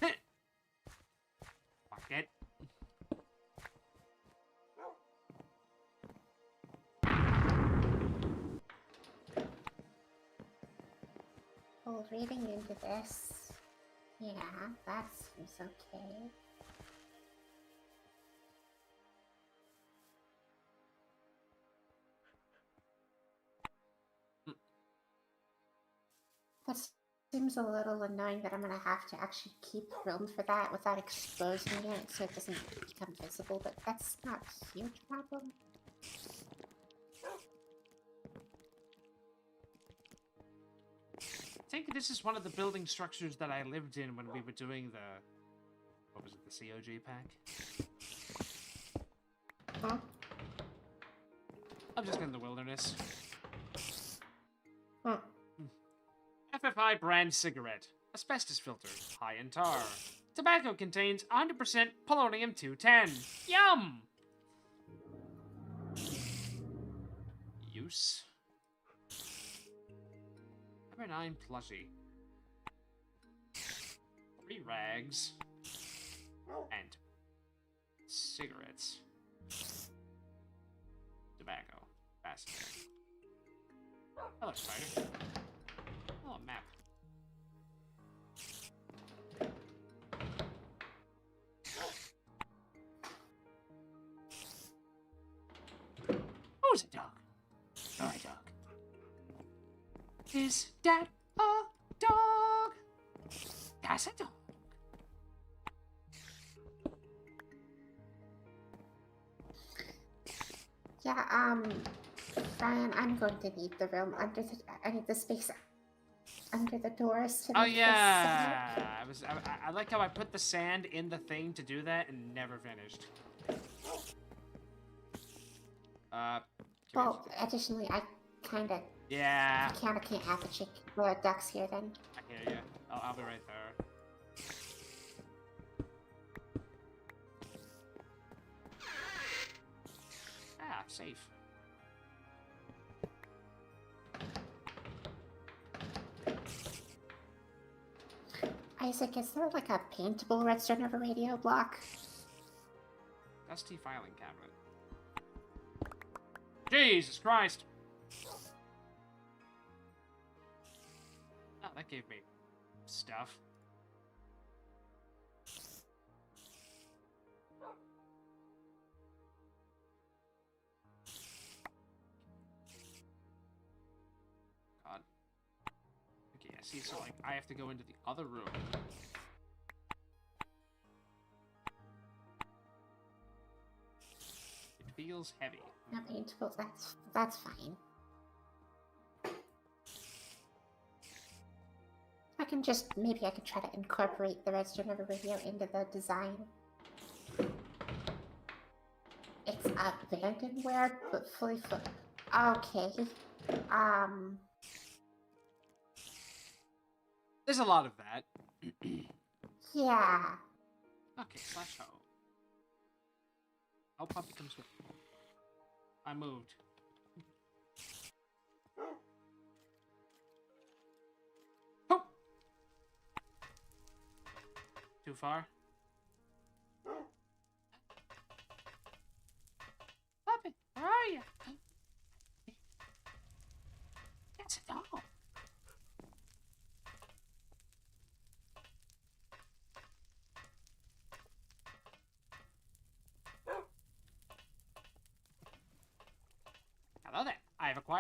[SPEAKER 1] Hit. Bucket.
[SPEAKER 2] Well, reading into this. Yeah, that seems okay. That seems a little annoying that I'm gonna have to actually keep room for that without exposing it so it doesn't become visible, but that's not a huge problem.
[SPEAKER 1] I think this is one of the building structures that I lived in when we were doing the... What was it, the COG pack?
[SPEAKER 2] Huh?
[SPEAKER 1] I'm just in the wilderness.
[SPEAKER 2] Huh.
[SPEAKER 1] FFI brand cigarette. Asbestos filter. High in tar. Tobacco contains 100% polonium-210. Yum! Use. Number 9 plushie. 3 rags. And cigarettes. Tobacco. Basket. Hello, spider. Oh, a map. Who's a dog? You're a dog. Is that a dog? That's a dog.
[SPEAKER 2] Yeah, Brian, I'm going to need the room under the. I need the space under the doors to
[SPEAKER 1] Oh
[SPEAKER 2] make
[SPEAKER 1] yeah, I like how I put the sand in the thing to do that and never finished.
[SPEAKER 2] Well, additionally, I kind of.
[SPEAKER 1] Yeah.
[SPEAKER 2] I can't have the ducks here then.
[SPEAKER 1] I hear you. I'll be right there. Ah, safe.
[SPEAKER 2] Isaac, is there like a paintable redstone over radio block?
[SPEAKER 1] Dusty filing cabinet. Jesus Christ! Oh, that gave me stuff. God. Okay, I see, so like, I have to go into the other room. It feels heavy.
[SPEAKER 2] Not paintable, that's fine. Maybe I can try to incorporate the redstone over radio into the design. It's abandonware, but fully okay.
[SPEAKER 1] There's a lot of that.
[SPEAKER 2] Yeah.
[SPEAKER 1] Okay, slash ho. Oh, puppy comes with me. I moved. Oh! Too far? Puppy, where are you? That's a dog.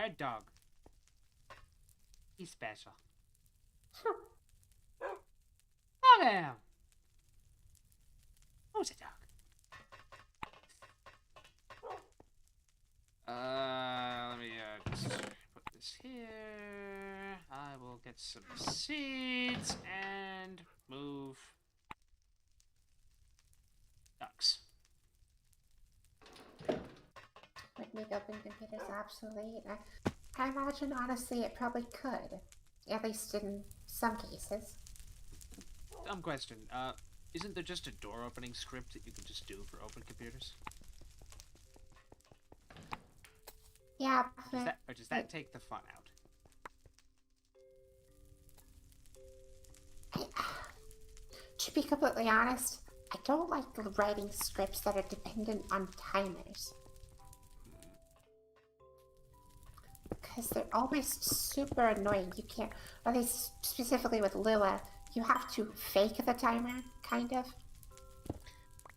[SPEAKER 1] Red dog. He's special. Look at him. Who's a dog? Let me just put this here. I will get some seeds and move ducks.
[SPEAKER 2] Would make open computers obsolete? I imagine, honestly, it probably could. At least in some cases.
[SPEAKER 1] Dumb question. Isn't there just a door opening script that you can just do for open computers?
[SPEAKER 2] Yeah,
[SPEAKER 1] Or does that take the fun out?
[SPEAKER 2] To be completely honest, I don't like writing scripts that are dependent on timers. Because they're always super annoying. You can't, at least specifically with Lua, you have to fake the timer, kind of.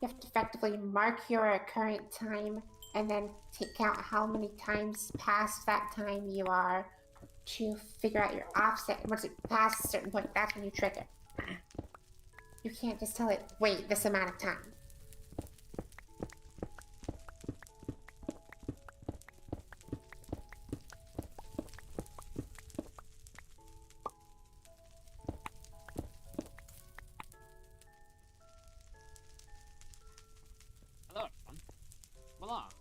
[SPEAKER 2] You have to effectively mark your current time and then count how many times past that time you are to figure out your offset. And once it passes a certain point, that's when you trigger. You can't just tell it, wait this amount of time.
[SPEAKER 1] Hello, everyone. Come along.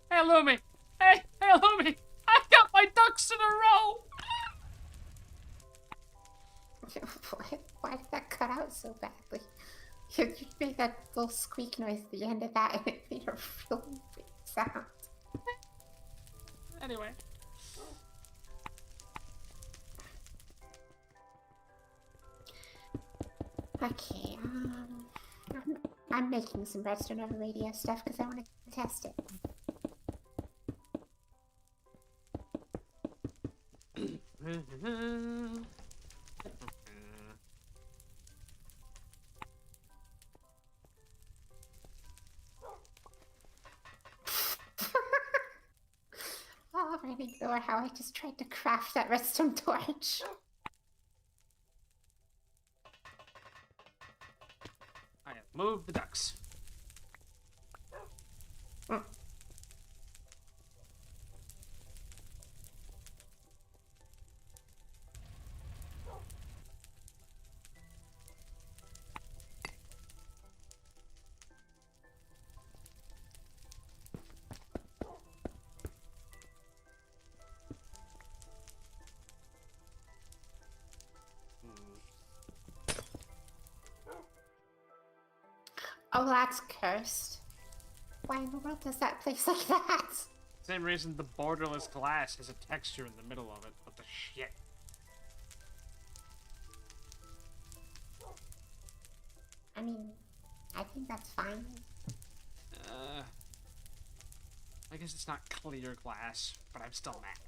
[SPEAKER 1] Hey, Lumi! Hey, Lumi! I've got my ducks in a row!
[SPEAKER 2] Why did that cut out so badly? You made that little squeak noise at the end of that and it made a really big sound.
[SPEAKER 1] Anyway.
[SPEAKER 2] Okay, I'm making some redstone over radio stuff because I want to test it. Already ignore how I just tried to craft that redstone torch.
[SPEAKER 1] I have moved the ducks.
[SPEAKER 2] Oh, that's cursed. Why in the world does that place like that?
[SPEAKER 1] Same reason the borderless glass has a texture in the middle of it. What the shit?
[SPEAKER 2] I mean, I think that's fine.
[SPEAKER 1] I guess it's not clear glass, but I'm still mad.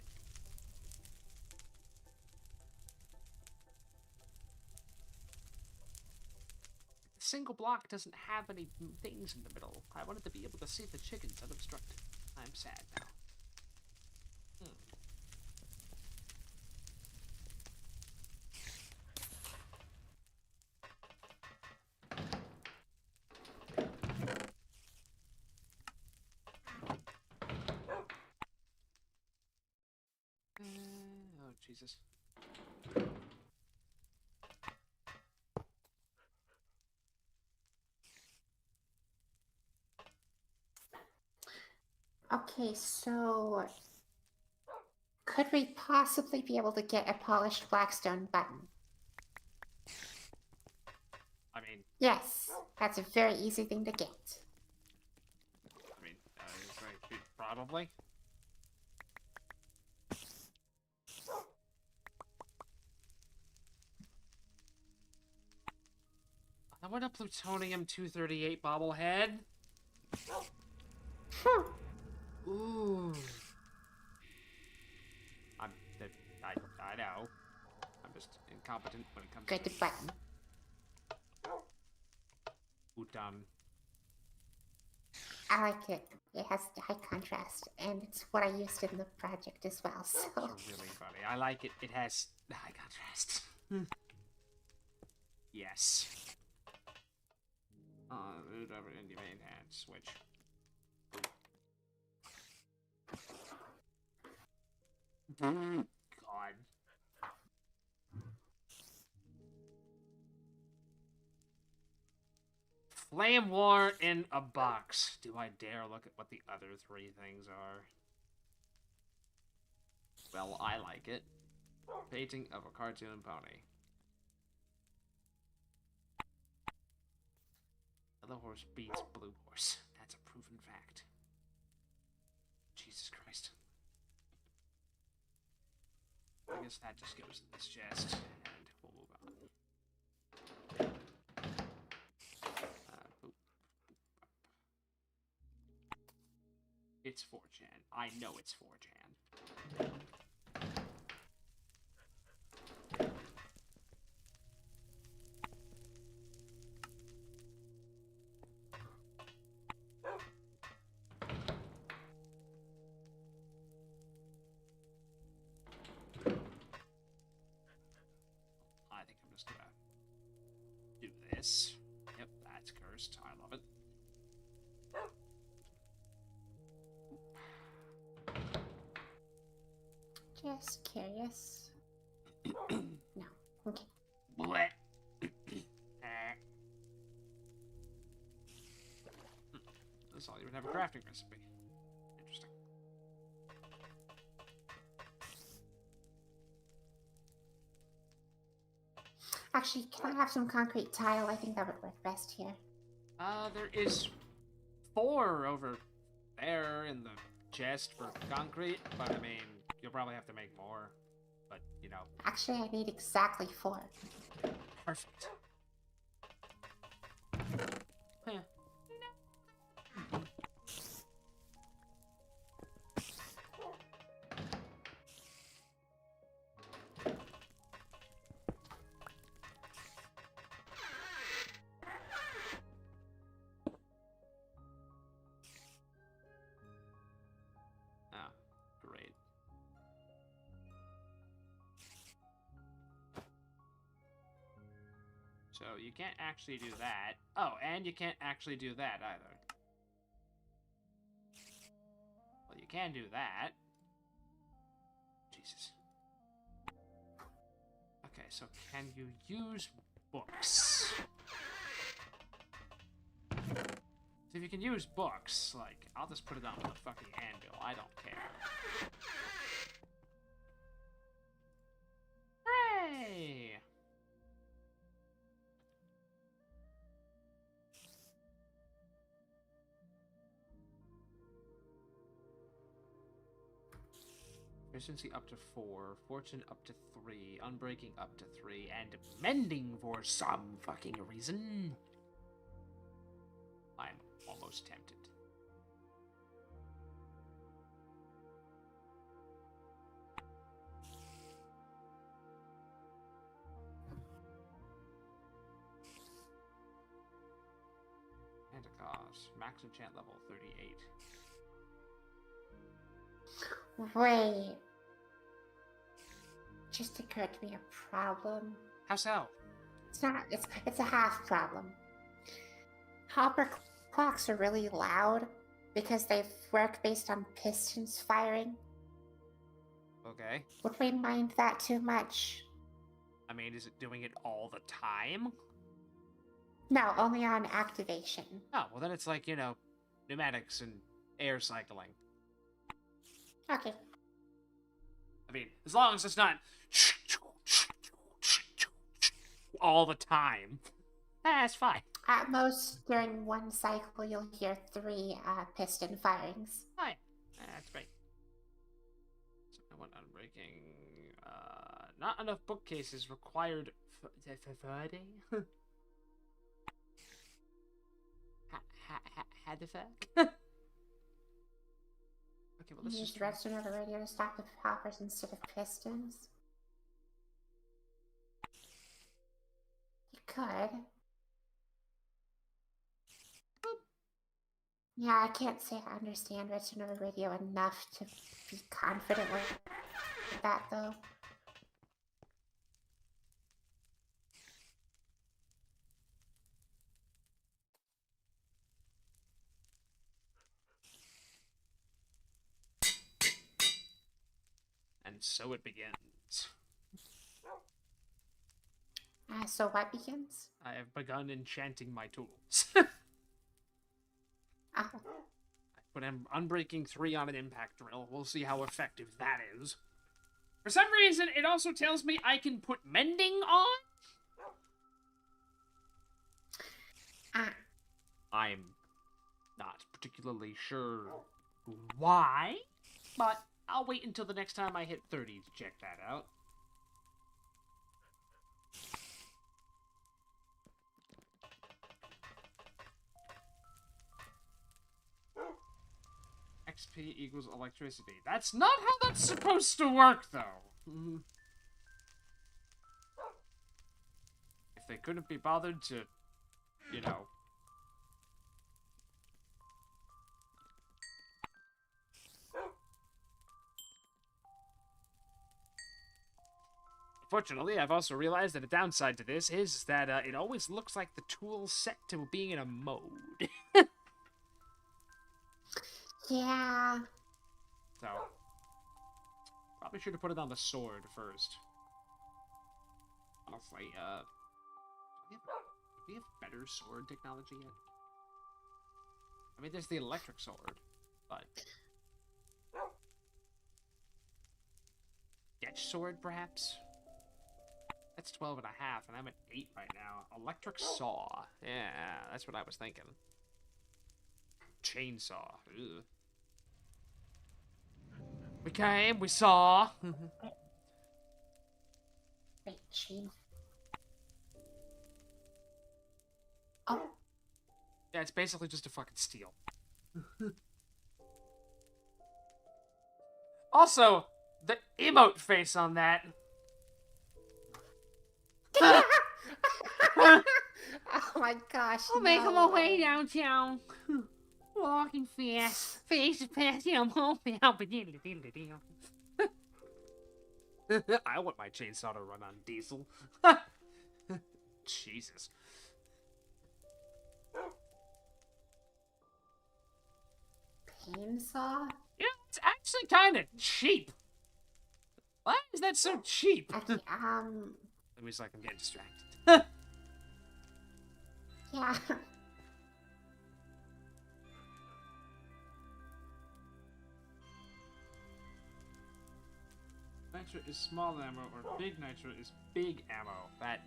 [SPEAKER 1] The single block doesn't have any things in the middle. I wanted to be able to see the chickens unobstructed. I'm sad now. Oh, Jesus.
[SPEAKER 2] Okay, so could we possibly be able to get a polished blackstone button?
[SPEAKER 1] I mean,
[SPEAKER 2] Yes, that's a very easy thing to get.
[SPEAKER 1] probably. I want a plutonium-238 bobblehead. Ooh. I know. I'm just incompetent when it comes
[SPEAKER 2] Good
[SPEAKER 1] to
[SPEAKER 2] button.
[SPEAKER 1] Ooh, dumb.
[SPEAKER 2] I like it. It has high contrast, and it's what I used in the project as well, so...
[SPEAKER 1] It's really funny. I like it. It has high contrast. Yes. Move over into main hand. Switch. God. Flame War in a box. Do I dare look at what the other three things are? Well, I like it. Painting of a cartoon pony. Yellow horse beats blue horse. That's a proven fact. Jesus Christ. I guess that just goes in this chest, and we'll move on. Boop. It's 4chan. I know it's 4chan. I think I'm just gonna do this. Yep, that's cursed. I love it.
[SPEAKER 2] Just curious. No. Okay.
[SPEAKER 1] Blech. That's all you would have a crafting recipe. Interesting.
[SPEAKER 2] Actually, can I have some concrete tile? I think that would work best here.
[SPEAKER 1] There is 4 over there in the chest for concrete, but I mean, you'll probably have to make more. But, you know.
[SPEAKER 2] Actually, I need exactly 4.
[SPEAKER 1] Perfect. Yeah. Ah, great. So you can't actually do that. Oh, and you can't actually do that either. Well, you can do that. Jesus. Okay, so can you use books? So if you can use books, like, I'll just put it on the fucking anvil. I don't care. Hooray! Efficiency up to 4, fortune up to 3, unbreaking up to 3, and mending for some fucking reason. I'm almost tempted. Pentecost, max enchant level 38.
[SPEAKER 2] Wait. Just occurred to me a problem.
[SPEAKER 1] How so?
[SPEAKER 2] It's not. It's a half problem. Hopper clocks are really loud because they work based on pistons firing.
[SPEAKER 1] Okay.
[SPEAKER 2] Would we mind that too much?
[SPEAKER 1] I mean, is it doing it all the time?
[SPEAKER 2] No, only on activation.
[SPEAKER 1] Oh, well then it's like, you know, pneumatics and air cycling.
[SPEAKER 2] Okay.
[SPEAKER 1] I mean, as long as it's not all the time, that's fine.
[SPEAKER 2] At most, during one cycle, you'll hear 3 piston firings.
[SPEAKER 1] Fine. That's great. So I went unbreaking. Not enough bookcases required for Friday. Had the fuck? Okay, well, let's
[SPEAKER 2] Use
[SPEAKER 1] just
[SPEAKER 2] redstone over radio to stop the hoppers instead of pistons. You could. Yeah, I can't say I understand retinal radio enough to be confident with that, though.
[SPEAKER 1] And so it begins.
[SPEAKER 2] So what begins?
[SPEAKER 1] I have begun enchanting my tools.
[SPEAKER 2] Oh,
[SPEAKER 1] I put Unbreaking 3 on an impact drill. We'll see how effective that is. For some reason, it also tells me I can put Mending on. I'm not particularly sure why, but I'll wait until the next time I hit 30 to check that out. XP equals electricity. That's not how that's supposed to work, though. If they couldn't be bothered to, you know... Fortunately, I've also realized that a downside to this is that it always looks like the tool's set to being in a mode.
[SPEAKER 2] yeah.
[SPEAKER 1] So, probably should have put it on the sword first. Honestly, do we have better sword technology yet? I mean, there's the electric sword, but... Sketch sword, perhaps? That's 12 and a half, and I'm at 8 right now. Electric saw. Yeah, that's what I was thinking. Chainsaw. Ugh. We came, we saw.
[SPEAKER 2] Wait, chain. Oh.
[SPEAKER 1] Yeah, it's basically just a fucking steel. Also, the emote face on that.
[SPEAKER 2] Oh my gosh.
[SPEAKER 4] I'll make my way downtown. Walking fast. Face to face, I'm hoping I'll be diddle.
[SPEAKER 1] I want my chainsaw to run on diesel. Jesus.
[SPEAKER 2] Chainsaw?
[SPEAKER 1] Yeah, it's actually kind of cheap. Why is that so cheap?
[SPEAKER 2] Okay,
[SPEAKER 1] It was like I'm getting distracted.
[SPEAKER 2] yeah.
[SPEAKER 3] Nitro is small ammo, or big nitro is big ammo.
[SPEAKER 1] That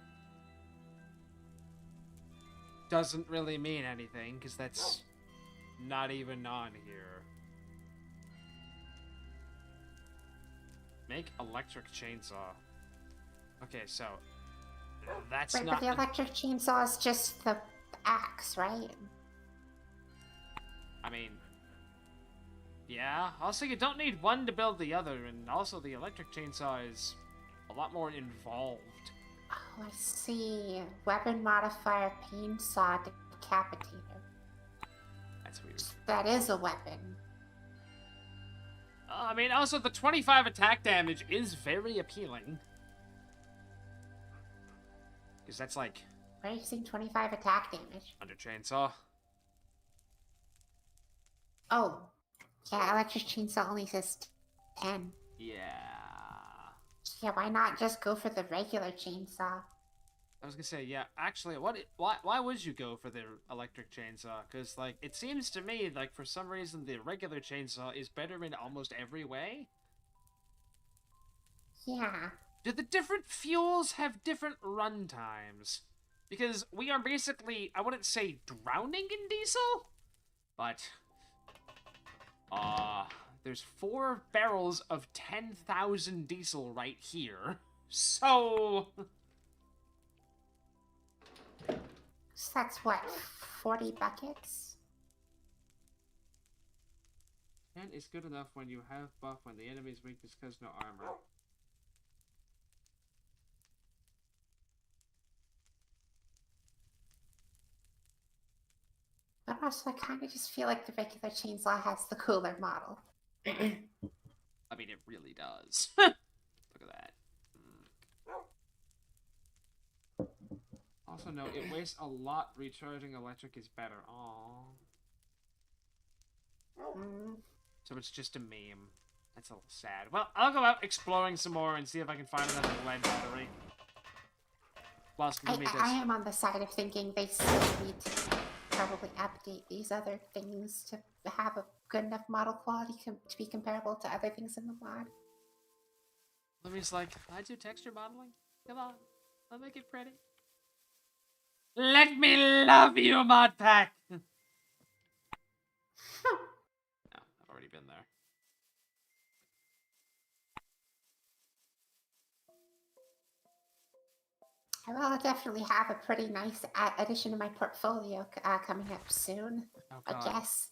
[SPEAKER 1] doesn't really mean anything, because that's not even on here. Make electric chainsaw. Okay, so that's
[SPEAKER 2] Wait,
[SPEAKER 1] not...
[SPEAKER 2] but the electric chainsaw is just the axe, right?
[SPEAKER 1] I mean... Yeah, also you don't need one to build the other, and also the electric chainsaw is a lot more involved.
[SPEAKER 2] Oh, I see. Weapon modifier pain saw decapitator.
[SPEAKER 1] That's weird.
[SPEAKER 2] That is a weapon.
[SPEAKER 1] I mean, also the 25 attack damage is very appealing. Because that's like...
[SPEAKER 2] Where are you seeing 25 attack damage?
[SPEAKER 1] under chainsaw.
[SPEAKER 2] Oh. Yeah, electric chainsaw only says 10.
[SPEAKER 1] Yeah.
[SPEAKER 2] Yeah, why not just go for the regular chainsaw?
[SPEAKER 1] I was gonna say, yeah, actually, why would you go for the electric chainsaw? Because, like, it seems to me, like, for some reason, the regular chainsaw is better in almost every way.
[SPEAKER 2] Yeah.
[SPEAKER 1] Do the different fuels have different run times? Because we are basically, I wouldn't say drowning in diesel, but, there's 4 barrels of 10,000 diesel right here. So...
[SPEAKER 2] So that's what, 40 buckets?
[SPEAKER 3] 10 is good enough when you have buff when the enemy's weakness because no armor.
[SPEAKER 2] What Also, I kind of just feel like the regular chainsaw has the cooler model.
[SPEAKER 1] I mean, it really does. Look at that.
[SPEAKER 3] Also, no, it wastes a lot. Recharging electric is better. Aww.
[SPEAKER 1] So it's just a meme. That's a little sad. Well, I'll go out exploring some more and see if I can find another lead battery. Whilst we meet this.
[SPEAKER 2] I am on the side of thinking they still need to probably update these other things to have a good enough model quality to be comparable to other things in the mod.
[SPEAKER 1] Lumi's like, I do texture modeling. Come on, I'll make it pretty. Let me love you, mod pack. No, I've already been there.
[SPEAKER 2] I will definitely have a pretty nice addition to my portfolio coming up soon.
[SPEAKER 1] Oh,
[SPEAKER 2] I
[SPEAKER 1] God.
[SPEAKER 2] guess.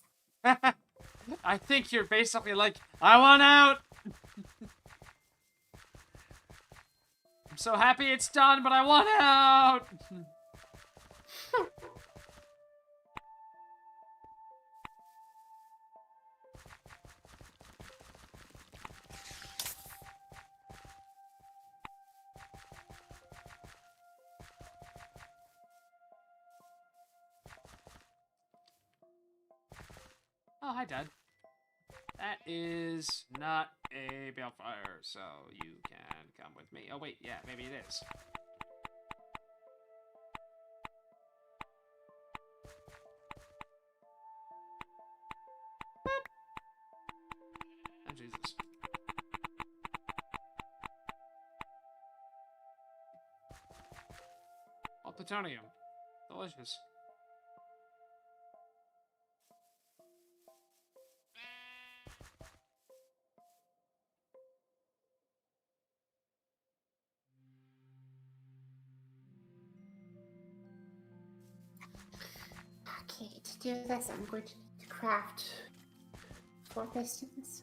[SPEAKER 1] I think you're basically like, I want out. I'm so happy it's done, but I want out. Oh, hi, Dad. That is not a balefire, so you can come with me. Oh, wait, yeah, maybe it is. Oh, Jesus. Oh, plutonium. Delicious.
[SPEAKER 2] Okay, to do this, I'm going to need to craft 4 pistons.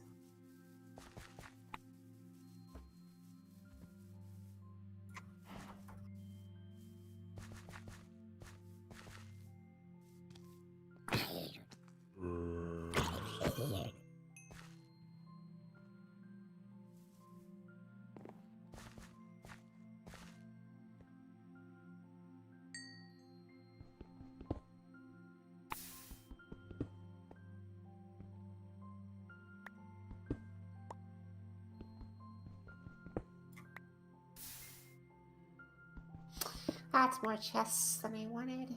[SPEAKER 2] That's more chests than I wanted.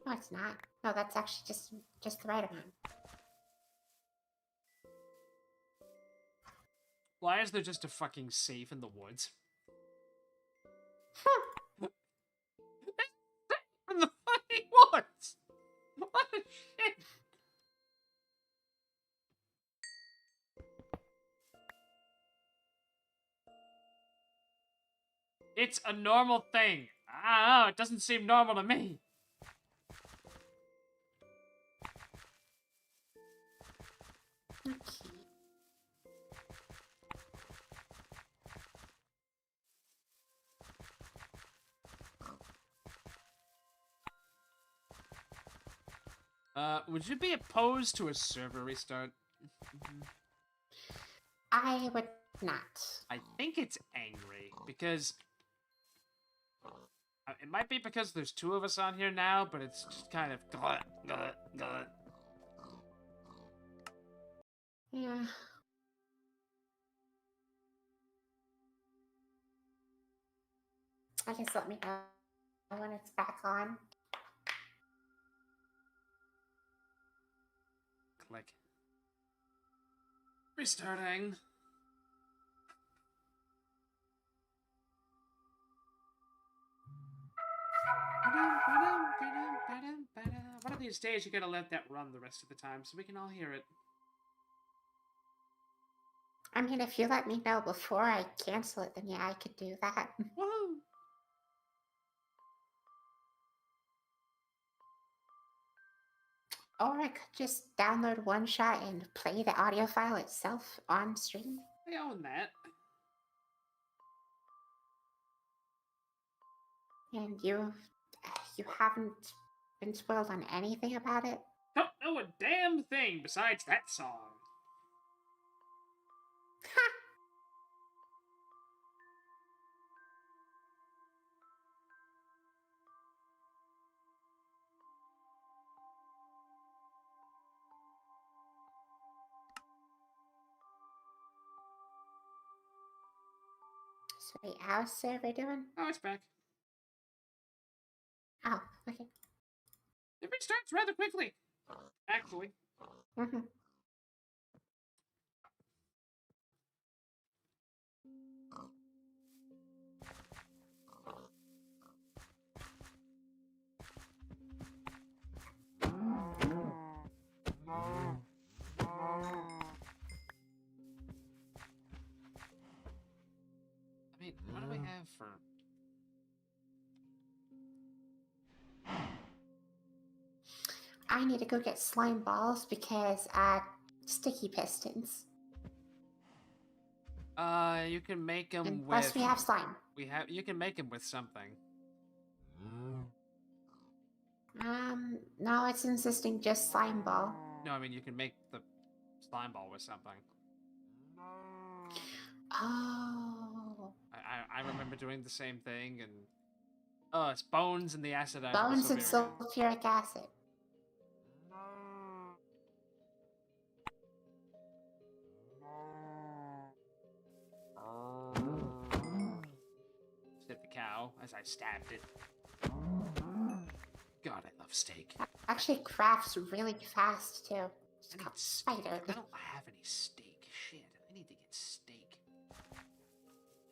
[SPEAKER 2] No, it's not. No, that's actually just the right amount.
[SPEAKER 1] Why is there just a fucking safe in the woods? In the fucking woods! What the shit? It's a normal thing. I don't know, it doesn't seem normal to me.
[SPEAKER 2] Okay.
[SPEAKER 1] Would you be opposed to a server restart?
[SPEAKER 2] I would not.
[SPEAKER 1] I think it's angry, because... it might be because there's 2 of us on here now, but it's just kind of...
[SPEAKER 2] Yeah. I guess let me know when it's back on.
[SPEAKER 1] Click. Restarting. One of these days, you gotta let that run the rest of the time so we can all hear it.
[SPEAKER 2] I mean, if you let me know before I cancel it, then yeah, I could do that.
[SPEAKER 1] Woohoo!
[SPEAKER 2] Or I could just download one shot and play the audio file itself on stream.
[SPEAKER 1] I own that.
[SPEAKER 2] And you You haven't been spoiled on anything about it?
[SPEAKER 1] Don't know a damn thing besides that song.
[SPEAKER 2] So wait, how's server doing?
[SPEAKER 1] Oh, it's back.
[SPEAKER 2] Oh, okay.
[SPEAKER 1] It restarts rather quickly, actually.
[SPEAKER 2] Mm-hmm.
[SPEAKER 1] I mean, what do we have for...
[SPEAKER 2] I need to go get slime balls because sticky pistons.
[SPEAKER 1] You can make them
[SPEAKER 2] And
[SPEAKER 1] with...
[SPEAKER 2] plus we have slime.
[SPEAKER 1] You can make them with something.
[SPEAKER 2] No, it's insisting just slime ball.
[SPEAKER 1] No, I mean, you can make the slime ball with something.
[SPEAKER 2] Oh.
[SPEAKER 1] I remember doing the same thing, and... Oh, it's bones and the acid.
[SPEAKER 2] Bones and sulfuric acid.
[SPEAKER 1] Hit the cow as I stabbed it. God, I love steak.
[SPEAKER 2] Actually crafts really fast too. It's
[SPEAKER 1] I need
[SPEAKER 2] called
[SPEAKER 1] steak.
[SPEAKER 2] spider.
[SPEAKER 1] I don't have any steak. Shit, I need to get steak.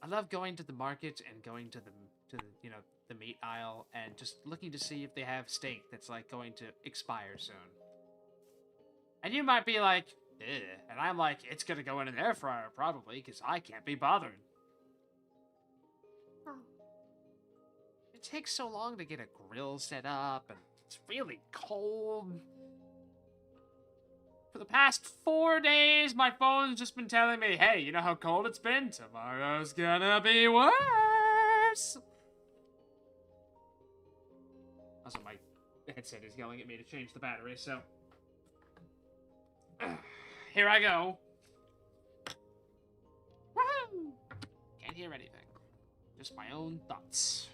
[SPEAKER 1] I love going to the market and going to the the meat aisle and just looking to see if they have steak that's like going to expire soon. And you might be like, ugh. And I'm like, it's gonna go in an air fryer probably because I can't be bothered.
[SPEAKER 2] Oh.
[SPEAKER 1] It takes so long to get a grill set up, and it's really cold. For the past 4 days, my phone's just been telling me, hey, you know how cold it's been? Tomorrow's gonna be worse. Also, my headset is yelling at me to change the battery, so... Here I go. Woohoo! Can't hear anything. Just my own thoughts.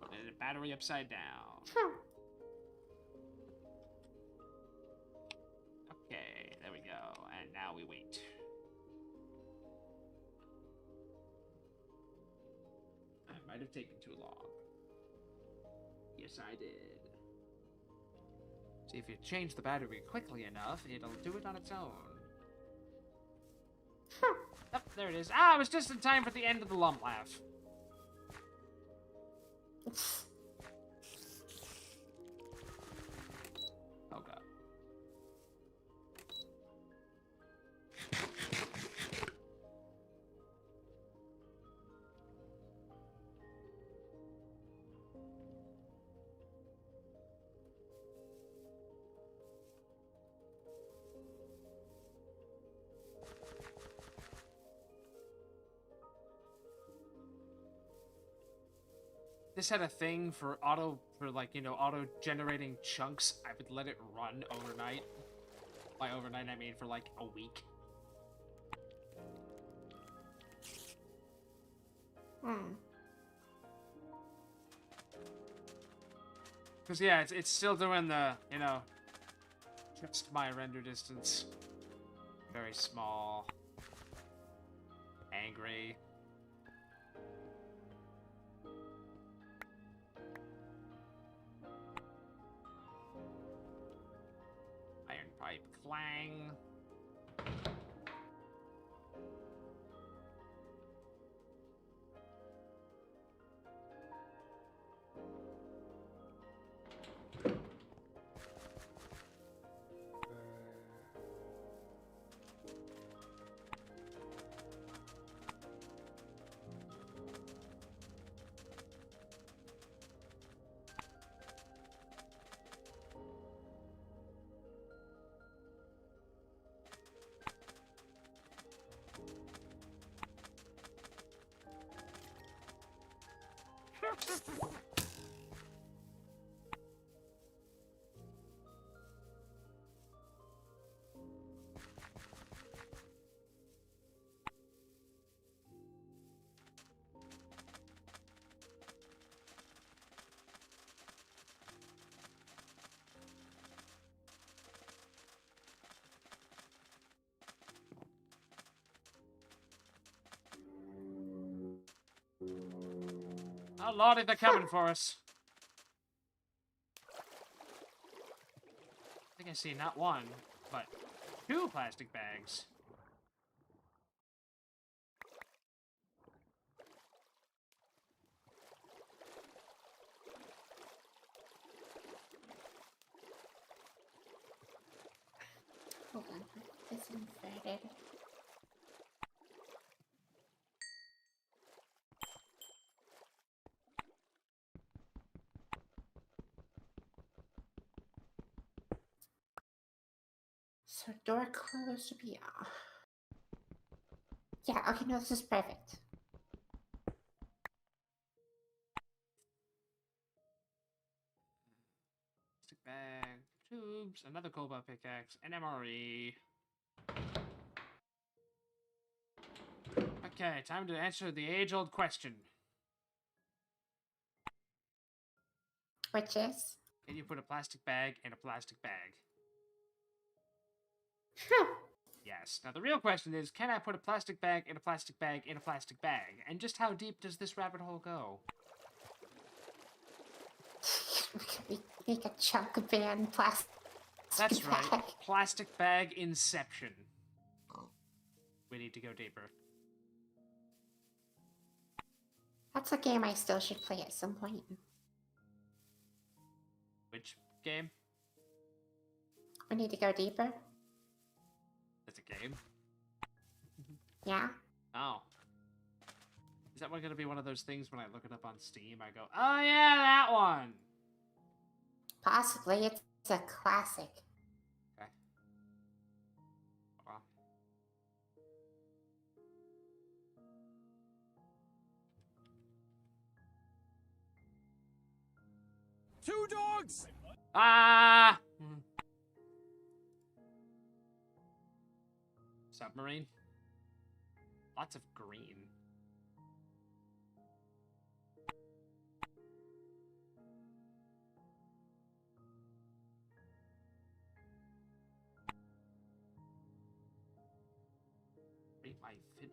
[SPEAKER 1] Putting the battery upside down. Okay, there we go. And now we wait. That might have taken too long. Yes, I did. See, if you change the battery quickly enough, it'll do it on its own. Oh, there it is. Ah, I was just in time for the end of the lump laugh. Oh, God. This had a thing for auto-generating chunks. I would let it run overnight. By overnight, I mean for like a week. Because, yeah, it's still doing the, just my render distance. Very small. Angry. Iron pipe clang. Oh lordy, they're coming for us. I think I see not one, but 2 plastic bags.
[SPEAKER 2] Hold on. This inverted. So door closed would be off. Yeah, okay, no, this is perfect.
[SPEAKER 1] Plastic bag, tubes, another cobalt pickaxe, an MRE. Okay, time to answer the age-old question.
[SPEAKER 2] Which is?
[SPEAKER 1] Can you put a plastic bag in a plastic bag? Yes. Now the real question is, can I put a plastic bag in a plastic bag in a plastic bag? And just how deep does this rabbit hole go?
[SPEAKER 2] We make a chunk band plastic.
[SPEAKER 1] That's right.
[SPEAKER 2] bag.
[SPEAKER 1] Plastic bag inception. We need to go deeper.
[SPEAKER 2] That's a game I still should play at some point.
[SPEAKER 1] Which game?
[SPEAKER 2] We need to go deeper.
[SPEAKER 1] That's a game?
[SPEAKER 2] Yeah.
[SPEAKER 1] Oh. Is that one going to be one of those things when I look it up on Steam, I go, oh yeah, that one!
[SPEAKER 2] Possibly. It's a classic.
[SPEAKER 1] Okay. Well.
[SPEAKER 5] Two dogs!
[SPEAKER 1] Ah! Submarine. Lots of green. Rate my fit.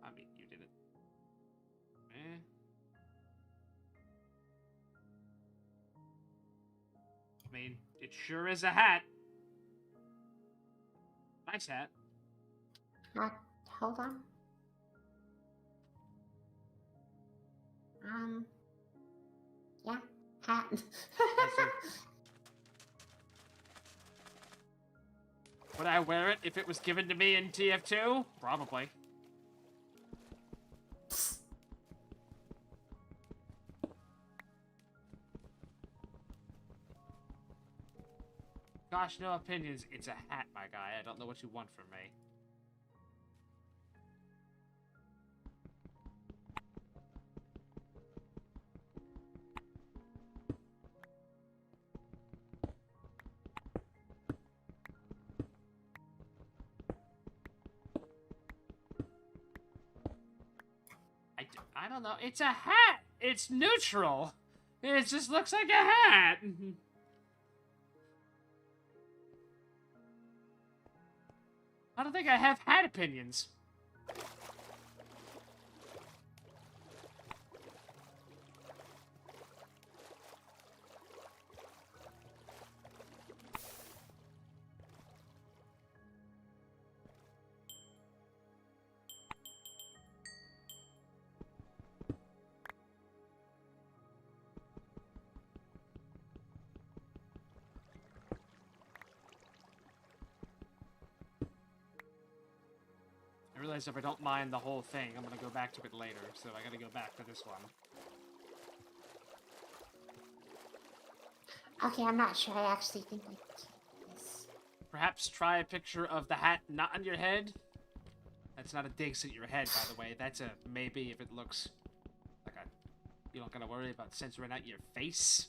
[SPEAKER 1] I mean, you did it. Eh. I mean, it sure is a hat. Nice hat.
[SPEAKER 2] Hold on. Yeah, hat.
[SPEAKER 1] Would I wear it if it was given to me in TF2? Probably. Gosh, no opinions. It's a hat, my guy. I don't know what you want from me. I don't know. It's a hat. It's neutral. It just looks like a hat. I don't think I have hat opinions. I realize if I don't mind the whole thing, I'm gonna go back to it later, so I gotta go back to this one.
[SPEAKER 2] Okay, I'm not sure. I actually think I can this.
[SPEAKER 1] Perhaps try a picture of the hat not on your head? That's not a digs at your head, by the way. That's a maybe if it looks like a... You don't gotta worry about censoring out your face.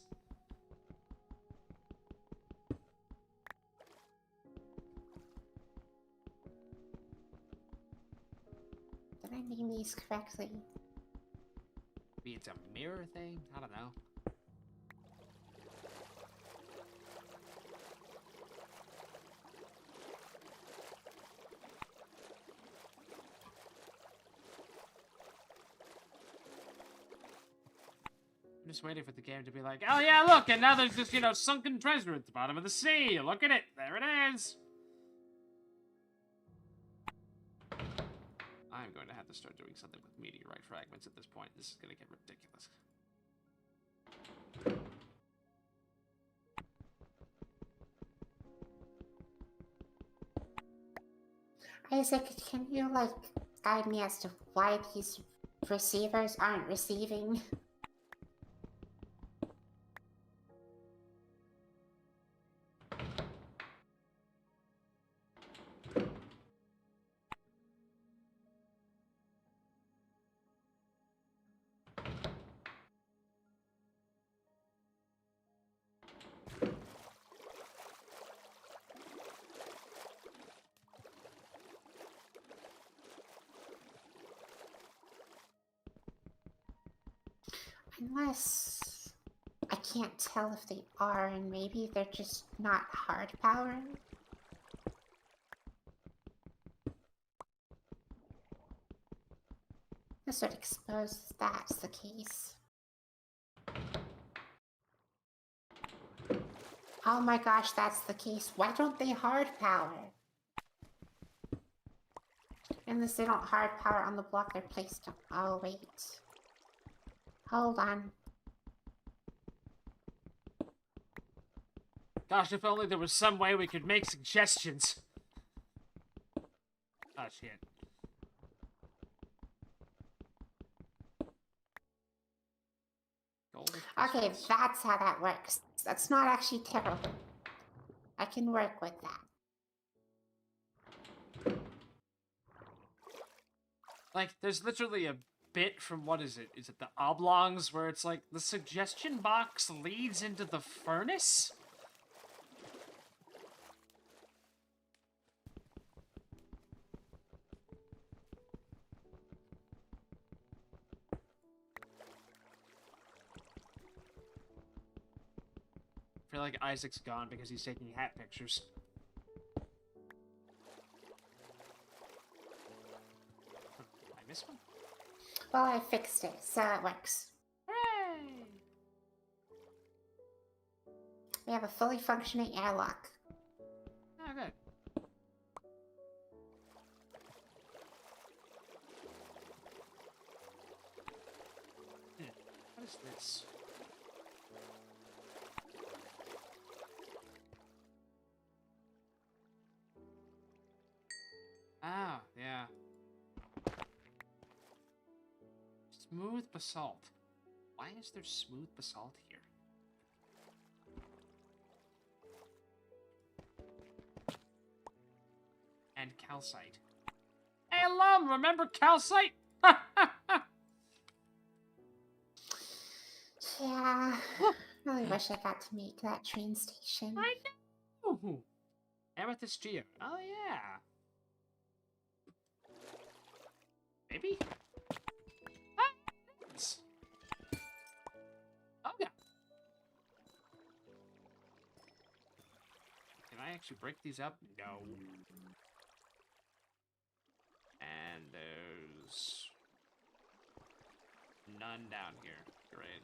[SPEAKER 2] Did I name these correctly?
[SPEAKER 1] Maybe it's a mirror thing? I don't know. I'm just waiting for the game to be like, oh yeah, look, and now there's this, you know, sunken treasure at the bottom of the sea. Look at it. There it is. I'm going to have to start doing something with meteorite fragments at this point. This is going to get ridiculous.
[SPEAKER 2] Isaac, can you, like, guide me as to why these receivers aren't receiving? Unless I can't tell if they are, and maybe they're just not hard powered. This would expose that's the case. Oh my gosh, that's the case. Why don't they hard power? Unless they don't hard power on the block they're placed on. Oh, wait. Hold on.
[SPEAKER 1] Gosh, if only there was some way we could make suggestions. Oh, shit.
[SPEAKER 2] Okay, that's how that works. That's not actually terrible. I can work with that.
[SPEAKER 1] Like, there's literally a bit from, what is it? Is it the Oblongs, where it's like, the suggestion box leads into the furnace? I feel like Isaac's gone because he's taking hat pictures. I miss one?
[SPEAKER 2] Well, I fixed it, so it works.
[SPEAKER 1] Hooray!
[SPEAKER 2] We have a fully functioning airlock.
[SPEAKER 1] Oh, good. What is this? Ah, yeah. Smooth basalt. Why is there smooth basalt here? And calcite. Hey, alum, remember calcite?
[SPEAKER 2] Yeah, really wish I got to make that train station.
[SPEAKER 1] I know! Amethyst geode. Oh, yeah. Maybe? Ah, yes. Oh, yeah. Can I actually break these up? No. And there's none down here. Great.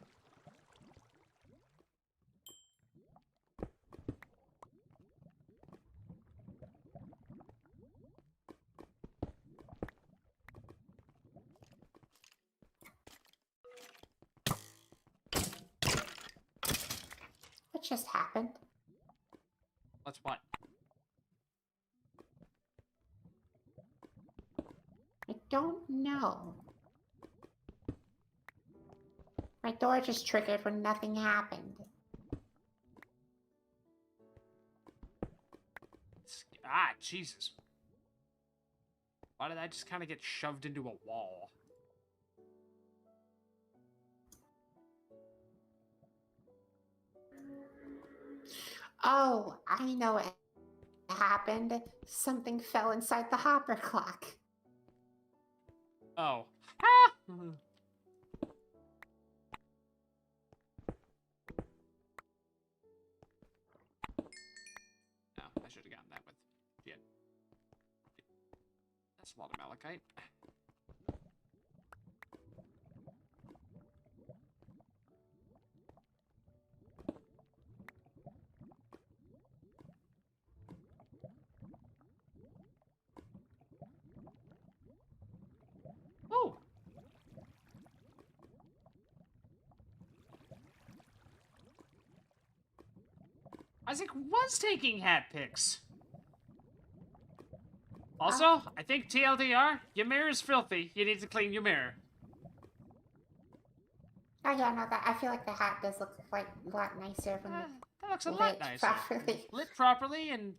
[SPEAKER 2] What just happened?
[SPEAKER 1] What's what?
[SPEAKER 2] I don't know. My door just triggered when nothing happened.
[SPEAKER 1] Ah, Jesus. Why did I just kind of get shoved into a wall?
[SPEAKER 2] Oh, I know what happened. Something fell inside the hopper clock.
[SPEAKER 1] Oh. Ah! No, I should have gotten that with shit. That's a lot of malachite. Isaac was taking hat pics. Also, I think TLDR, your mirror is filthy. You need to clean your mirror.
[SPEAKER 2] Oh yeah, no, that I feel like the hat does look like a lot nicer when
[SPEAKER 1] That looks a
[SPEAKER 2] lit
[SPEAKER 1] lot nicer.
[SPEAKER 2] properly.
[SPEAKER 1] Lit properly and...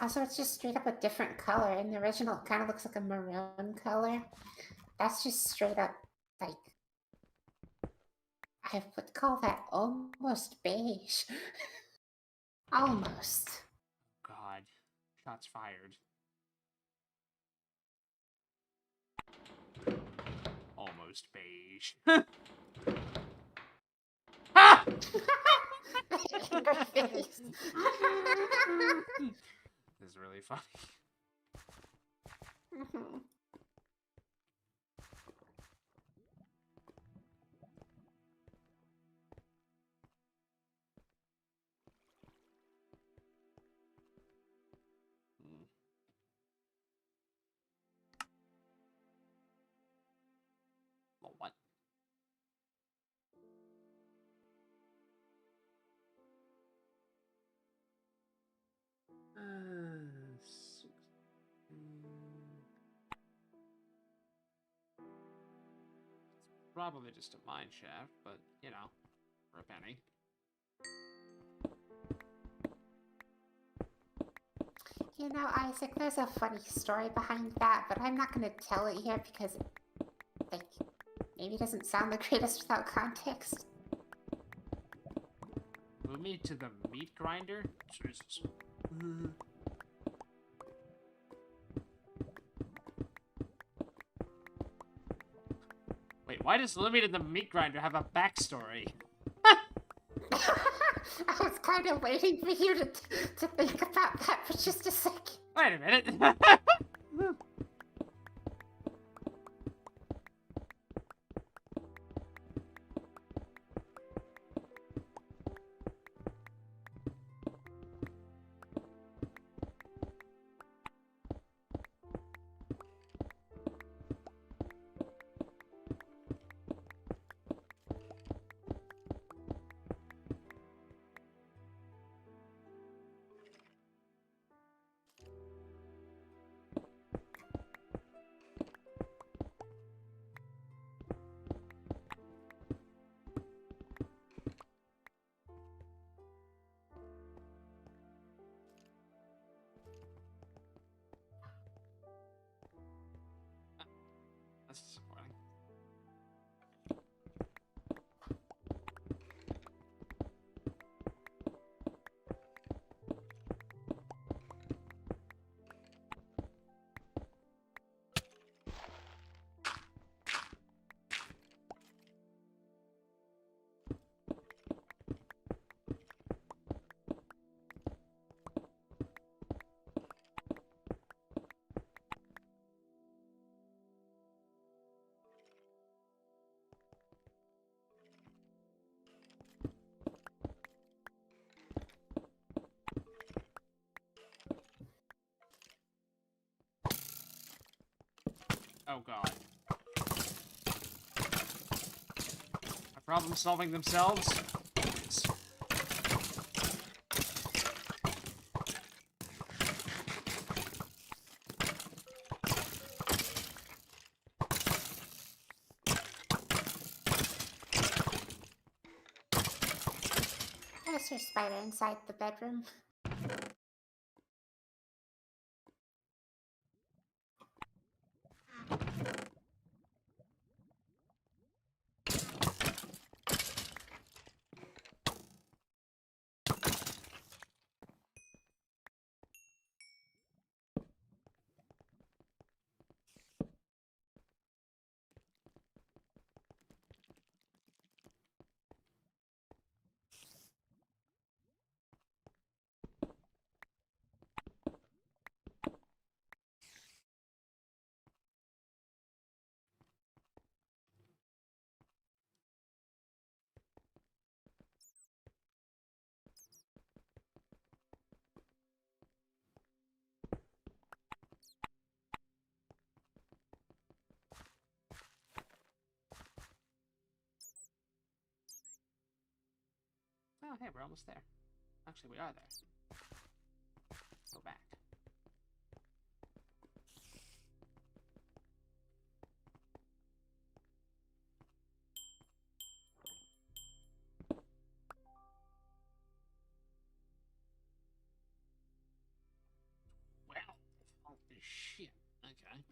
[SPEAKER 2] Also, it's just straight up a different color. In the original, it kind of looks like a maroon color. That's just straight up, like, I would call that almost beige. Almost.
[SPEAKER 1] God. Shots fired. Almost beige. Ah!
[SPEAKER 2] Anger face.
[SPEAKER 1] This is really funny.
[SPEAKER 2] Mhm.
[SPEAKER 1] Well, what? Probably just a mine shaft, but, you know, for a penny.
[SPEAKER 2] You know, Isaac, there's a funny story behind that, but I'm not going to tell it here because, like, maybe it doesn't sound the greatest without context.
[SPEAKER 1] Move me to the meat grinder? Jesus. Wait, why does Limited the Meat Grinder have a backstory?
[SPEAKER 2] I was kind of waiting for you to think about that for just a second.
[SPEAKER 1] Wait a minute. That's disappointing. Oh god. Are problem solving themselves? Yes.
[SPEAKER 2] There's your spider inside the bedroom.
[SPEAKER 1] hey, we're almost there. Actually, we are there. Go back. Well, all this shit. Okay.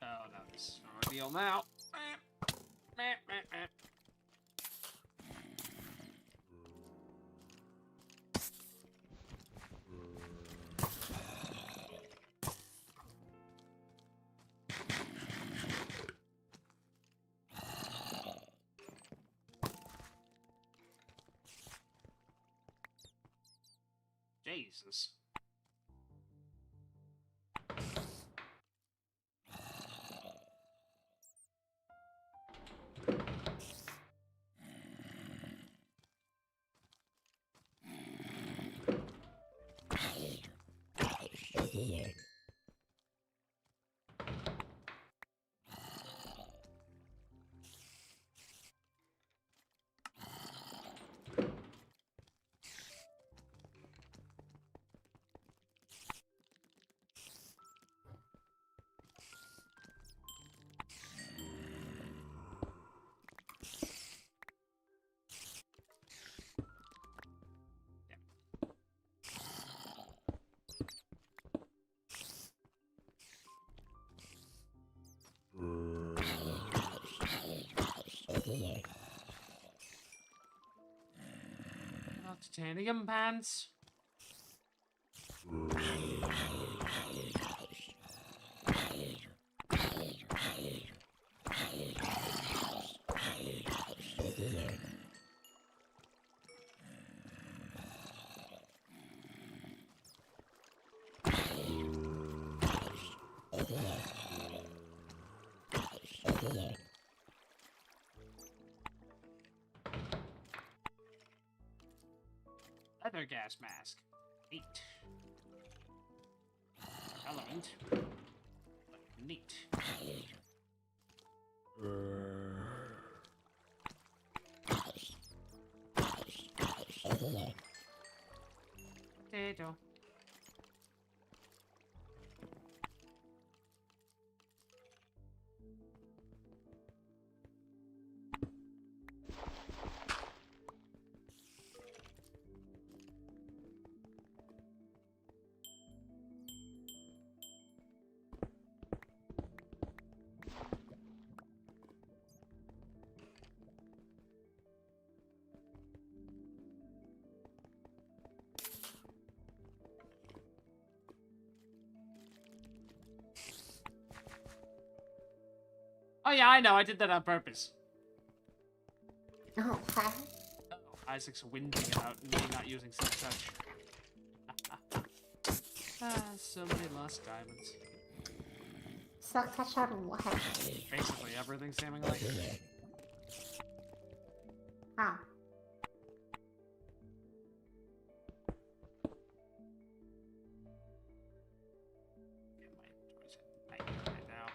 [SPEAKER 1] Oh, no, this is an ordeal now. Jesus. Titanium pants? Leather gas mask. Neat. Element. Neat. Potato. Oh yeah, I know, I did that on purpose.
[SPEAKER 2] Oh, hi.
[SPEAKER 1] Isaac's whinging about me not using self-touch. So many lost diamonds.
[SPEAKER 2] So touch on what?
[SPEAKER 1] Basically everything, seemingly.
[SPEAKER 2] Huh.
[SPEAKER 1] Get my toys in nightmare right now.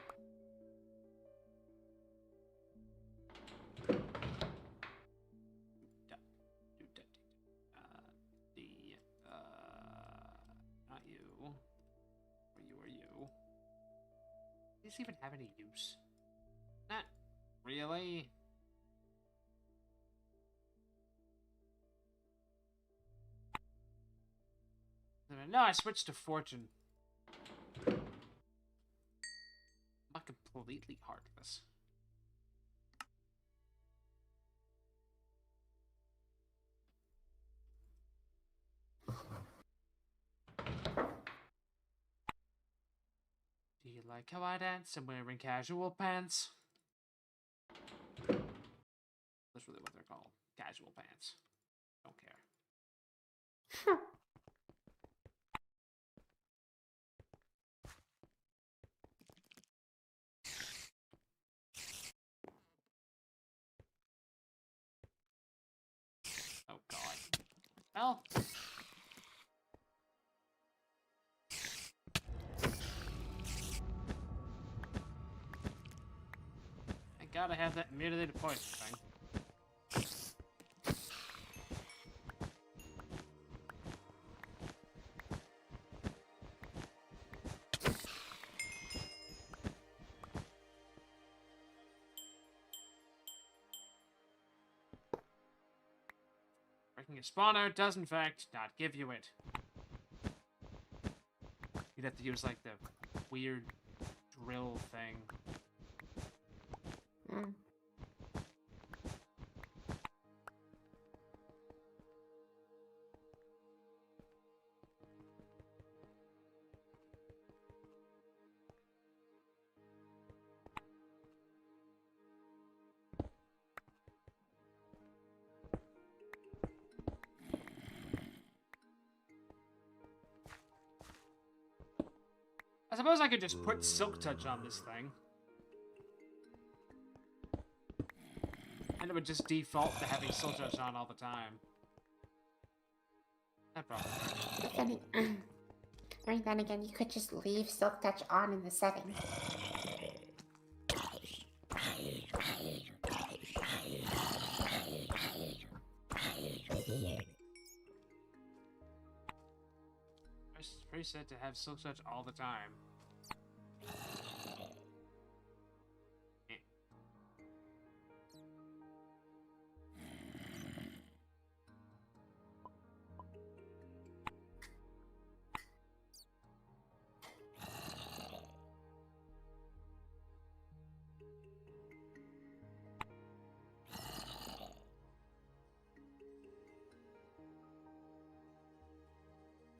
[SPEAKER 1] Not you. Or you. Does this even have any use? Not really. No, I switched to fortune. I'm not completely heartless. Do you like how I dance? I'm wearing casual pants. That's really what they're called. Casual pants. Don't care. Well. I gotta have that mutilated poison thing. Breaking a spawner does in fact not give you it. You'd have to use like the weird drill thing.
[SPEAKER 2] Mm.
[SPEAKER 1] I suppose I could just put Silk Touch on this thing. And it would just default to having Silk Touch on all the time. That probably.
[SPEAKER 2] I mean, then again, you could just leave Silk Touch on in the settings.
[SPEAKER 1] It's preset to have Silk Touch all the time.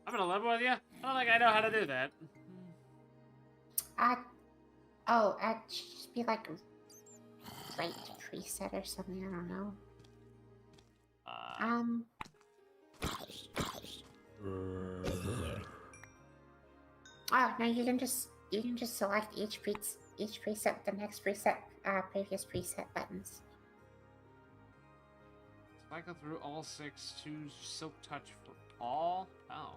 [SPEAKER 1] I'm gonna level with you. I don't think I know how to do that.
[SPEAKER 2] It should just be like right preset or something. I don't know. Oh no, you can just select each preset, the next preset, previous preset buttons.
[SPEAKER 1] Cycle through all 6, choose Silk Touch for all? Oh.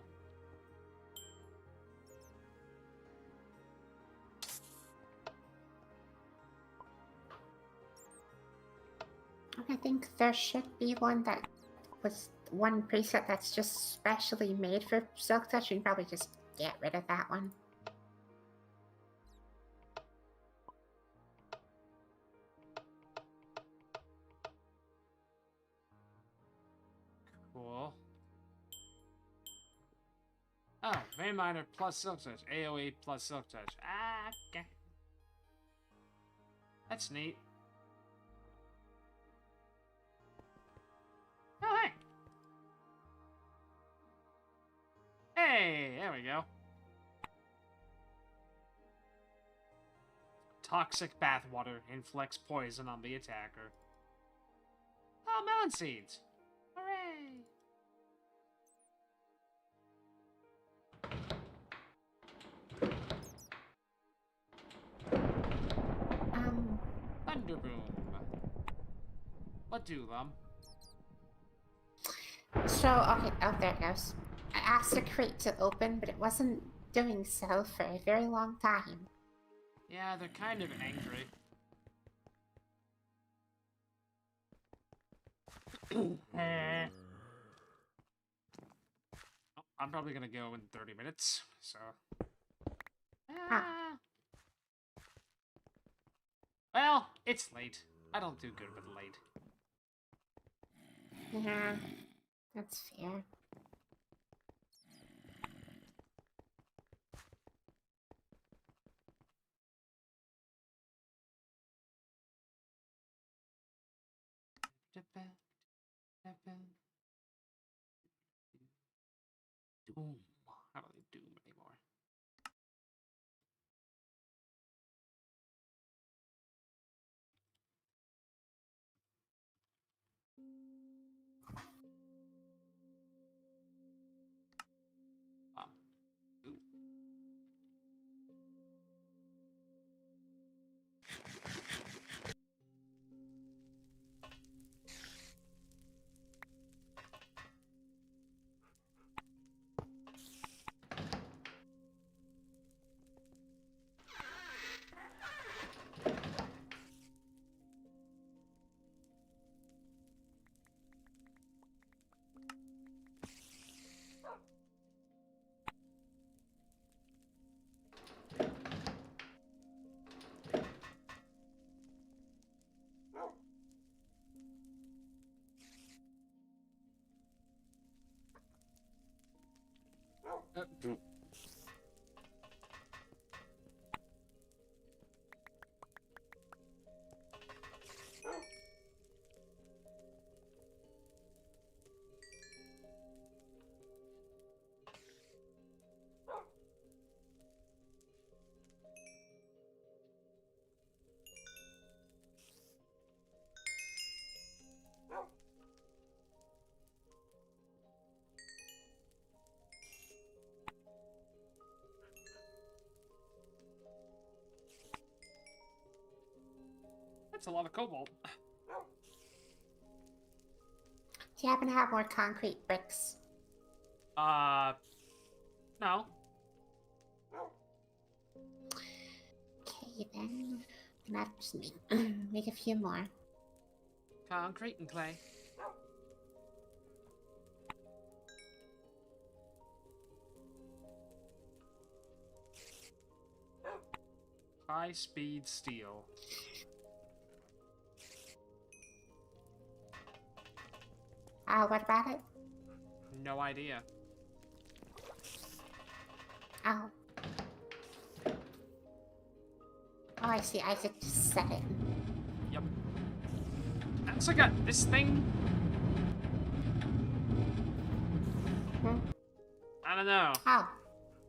[SPEAKER 2] I think there should be one that was one preset that's just specially made for Silk Touch. You can probably just get rid of that one.
[SPEAKER 1] Cool. Oh, Vein Miner plus Silk Touch. AoE plus Silk Touch. Ah, okay. That's neat. Oh, hey. Hey, there we go. Toxic bathwater inflicts poison on the attacker. Oh, melon seeds. Hooray. Thunderboom. What do them?
[SPEAKER 2] So, okay, oh, there it goes. I asked the crate to open, but it wasn't doing so for a very long time.
[SPEAKER 1] Yeah, they're kind of angry. Oh, I'm probably gonna go in 30 minutes, so... Well, it's late. I don't do good with late.
[SPEAKER 2] Yeah, that's fair.
[SPEAKER 1] Doom. I don't need Doom anymore. Ooh. That's a lot of cobalt.
[SPEAKER 2] Do you happen to have more concrete bricks?
[SPEAKER 1] No.
[SPEAKER 2] Okay, then. I'm gonna have to just make a few more.
[SPEAKER 1] Concrete and clay. High-speed steel.
[SPEAKER 2] What about it?
[SPEAKER 1] No idea.
[SPEAKER 2] Oh. Oh, I see. Isaac just said it.
[SPEAKER 1] Yep. I also got this thing.
[SPEAKER 2] Hmm?
[SPEAKER 1] I don't know.
[SPEAKER 2] Oh.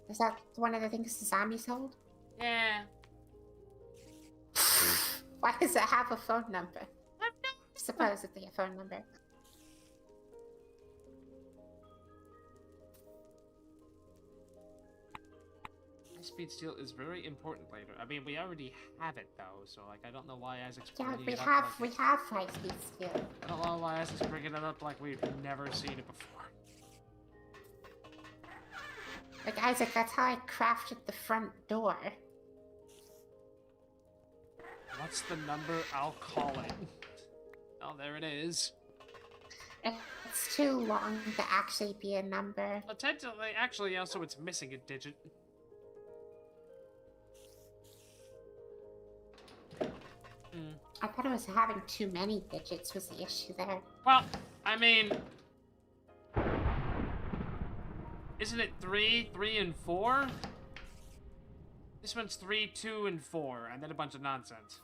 [SPEAKER 2] Is that one of the things the zombies hold?
[SPEAKER 1] Yeah.
[SPEAKER 2] Why does it have a phone number? Supposedly a phone number.
[SPEAKER 1] High-speed steel is very important later. I mean, we already have it though, so like I don't know why Isaac's
[SPEAKER 2] Yeah,
[SPEAKER 1] bringing
[SPEAKER 2] we
[SPEAKER 1] it up.
[SPEAKER 2] have
[SPEAKER 1] Like,
[SPEAKER 2] high-speed steel.
[SPEAKER 1] I don't know why Isaac's bringing it up like we've never seen it before.
[SPEAKER 2] Like, Isaac, that's how I crafted the front door.
[SPEAKER 1] What's the number? I'll call it. Oh, there it is.
[SPEAKER 2] It's too long to actually be a number.
[SPEAKER 1] Well, actually, also it's missing a digit.
[SPEAKER 2] I thought it was having too many digits was the issue there.
[SPEAKER 1] Well, I mean... Isn't it 3, 3, and 4? This one's 3, 2, and 4, and then a bunch of nonsense.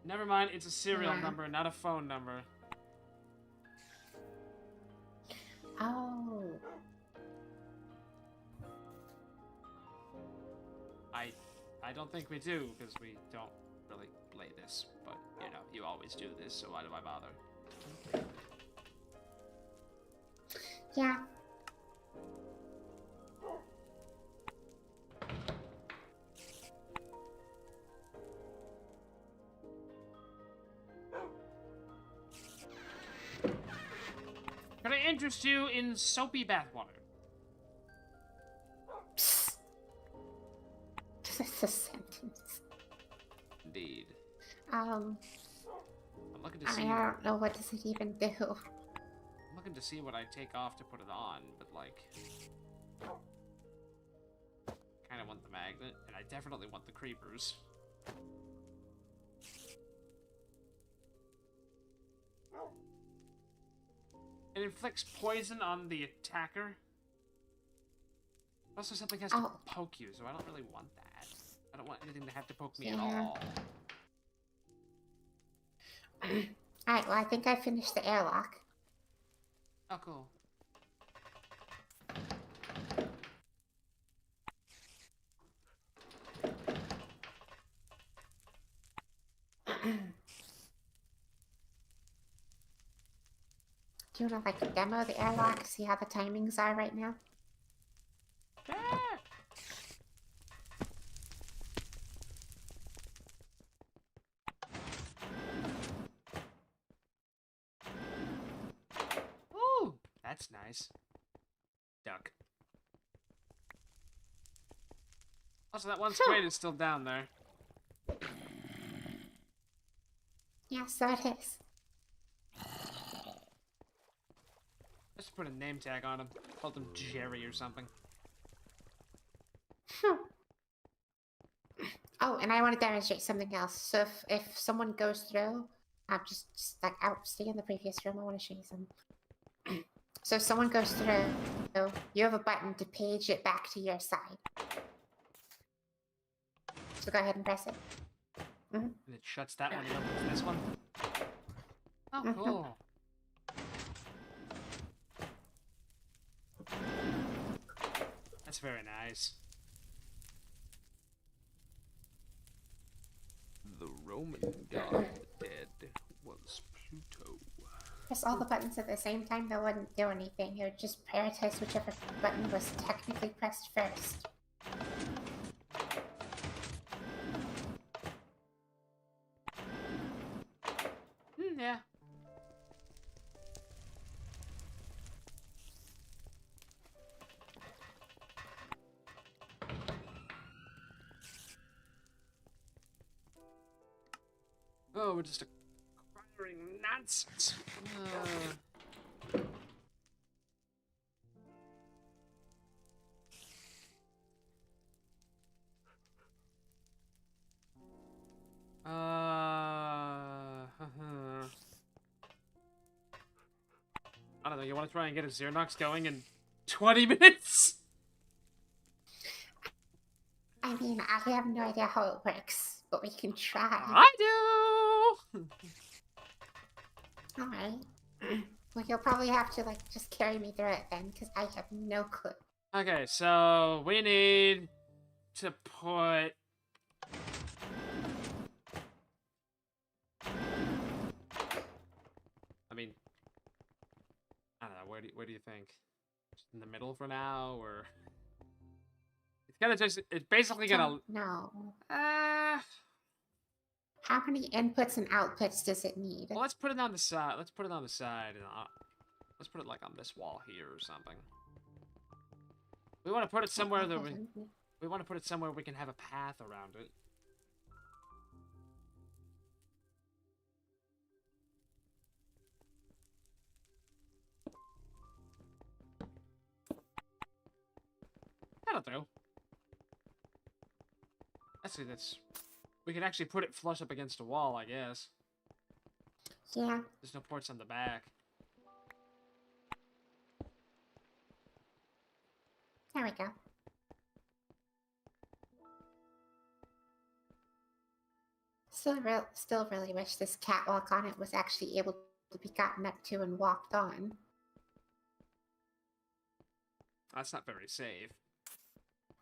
[SPEAKER 1] Never mind, it's a serial number, not a phone number.
[SPEAKER 2] Oh.
[SPEAKER 1] I don't think we do, because we don't really play this. But, you know, you always do this, so why do I bother?
[SPEAKER 2] Yeah.
[SPEAKER 1] Can I interest you in soapy bathwater?
[SPEAKER 2] That's a sentence.
[SPEAKER 1] Indeed.
[SPEAKER 2] I'm
[SPEAKER 1] looking to see.
[SPEAKER 2] I don't know, what does it even do?
[SPEAKER 1] I'm looking to see what I take off to put it on, but like, kind of want the magnet, and I definitely want the creepers. It inflicts poison on the attacker. Also, something has to poke you, so I don't really want that. I don't want anything to have to poke me at all.
[SPEAKER 2] Alright, well, I think I finished the airlock.
[SPEAKER 1] Oh, cool.
[SPEAKER 2] Do you want to, like, demo the airlock? See how the timings are right now?
[SPEAKER 1] Ooh, that's nice. Duck. Also, that one squid is still down there.
[SPEAKER 2] Yeah, so it is.
[SPEAKER 1] Let's put a name tag on him. Call him Jerry or something.
[SPEAKER 2] Oh, and I want to demonstrate something else. So if someone goes through, just like out, stay in the previous room. I want to show you some. So if someone goes through, you have a button to page it back to your side. So go ahead and press it.
[SPEAKER 1] And it shuts that one and opens this one. Oh,
[SPEAKER 2] Mhm.
[SPEAKER 1] cool. That's very nice.
[SPEAKER 3] The Roman god of the dead was Pluto.
[SPEAKER 2] Press all the buttons at the same time, that wouldn't do anything. It would just prioritize whichever button was technically pressed first.
[SPEAKER 1] Yeah. Oh, we're just acquiring nonsense. I don't know, you want to try and get a Xernox going in 20 minutes?
[SPEAKER 2] I mean, I have no idea how it works, but we can try.
[SPEAKER 1] I do!
[SPEAKER 2] Alright. Well, you'll probably have to, like, just carry me through it then, because I have no clue.
[SPEAKER 1] Okay, so we need to put... I mean, I don't know, where do you think? Just in the middle for now, or... It's gonna just, it's basically gonna...
[SPEAKER 2] No.
[SPEAKER 1] Uh...
[SPEAKER 2] How many inputs and outputs does it need?
[SPEAKER 1] Well, let's put it on the side. Let's put it on the side. And, let's put it, like, on this wall here or something. We want to put it somewhere that we want to put it somewhere we can have a path around it. That'll do. Actually, that's... We can actually put it flush up against a wall, I guess.
[SPEAKER 2] Yeah.
[SPEAKER 1] There's no ports on the back.
[SPEAKER 2] There we go. Still really wish this catwalk on it was actually able to be gotten up to and walked on.
[SPEAKER 1] That's not very safe.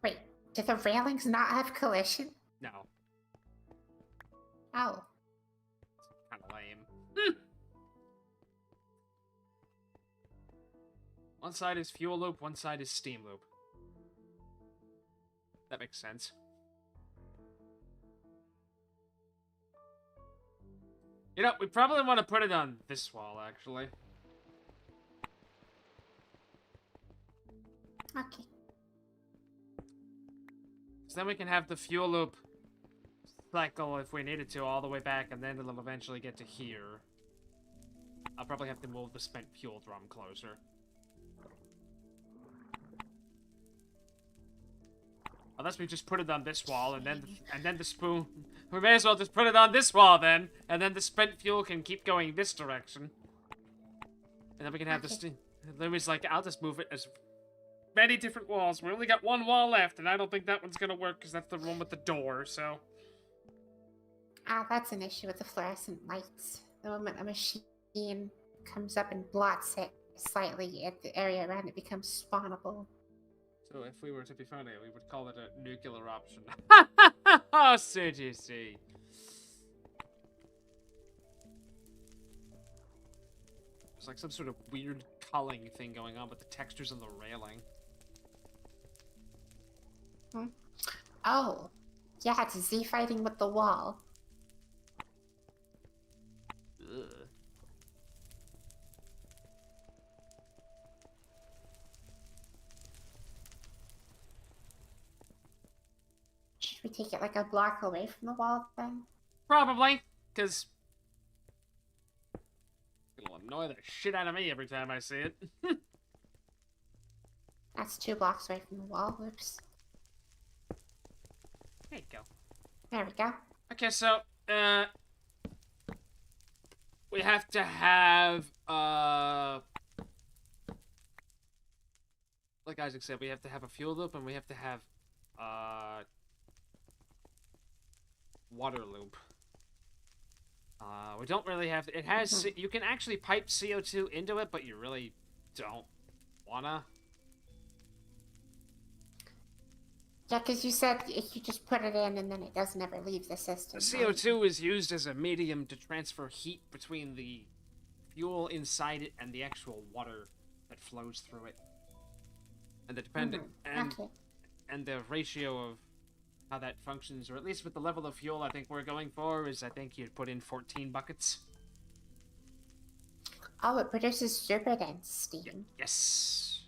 [SPEAKER 2] Wait, do the railings not have collision?
[SPEAKER 1] No.
[SPEAKER 2] Oh.
[SPEAKER 1] Kind of lame. One side is fuel loop, one side is steam loop. That makes sense. You know, we probably want to put it on this wall, actually.
[SPEAKER 2] Okay.
[SPEAKER 1] So then we can have the fuel loop cycle if we needed to all the way back, and then it'll eventually get to here. I'll probably have to move the spent fuel drum closer. Unless we just put it on this wall, and then the spoon. We may as well just put it on this wall then, and then the spent fuel can keep going this direction. And then we can have the then he's like, I'll just move it as many different walls. We only got one wall left, and I don't think that one's gonna work because that's the one with the door. So.
[SPEAKER 2] Ah, that's an issue with the fluorescent lights. The moment a machine comes up and blots it slightly, the area around it becomes spawnable.
[SPEAKER 1] So if we were to be funny, we would call it a nuclear option. Oh, CGC. There's like some sort of weird culling thing going on with the textures on the railing.
[SPEAKER 2] Oh. Yeah, it's Z fighting with the wall.
[SPEAKER 1] Ugh.
[SPEAKER 2] Should we take it like a block away from the wall then?
[SPEAKER 1] Probably, because it'll annoy the shit out of me every time I see it.
[SPEAKER 2] That's 2 blocks away from the wall. Oops.
[SPEAKER 1] There you go.
[SPEAKER 2] There we go.
[SPEAKER 1] Okay, so, we have to have, like Isaac said, we have to have a fuel loop and we have to have water loop. We don't really have. It has. You can actually pipe CO2 into it, but you really don't wanna.
[SPEAKER 2] Yeah, because you said if you just put it in and then it doesn't ever leave the system.
[SPEAKER 1] The CO2 is used as a medium to transfer heat between the fuel inside it and the actual water that flows through it. And the and the ratio of how that functions, or at least with the level of fuel I think we're going for, is I think you'd put in 14 buckets.
[SPEAKER 2] Oh, it produces super dense steam.
[SPEAKER 1] Yes.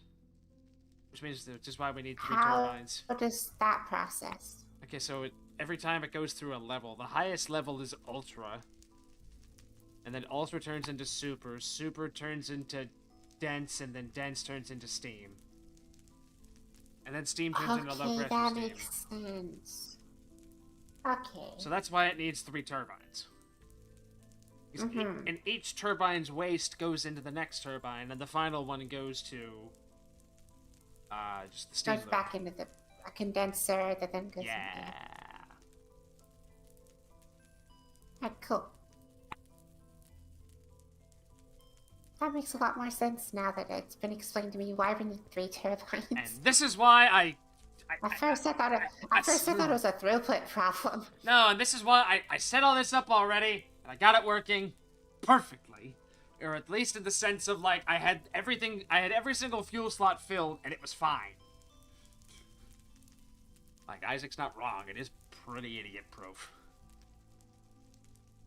[SPEAKER 1] Which means just why we need 3 turbines.
[SPEAKER 2] How does that process?
[SPEAKER 1] Okay, so every time it goes through a level, the highest level is ultra. And then ultra turns into super, super turns into dense, and then dense turns into steam. And then steam turns into low pressure
[SPEAKER 2] that
[SPEAKER 1] steam.
[SPEAKER 2] makes sense. Okay.
[SPEAKER 1] So that's why it needs 3 turbines. And each turbine's waste goes into the next turbine, and the final one goes to just the steam
[SPEAKER 2] goes
[SPEAKER 1] loop.
[SPEAKER 2] back into the condenser that then goes into... Alright, cool. That makes a lot more sense now that it's been explained to me why we need 3 turbines.
[SPEAKER 1] And this is why
[SPEAKER 2] At first I thought it was a throughput problem.
[SPEAKER 1] No, and this is why I set all this up already, and I got it working perfectly. Or at least in the sense of, like, I had every single fuel slot filled, and it was fine. Like, Isaac's not wrong, it is pretty idiot-proof.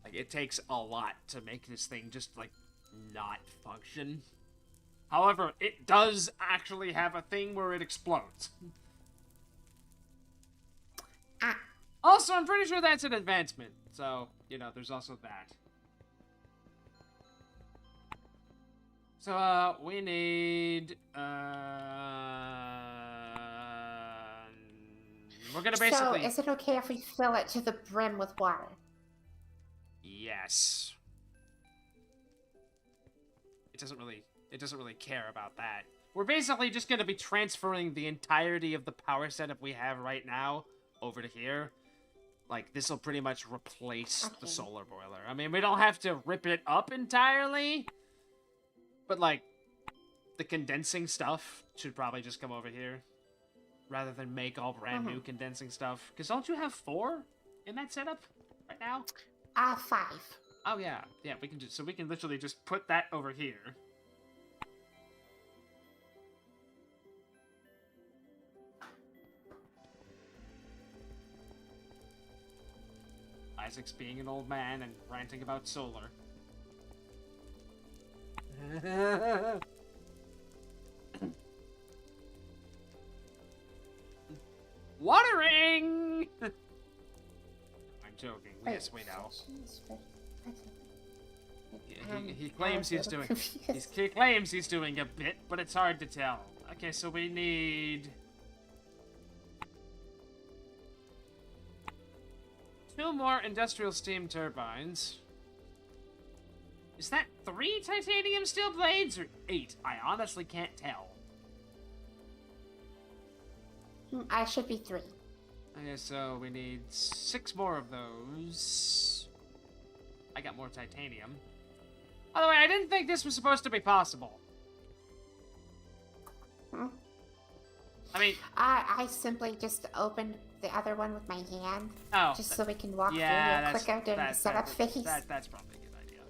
[SPEAKER 1] Like, it takes a lot to make this thing just, like, not function. However, it does actually have a thing where it explodes. Also, I'm pretty sure that's an advancement. So, you know, there's also that. So, we need, we're gonna basically...
[SPEAKER 2] So, is it okay if we fill it to the brim with water?
[SPEAKER 1] Yes. It doesn't really care about that. We're basically just gonna be transferring the entirety of the power setup we have right now over to here. Like, this will pretty much replace the solar boiler. I mean, we don't have to rip it up entirely, but, like, the condensing stuff should probably just come over here, rather than make all brand new condensing stuff. Because don't you have 4 in that setup right now?
[SPEAKER 2] 5.
[SPEAKER 1] Oh, yeah. Yeah, we can literally just put that over here. Isaac's being an old man and ranting about solar. Watering! I'm joking. Yes, we know. He claims he's doing. He claims he's doing a bit, but it's hard to tell. Okay, so we need 2 more industrial steam turbines. Is that 3 titanium steel blades or 8? I honestly can't tell.
[SPEAKER 2] I should be 3.
[SPEAKER 1] Okay, so we need 6 more of those. I got more titanium. By the way, I didn't think this was supposed to be possible. I mean...
[SPEAKER 2] I simply just opened the other one with my hand.
[SPEAKER 1] Oh.
[SPEAKER 2] Just so we can walk through
[SPEAKER 1] Yeah,
[SPEAKER 2] real quicker during the setup phase.
[SPEAKER 1] That's probably a good idea.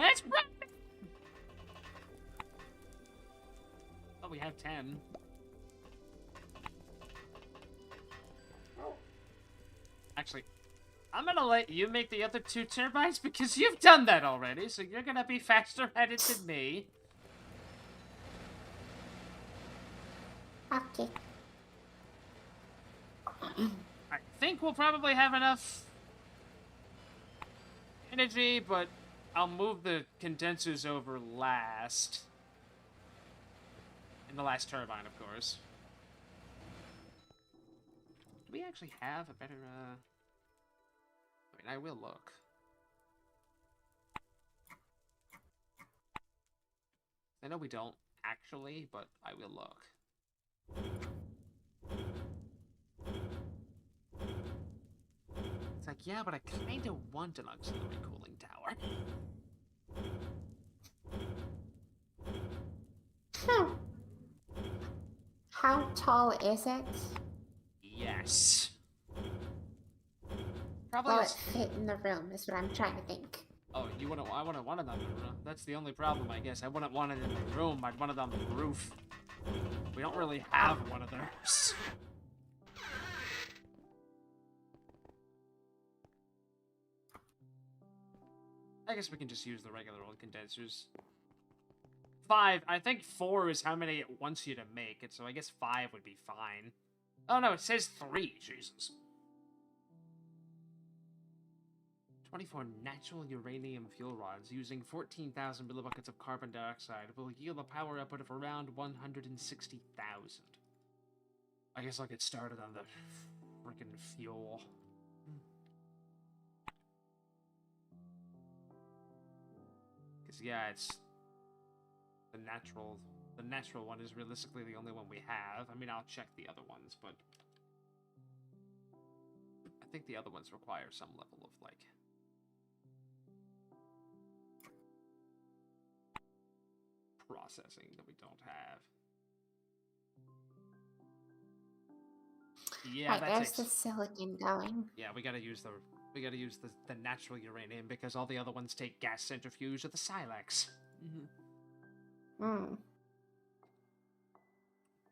[SPEAKER 1] That's right! Oh, we have 10. Actually, I'm gonna let you make the other 2 turbines because you've done that already, so you're gonna be faster at it than me.
[SPEAKER 2] Okay.
[SPEAKER 1] I think we'll probably have enough energy, but I'll move the condensers over last. In the last turbine, of course. Do we actually have a better, I mean, I will look. I know we don't. actually, but I will look. It's like, yeah, but I kind of want an auxiliary cooling tower.
[SPEAKER 2] How tall is it?
[SPEAKER 1] Yes. Probably.
[SPEAKER 2] Will it fit in the room? Is what I'm trying to think.
[SPEAKER 1] Oh, you wouldn't? I wouldn't want it on the roof. That's the only problem, I guess. I wouldn't want it in the room. I'd want it on the roof. We don't really have one of those. I guess we can just use the regular old condensers. 5. I think 4 is how many it wants you to make it, so I guess 5 would be fine. Oh no, it says 3. Jesus. 24 natural uranium fuel rods using 14,000 millibuckets of carbon dioxide will yield a power output of around 160,000. I guess I'll get started on the freaking fuel. Because, yeah, it's... The natural one is realistically the only one we have. I mean, I'll check the other ones, but... I think the other ones require some level of, like... processing that we don't have. Yeah,
[SPEAKER 2] right,
[SPEAKER 1] that's
[SPEAKER 2] there's the silicon going.
[SPEAKER 1] Yeah, we gotta use the natural uranium because all the other ones take gas centrifuge or the silex.
[SPEAKER 2] Hmm.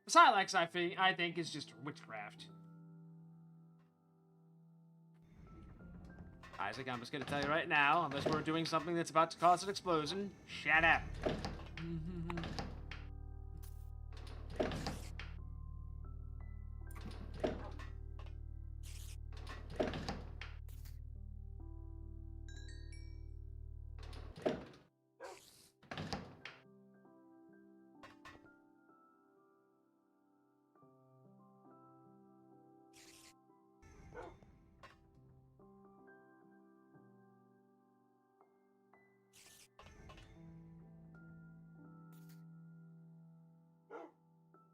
[SPEAKER 1] The silex, I think, is just witchcraft. Isaac, I'm just gonna tell you right now, unless we're doing something that's about to cause an explosion, shut up.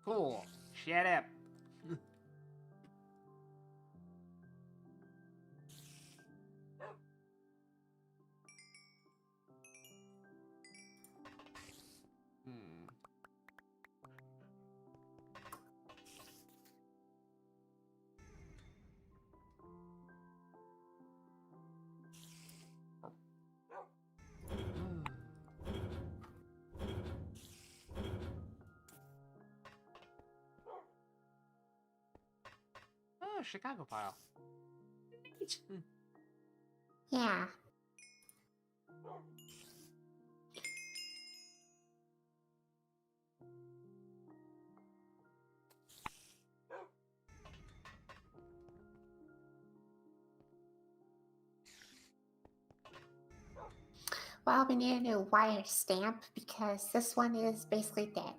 [SPEAKER 1] Cool. Shut up. Oh, Chicago pile.
[SPEAKER 2] Yeah. Well, we need a new wire stamp because this one is basically dead.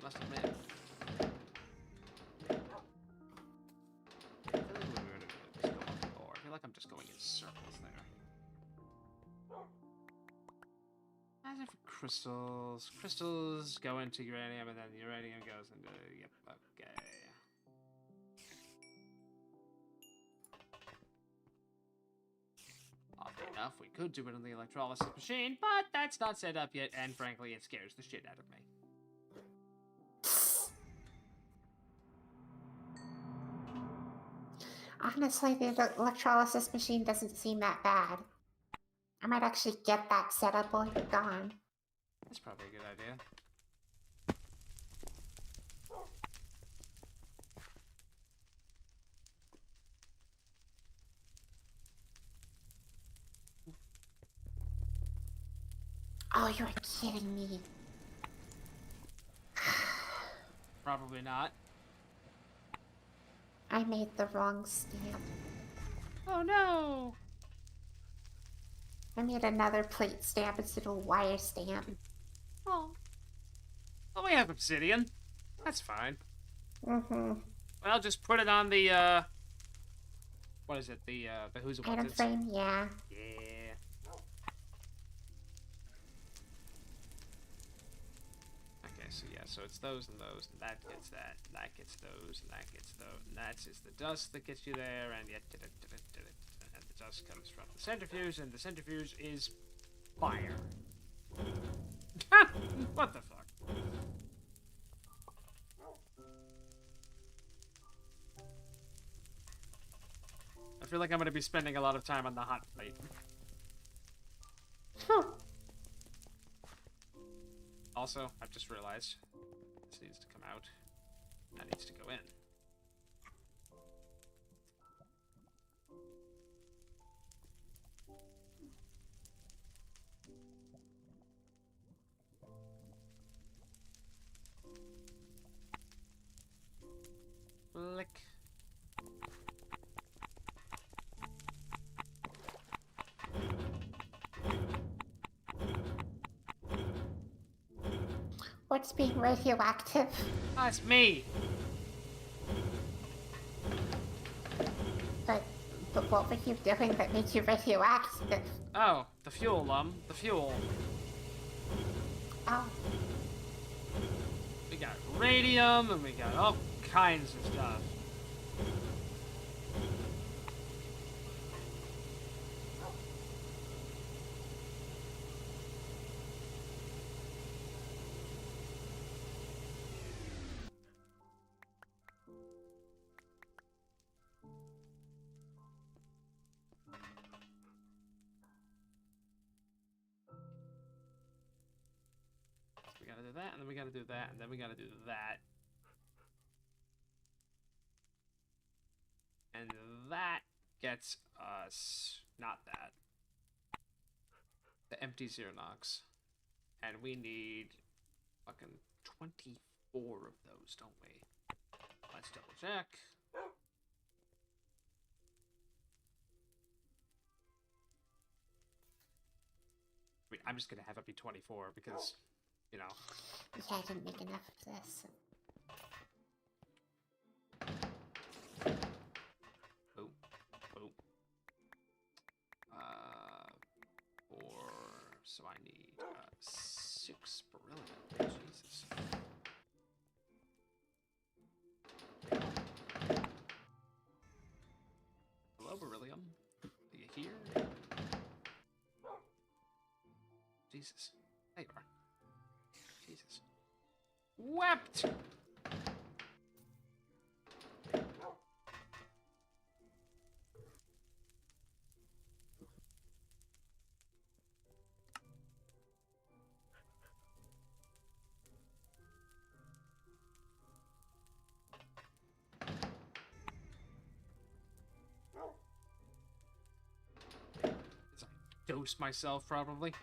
[SPEAKER 1] Must admit. I feel like we were to just go off the board. I feel like I'm just going in circles there. As if crystals. Crystals go into uranium and then uranium goes into... Yep, okay. Oddly enough, we could do it on the electrolysis machine, but that's not set up yet, and frankly, it scares the shit out of me.
[SPEAKER 2] Honestly, the electrolysis machine doesn't seem that bad. I might actually get that set up while you're gone.
[SPEAKER 1] That's probably a good idea.
[SPEAKER 2] Oh, you're kidding me.
[SPEAKER 1] Probably not.
[SPEAKER 2] I made the wrong stamp.
[SPEAKER 1] Oh no!
[SPEAKER 2] I made another plate stamp instead of a wire stamp.
[SPEAKER 1] Oh. we have obsidian. That's fine.
[SPEAKER 2] Mm-hmm.
[SPEAKER 1] Well, just put it on the, what is it? The who's it, what's
[SPEAKER 2] Item
[SPEAKER 1] it?
[SPEAKER 2] frame, yeah.
[SPEAKER 1] Yeah. Okay, so yeah, so it's those and those, and that gets that, and that gets those, and that gets those, and that's just the dust that gets you there, and yet, and the dust comes from the centrifuge, and the centrifuge is fire. What the fuck? I feel like I'm going to be spending a lot of time on the hot plate. Also, I've just realized this needs to come out. That needs to go in. Flick.
[SPEAKER 2] What's being radioactive?
[SPEAKER 1] Oh, it's me!
[SPEAKER 2] But what were you doing that made you radioactive?
[SPEAKER 1] Oh, the fuel, the fuel.
[SPEAKER 2] Oh,
[SPEAKER 1] We got radium, and we got all kinds of stuff. We gotta do that, and then we gotta do that, and then we gotta do that. And that gets us... not that. The empty Xeronox. And we need fucking 24 of those, don't we? Let's double check. I mean, I'm just gonna have it be 24 because, you know.
[SPEAKER 2] yeah, I didn't make enough of this.
[SPEAKER 1] Boop. Boop. 4. So I need 6 beryllium. Jesus. Hello, beryllium. Are you here? Jesus. There you are. Jesus. Wept! Dose myself, probably.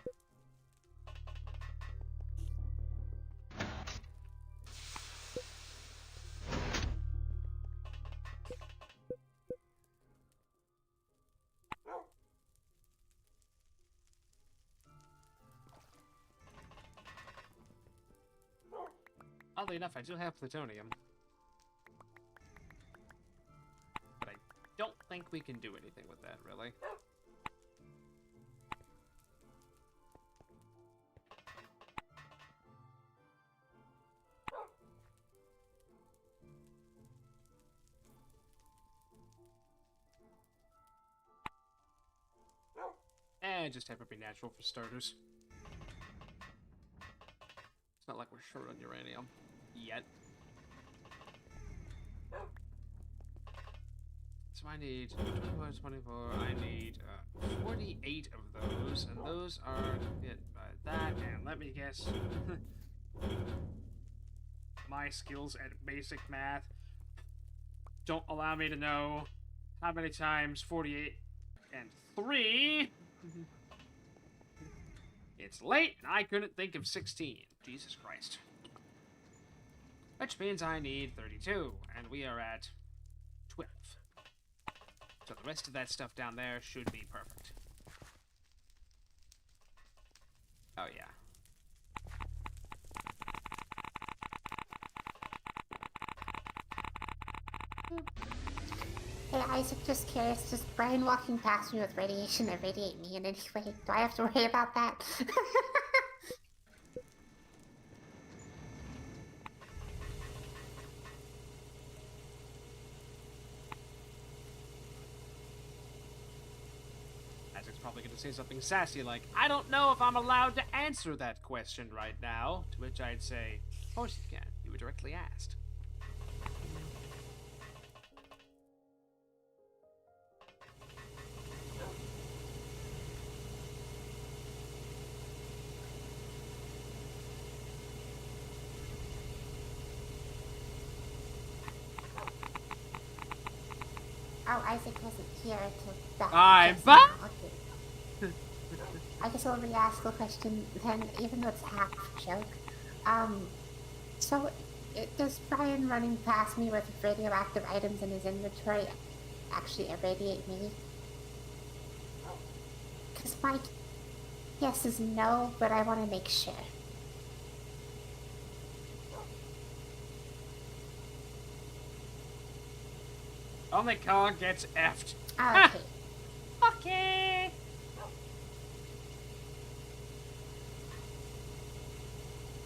[SPEAKER 1] Oddly enough, I do have plutonium. But I don't think we can do anything with that, really. Just have it be natural for starters. It's not like we're short on uranium. Yet. So I need 24, I need 48 of those, and those are hit by that, and let me guess. My skills at basic math don't allow me to know how many times 48 and 3... It's late, and I couldn't think of 16. Jesus Christ. Which means I need 32, and we are at 12. So the rest of that stuff down there should be perfect. Oh, yeah.
[SPEAKER 2] Hey Isaac, just curious, does Brian walking past me with radiation irradiate me in any way? Do I have to worry about that?
[SPEAKER 1] Isaac's probably going to say something sassy like, I don't know if I'm allowed to answer that question right now. To which I'd say, of course you can. You were directly asked.
[SPEAKER 2] Oh, Isaac wasn't here to back.
[SPEAKER 1] I'm back!
[SPEAKER 2] Okay. I guess I'll re-ask the question then, even though it's half joke. So does Brian running past me with radioactive items in his inventory actually irradiate me? Because my guess is no, but I want to make sure.
[SPEAKER 1] Only Kong gets effed.
[SPEAKER 2] Okay.
[SPEAKER 4] Okay.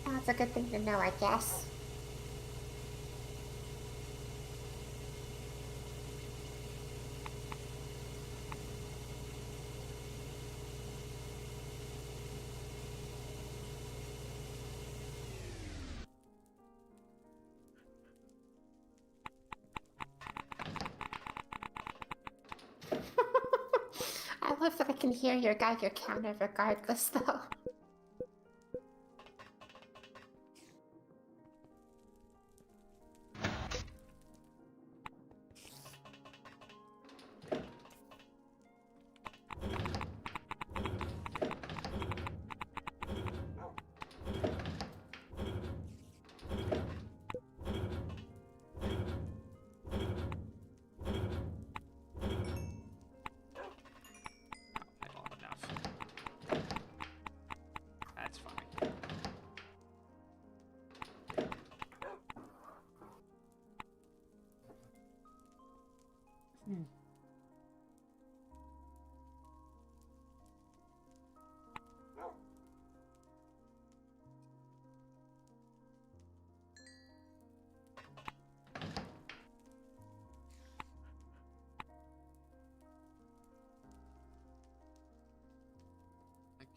[SPEAKER 2] That's a good thing to know, I guess. I love that I can hear your Geiger counter regardless, though.
[SPEAKER 1] I don't have enough. That's fine.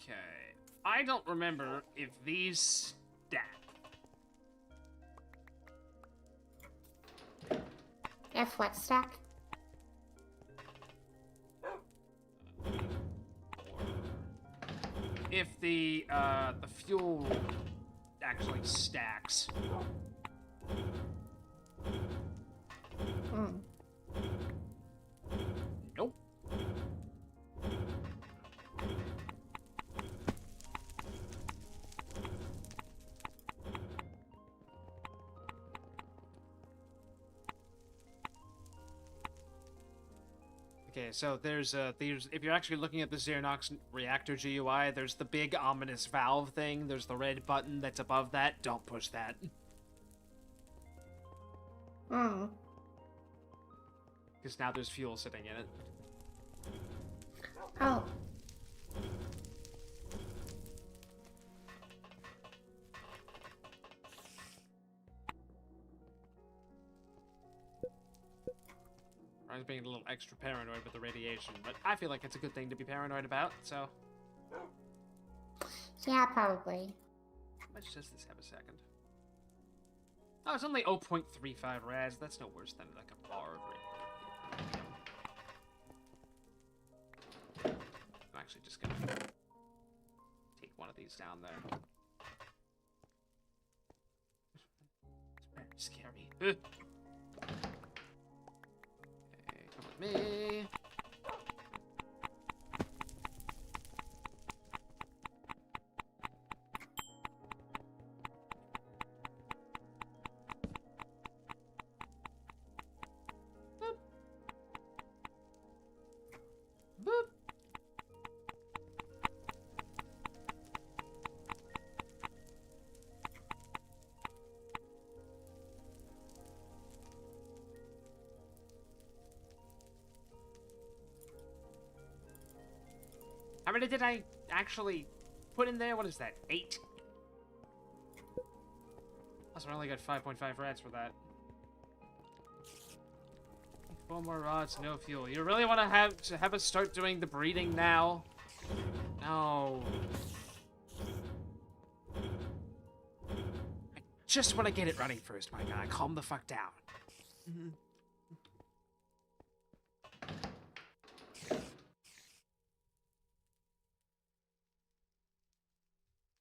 [SPEAKER 1] Okay. I don't remember if these stack.
[SPEAKER 2] If what stack?
[SPEAKER 1] If the fuel actually stacks.
[SPEAKER 2] Hmm.
[SPEAKER 1] Nope. Okay, so there's if you're actually looking at the Xeronox reactor GUI, there's the big ominous valve thing. There's the red button that's above that. Don't push that.
[SPEAKER 2] Hmm.
[SPEAKER 1] Because now there's fuel sitting in it.
[SPEAKER 2] Oh.
[SPEAKER 1] I was being a little extra paranoid with the radiation, but I feel like it's a good thing to be paranoid about, so...
[SPEAKER 2] Yeah, probably.
[SPEAKER 1] How much does this have a second? Oh, it's only 0.35 raz. That's no worse than like a bar of radium. I'm actually just gonna take one of these down there. It's very scary. Okay, come with me. Boop. How many did I actually put in there? What is that? 8? Plus, I only got 5.5 rats for that. 4 more rods, no fuel. You really want to have us start doing the breeding now? No. I just want to get it running first, my guy. Calm the fuck down.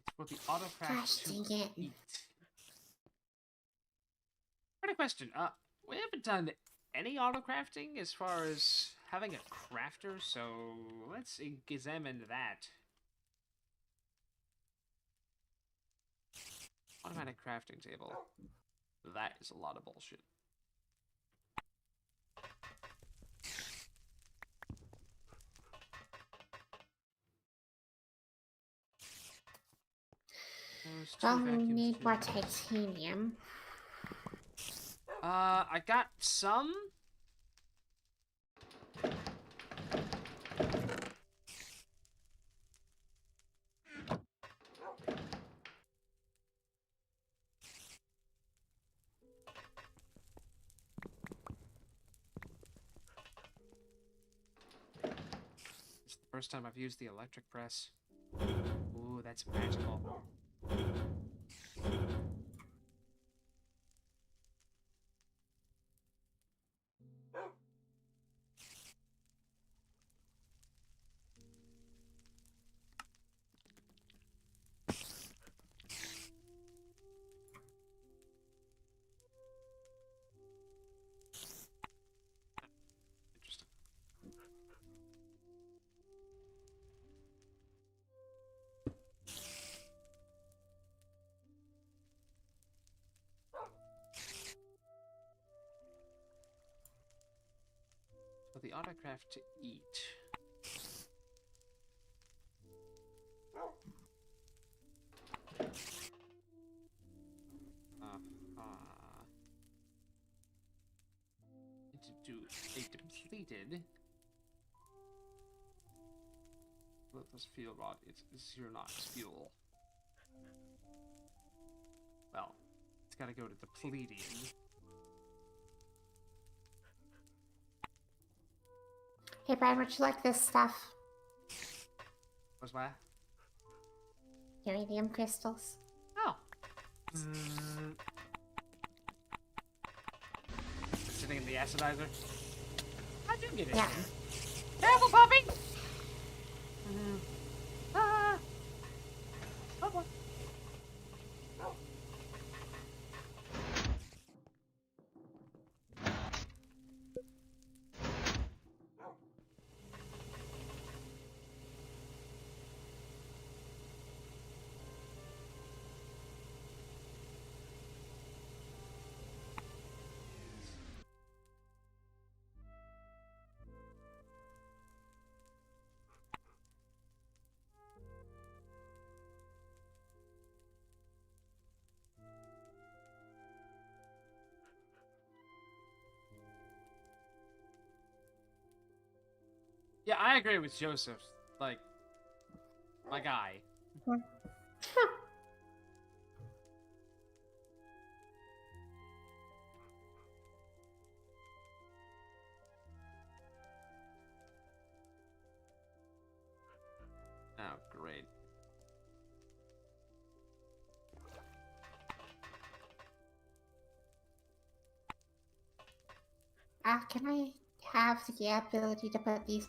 [SPEAKER 1] It's for the autocraft
[SPEAKER 2] Gosh
[SPEAKER 1] to
[SPEAKER 2] dang it.
[SPEAKER 1] eat. Got a question. We haven't done any autocrafting as far as having a crafter, so let's examine that. Automatic crafting table. That is a lot of bullshit. Those 2
[SPEAKER 2] Well, we
[SPEAKER 1] vacuum
[SPEAKER 2] need
[SPEAKER 1] tubes.
[SPEAKER 2] more titanium.
[SPEAKER 1] I got some. It's the first time I've used the electric press. Ooh, that's magical. Interesting. For the autocraft to eat. To do a depleted worthless fuel rod, it's Xeronox fuel. Well, it's gotta go to depleting.
[SPEAKER 2] Hey, Brian, would you like this stuff?
[SPEAKER 1] What's that?
[SPEAKER 2] Uranium crystals.
[SPEAKER 1] Oh. Sitting in the acidizer. I do get it.
[SPEAKER 2] Yeah.
[SPEAKER 1] Careful, puppy! Ah! Oh boy. Yeah, I agree with Joseph. Like, my guy. Oh, great.
[SPEAKER 2] Can I have the ability to put these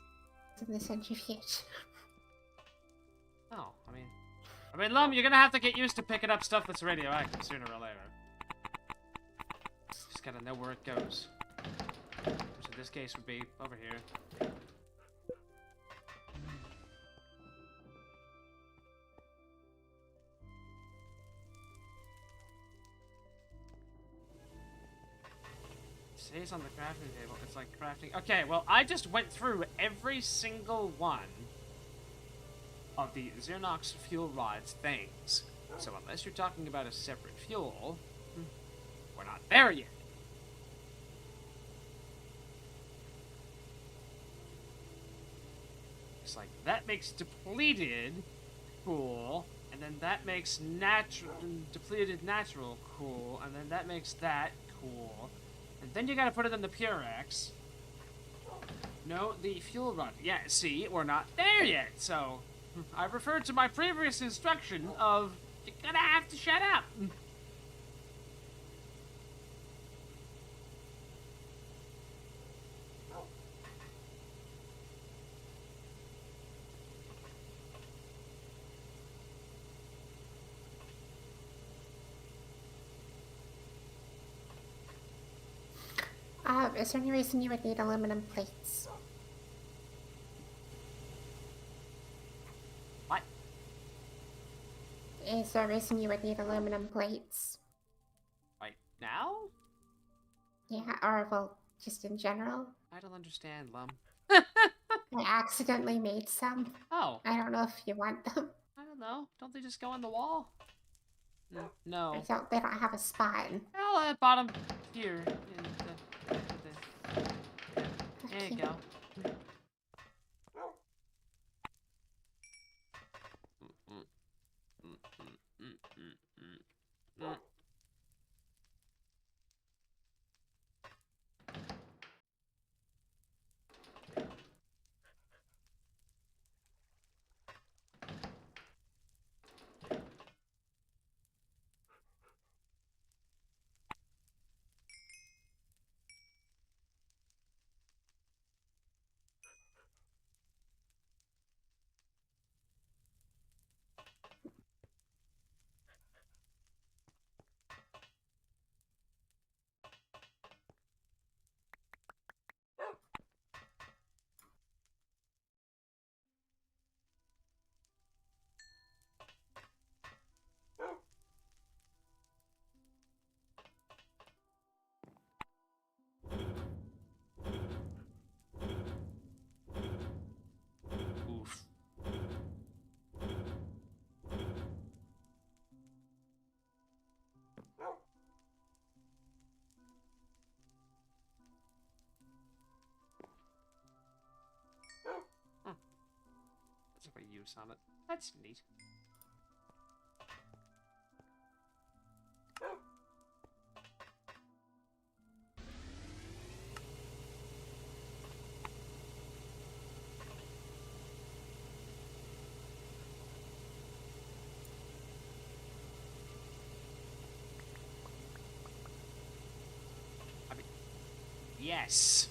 [SPEAKER 2] in the centrifuge?
[SPEAKER 1] Oh, I mean, Lum, you're gonna have to get used to picking up stuff that's radioactive sooner or later. Just gotta know where it goes. Which in this case would be over here. It stays on the crafting table. It's like crafting. Okay, well, I just went through every single one of the Xeronox fuel rods things. So unless you're talking about a separate fuel, we're not there yet. looks like. That makes depleted cool, and then that makes depleted natural cool, and then that makes that cool. And then you gotta put it in the Purex. No, the fuel rod. Yeah, see, we're not there yet, so I referred to my previous instruction of you're gonna have to shut up.
[SPEAKER 2] Is there any reason you would need aluminum plates?
[SPEAKER 1] What?
[SPEAKER 2] Is there a reason you would need aluminum plates?
[SPEAKER 1] Right now?
[SPEAKER 2] Yeah, or, well, just in general?
[SPEAKER 1] I don't understand, Lum.
[SPEAKER 2] I accidentally made some.
[SPEAKER 1] Oh,
[SPEAKER 2] I don't know if you want them.
[SPEAKER 1] I don't know. Don't they just go on the wall? No.
[SPEAKER 2] They don't have a spot.
[SPEAKER 1] Well, at bottom here. There you go. Oof. That's a good use on it. That's neat. Yes.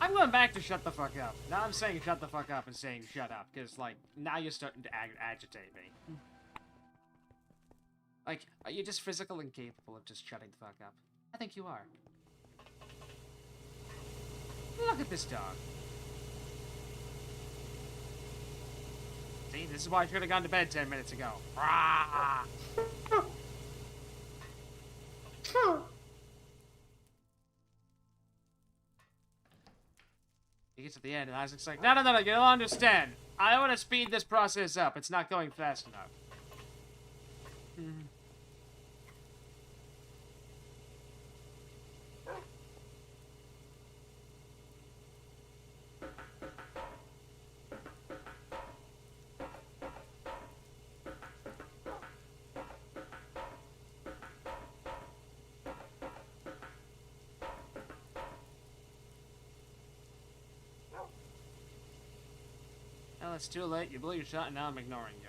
[SPEAKER 1] I'm going back to shut the fuck up. Now I'm saying shut the fuck up and saying shut up, because, like, now you're starting to agitate me. Like, are you just physical incapable of just shutting the fuck up? I think you are. Look at this dog. See, this is why I should have gone to bed 10 minutes ago. Rah! He gets to the end, and Isaac's like, no, you don't understand. I want to speed this process up. It's not going fast enough. Well, it's too late. You blew your shot, and now I'm ignoring you.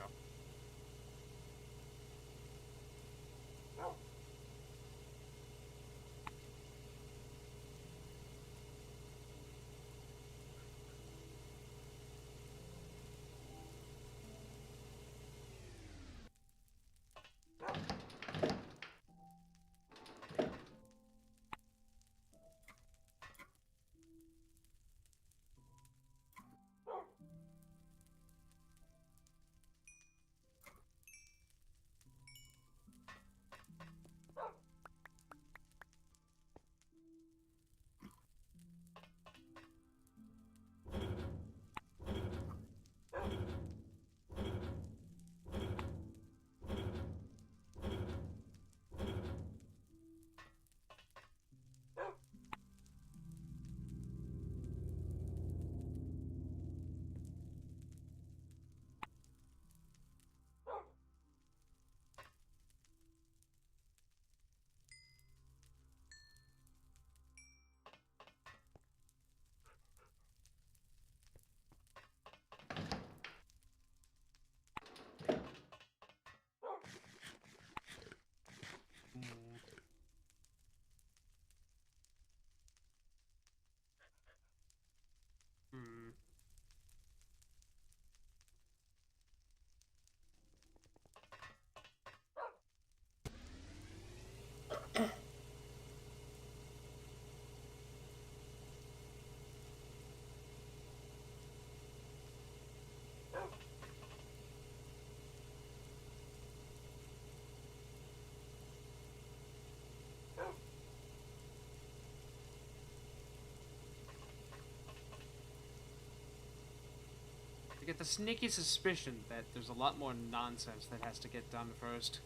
[SPEAKER 1] I get the sneaky suspicion that there's a lot more nonsense that has to get done first.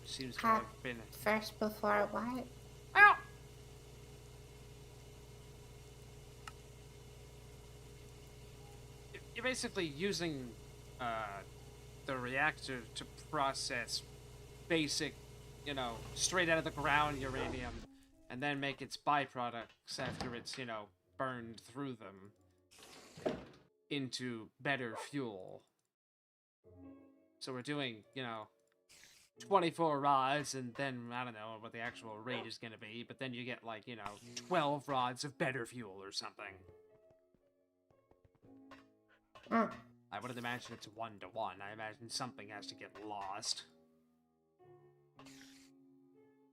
[SPEAKER 1] Seems to have been...
[SPEAKER 2] First before what?
[SPEAKER 1] Well, you're basically using the reactor to process basic, you know, straight out of the ground uranium, and then make its byproducts after it's, you know, burned through them into better fuel. So we're doing, you know, 24 rods, and then, I don't know what the actual rate is going to be, but then you get, like, you know, 12 rods of better fuel or something. I wouldn't imagine it's 1-to-1. I imagine something has to get lost.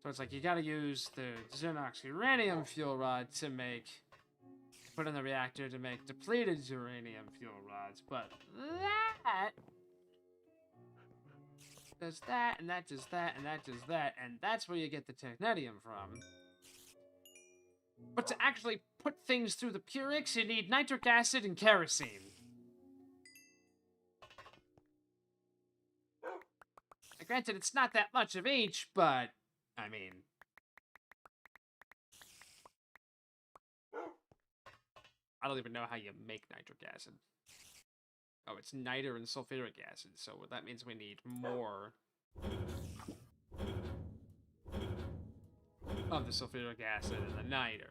[SPEAKER 1] So it's like, you gotta use the Xenox uranium fuel rod to make... put in the reactor to make depleted uranium fuel rods, but that... does that, and that does that, and that does that, and that's where you get the technetium from. But to actually put things through the Purix, you need nitric acid and kerosene. Now, granted, it's not that much of each, but, I mean... I don't even know how you make nitric acid. Oh, it's niter and sulfuric acid, so that means we need more of the sulfuric acid and the niter.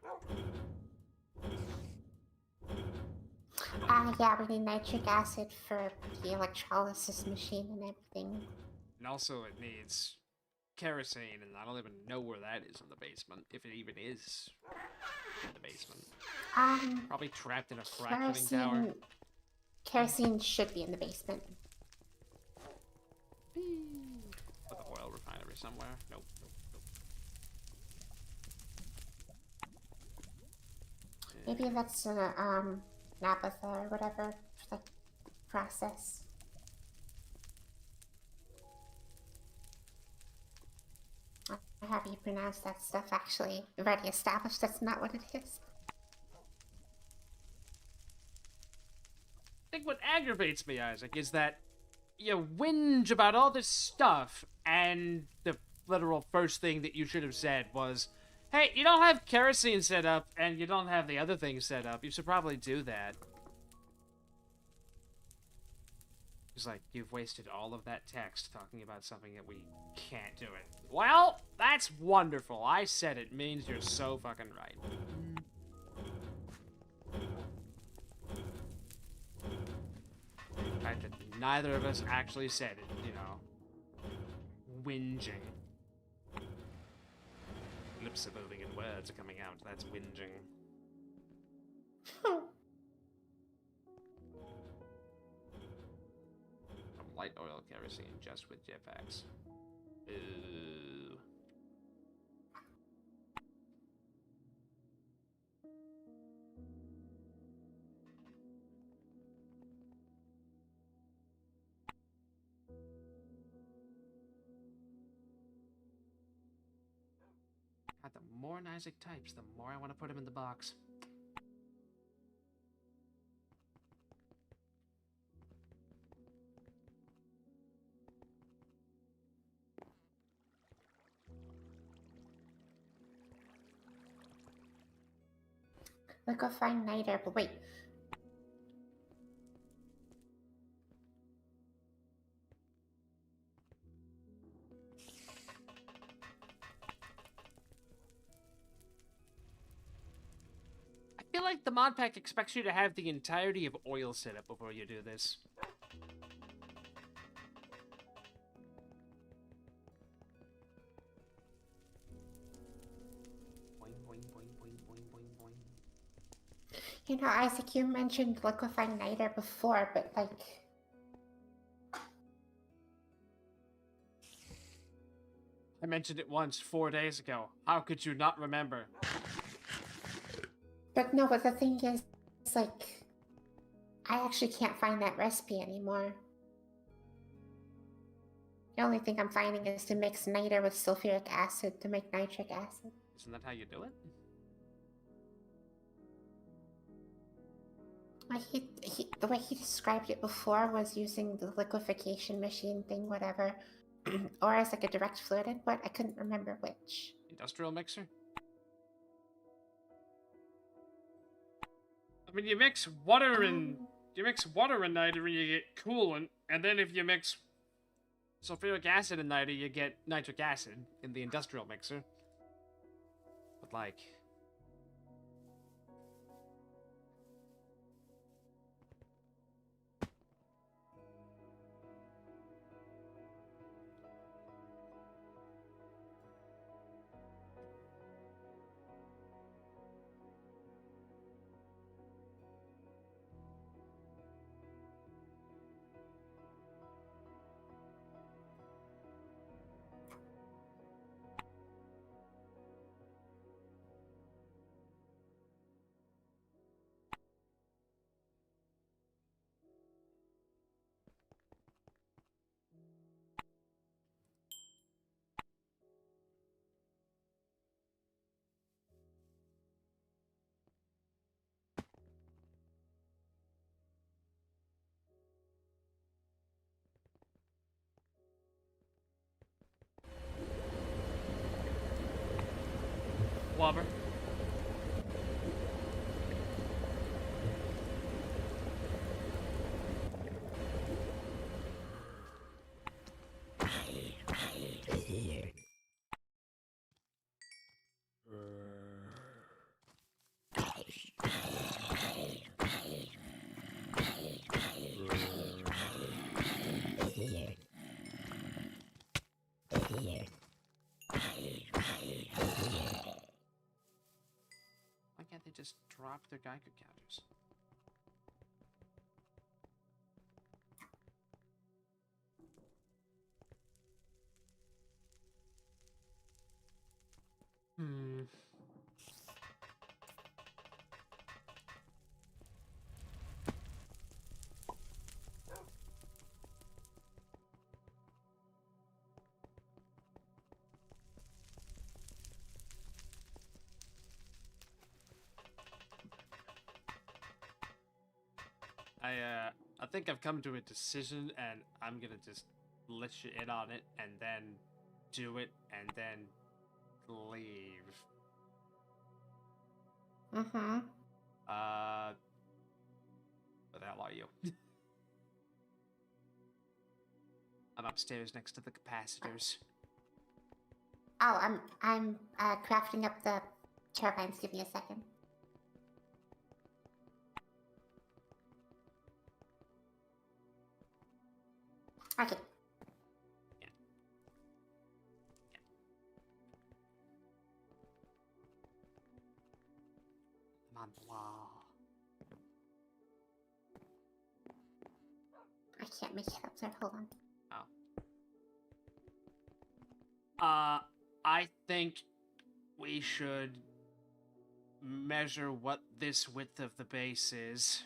[SPEAKER 2] Yeah, we need nitric acid for the electrolysis machine and everything.
[SPEAKER 1] And also it needs kerosene, and I don't even know where that is in the basement, if it even is in the basement.
[SPEAKER 2] Probably
[SPEAKER 1] trapped in a fracturing tower.
[SPEAKER 2] Kerosene should be in the basement.
[SPEAKER 1] With the oil refinery somewhere. Nope.
[SPEAKER 2] Maybe that's naphtha or whatever, like process. How do you pronounce that stuff? Actually, already established that's not what it is.
[SPEAKER 1] I think what aggravates me, Isaac, is that you whinge about all this stuff, and the literal first thing that you should have said was, hey, you don't have kerosene set up, and you don't have the other things set up. You should probably do that. It's like, you've wasted all of that text talking about something that we can't do it. Well, that's wonderful. I said it means you're so fucking right. The fact that neither of us actually said it, you know. Whinging. Lips are moving and words are coming out. That's whinging. Light oil kerosene just with jetpacks. Ooh. God, the more Isaac types, the more I want to put him in the box.
[SPEAKER 2] Liquefying niter, but wait.
[SPEAKER 1] I feel like the mod pack expects you to have the entirety of oil set up before you do this.
[SPEAKER 2] You know, Isaac, you mentioned liquefying niter before, but like...
[SPEAKER 1] I mentioned it once 4 days ago. How could you not remember?
[SPEAKER 2] But no, but the thing is, it's like... I actually can't find that recipe anymore. The only thing I'm finding is to mix niter with sulfuric acid to make nitric acid.
[SPEAKER 1] Isn't that how you do it?
[SPEAKER 2] The way he described it before was using the liquefaction machine thing, whatever, or as like a direct fluid input. I couldn't remember which.
[SPEAKER 1] Industrial mixer? I mean, you mix water and niter and you get coolant, and then if you mix sulfuric acid and niter, you get nitric acid in the industrial mixer. But like, Wobber. Why can't they just drop their Geiger counters? Hmm. I think I've come to a decision, and I'm gonna just let you in on it, and then do it, and then leave.
[SPEAKER 2] Mm-hmm.
[SPEAKER 1] Where the hell are you? I'm upstairs next to the capacitors.
[SPEAKER 2] Oh, I'm crafting up the turbines. Give me a second. Okay.
[SPEAKER 1] Yeah. I'm on the wall.
[SPEAKER 2] I can't make it up there. Hold on.
[SPEAKER 1] I think we should measure what this width of the base is.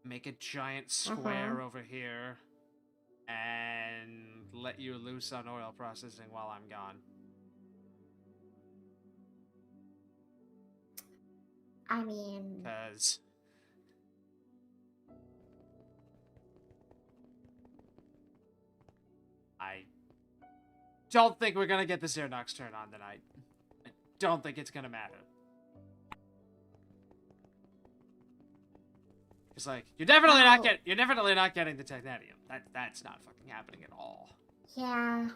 [SPEAKER 1] Make a giant square over here. And let you loose on oil processing while I'm gone.
[SPEAKER 2] I mean...
[SPEAKER 1] Because... I don't think we're gonna get the Xernox turn on tonight. I don't think it's gonna matter. It's like, you're definitely not getting the Technetium. That's not fucking happening at all.
[SPEAKER 2] Yeah.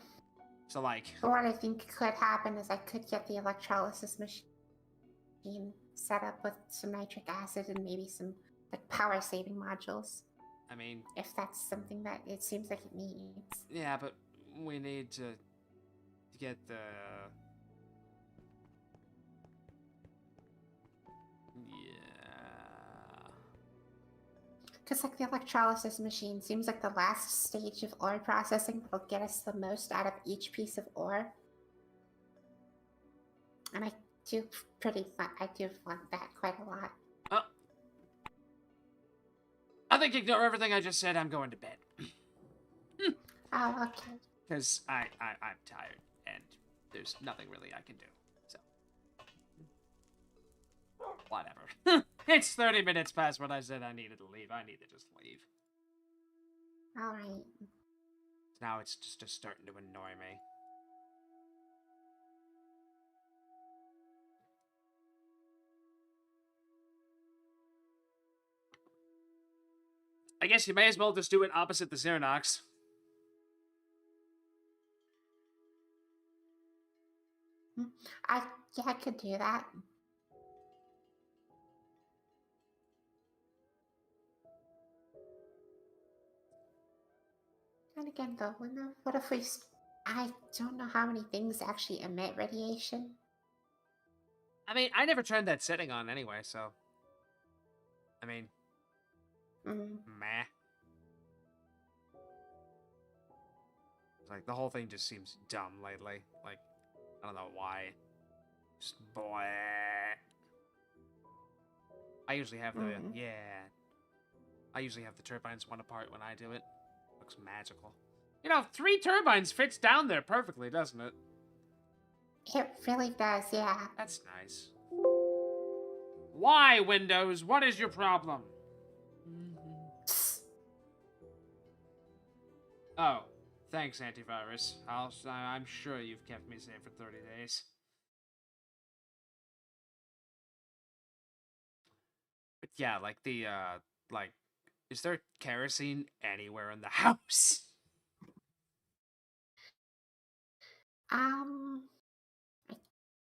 [SPEAKER 1] So like...
[SPEAKER 2] What I think could happen is I could get the electrolysis machine set up with some nitric acid and maybe some like power saving modules.
[SPEAKER 1] I mean...
[SPEAKER 2] If that's something that it seems like it needs.
[SPEAKER 1] Yeah, but we need to get the... Yeah...
[SPEAKER 2] Because like the electrolysis machine seems like the last stage of ore processing that will get us the most out of each piece of ore. And I do want that quite a lot.
[SPEAKER 1] Oh. I think ignore everything I just said. I'm going to bed.
[SPEAKER 2] Oh, okay.
[SPEAKER 1] Because I'm tired, and there's nothing really I can do. So. Whatever. It's 30 minutes past when I said I needed to leave. I need to just leave.
[SPEAKER 2] Alright.
[SPEAKER 1] Now it's just starting to annoy me. I guess you may as well just do it opposite the Xernox.
[SPEAKER 2] I could do that. And again, though, what if we? I don't know how many things actually emit radiation.
[SPEAKER 1] I mean, I never turned that setting on anyway, so. I mean, meh. Like, the whole thing just seems dumb lately. Like, I don't know why. Just boy. I usually have the, yeah. I usually have the turbines one apart when I do it. Looks magical. You know, 3 turbines fits down there perfectly, doesn't it?
[SPEAKER 2] It really does, yeah.
[SPEAKER 1] That's nice. Why, Windows? What is your problem? Oh, thanks, antivirus. I'm sure you've kept me safe for 30 days. But yeah, like the, like, is there kerosene anywhere in the house?
[SPEAKER 2] I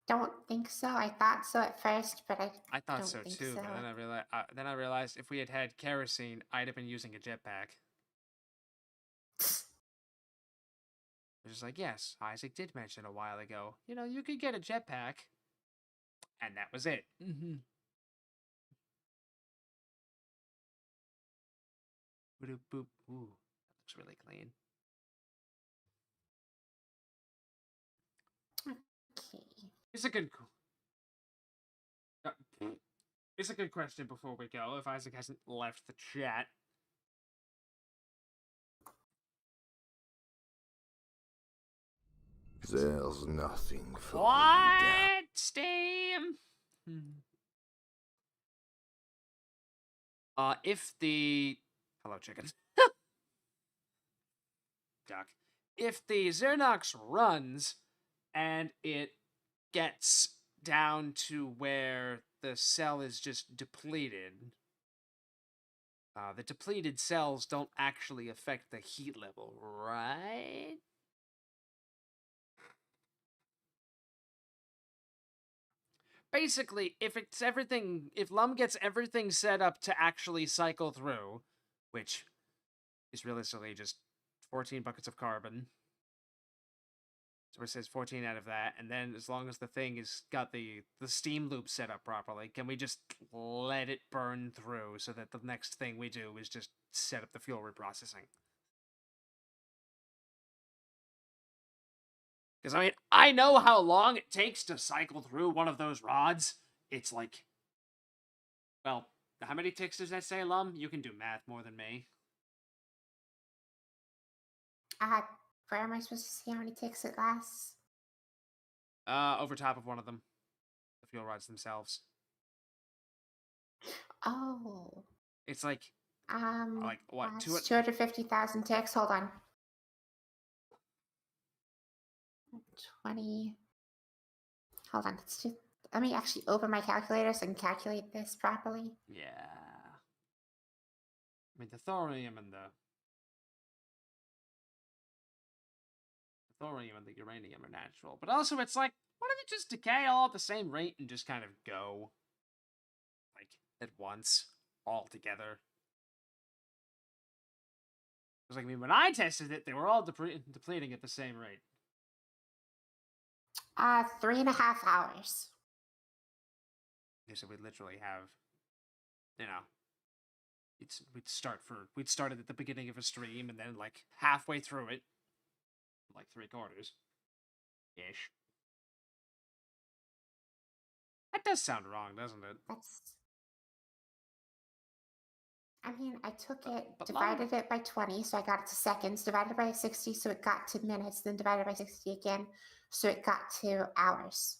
[SPEAKER 2] don't think so. I thought so at first, but
[SPEAKER 1] I thought
[SPEAKER 2] don't
[SPEAKER 1] so
[SPEAKER 2] think
[SPEAKER 1] too,
[SPEAKER 2] so.
[SPEAKER 1] but then I realized if we had had kerosene, I'd have been using a jetpack. It's just like, yes, Isaac did mention a while ago. You know, you could get a jetpack, and that was it. Boop, boop. Ooh, that looks really clean.
[SPEAKER 2] Okay.
[SPEAKER 1] It's a good. It's a good question before we go. If Isaac hasn't left the chat.
[SPEAKER 5] There's nothing for
[SPEAKER 1] What? Steam? If the... Hello, chickens. Duck. If the Xernox runs and it gets down to where the cell is just depleted, the depleted cells don't actually affect the heat level, right? Basically, if Lum gets everything set up to actually cycle through, which is realistically just 14 buckets of carbon. So it says 14 out of that, and then as long as the thing has got the steam loop set up properly, can we just let it burn through so that the next thing we do is just set up the fuel reprocessing? Because, I mean, I know how long it takes to cycle through one of those rods. It's like... Well, how many ticks does that say, Lum? You can do math more than me.
[SPEAKER 2] Where am I supposed to see how many ticks it lasts?
[SPEAKER 1] Over top of one of them. The fuel rods themselves.
[SPEAKER 2] Oh.
[SPEAKER 1] It's like what?
[SPEAKER 2] 250,000 ticks. Hold on. 20. Hold on. Let me actually open my calculator so I can calculate this properly.
[SPEAKER 1] Yeah. I mean, the thorium and the uranium are natural, but also it's like, why don't they just decay all at the same rate and just kind of go like at once, all together? Because, like, I mean, when I tested it, they were all depleting at the same rate.
[SPEAKER 2] 3.5 hours.
[SPEAKER 1] So we'd literally have, you know, we'd started at the beginning of a stream and then like halfway through it, like 3/4 ish. That does sound wrong, doesn't it?
[SPEAKER 2] I mean, I took it, divided it by 20, so I got it to seconds, divided by 60, so it got to minutes, then divided by 60 again, so it got to hours.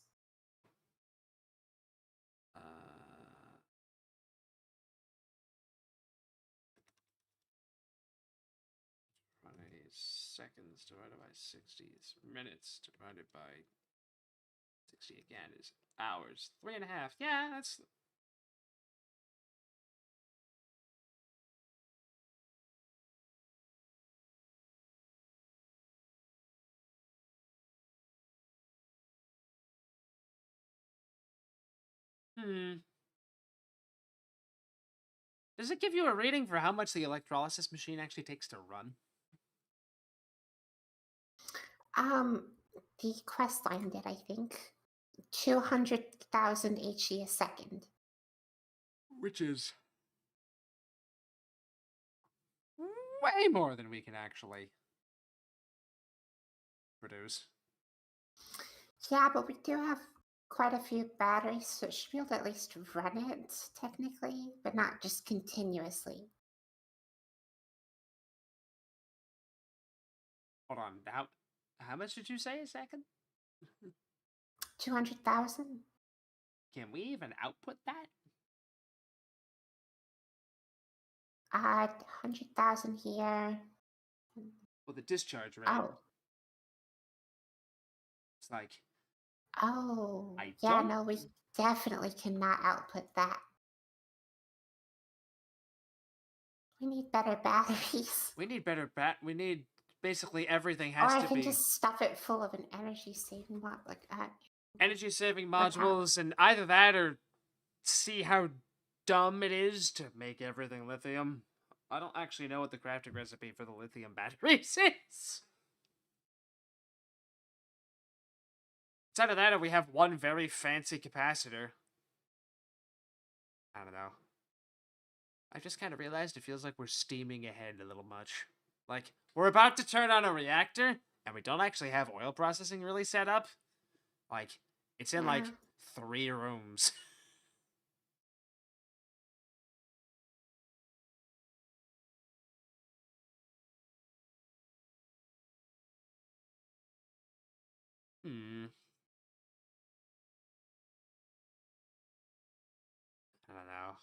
[SPEAKER 1] seconds divided by 60 is minutes divided by 60 again is hours. 3.5. Yeah, that's. Does it give you a rating for how much the electrolysis machine actually takes to run?
[SPEAKER 2] The quest line did, I think. 200,000 HE a second.
[SPEAKER 1] Which is way more than we can actually produce.
[SPEAKER 2] Yeah, but we do have quite a few batteries, so it should be able to at least run it, technically, but not just continuously.
[SPEAKER 1] Hold on. How much did you say a second?
[SPEAKER 2] 200,000?
[SPEAKER 1] Can we even output that?
[SPEAKER 2] 100,000 here.
[SPEAKER 1] Well, the discharge rate.
[SPEAKER 2] Oh.
[SPEAKER 1] It's like.
[SPEAKER 2] Oh.
[SPEAKER 1] I
[SPEAKER 2] Yeah,
[SPEAKER 1] don't...
[SPEAKER 2] no, we definitely cannot output that. We need better batteries.
[SPEAKER 1] We need better we need basically everything
[SPEAKER 2] Or
[SPEAKER 1] has
[SPEAKER 2] I
[SPEAKER 1] to
[SPEAKER 2] can
[SPEAKER 1] be
[SPEAKER 2] just stuff it full of an energy saving mod like
[SPEAKER 1] energy saving
[SPEAKER 2] Like how-
[SPEAKER 1] modules, and either that or see how dumb it is to make everything lithium. I don't actually know what the crafting recipe for the lithium batteries is. It's either that or we have one very fancy capacitor. I don't know. I just kind of realized it feels like we're steaming ahead a little much. Like, we're about to turn on a reactor, and we don't actually have oil processing really set up. Like, it's in, like, 3 rooms. I don't know.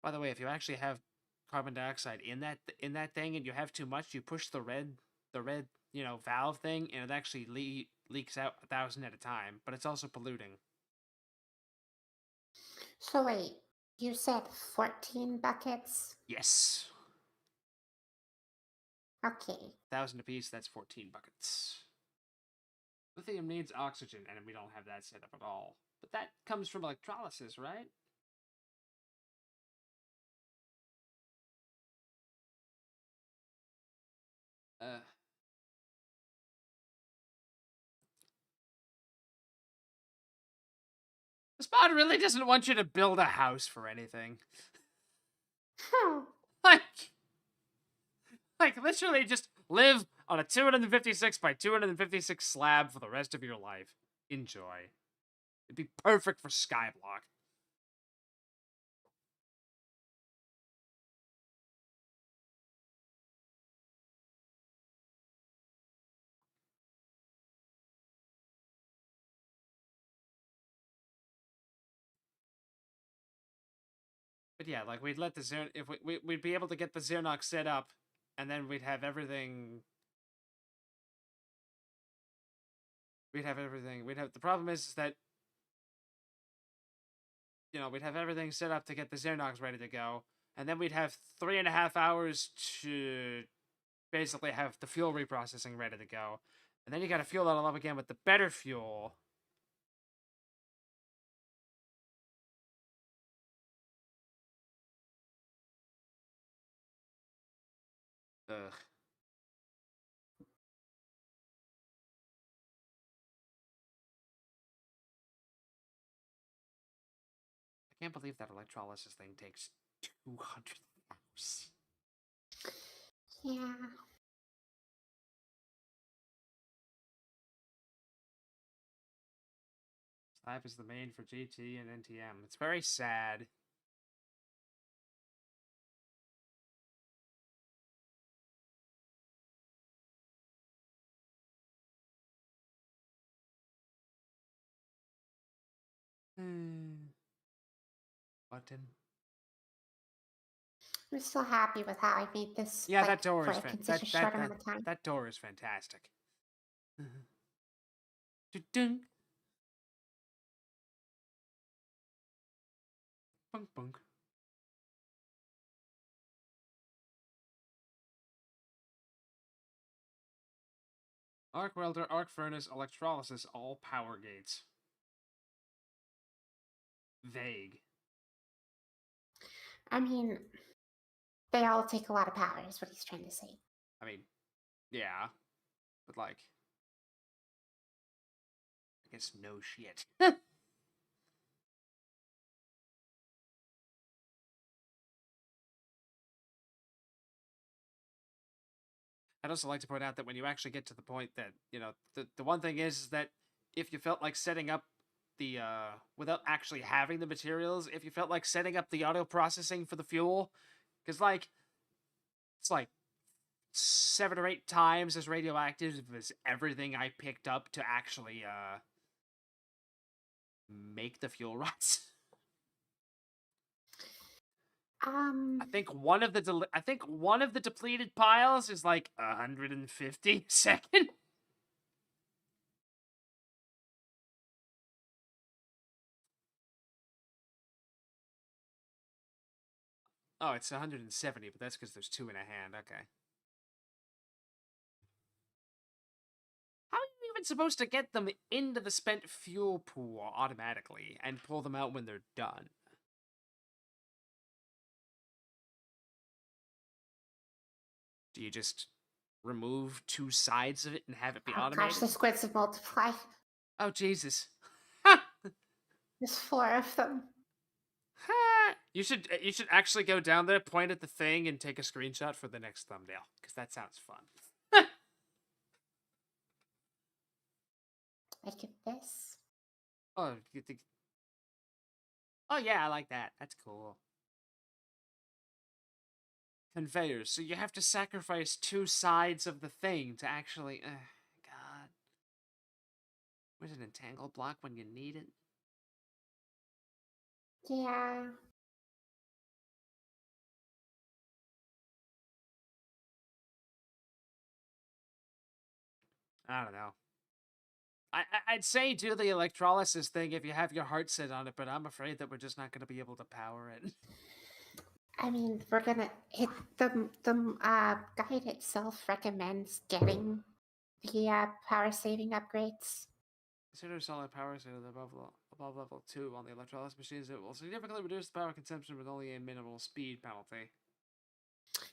[SPEAKER 1] By the way, if you actually have carbon dioxide in that thing and you have too much, you push the red valve thing, and it actually leaks out 1,000 at a time, but it's also polluting.
[SPEAKER 2] So wait, you said 14 buckets?
[SPEAKER 1] Yes.
[SPEAKER 2] Okay.
[SPEAKER 1] 1,000 apiece, that's 14 buckets. Lithium needs oxygen, and we don't have that set up at all. But that comes from electrolysis, right? This mod really doesn't want you to build a house for anything. Like literally just live on a 256 by 256 slab for the rest of your life. Enjoy. It'd be perfect for Skyblock. But yeah, like we'd let the if we'd be able to get the Xernox set up, and then we'd have everything. We'd have everything. The problem is that we'd have everything set up to get the Xernox ready to go, and then we'd have 3.5 hours to basically have the fuel reprocessing ready to go, and then you got to fuel that all up again with the better fuel. Ugh. I can't believe that electrolysis thing takes 200 hours.
[SPEAKER 2] Yeah.
[SPEAKER 1] Slab is the main for GT and NTM. It's very sad. Button.
[SPEAKER 2] I'm still happy with how I made this,
[SPEAKER 1] Yeah,
[SPEAKER 2] like,
[SPEAKER 1] that door
[SPEAKER 2] for
[SPEAKER 1] is
[SPEAKER 2] a consistent
[SPEAKER 1] that
[SPEAKER 2] short amount of time.
[SPEAKER 1] that door is fantastic. Dun-dun. Bunk bunk. Arc welder, arc furnace, electrolysis, all power gates. Vague.
[SPEAKER 2] I mean, they all take a lot of power, is what he's trying to say.
[SPEAKER 1] I mean, yeah, but like, I guess no shit. I'd also like to point out that when you actually get to the point that, you know, the one thing is that if you felt like setting up the, without actually having the materials, if you felt like setting up the auto processing for the fuel, because, like, it's like 7 or 8 times as radioactive as everything I picked up to actually, make the fuel rods. I think one of the depleted piles is like 150 a second. Oh, it's 170, but that's because there's 2 in a hand. Okay. How are you even supposed to get them into the spent fuel pool automatically and pull them out when they're done? Do you just remove 2 sides of it and have it be
[SPEAKER 2] Oh
[SPEAKER 1] automated?
[SPEAKER 2] gosh, the squids have multiplied.
[SPEAKER 1] Oh, Jesus.
[SPEAKER 2] There's 4 of them.
[SPEAKER 1] You should actually go down there, point at the thing, and take a screenshot for the next thumbnail, because that sounds fun.
[SPEAKER 2] Like this.
[SPEAKER 1] Oh, you think? Oh yeah, I like that. That's cool. Conveyors. So you have to sacrifice 2 sides of the thing to actually. God. Where's an entangle block when you need it?
[SPEAKER 2] Yeah.
[SPEAKER 1] I don't know. I'd say do the electrolysis thing if you have your heart set on it, but I'm afraid that we're just not going to be able to power it.
[SPEAKER 2] I mean, we're gonna hit the guide itself recommends getting the power saving upgrades.
[SPEAKER 1] Consider solid power set above level 2 on the electrolysis machines. It will significantly reduce the power consumption with only a minimal speed penalty.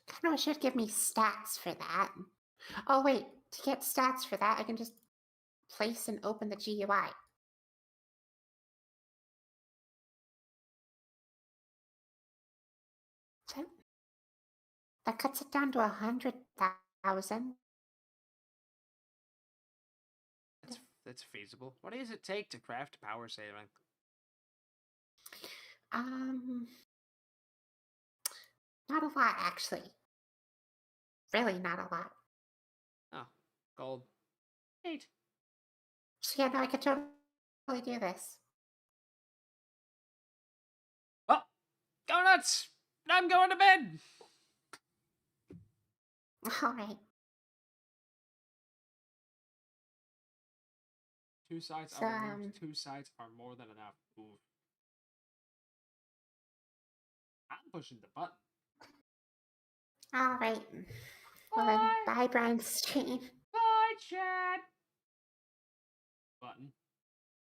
[SPEAKER 2] Kind of wish it'd give me stats for that. Oh wait, to get stats for that, I can just place and open the GUI. That cuts it down to 100,000.
[SPEAKER 1] That's feasible. What does it take to craft power saving?
[SPEAKER 2] Not a lot actually. Really, not a lot.
[SPEAKER 1] Oh, gold. Neat.
[SPEAKER 2] So yeah, no, I could totally do this.
[SPEAKER 1] Oh, go nuts! I'm going to bed.
[SPEAKER 2] All right.
[SPEAKER 1] 2 sides
[SPEAKER 2] So,
[SPEAKER 1] are removed. 2 sides are more than enough. Ooh. I'm pushing the button.
[SPEAKER 2] all right. Well then, bye, Brian Stream.
[SPEAKER 1] Bye, chat. Button.